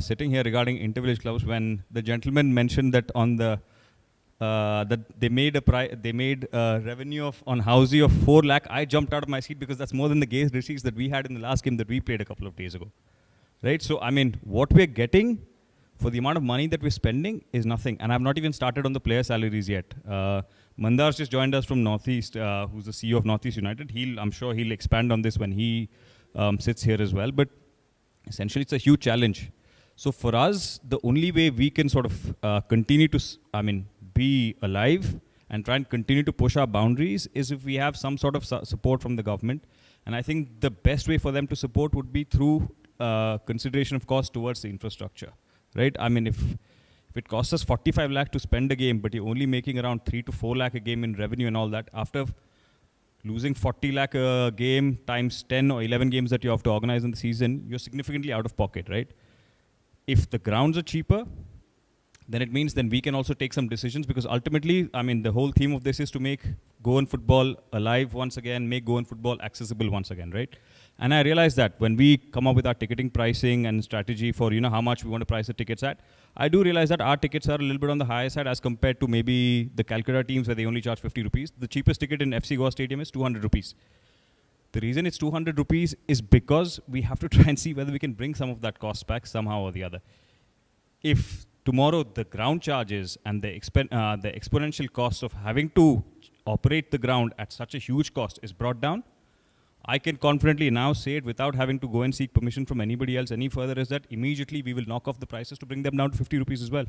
sitting here regarding intervillage clubs, when the gentleman mentioned that on the that they made a revenue of on Housey of 4 lakh, I jumped out of my seat because that's more than the gate receipts that we had in the last game that we played a couple of days ago, right? So I mean, what we're getting for the amount of money that we're spending is nothing, and I've not even started on the player salaries yet. Mandar's just joined us from Northeast, who's the CEO of Northeast United. I'm sure he'll expand on this when he sits here as well. But essentially, it's a huge challenge. So for us, the only way we can sort of continue to, be alive and try and continue to push our boundaries is if we have some sort of support from the government. And I think the best way for them to support would be through consideration of cost towards the infrastructure, right? I mean, if it costs us 45 lakh to spend a game, but you're only making around 3 to 4 lakh a game in revenue and all that, after losing 40 lakh a game times 10 or 11 games that you have to organize in the season, you're significantly out of pocket, right? If the grounds are cheaper, then it means then we can also take some decisions, because ultimately, the whole theme of this is to make Goan football alive once again, make Goan football accessible once again, right? And I realize that when we come up with our ticketing pricing and strategy for, how much we want to price the tickets at, I do realize that our tickets are a little bit on the higher side as compared to maybe the Calcutta teams where they only charge 50 rupees. The cheapest ticket in FC Goa Stadium is 200 rupees. The reason it's 200 rupees is because we have to try and see whether we can bring some of that cost back somehow or the other. If tomorrow the ground charges and the exponential cost of having to operate the ground at such a huge cost is brought down, I can confidently now say it without having to go and seek permission from anybody else any further, is that immediately we will knock off the prices to bring them down to 50 rupees as well.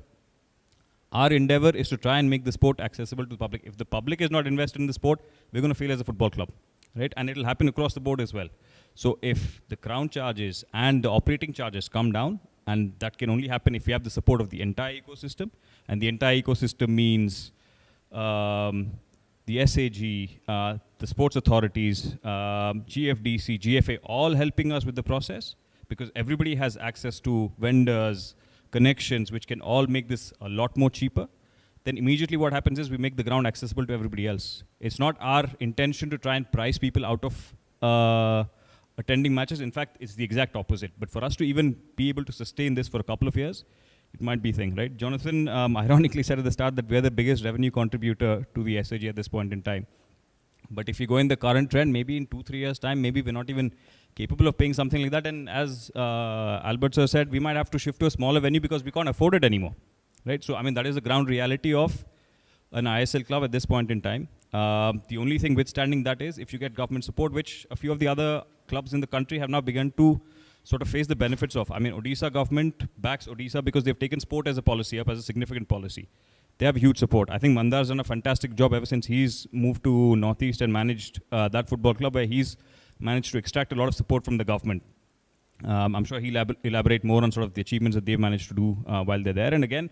Our endeavor is to try and make the sport accessible to the public. If the public is not invested in the sport, we're going to fail as a football club, right? And it'll happen across the board as well. So if the ground charges and the operating charges come down, and that can only happen if we have the support of the entire ecosystem, and the entire ecosystem means the SAG, the sports authorities, GFDC, GFA, all helping us with the process, because everybody has access to vendors, connections, which can all make this a lot more cheaper. Then immediately what happens is we make the ground accessible to everybody else. It's not our intention to try and price people out of attending matches. In fact, it's the exact opposite. But for us to even be able to sustain this for a couple of years, it might be a thing, right? Jonathan ironically said at the start that we're the biggest revenue contributor to the SAG at this point in time. But if you go in the current trend, maybe in 2-3 years' time, maybe we're not even capable of paying something like that. And as Albert sir said, we might have to shift to a smaller venue because we can't afford it anymore, right? So, that is the ground reality of an ISL club at this point in time. The only thing withstanding that is if you get government support, which a few of the other clubs in the country have now begun to sort of face the benefits of. Odisha government backs Odisha because they've taken sport as a policy up as a significant policy. They have huge support. I think Mandar's done a fantastic job ever since he's moved to Northeast and managed that football club, where he's managed to extract a lot of support from the government. I'm sure he'll elaborate more on sort of the achievements that they've managed to do while they're there. And again,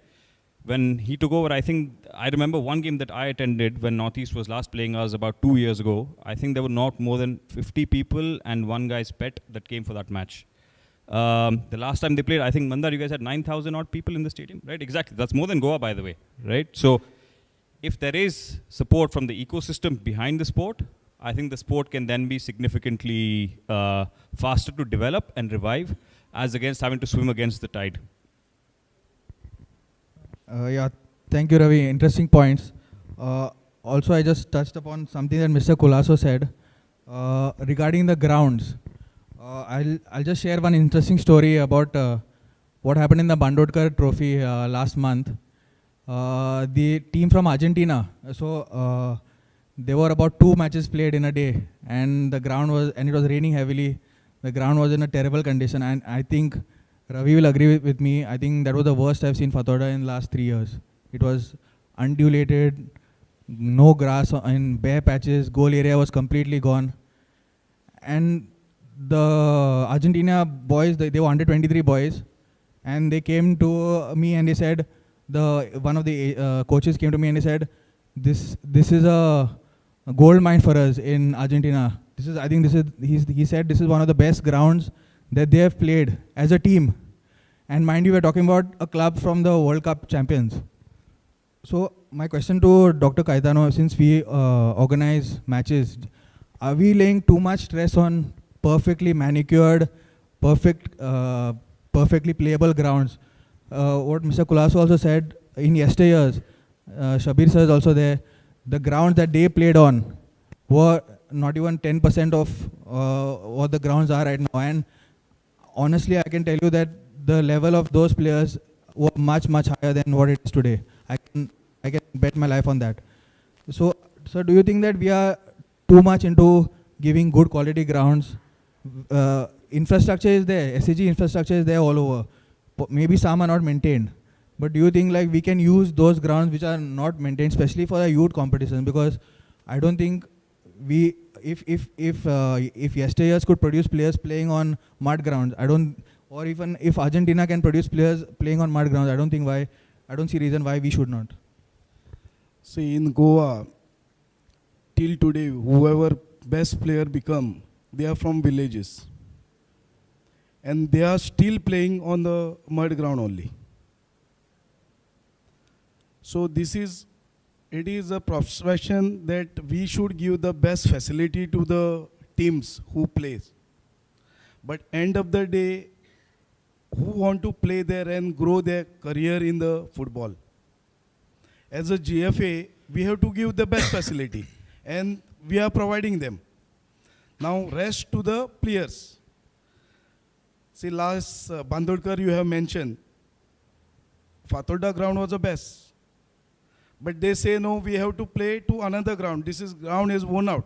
when he took over, I remember one game that I attended when Northeast was last playing us about 2 years ago. I think there were not more than 50 people and one guy's pet that came for that match. The last time they played, I think, Mandar, you guys had 9,000 odd people in the stadium, right? Exactly. That's more than Goa, by the way, right? So if there is support from the ecosystem behind the sport, I think the sport can then be significantly faster to develop and revive as against having to swim against the tide. Yeah, thank you, Ravi. Interesting points. Also, I just touched upon something that Mr. Kulaso said regarding the grounds. I'll just share one interesting story about what happened in the Bandodkar Trophy last month. The team from Argentina, so there were about 2 matches played in a day, and it was raining heavily. The ground was in a terrible condition, and I think Ravi will agree with me. I think that was the worst I've seen Fatorda in the last 3 years. It was undulated, no grass in bare patches, goal area was completely gone. And the Argentina boys, they were under 23 boys, and they came to me and they said, one of the coaches came to me and he said, this is a gold mine for us in Argentina. He said this is one of the best grounds that they have played as a team. And mind you, we're talking about a club from the World Cup champions. So my question to Dr. Caetano, since we organize matches, are we laying too much stress on perfectly manicured, perfectly playable grounds? What Mr. Kulaso also said, in yesteryears, Shabir sir is also there, the grounds that they played on were not even 10% of what the grounds are right now. And honestly, I can tell you that the level of those players were much, much higher than what it is today. I can bet my life on that. So, sir, do you think that we are too much into giving good quality grounds? Infrastructure is there, SAG infrastructure is there all over. Maybe some are not maintained. But do you think like we can use those grounds which are not maintained, especially for the youth competition? Because I don't think if yesteryears could produce players playing on mud grounds, or even if Argentina can produce players playing on mud grounds, I don't see reason why we should not. See, in Goa, till today, whoever best player become, they are from villages. And they are still playing on the mud ground only. So it is a profession that we should give the best facility to the teams who plays. But end of the day, who want to play there and grow their career in the football? As a GFA, we have to give the best facility, and we are providing them. Now rest to the players. See, last Bandodkar you have mentioned, Fatorda ground was the best. But they say, no, we have to play to another ground. Ground is worn out.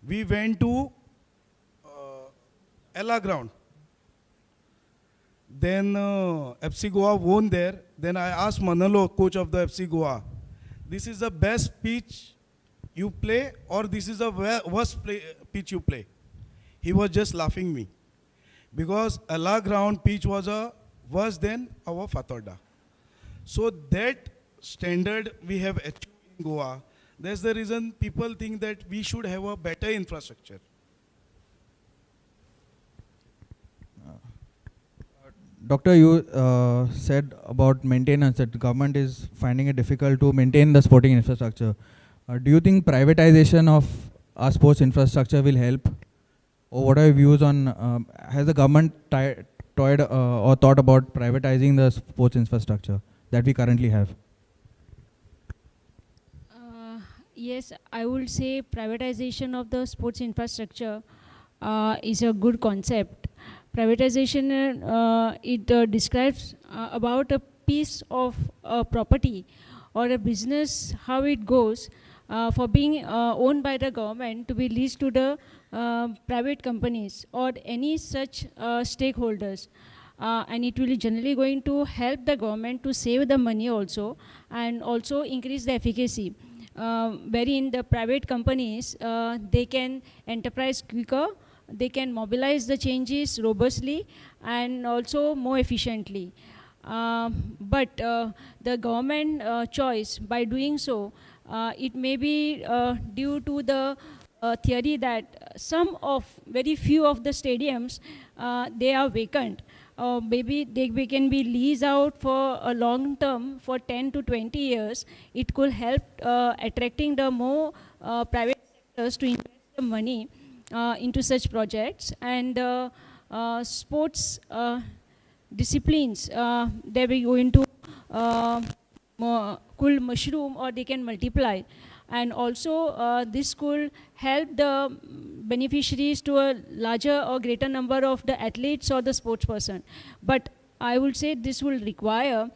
We went to Ella ground. Then FC Goa won there. Then I asked Manalo, coach of the FC Goa, this is the best pitch you play or this is the worst pitch you play? He was just laughing me. Because Ella ground pitch was worse than our Fatorda. So that standard we have achieved in Goa. That's the reason people think that we should have a better infrastructure. Doctor, you said about maintenance, that the government is finding it difficult to maintain the sporting infrastructure. Do you think privatization of our sports infrastructure will help? Or what are your views on, has the government toyed or thought about privatizing the sports infrastructure that we currently have? Yes, I would say privatization of the sports infrastructure is a good concept. Privatization, it describes about a piece of property or a business, how it goes for being owned by the government to be leased to the private companies or any such stakeholders. And it will be generally going to help the government to save the money also and also increase the efficacy. wherein the private companies, they can enterprise quicker, they can mobilize the changes robustly and also more efficiently. But the government choice by doing so, it may be due to the theory that very few of the stadiums, they are vacant. Maybe they can be leased out for a long term for 10 to 20 years. It could help attracting the more private sectors to invest the money into such projects. And sports disciplines, they will go into could mushroom or they can multiply. And also this could help the beneficiaries to a larger or greater number of the athletes or the sports person. But I would say this will require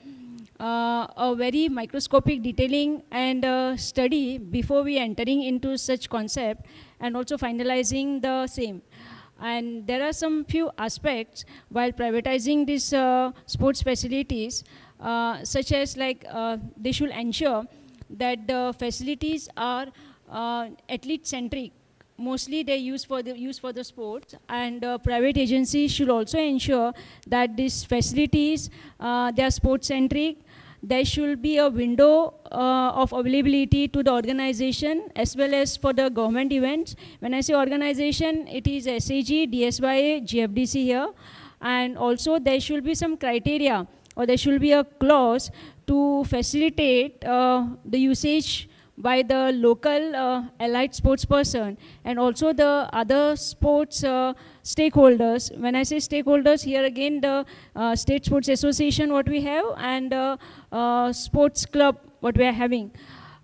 a very microscopic detailing and study before we entering into such concept and also finalizing the same. And there are some few aspects while privatizing these sports facilities, such as like they should ensure that the facilities are athlete-centric. Mostly they use for the sports, and private agencies should also ensure that these facilities they are sports-centric. There should be a window of availability to the organization as well as for the government events. When I say organization, it is SAG, DSYA, Gfdc here. And also there should be some criteria, or there should be a clause to facilitate the usage by the local allied sports person and also the other sports stakeholders. When I say stakeholders, here again the State Sports Association what we have and sports club what we are having.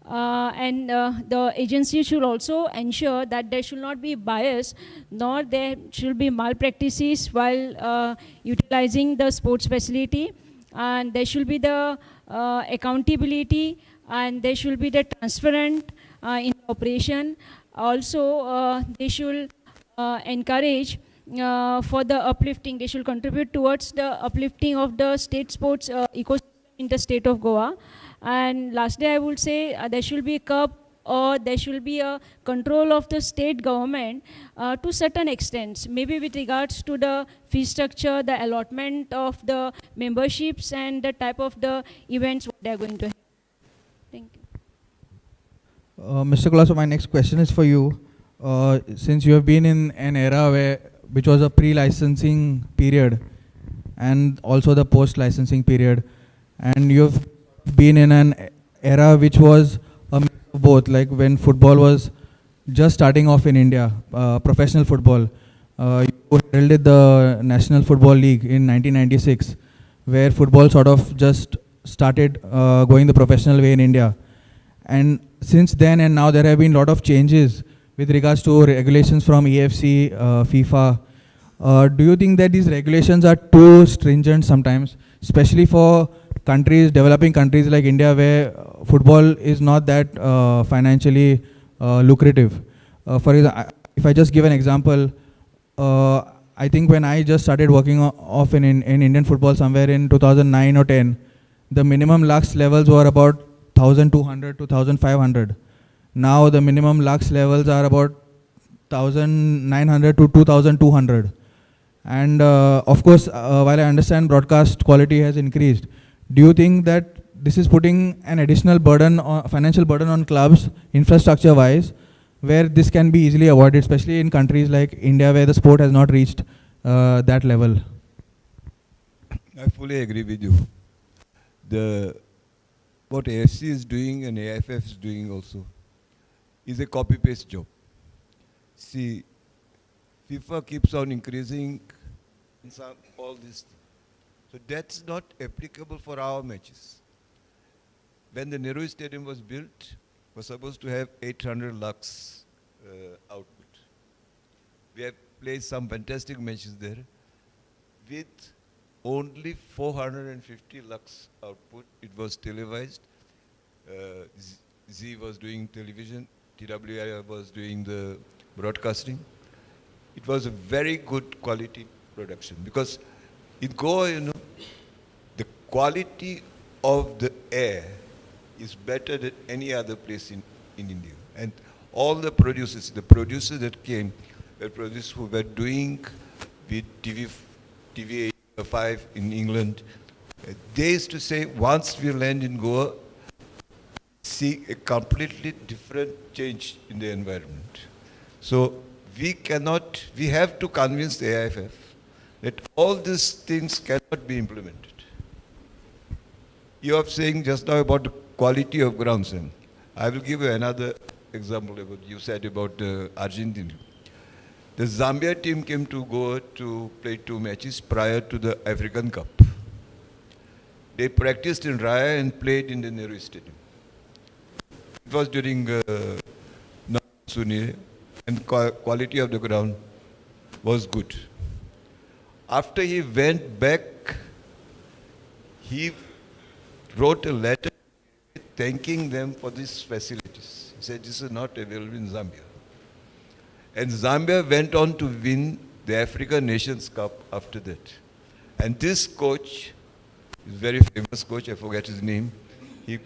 And the agency should also ensure that there should not be bias, nor there should be malpractices while utilizing the sports facility. And there should be the accountability, and there should be the transparent in operation. Also, they should encourage for the uplifting. They should contribute towards the uplifting of the state sports ecosystem in the state of Goa. And lastly, I would say there should be a curb, or there should be a control of the state government to certain extents, maybe with regards to the fee structure, the allotment of the memberships, and the type of the events what they are going to have. Thank you. Mr. Kulaso, my next question is for you. Since you have been in an era which was a pre-licensing period and also the post-licensing period, and you have been in an era which was a mix of both, like when football was just starting off in India, professional football. You heralded the National Football League in 1996, where football sort of just started going the professional way in India. And since then and now there have been a lot of changes with regards to regulations from EFC, FIFA. Do you think that these regulations are too stringent sometimes, especially for countries, developing countries like India, where football is not that financially lucrative? For example, if I just give an example, I think when I just started working off in Indian football somewhere in 2009 or 10, the minimum lux levels were about 1,200 to 1,500. Now the minimum lux levels are about 1,900 to 2,200. And of course, while I understand broadcast quality has increased, do you think that this is putting an additional burden, financial burden on clubs, infrastructure-wise, where this can be easily avoided, especially in countries like India, where the sport has not reached that level? I fully agree with you. What AFC is doing and AIFF is doing also is a copy-paste job. See, FIFA keeps on increasing all this. So that's not applicable for our matches. When the Nehru Stadium was built, was supposed to have 800 lux output. We have played some fantastic matches there with only 450 lux output. It was televised. Z was doing television. TWI was doing the broadcasting. It was a very good quality production, because in Goa, you know, the quality of the air is better than any other place in in India. And all the producers that came, were producers who were doing with TV 5 in England. They used to say, once we land in Goa, see a completely different change in the environment. So we have to convince the AIFF that all these things cannot be implemented. You are saying just now about the quality of grounds, and I will give you another example of what you said about Argentina. The Zambia team came to Goa to play 2 matches prior to the African Cup. They practiced in Raya and played in the Nehru Stadium. It was during monsoon, and quality of the ground was good. After he went back, he wrote a letter thanking them for these facilities. He said, this is not available in Zambia. And Zambia went on to win the African Nations Cup after that. And this coach, is very famous coach, I forget his name, he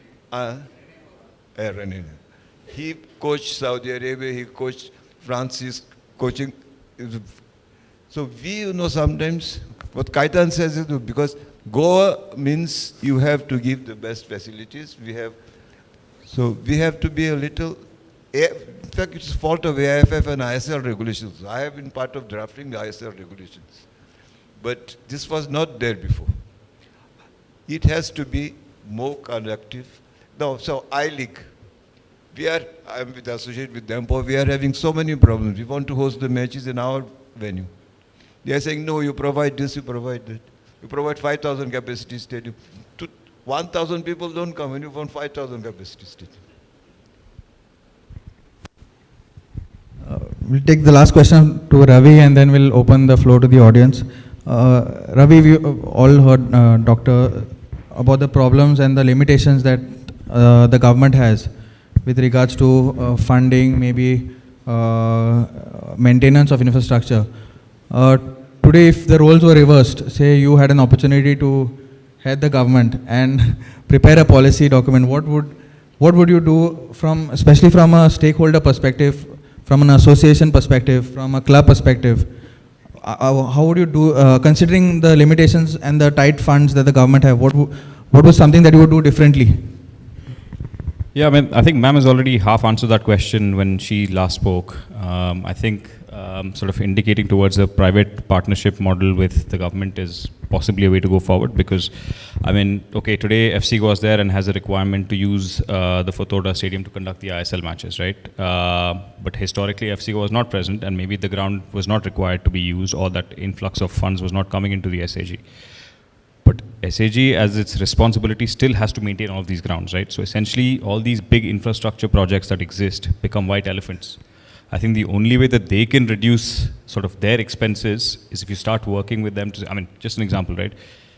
coached Saudi Arabia, he coached France, he's coaching. So we, sometimes, what Kaitan says is, because Goa means you have to give the best facilities. We have to be a little, in fact, it's fault of AIFF and ISL regulations. I have been part of drafting the ISL regulations. But this was not there before. It has to be more conductive. Now, so I-League, I'm associated with them, we are having so many problems. We want to host the matches in our venue. They are saying, no, you provide this, you provide that. You provide 5,000 capacity stadium. 1,000 people don't come when you want 5,000 capacity stadium. We'll take the last question to Ravi and then we'll open the floor to the audience. Ravi, we all heard Doctor about the problems and the limitations that the government has with regards to funding, maybe maintenance of infrastructure. Today, if the roles were reversed, say you had an opportunity to head the government and prepare a policy document, what would you do especially from a stakeholder perspective, from an association perspective, from a club perspective? How would you do, considering the limitations and the tight funds that the government have, what was something that you would do differently? Yeah, I think ma'am has already half answered that question when she last spoke. I think sort of indicating towards a private partnership model with the government is possibly a way to go forward, because, okay, today FC Goa is there and has a requirement to use the Fathoda Stadium to conduct the ISL matches, right? But historically, FC Goa was not present, and maybe the ground was not required to be used, or that influx of funds was not coming into the SAG. But SAG, as its responsibility, still has to maintain all of these grounds, right? So essentially, all these big infrastructure projects that exist become white elephants. I think the only way that they can reduce sort of their expenses is if you start working with them to, just an example, right?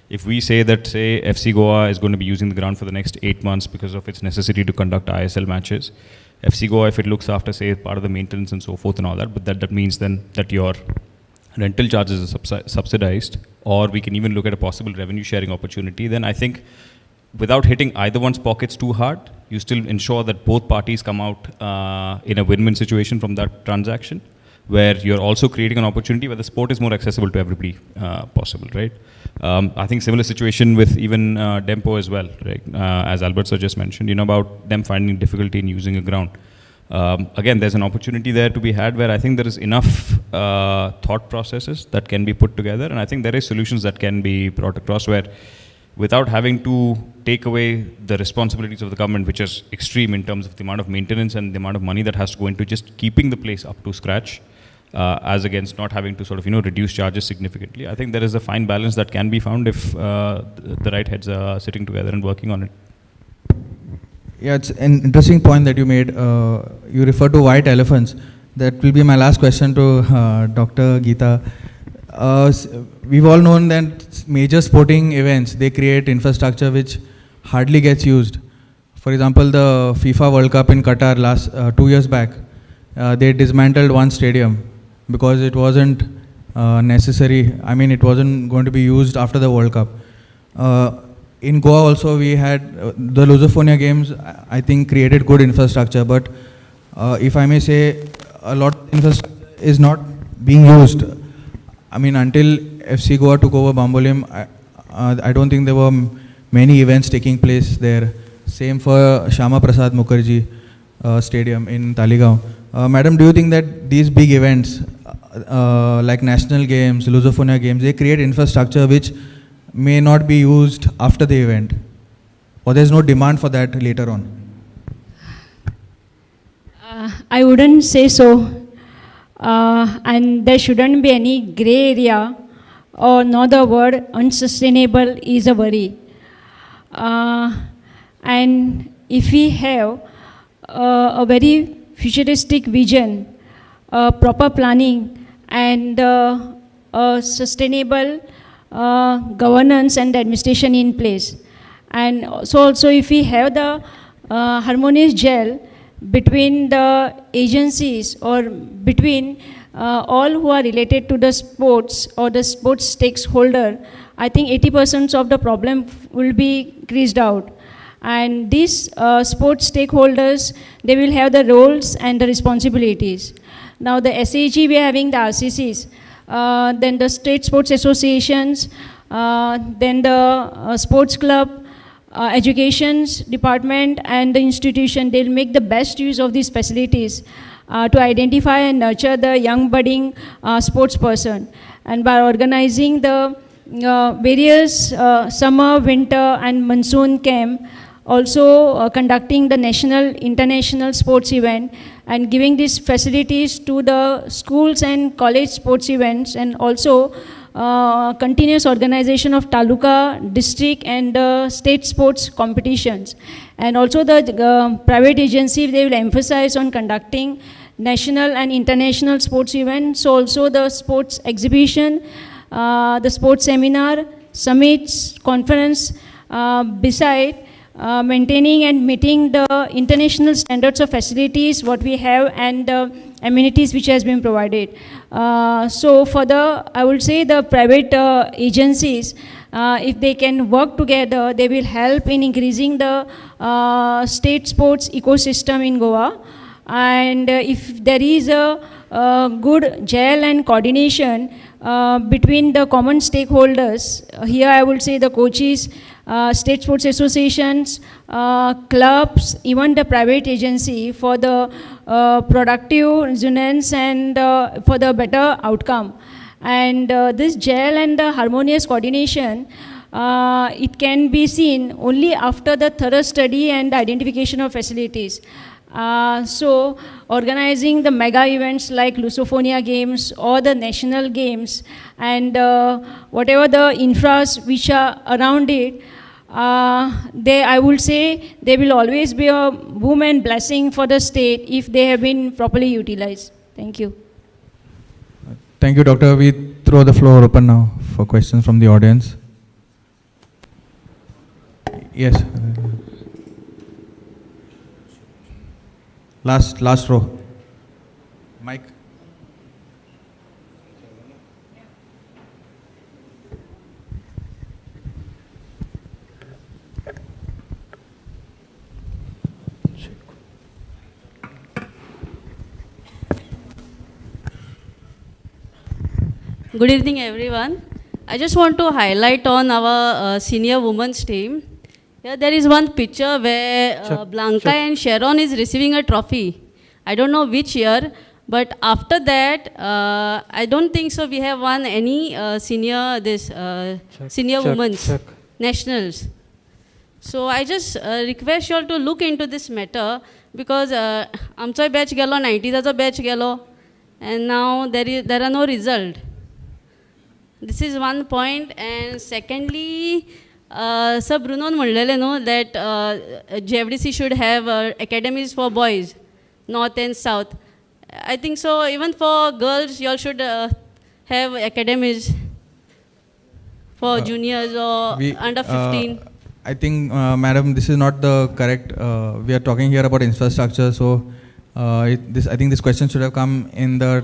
If we say that, say, FC Goa is going to be using the ground for the next 8 months because of its necessity to conduct ISL matches, FC Goa, if it looks after, say, part of the maintenance and so forth and all that, but that means then that your rental charges are subsidized, or we can even look at a possible revenue sharing opportunity, then I think without hitting either one's pockets too hard, you still ensure that both parties come out in a win-win situation from that transaction, where you're also creating an opportunity where the sport is more accessible to everybody possible, right? I think similar situation with even Dempo as well, right? As Albert sir just mentioned, about them finding difficulty in using a ground. Again, there's an opportunity there to be had where I think there is enough thought processes that can be put together, and I think there is solutions that can be brought across where, without having to take away the responsibilities of the government, which is extreme in terms of the amount of maintenance and the amount of money that has to go into just keeping the place up to scratch, as against not having to sort of, reduce charges significantly. I think there is a fine balance that can be found if the right heads are sitting together and working on it. Yeah, it's an interesting point that you made. You refer to white elephants. That will be my last question to Dr. Geeta. We've all known that major sporting events, they create infrastructure which hardly gets used. For example, the FIFA World Cup in Qatar 2 years back, they dismantled one stadium because it wasn't necessary. It wasn't going to be used after the World Cup. in Goa also we had the Lusophonia games, I think created good infrastructure, but if I may say, a lot of infrastructure is not being used. I mean, until FC Goa took over Bambolim, I don't think there were many events taking place there. Same for Shama Prasad Mukherjee Stadium in Taligaon. Madam, do you think that these big events like national games, Lusophonia games, they create infrastructure which may not be used after the event, or there's no demand for that later on? I wouldn't say so. And there shouldn't be any gray area, or no, the word unsustainable is a worry. And if we have a very futuristic vision, proper planning, and sustainable governance and administration in place, and so also if we have the harmonious gel between the agencies or between all who are related to the sports or the sports stakeholder, I think 80% of the problem will be creased out. And these sports stakeholders, they will have the roles and the responsibilities. Now the SAG, we are having the RCCs, then the state sports associations, then the sports club, education's department and the institution, they'll make the best use of these facilities to identify and nurture the young budding sports person. And by organizing the various summer, winter and monsoon camp, also conducting the national, international sports event and giving these facilities to the schools and college sports events, and also continuous organization of taluka, district and state sports competitions. And also the private agency, they will emphasize on conducting national and international sports events. So also the sports exhibition, the sports seminar, summits, conference, beside maintaining and meeting the international standards of facilities what we have and amenities which has been provided. So for the, I would say the private agencies, if they can work together, they will help in increasing the state sports ecosystem in Goa. And if there is a good gel and coordination between the common stakeholders, here I would say the coaches, state sports associations, clubs, even the private agency, for the productive resonance and for the better outcome. And this gel and the harmonious coordination, it can be seen only after the thorough study and identification of facilities. So organizing the mega events like Lusophonia games or the national games and whatever the infras which are around it, they, I would say, they will always be a boom and blessing for the state if they have been properly utilized. Thank you. Thank you, Doctor. We throw the floor open now for questions from the audience. Yes. Last row. Mike. Good evening, everyone. I just want to highlight on our senior women's team. Here there is one picture where Blanca and Sharon is receiving a trophy. I don't know which year, but after that, I don't think so we have won any senior women's nationals. So I just request you all to look into this matter, because amcha batch gelo, 90s batch gelo, and now there are no result. This is one point. And secondly, Sir Bruno म्हणलेले no, that Gfdc should have academies for boys, north and south. I think so. Even for girls, you all should have academies for juniors or under 15. I think, Madam, this is not the correct. We are talking here about infrastructure, so I think this question should have come in the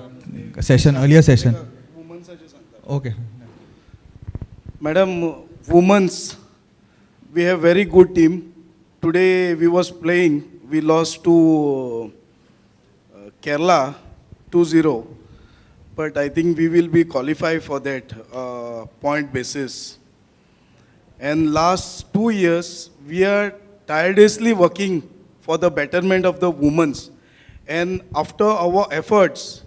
session, earlier session. Okay. Madam, women's, we have very good team. Today we was playing, we lost to Kerala 2-0, but I think we will be qualified for that point basis. And last 2 years, we are tirelessly working for the betterment of the women's. And after our efforts,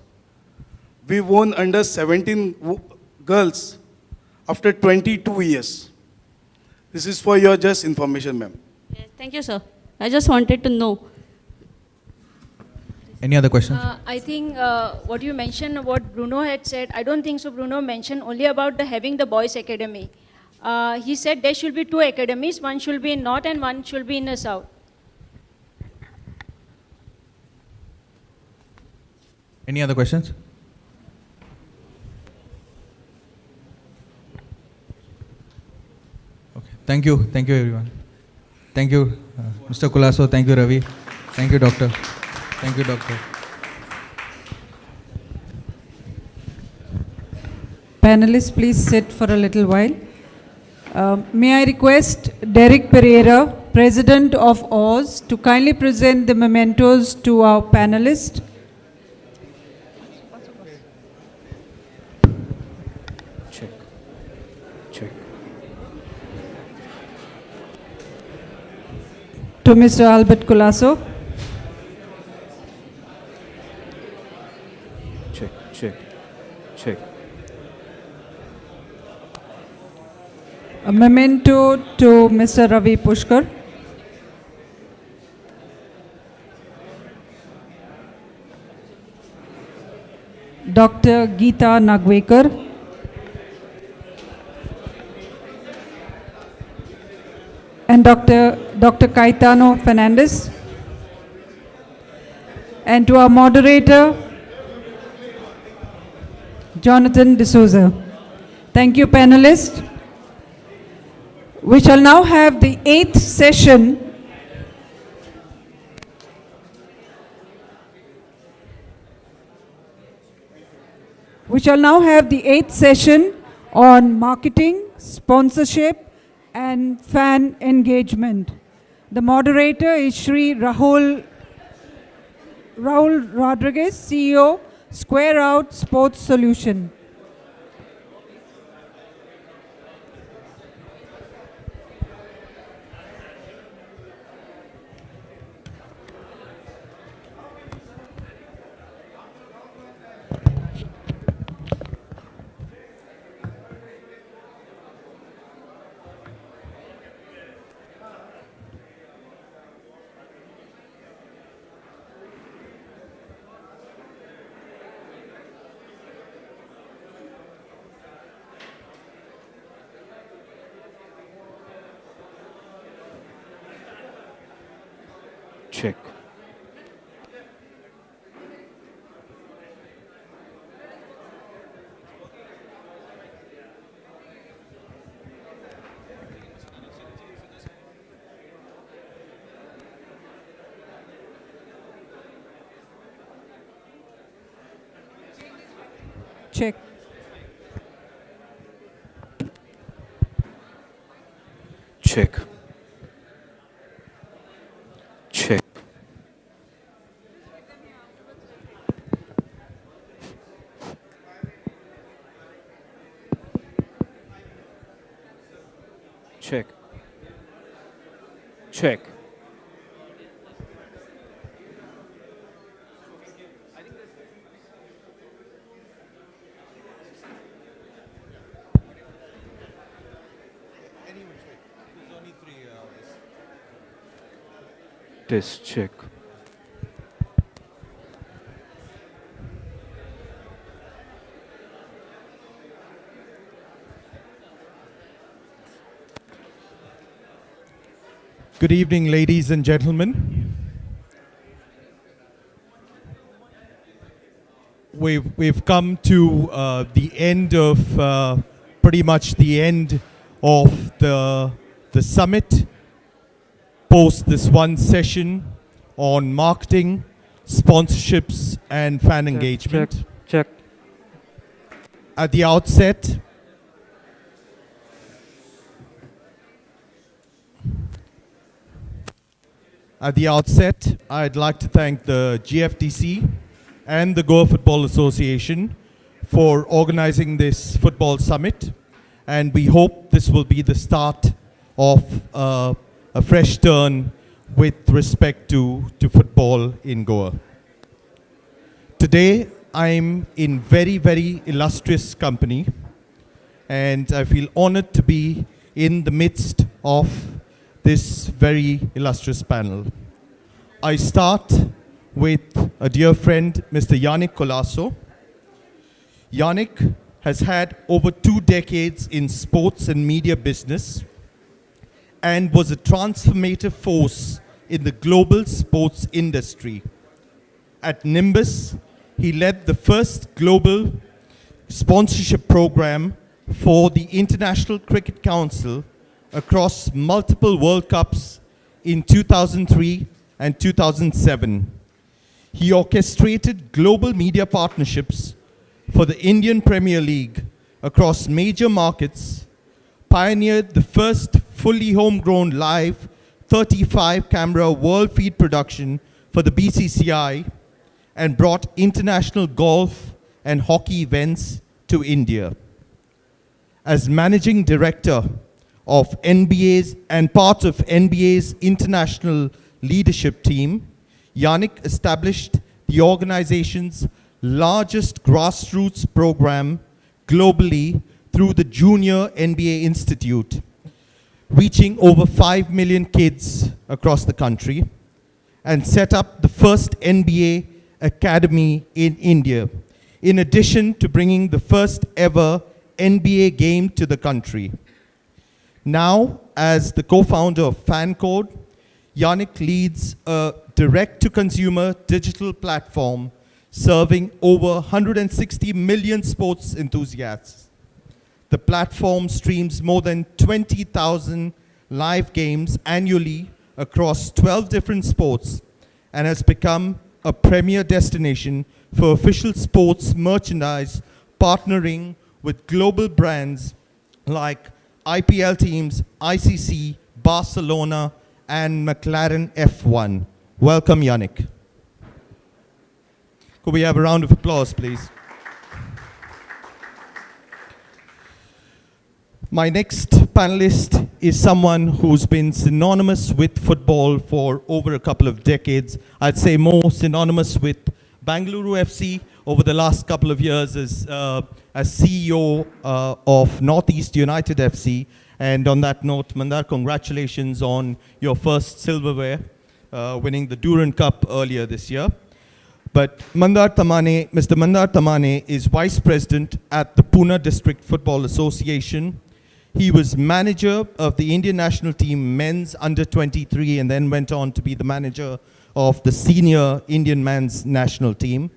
we won under 17 girls after 22 years. This is for your just information, ma'am. Yes, thank you, sir. I just wanted to know. Any other questions? I think what you mentioned, what Bruno had said, I don't think so. Bruno mentioned only about having the boys' academy. He said there should be 2 academies, one should be in north and one should be in the south. Any other questions? Okay. Thank you everyone. Thank you, Mr. Kulaso. Thank you, Ravi. Thank you, Doctor. Thank you, Doctor. Panelists, please sit for a little while. May I request Derek Pereira, President of Oz, to kindly present the mementos to our panelists. Check. To Mr. Albert Kulaso. Check. A memento to Mr. Ravi Pushkar. Dr. Geeta Nagwekar. And Dr. Caetano Fernandez. And to our moderator, Jonathan D'Souza. Thank you, panelists. We shall now have the 8th session on marketing, sponsorship, and fan engagement. The moderator is Shri Rahul Rodriguez, CEO, Square Out Sports Solution. Check. Check. Check. Check. Check. Check. Test check. Good evening, ladies and gentlemen. We've come to the end of pretty much the end of the summit. Post this one session on marketing, sponsorships, and fan engagement. Check. At the outset, At the outset, I'd like to thank the GFDC and the Goa Football Association for organizing this football summit. And we hope this will be the start of a fresh turn with respect to football in Goa. Today, I'm in very, very illustrious company, and I feel honored to be in the midst of this very illustrious panel. I start with a dear friend, Mr. Yannick Colasso. Yannick has had over 2 decades in sports and media business and was a transformative force in the global sports industry. At Nimbus, he led the first global sponsorship program for the International Cricket Council across multiple World Cups in 2003 and 2007. He orchestrated global media partnerships for the Indian Premier League across major markets, pioneered the first fully homegrown live 35-camera world feed production for the BCCI, and brought international golf and hockey events to India. As managing director of NBA's and part of NBA's international leadership team, Yannick established the organization's largest grassroots program globally through the Junior NBA Institute, reaching over 5 million kids across the country, and set up the first NBA academy in India, in addition to bringing the first ever NBA game to the country. Now, as the co-founder of FanCode, Yannick leads a direct-to-consumer digital platform serving over 160 million sports enthusiasts. The platform streams more than 20,000 live games annually across 12 different sports and has become a premier destination for official sports merchandise, partnering with global brands like IPL teams, ICC, Barcelona, and McLaren F1. Welcome, Yannick. Could we have a round of applause, please? My next panelist is someone who's been synonymous with football for over a couple of decades. I'd say more synonymous with Bengaluru FC over the last couple of years as CEO of Northeast United FC. And on that note, Mandar, congratulations on your first silverware, winning the Durand Cup earlier this year. But Mr. Mandar Tamane is Vice President at the Pune District Football Association. He was manager of the Indian national team men's under 23 and then went on to be the manager of the senior Indian men's national team.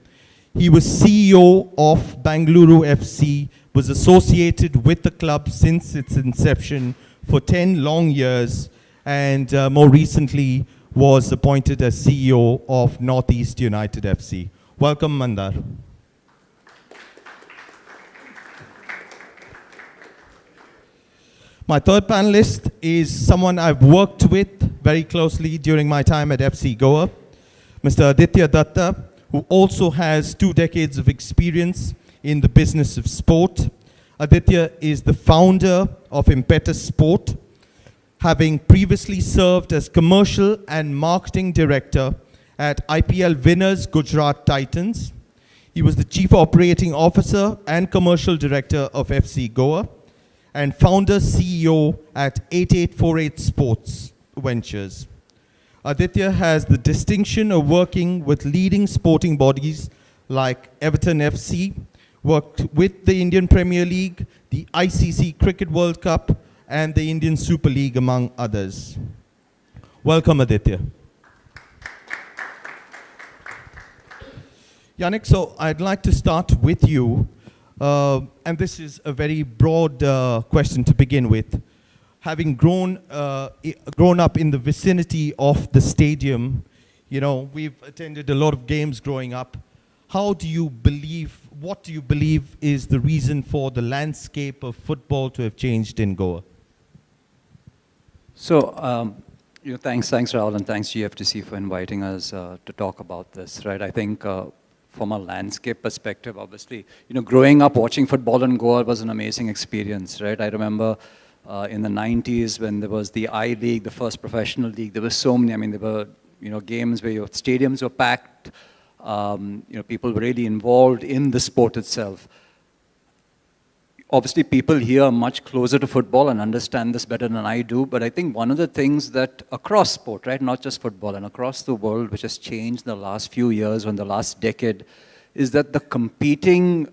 He was CEO of Bengaluru FC, was associated with the club since its inception for 10 long years, and more recently was appointed as CEO of Northeast United FC. Welcome, Mandar. My third panelist is someone I've worked with very closely during my time at FC Goa, Mr. Aditya Datta, who also has 2 decades of experience in the business of sport. Aditya is the founder of Impetus Sport, having previously served as commercial and marketing director at IPL winners Gujarat Titans. He was the chief operating officer and commercial director of FC Goa, and founder CEO at 8848 Sports Ventures. Aditya has the distinction of working with leading sporting bodies like Everton FC, worked with the Indian Premier League, the ICC Cricket World Cup, and the Indian Super League, among others. Welcome, Aditya. Yannick, so I'd like to start with you. And this is a very broad question to begin with. Having grown up in the vicinity of the stadium, you know, we've attended a lot of games growing up. What do you believe is the reason for the landscape of football to have changed in Goa? So, Thanks, Rahul, and thanks GFDC for inviting us to talk about this, right? I think from a landscape perspective, obviously, growing up watching football in Goa was an amazing experience, right? I remember in the 90s when there was the I League, the first professional league, there were so many, there were, games where your stadiums were packed, people were really involved in the sport itself. Obviously, people here are much closer to football and understand this better than I do, but I think one of the things that across sport, right, not just football, and across the world, which has changed in the last few years or in the last decade, is that the competing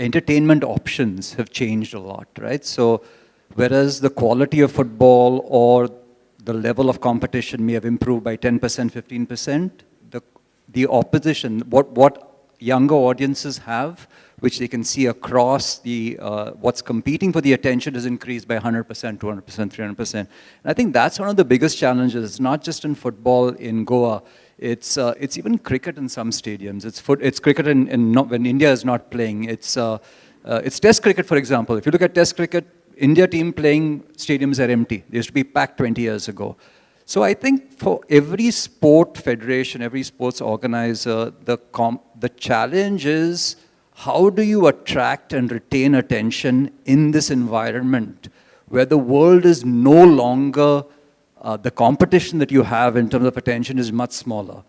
entertainment options have changed a lot, right? So whereas the quality of football or the level of competition may have improved by 10%, 15%, the opposition, what younger audiences have, which they can see across the, what's competing for the attention has increased by 100%, 200%, 300%. And I think that's one of the biggest challenges. It's not just in football in Goa. It's even cricket in some stadiums. It's cricket when India is not playing. It's test cricket, for example. If you look at test cricket, India team playing stadiums are empty. They used to be packed 20 years ago. So I think for every sport federation, every sports organizer, the challenge is, how do you attract and retain attention in this environment where the world is no longer, the competition that you have in terms of attention is much smaller?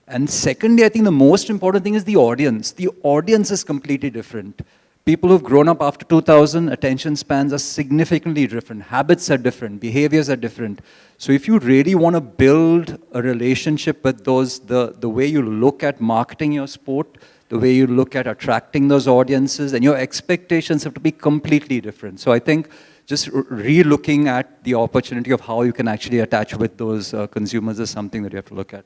And secondly, I think the most important thing is the audience. The audience is completely different. People who've grown up after 2000, attention spans are significantly different. Habits are different. Behaviors are different. So if you really want to build a relationship with those, the way you look at marketing your sport, the way you look at attracting those audiences, and your expectations have to be completely different. So I think just re-looking at the opportunity of how you can actually attach with those consumers is something that you have to look at.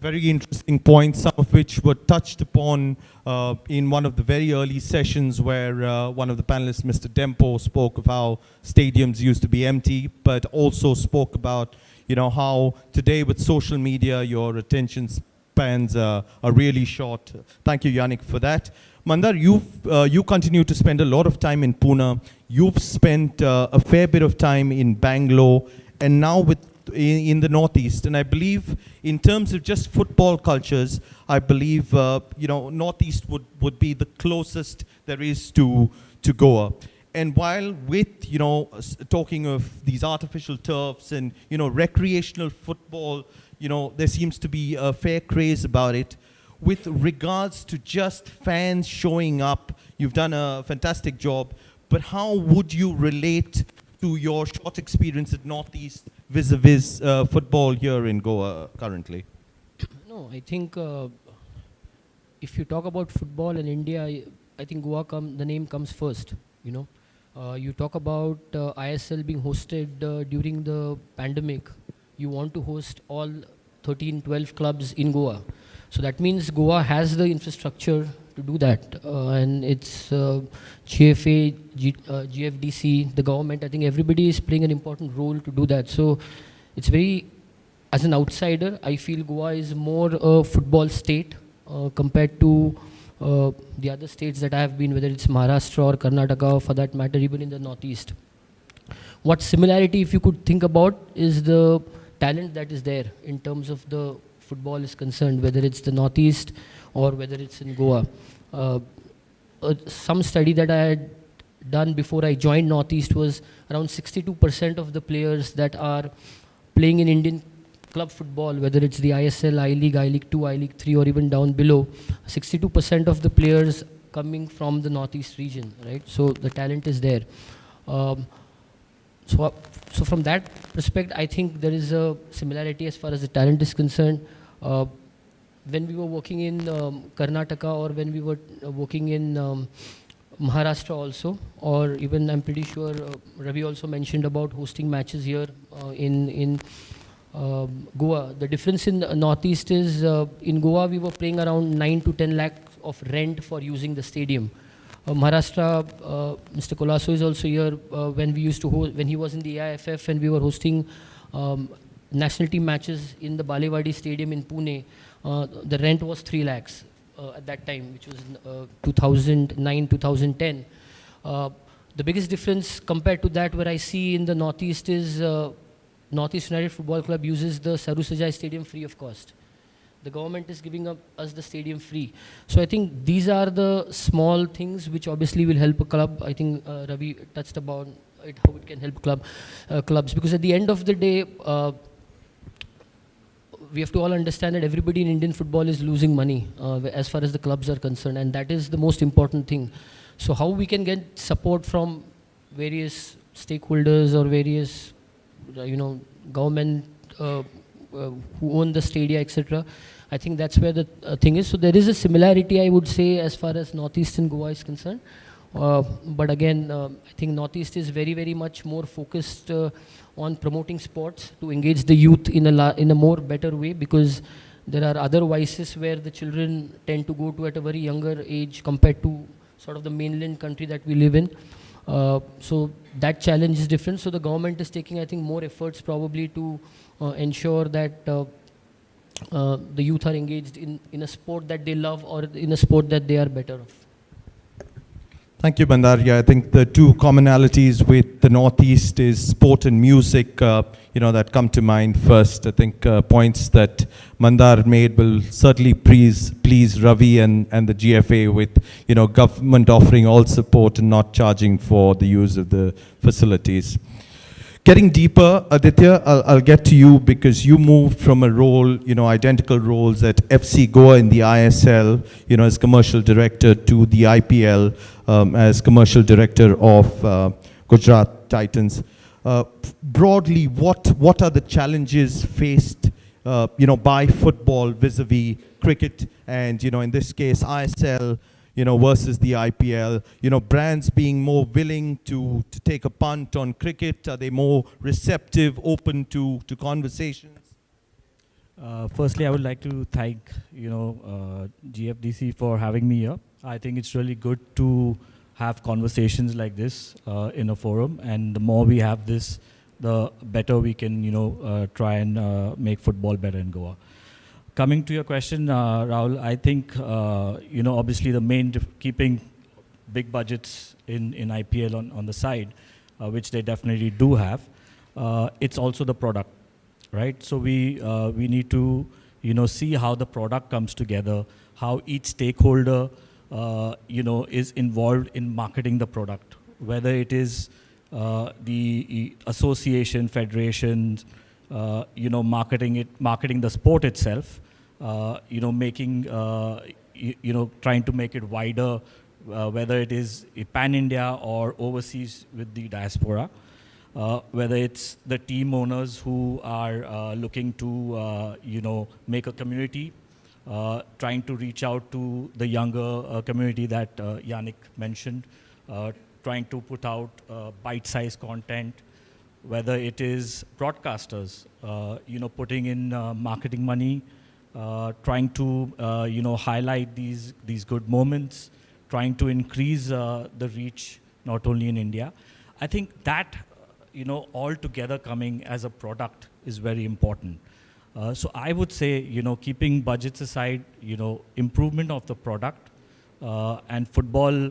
Very interesting points, some of which were touched upon in one of the very early sessions where one of the panelists, Mr. Dempo, spoke of how stadiums used to be empty, but also spoke about, how today with social media, your attention spans are really short. Thank you, Yannick, for that. Mandar, you continue to spend a lot of time in Pune. You've spent a fair bit of time in Bangalore, and now in the Northeast. And I believe in terms of just football cultures, I believe, Northeast would be the closest there is to Goa. And while with, talking of these artificial turfs and, recreational football, there seems to be a fair craze about it. With regards to just fans showing up, you've done a fantastic job, but how would you relate to your short experience at Northeast vis-a-vis football here in Goa currently? No, I think if you talk about football in India, I think Goa the name comes first, You talk about ISL being hosted during the pandemic. You want to host all 13, 12 clubs in Goa. So that means Goa has the infrastructure to do that. And it's GFA, GFDC, the government, I think everybody is playing an important role to do that. So it's very, as an outsider, I feel Goa is more a football state compared to the other states that I have been, whether it's Maharashtra or Karnataka, or for that matter, even in the Northeast. What similarity, if you could think about, is the talent that is there in terms of the football is concerned, whether it's the Northeast or whether it's in Goa. Some study that I had done before I joined Northeast was around 62% of the players that are playing in Indian club football, whether it's the ISL, I-League, I-League 2, I-League 3, or even down below, 62% of the players coming from the Northeast region, right? So the talent is there. So from that perspective, I think there is a similarity as far as the talent is concerned. When we were working in Karnataka, or when we were working in Maharashtra also, or even I'm pretty sure Ravi also mentioned about hosting matches here in Goa. The difference in the Northeast is in Goa we were paying around 9 to 10 lakh of rent for using the stadium. Maharashtra, Mr. Kolaso is also here. When we used to when he was in the AIFF and we were hosting national team matches in the Balewadi Stadium in Pune, the rent was 3 lakhs at that time, which was 2009, 2010. The biggest difference compared to that where I see in the Northeast is Northeast United Football Club uses the Saru Sajai Stadium free of cost. The government is giving us the stadium free. So I think these are the small things which obviously will help a club. I think Ravi touched upon it, how it can help clubs. Because at the end of the day, we have to all understand that everybody in Indian football is losing money as far as the clubs are concerned, and that is the most important thing. So how we can get support from various stakeholders or various, government who own the stadia, etc. I think that's where the thing is. So there is a similarity, I would say, as far as Northeastern Goa is concerned. But again, I think Northeast is very, very much more focused on promoting sports to engage the youth in a more better way, because there are other vices where the children tend to go to at a very younger age compared to sort of the mainland country that we live in. So that challenge is different. So the government is taking, I think, more efforts probably to ensure that the youth are engaged in a sport that they love or in a sport that they are better of. Thank you, Mandar. Yeah, I think the two commonalities with the Northeast is sport and music, that come to mind first. I think points that Mandar made will certainly please Ravi and the GFA with, government offering all support and not charging for the use of the facilities. Getting deeper, Aditya, I'll get to you because you moved from a role, identical roles at FC Goa in the ISL, as commercial director, to the IPL as commercial director of Gujarat Titans. Broadly, what are the challenges faced, by football vis-a-vis cricket and, in this case, ISL, versus the IPL, brands being more willing to take a punt on cricket? Are they more receptive, open to conversations? Firstly, I would like to thank, Gfdc for having me here. I think it's really good to have conversations like this in a forum, and the more we have this, the better we can, try and make football better in Goa. Coming to your question, Rahul, I think, obviously the main keeping big budgets in IPL on the side, which they definitely do have, it's also the product, right? So we need to, see how the product comes together, how each stakeholder, is involved in marketing the product, whether it is the association, federations, marketing the sport itself, making, trying to make it wider, whether it is pan-India or overseas with the diaspora, whether it's the team owners who are looking to, make a community, trying to reach out to the younger community that Yannick mentioned, trying to put out bite-sized content, whether it is broadcasters, putting in marketing money, trying to, highlight these good moments, trying to increase the reach not only in India. I think that, all together coming as a product is very important. So I would say, keeping budgets aside, improvement of the product, and football,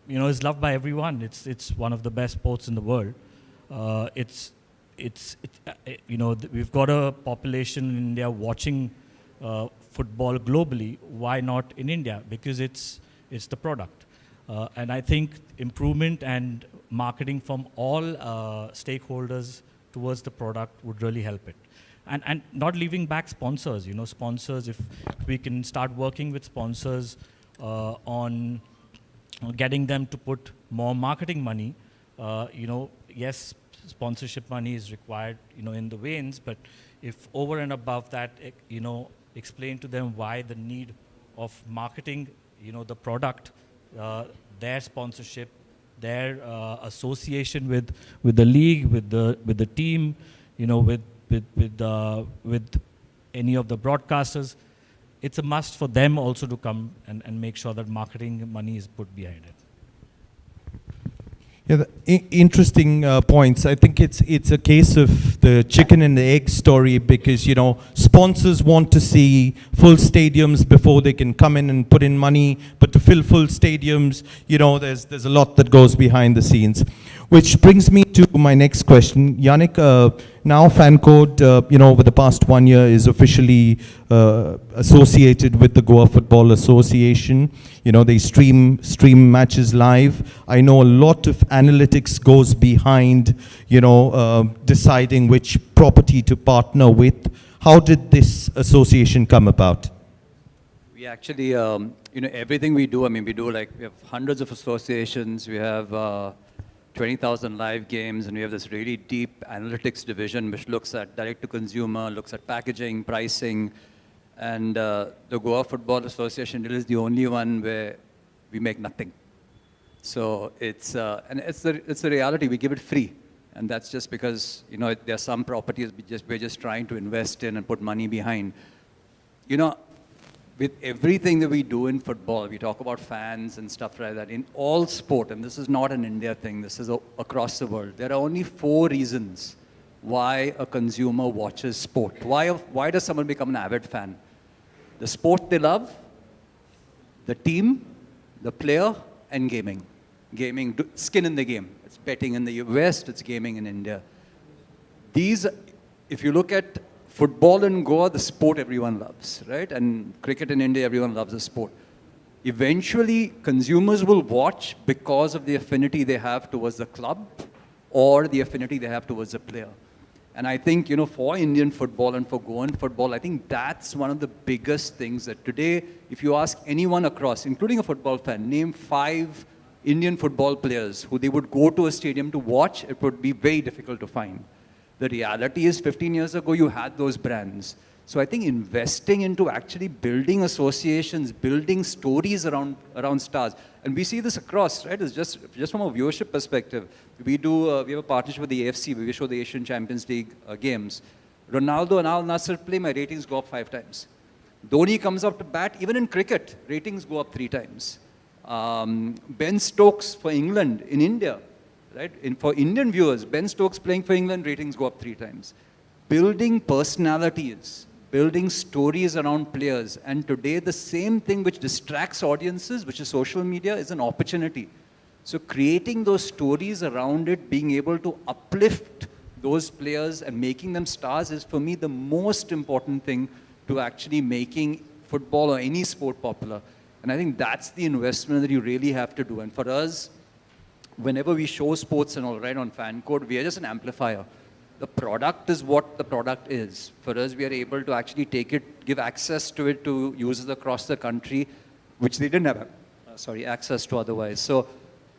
is loved by everyone. It's one of the best sports in the world. We've got a population in India watching football globally. Why not in India? Because it's the product. And I think improvement and marketing from all stakeholders towards the product would really help it. And not leaving back sponsors, sponsors, if we can start working with sponsors on getting them to put more marketing money, yes, sponsorship money is required, in the veins, but if over and above that, explain to them why the need of marketing, the product, their sponsorship, their association with the league, with the team, with any of the broadcasters, it's a must for them also to come and make sure that marketing money is put behind it. Yeah, interesting points. I think it's a case of the chicken and the egg story, because sponsors want to see full stadiums before they can come in and put in money. But to fill full stadiums, there's a lot that goes behind the scenes, which brings me to my next question, Yannick. Now FanCode, over the past 1 year, is officially associated with the Goa Football Association. They stream matches live. I know a lot of analytics goes behind, deciding which property to partner with. How did this association come about? We actually, everything we do, we have hundreds of associations. We have 20,000 live games, and we have this really deep analytics division which looks at direct-to-consumer, looks at packaging, pricing, and the Goa Football Association is the only one where we make nothing. So it's the reality. We give it free, and that's just because there are some properties we're just trying to invest in and put money behind. With everything that we do in football, we talk about fans and stuff like that. In all sport, and this is not an India thing, this is across the world, there are only 4 reasons why a consumer watches sport. Why does someone become an avid fan? The sport they love, the team, the player, and gaming. Gaming, skin in the game. It's betting in the West, it's gaming in India. These, if you look at football in Goa, the sport everyone loves, right? And cricket in India, everyone loves the sport. Eventually, consumers will watch because of the affinity they have towards the club or the affinity they have towards the player. And I think, for Indian football and for Goan football, I think that's one of the biggest things that today, if you ask anyone across, including a football fan, name 5 Indian football players who they would go to a stadium to watch, it would be very difficult to find. The reality is 15 years ago, you had those brands. So I think investing into actually building associations, building stories around stars. And we see this across, right? It's just from a viewership perspective. We have a partnership with the AFC, where we show the Asian Champions League games. Ronaldo and Al Nassr play, my ratings go up 5 times. Dhoni comes up to bat, even in cricket, ratings go up 3 times. Ben Stokes for England in India, right? For Indian viewers, Ben Stokes playing for England, ratings go up 3 times. Building personalities, building stories around players. And today, the same thing which distracts audiences, which is social media, is an opportunity. So creating those stories around it, being able to uplift those players and making them stars is, for me, the most important thing to actually making football or any sport popular. And I think that's the investment that you really have to do. And for us, whenever we show sports and all right on FanCode, we are just an amplifier. The product is what the product is. For us, we are able to actually take it, give access to it to users across the country, which they didn't have access to otherwise. So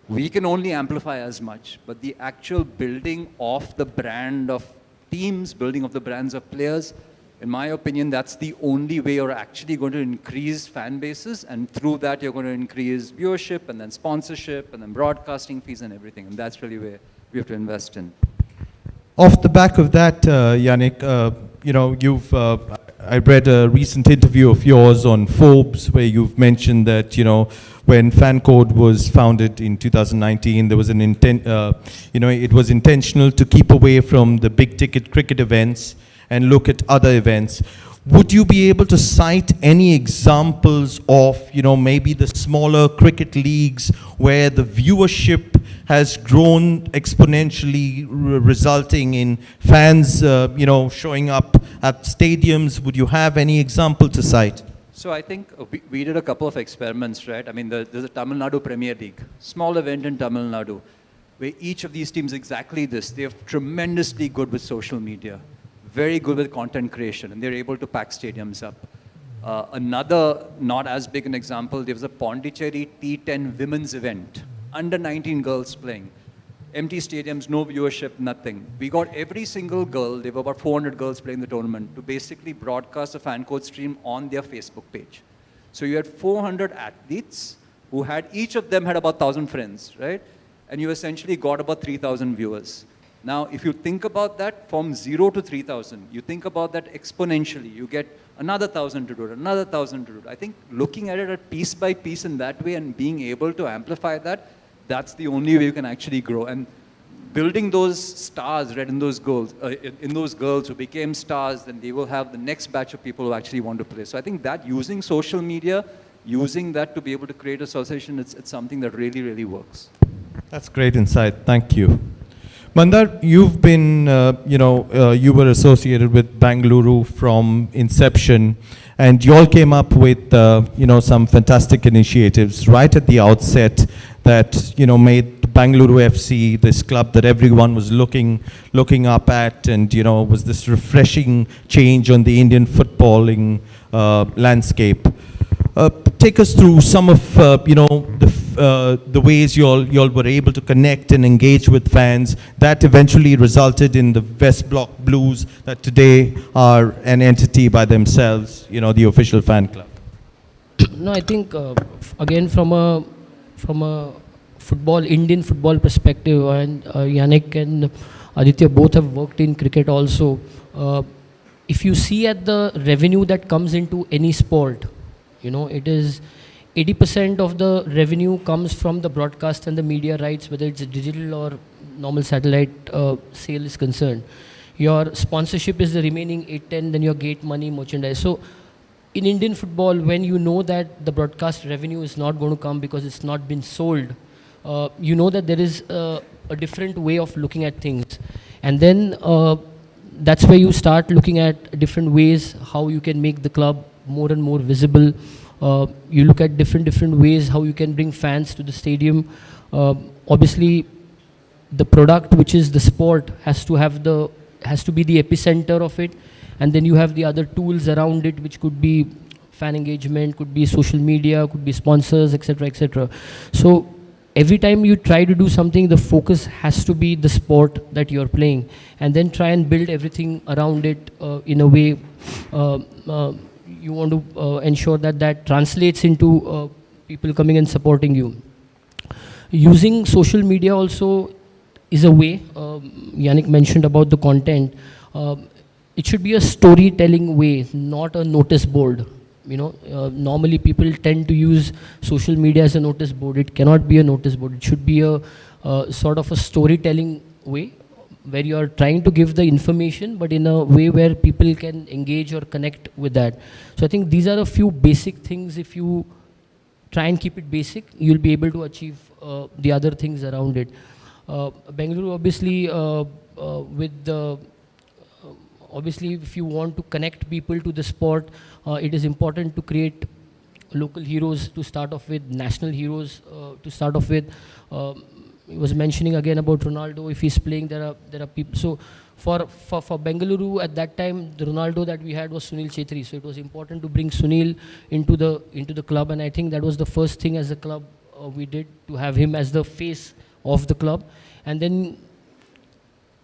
we can only amplify as much, but the actual building of the brand of teams, building of the brands of players, in my opinion, that's the only way you're actually going to increase fan bases, and through that you're going to increase viewership and then sponsorship and then broadcasting fees and everything, and that's really where we have to invest in. Off the back of that, Yannick, I read a recent interview of yours on Forbes where you've mentioned that, when FanCode was founded in 2019, there was an it was intentional to keep away from the big ticket cricket events and look at other events. Would you be able to cite any examples of, maybe the smaller cricket leagues where the viewership has grown exponentially, resulting in fans, showing up at stadiums? Would you have any example to cite? So I think we did a couple of experiments, right? I mean, there's a Tamil Nadu Premier League, small event in Tamil Nadu, where each of these teams exactly this. They're tremendously good with social media, very good with content creation, and they're able to pack stadiums up. Another, not as big an example, there was a Pondicherry T10 women's event, under 19 girls playing. Empty stadiums, no viewership, nothing. We got every single girl, there were about 400 girls playing the tournament, to basically broadcast a FanCode stream on their Facebook page. So you had 400 athletes who had, each of them had about 1,000 friends, right? And you essentially got about 3,000 viewers. Now, if you think about that from 0 to 3,000, you think about that exponentially, you get another 1,000 to do it, another 1,000 to do it. I think looking at it at piece by piece in that way and being able to amplify that That's the only way you can actually grow. And building those stars, right, in those girls who became stars, then they will have the next batch of people who actually want to play. So I think that using social media, using that to be able to create association, it's something that really, really works. That's great insight. Thank you. Mandar, you've been, you were associated with Bengaluru from inception, and you all came up with, some fantastic initiatives right at the outset that, made Bengaluru FC this club that everyone was looking up at, and, was this refreshing change on the Indian footballing landscape. Take us through some of, the ways you all were able to connect and engage with fans that eventually resulted in the West Block Blues that today are an entity by themselves, the official fan club. No, I think, again, from a Indian football perspective, and Yannick and Aditya both have worked in cricket also. If you see at the revenue that comes into any sport, it is 80% of the revenue comes from the broadcast and the media rights, whether it's digital or normal satellite sale is concerned. Your sponsorship is the remaining 8-10, then your gate money, merchandise. So in Indian football, when you know that the broadcast revenue is not going to come because it's not been sold, you know that there is a different way of looking at things. And then that's where you start looking at different ways how you can make the club more and more visible. You look at different ways how you can bring fans to the stadium. Obviously, the product, which is the sport, has to be the epicenter of it, and then you have the other tools around it, which could be fan engagement, could be social media, could be sponsors, etc., etc. So every time you try to do something, the focus has to be the sport that you're playing, and then try and build everything around it in a way you want to ensure that translates into people coming and supporting you. Using social media also is a way. Yannick mentioned about the content. It should be a storytelling way, not a notice board. Normally people tend to use social media as a notice board. It cannot be a notice board. It should be a sort of a storytelling way, where you are trying to give the information, but in a way where people can engage or connect with that. So I think these are a few basic things. If you try and keep it basic, you'll be able to achieve the other things around it. Bengaluru, obviously, obviously, if you want to connect people to the sport, it is important to create local heroes to start off with, national heroes to start off with. He was mentioning again about Ronaldo. If he's playing, there are people. So for Bengaluru at that time, the Ronaldo that we had was Sunil Chhetri. So it was important to bring Sunil into the club, and I think that was the first thing as a club we did, to have him as the face of the club. And then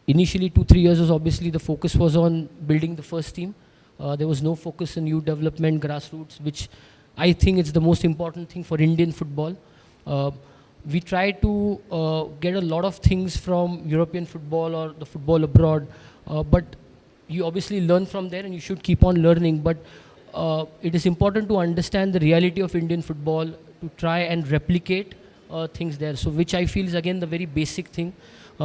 initially 2-3 years was obviously the focus was on building the first team. There was no focus on youth development, grassroots, which I think is the most important thing for Indian football. We try to get a lot of things from European football or the football abroad, but you obviously learn from there, and you should keep on learning. But it is important to understand the reality of Indian football, to try and replicate things there. So which I feel is again the very basic thing.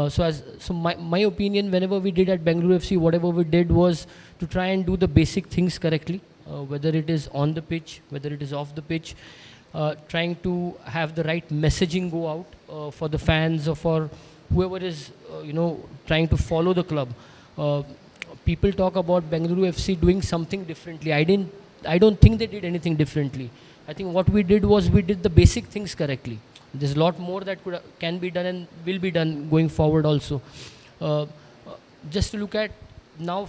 So my opinion, whenever we did at Bengaluru FC, whatever we did was to try and do the basic things correctly, whether it is on the pitch, whether it is off the pitch. Trying to have the right messaging go out for the fans or for whoever is, trying to follow the club. People talk about Bengaluru FC doing something differently. I don't think they did anything differently. I think what we did was we did the basic things correctly. There's a lot more that can be done and will be done going forward also. Just to look at now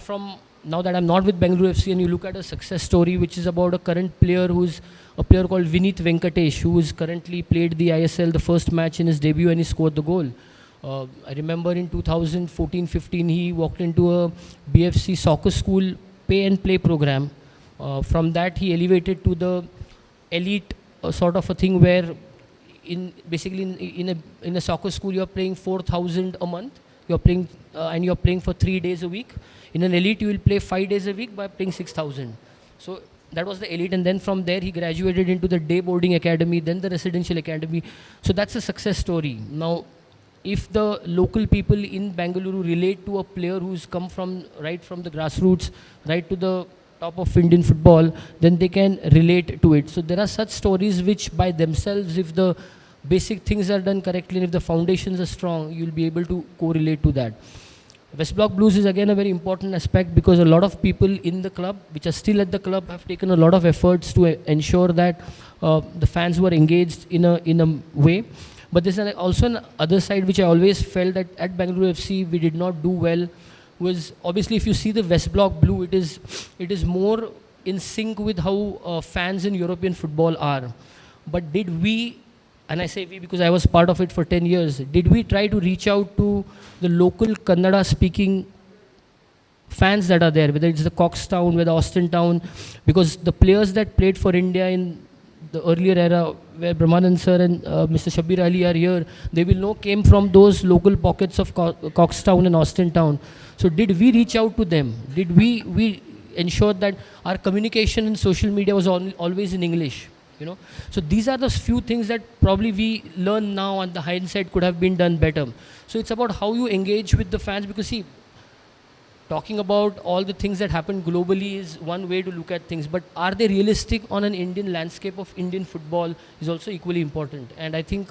that I'm not with Bengaluru FC, and you look at a success story which is about a current player who's a player called Vineet Venkatesh, who is currently played the ISL, the first match in his debut, and he scored the goal. I remember in 2014-15, he walked into a BFC soccer school pay and play program. From that, he elevated to the elite sort of a thing where in a soccer school, you're playing 4,000 a month. You're playing and you're playing for 3 days a week. In an elite, you will play 5 days a week by playing 6,000. So that was the elite, and then from there he graduated into the day boarding academy, then the residential academy. So that's a success story. Now, if the local people in Bengaluru relate to a player who's come from right from the grassroots, right to the top of Indian football, then they can relate to it. So there are such stories which by themselves, if the basic things are done correctly and if the foundations are strong, you'll be able to correlate to that. West Block Blues is again a very important aspect because a lot of people in the club, which are still at the club, have taken a lot of efforts to ensure that the fans were engaged in a way. But there's also an other side which I always felt that at Bengaluru FC we did not do well, was obviously if you see the West Block Blue, it is more in sync with how fans in European football are. But did we, and I say we because I was part of it for 10 years, did we try to reach out to the local Kannada speaking fans that are there, whether it's the Coxtown, whether Austin Town, because the players that played for India in the earlier era where Brahmanand sir and Mr. Shabir Ali are here, they will know came from those local pockets of Coxtown and Austin Town. So did we reach out to them? Did we ensure that our communication in social media was always in English? You know, so these are the few things that probably we learn now and the hindsight could have been done better. So it's about how you engage with the fans, because see, talking about all the things that happen globally is one way to look at things, but are they realistic on an Indian landscape of Indian football is also equally important. And I think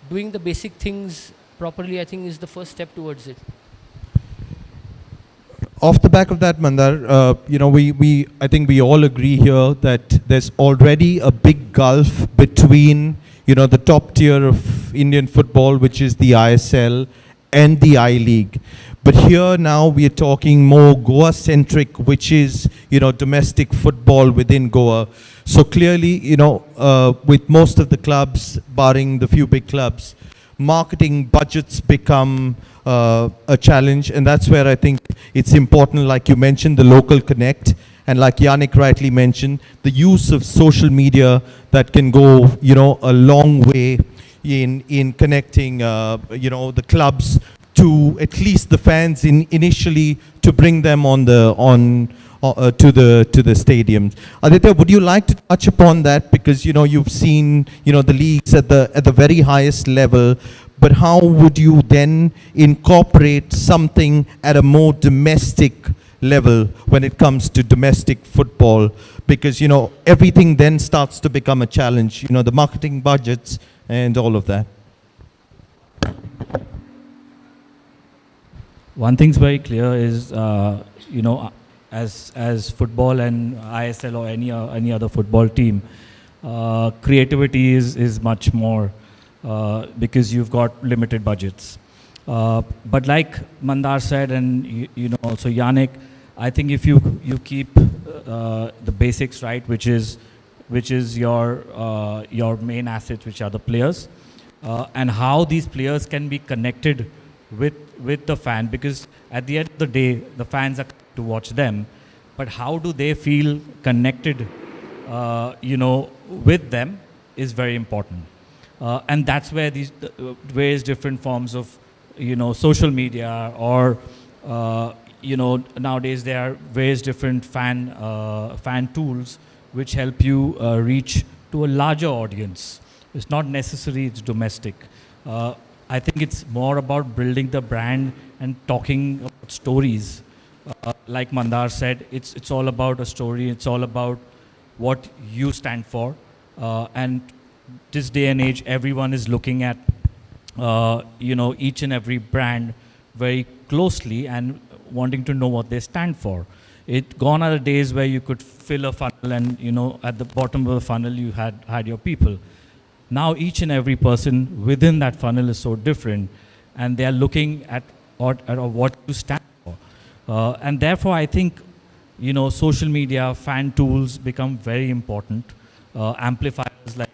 doing the basic things properly, I think, is the first step towards it. Off the back of that, Mandar, you know, I think we all agree here that there's already a big gulf between, you know, the top tier of Indian football, which is the ISL, and the I-League. But here now we are talking more Goa-centric, which is, you know, domestic football within Goa. So clearly, you know, with most of the clubs, barring the few big clubs, marketing budgets become a challenge, and that's where I think it's important, like you mentioned, the local connect, and like Yannick rightly mentioned, the use of social media that can go, you know, a long way in connecting, you know, the clubs to at least the fans initially, to bring them on the to the stadiums. Aditya, would you like to touch upon that, because you know you've seen, you know, the leagues at the very highest level, but how would you then incorporate something at a more domestic level when it comes to domestic football? Because you know everything then starts to become a challenge, you know, the marketing budgets and all of that. One thing's very clear is, you know, as football and ISL or any other football team, creativity is much more because you've got limited budgets. But like Mandar said, and you know also Yannick, I think if you keep the basics right, which is your main assets, which are the players, and how these players can be connected with the fan, because at the end of the day, the fans are to watch them, but how do they feel connected, you know, with them is very important. And that's where these various different forms of, you know, social media or, you know, nowadays there are various different fan tools which help you reach to a larger audience. It's not necessary it's domestic. I think it's more about building the brand and talking about stories. Like Mandar said, it's all about a story. It's all about what you stand for. And this day and age, everyone is looking at, you know, each and every brand very closely and wanting to know what they stand for. Gone are the days where you could fill a funnel and, you know, at the bottom of the funnel you had your people. Now each and every person within that funnel is so different, and they are looking at what you stand for. And therefore I think, you know, social media, fan tools become very important. Amplifiers like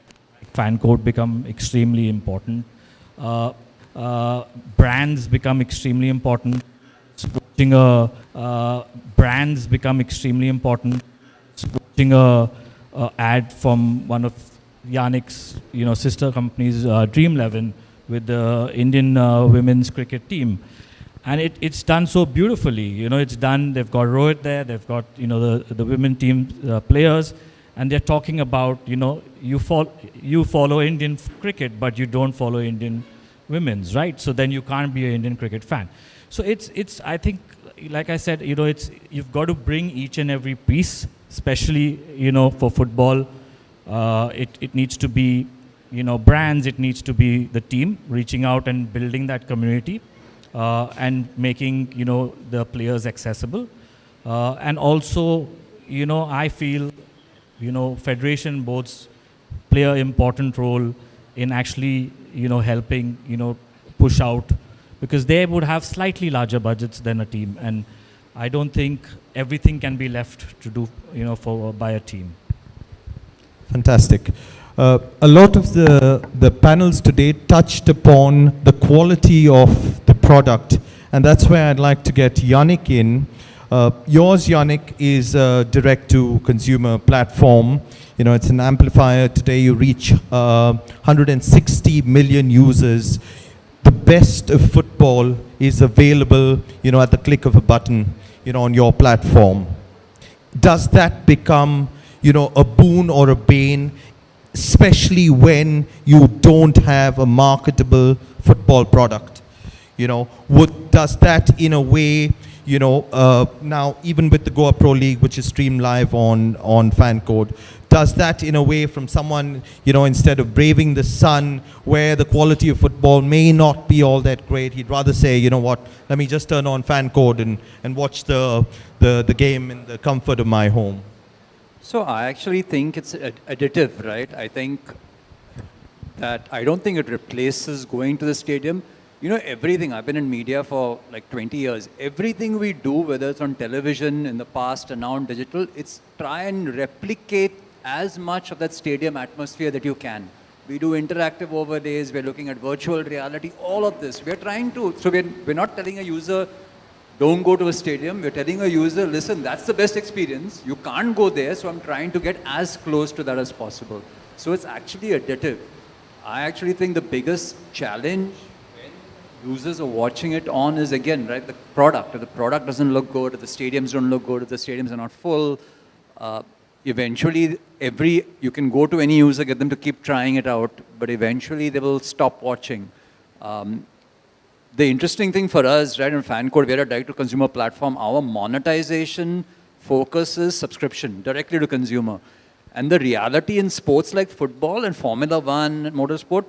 fan code become extremely important. Brands become extremely important. Supporting brands become extremely important. Supporting a ad from one of Yannick's, you know, sister companies, Dream 11, with the Indian women's cricket team. And it's done so beautifully. You know, it's done, they've got Rohit there, they've got, you know, the women team players, and they're talking about, you know, you follow Indian cricket, but you don't follow Indian women's, right? So then you can't be an Indian cricket fan. So it's I think, like I said, you know, you've got to bring each and every piece, especially, you know, for football. It needs to be, you know, brands, it needs to be the team reaching out and building that community. And making, you know, the players accessible. And also, you know, I feel, you know, federation boards play an important role in actually, you know, helping, you know, push out, because they would have slightly larger budgets than a team. And I don't think everything can be left to do, you know, by a team. Fantastic. A lot of the panels today touched upon the quality of the product, and that's where I'd like to get Yannick in. Yours, Yannick, is a direct-to-consumer platform. You know, it's an amplifier. Today you reach 160 million users. The best of football is available, you know, at the click of a button, you know, on your platform. Does that become, you know, a boon or a bane, especially when you don't have a marketable football product? You know, does that in a way, you know, now even with the Goa Pro League, which is streamed live on FanCode, does that in a way from someone, you know, instead of braving the sun where the quality of football may not be all that great, he'd rather say, you know what, let me just turn on FanCode and watch the game in the comfort of my home? So I actually think it's additive, right? I think that I don't think it replaces going to the stadium. You know, everything, I've been in media for like 20 years. Everything we do, whether it's on television in the past and now on digital, it's try and replicate as much of that stadium atmosphere that you can. We do interactive overlays, we're looking at virtual reality, all of this. We're trying to, so we're not telling a user, don't go to a stadium. We're telling a user, listen, that's the best experience. You can't go there, so I'm trying to get as close to that as possible. So it's actually additive. I actually think the biggest challenge when users are watching it on is, again, right, the product. If the product doesn't look good, if the stadiums don't look good, if the stadiums are not full, eventually you can go to any user, get them to keep trying it out, but eventually they will stop watching. The interesting thing for us, right, in FanCode, we're a direct-to-consumer platform. Our monetization focus is subscription, directly to consumer. And the reality in sports like football and Formula One and motorsport,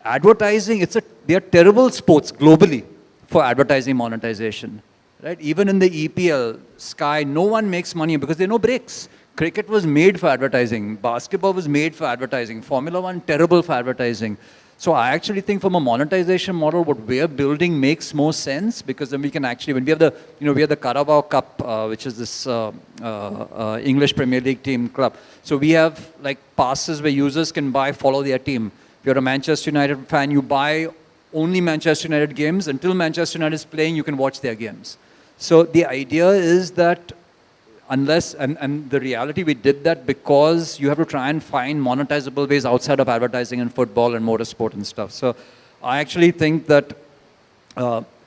advertising, they are terrible sports globally for advertising monetization. Right? Even in the EPL, Sky, no one makes money because there are no breaks. Cricket was made for advertising. Basketball was made for advertising. Formula One, terrible for advertising. So I actually think from a monetization model, what we're building makes more sense, because then we can actually, when we have the, we have the Carabao Cup, which is this English Premier League team club. So we have like passes where users can follow their team. If you're a Manchester United fan, you buy only Manchester United games. Until Manchester United is playing, you can watch their games. So the idea is that unless, and the reality, we did that because you have to try and find monetizable ways outside of advertising and football and motorsport and stuff. So I actually think that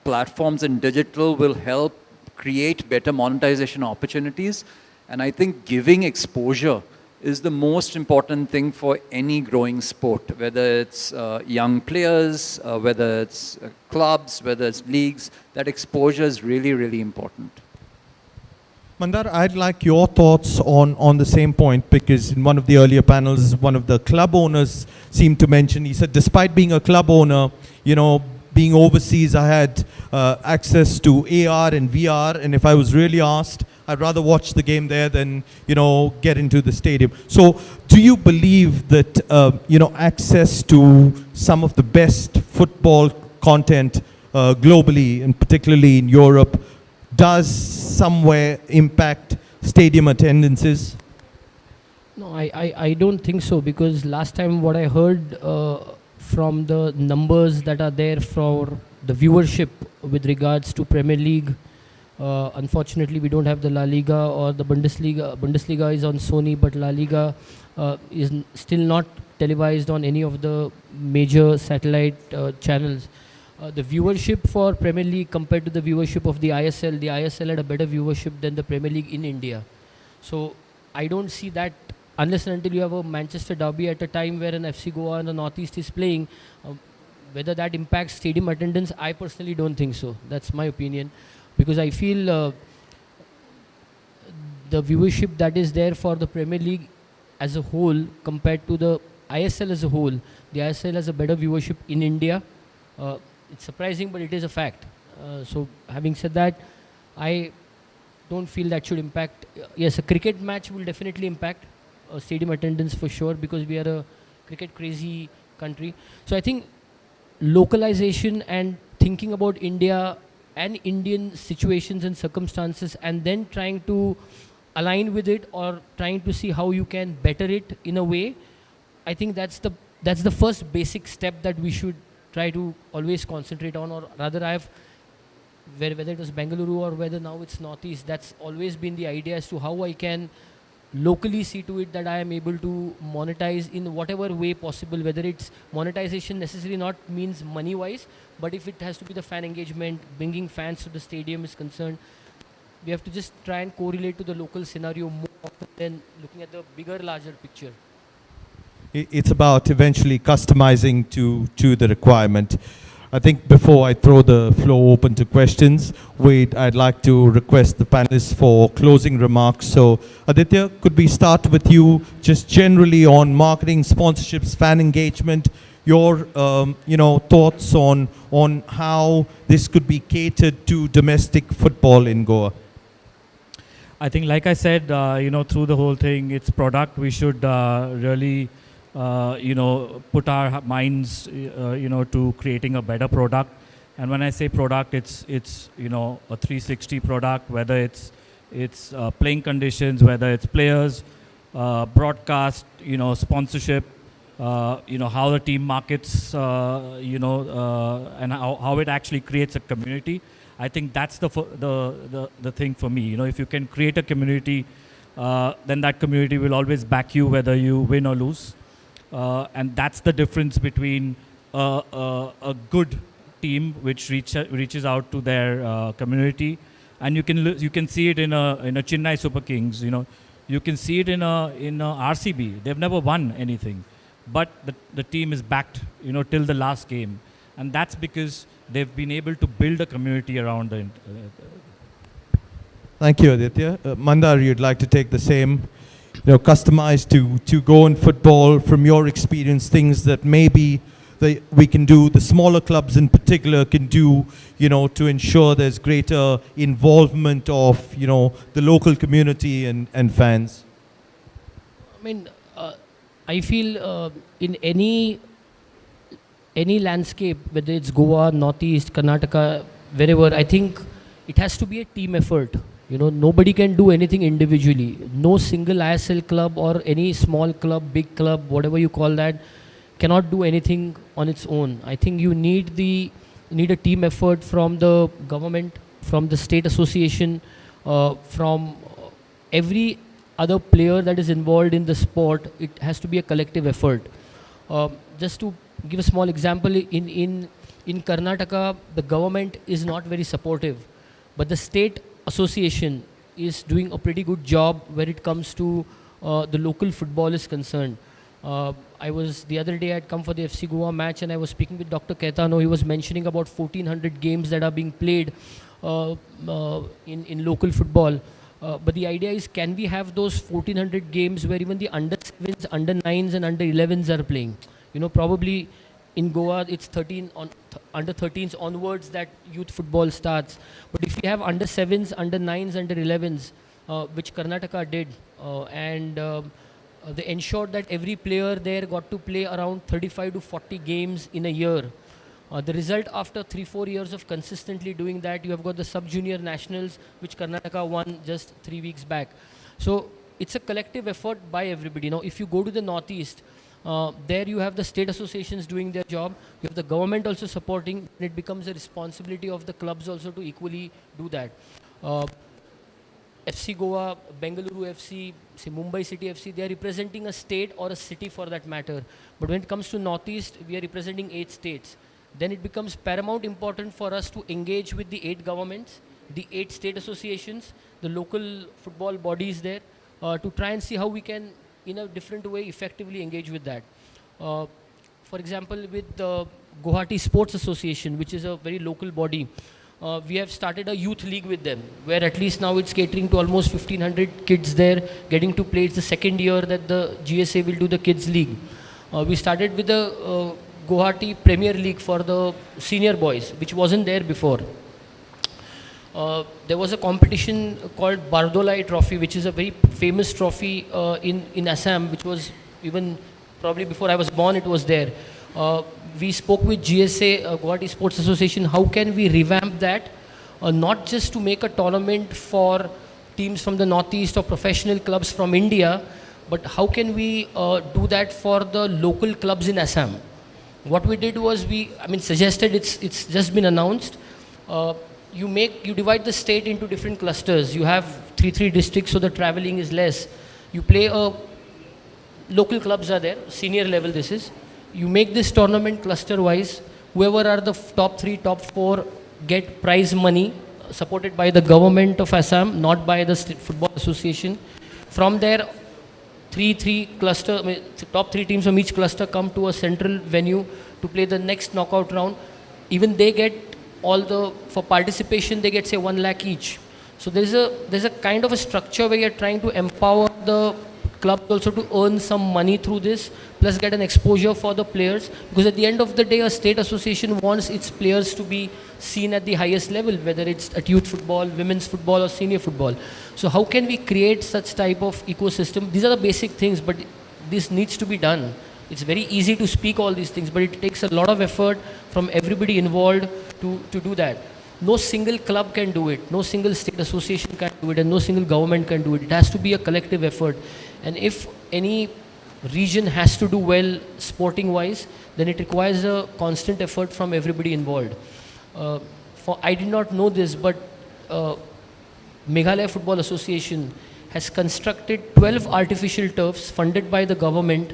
platforms in digital will help create better monetization opportunities. And I think giving exposure is the most important thing for any growing sport, whether it's young players, whether it's clubs, whether it's leagues. That exposure is really, really important. Mandar, I'd like your thoughts on the same point, because in one of the earlier panels, one of the club owners seemed to mention, he said, despite being a club owner, being overseas, I had access to AR and VR, and if I was really asked, I'd rather watch the game there than, get into the stadium. So do you believe that, access to some of the best football content globally, and particularly in Europe, does somewhere impact stadium attendances? No, I don't think so, because last time what I heard from the numbers that are there for the viewership with regards to Premier League, unfortunately we don't have the La Liga or the Bundesliga. Bundesliga is on Sony, but La Liga is still not televised on any of the major satellite channels. the viewership for Premier League compared to the viewership of the ISL had a better viewership than the Premier League in India. So I don't see that unless and until you have a Manchester derby at a time where an FC Goa in the Northeast is playing. Whether that impacts stadium attendance, I personally don't think so. That's my opinion, because I feel the viewership that is there for the Premier League as a whole compared to the ISL as a whole, the ISL has a better viewership in India. It's surprising, but it is a fact. So having said that, I don't feel that should impact. Yes, a cricket match will definitely impact stadium attendance for sure, because we are a cricket crazy country. So I think localization and thinking about India and Indian situations and circumstances, and then trying to align with it or trying to see how you can better it in a way, I think that's the first basic step that we should try to always concentrate on. Or rather, whether it was Bengaluru or whether now it's Northeast, that's always been the idea as to how I can locally see to it that I am able to monetize in whatever way possible, whether it's monetization necessarily not means money wise, but if it has to be the fan engagement, bringing fans to the stadium is concerned, we have to just try and correlate to the local scenario more often than looking at the bigger, larger picture. It's about eventually customizing to the requirement. I think before I throw the floor open to questions, I'd like to request the panelists for closing remarks. So Aditya, could we start with you just generally on marketing, sponsorships, fan engagement, your thoughts on how this could be catered to domestic football in Goa? I think, like I said, through the whole thing, it's product. We should really put our minds, to creating a better product. And when I say product, it's a 360 product, whether it's playing conditions, whether it's players, broadcast, sponsorship, how the team markets, and how it actually creates a community. I think that's the thing for me. If you can create a community, then that community will always back you whether you win or lose. And that's the difference between a good team which reaches out to their community, and you can see it in a Chennai Super Kings. You can see it in a RCB. They've never won anything, but the team is backed till the last game, and that's because they've been able to build a community around the. Thank you, Aditya. Mandar, you'd like to take the same. Customized to go in football from your experience, things that maybe we can do, the smaller clubs in particular can do, to ensure there's greater involvement of, the local community and fans? I mean, I feel in any landscape, whether it's Goa, Northeast, Karnataka, wherever, I think it has to be a team effort. Nobody can do anything individually. No single ISL club or any small club, big club, whatever you call that, cannot do anything on its own. I think you need a team effort from the government, from the state association, from every other player that is involved in the sport. It has to be a collective effort. Just to give a small example, in Karnataka, the government is not very supportive, but the state association is doing a pretty good job where it comes to the local football is concerned. The other day I had come for the FC Goa match, and I was speaking with Dr. Caetano. He was mentioning about 1400 games that are being played in local football. But the idea is, can we have those 1400 games where even the under 7s, under 9s and under 11s are playing? Probably in Goa, it's under 13s onwards that youth football starts. But if you have under 7s, under 9s, under 11s, which Karnataka did, and they ensured that every player there got to play around 35 to 40 games in a year. The result, after 3-4 years of consistently doing that, you have got the sub-junior nationals, which Karnataka won just 3 weeks back. So it's a collective effort by everybody. If you go to the Northeast, there you have the state associations doing their job. You have the government also supporting. And it becomes a responsibility of the clubs also to equally do that. FC Goa, Bengaluru FC, say Mumbai City FC, they are representing a state or a city for that matter. But when it comes to Northeast, we are representing 8 states. then it becomes paramount important for us to engage with the 8 governments, the 8 state associations, the local football bodies there, to try and see how we can, in a different way, effectively engage with that. For example, with the Guwahati Sports Association, which is a very local body, we have started a youth league with them, where at least now it's catering to almost 1,500 kids there, getting to play. It's the second year that the GSA will do the kids league. We started with the Guwahati Premier League for the senior boys, which wasn't there before. There was a competition called Bardolai Trophy, which is a very famous trophy in Assam, which was even probably before I was born, it was there. We spoke with GSA, Guwahati Sports Association, how can we revamp that, not just to make a tournament for teams from the Northeast or professional clubs from India, but how can we do that for the local clubs in Assam? What we did was suggested, it's just been announced, you divide the state into different clusters. You have 3 districts, so the traveling is less. You play local clubs are there, senior level this is. You make this tournament cluster wise. Whoever are the top 3, top 4 get prize money supported by the government of Assam, not by the football association. From there, top 3 teams from each cluster come to a central venue to play the next knockout round. Even they get for participation, they get say 1 lakh each. So there's a kind of a structure where you're trying to empower the club also to earn some money through this, plus get an exposure for the players, because at the end of the day, a state association wants its players to be seen at the highest level, whether it's at youth football, women's football, or senior football. So how can we create such type of ecosystem? These are the basic things, but this needs to be done. It's very easy to speak all these things, but it takes a lot of effort from everybody involved to do that. No single club can do it, no single state association can do it, and no single government can do it. It has to be a collective effort. And if any region has to do well sporting wise, then it requires a constant effort from everybody involved. I did not know this, but Meghalaya Football Association has constructed 12 artificial turfs funded by the government,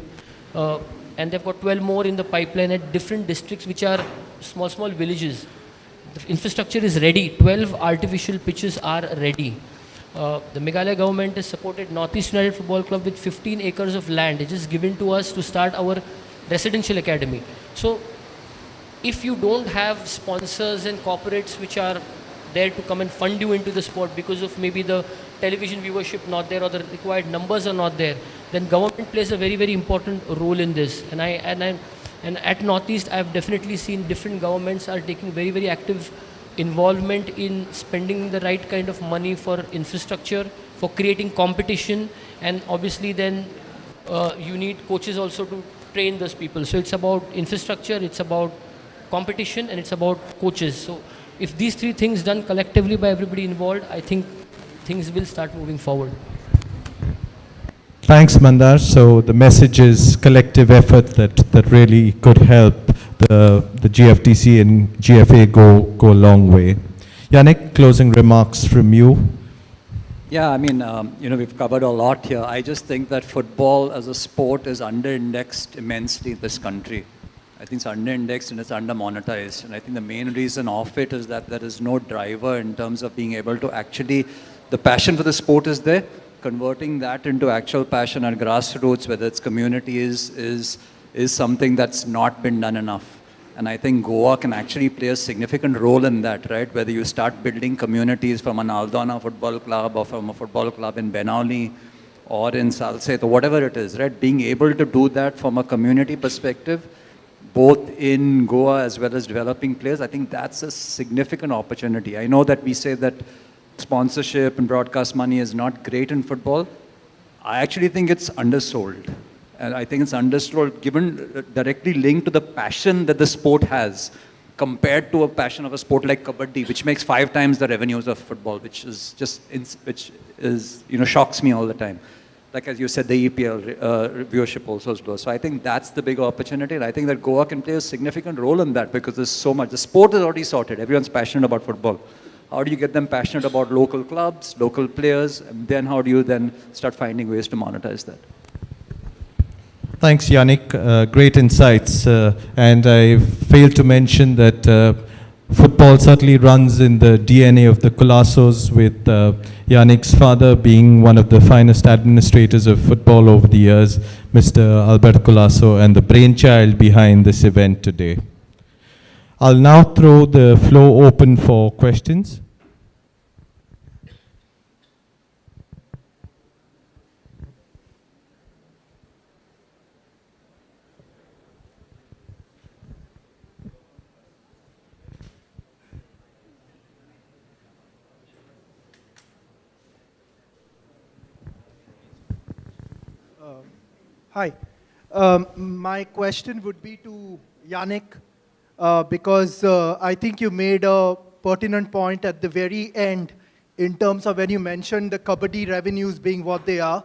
and they've got 12 more in the pipeline at different districts, which are small villages. The infrastructure is ready. 12 artificial pitches are ready. The Meghalaya government has supported Northeast United Football Club with 15 acres of land. It is given to us to start our residential academy. So if you don't have sponsors and corporates which are there to come and fund you into the sport because of maybe the television viewership not there or the required numbers are not there, then government plays a very, very important role in this. And at Northeast, I've definitely seen different governments are taking very, very active involvement in spending the right kind of money for infrastructure, for creating competition, and obviously then you need coaches also to train those people. So it's about infrastructure, it's about competition, and it's about coaches. So if these 3 things done collectively by everybody involved, I think things will start moving forward. Thanks, Mandar. So the message is collective effort that really could help the GFDC and GFA go a long way. Yannick, closing remarks from you. Yeah, we've covered a lot here. I just think that football as a sport is under-indexed immensely in this country. I think it's under-indexed and it's under-monetized. And I think the main reason of it is that there is no driver in terms of being able to actually, the passion for the sport is there. Converting that into actual passion at grassroots, whether it's community, is something that's not been done enough. And I think Goa can actually play a significant role in that, right? Whether you start building communities from an Aldana football club or from a football club in Benauli or in Salset or whatever it is, right? Being able to do that from a community perspective, both in Goa as well as developing players, I think that's a significant opportunity. I know that we say that sponsorship and broadcast money is not great in football. I actually think it's undersold. And I think it's undersold given directly linked to the passion that the sport has compared to a passion of a sport like Kabaddi, which makes 5 times the revenues of football, which shocks me all the time. Like as you said, the EPL viewership also is low. So I think that's the big opportunity. And I think that Goa can play a significant role in that because there's so much. The sport is already sorted. Everyone's passionate about football. How do you get them passionate about local clubs, local players, and then how do you then start finding ways to monetize that? Thanks, Yannick. Great insights. And I failed to mention that football certainly runs in the DNA of the Colassos, with Yannick's father being one of the finest administrators of football over the years, Mr. Alberto Colasso, and the brainchild behind this event today. I'll now throw the floor open for questions. Hi. My question would be to Yannick, because I think you made a pertinent point at the very end in terms of when you mentioned the Kabaddi revenues being what they are.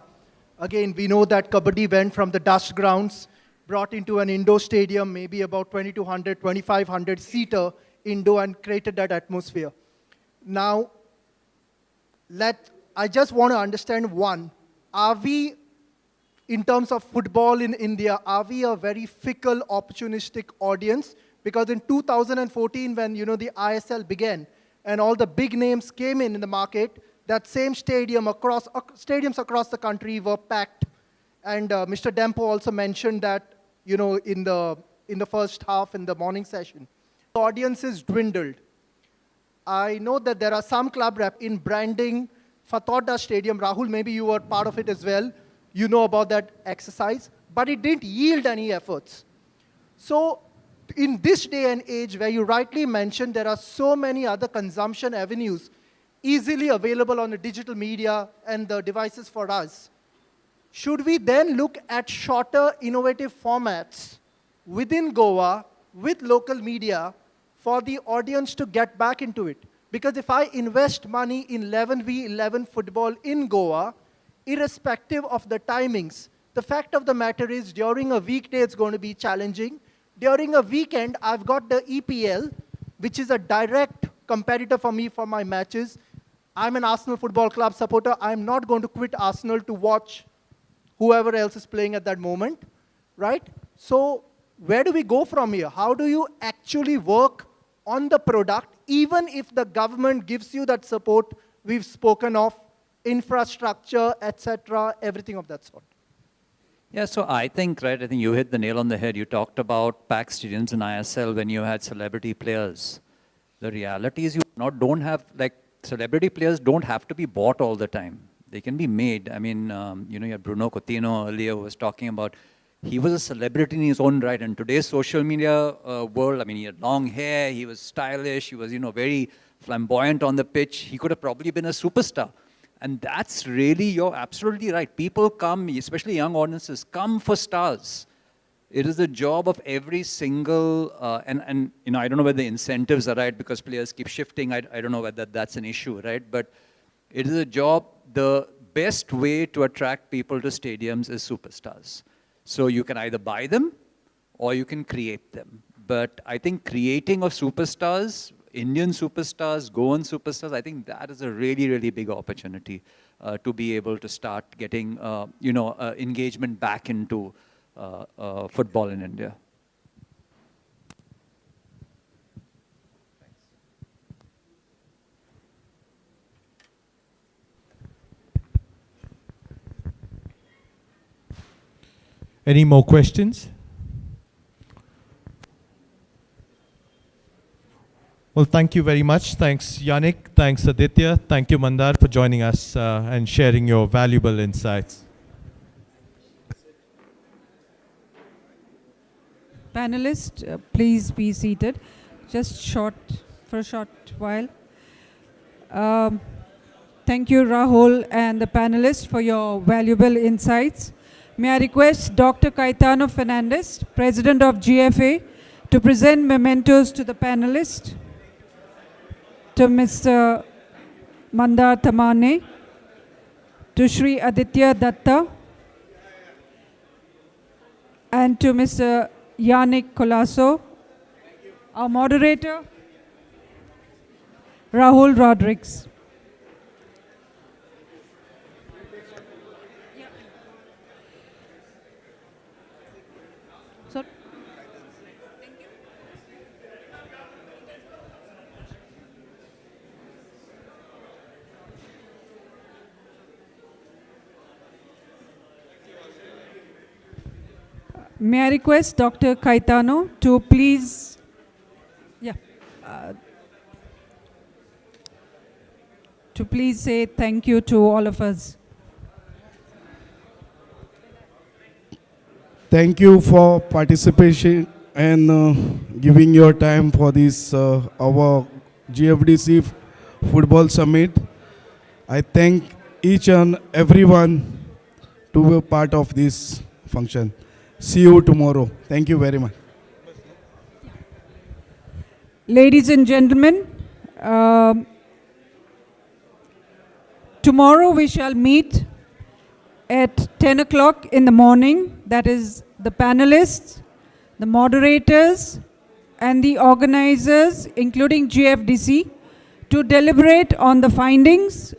Again, we know that Kabaddi went from the dust grounds, brought into an indoor stadium, maybe about 2,200, 2,500 seater indoor, and created that atmosphere. Now, I just want to understand, one, are we, in terms of football in India, are we a very fickle, opportunistic audience? Because in 2014, when the ISL began and all the big names came in the market, that same stadium stadiums across the country were packed. And Mr. Dempo also mentioned that in the first half in the morning session. The audiences dwindled. I know that there are some club rep in branding Fatauda Stadium. Rahul, maybe you were part of it as well. You know about that exercise, but it didn't yield any efforts. So in this day and age where you rightly mentioned there are so many other consumption avenues easily available on the digital media and the devices for us, should we then look at shorter, innovative formats within Goa with local media for the audience to get back into it? Because if I invest money in 11v11 football in Goa, irrespective of the timings, the fact of the matter is during a weekday it's going to be challenging. During a weekend, I've got the EPL, which is a direct competitor for me for my matches. I'm an Arsenal Football Club supporter. I'm not going to quit Arsenal to watch whoever else is playing at that moment, right? So where do we go from here? How do you actually work on the product, even if the government gives you that support we've spoken of, infrastructure, etc., everything of that sort? Yeah, so I think you hit the nail on the head. You talked about packed stadiums in ISL when you had celebrity players. The reality is don't have, celebrity players don't have to be bought all the time. They can be made. I mean, you had Bruno Coutinho earlier who was talking about, he was a celebrity in his own right. And today's social media world, he had long hair, he was stylish, he was, very flamboyant on the pitch. He could have probably been a superstar. And that's really, you're absolutely right. People come, especially young audiences, come for stars. It is the job of every single, I don't know whether the incentives are right because players keep shifting. I don't know whether that's an issue, right? But it is a job, the best way to attract people to stadiums is superstars. So you can either buy them or you can create them. But I think creating of superstars, Indian superstars, Goan superstars, I think that is a really, really big opportunity to be able to start getting, engagement back into football in India. Any more questions? Well, thank you very much. Thanks, Yannick. Thanks, Aditya. Thank you, Mandar, for joining us and sharing your valuable insights. Panelists, please be seated. Just for a short while. Thank you, Rahul, and the panelists for your valuable insights. May I request Dr. Caetano Fernandez, President of GFA, to present mementos to the panelists, to Mr. Mandar Tamane, to Shri Aditya Datta, and to Mr. Yannick Colasso, our moderator, Rahul Rodrigues. May I request Dr. Caetano to please, to please say thank you to all of us. Thank you for participation and giving your time for this our GFDC Football Summit. I thank each and everyone to be a part of this function. See you tomorrow. Thank you very much. Ladies and gentlemen, tomorrow we shall meet at 10 o'clock in the morning. That is the panelists, the moderators, and the organizers, including GFDC, to deliberate on the findings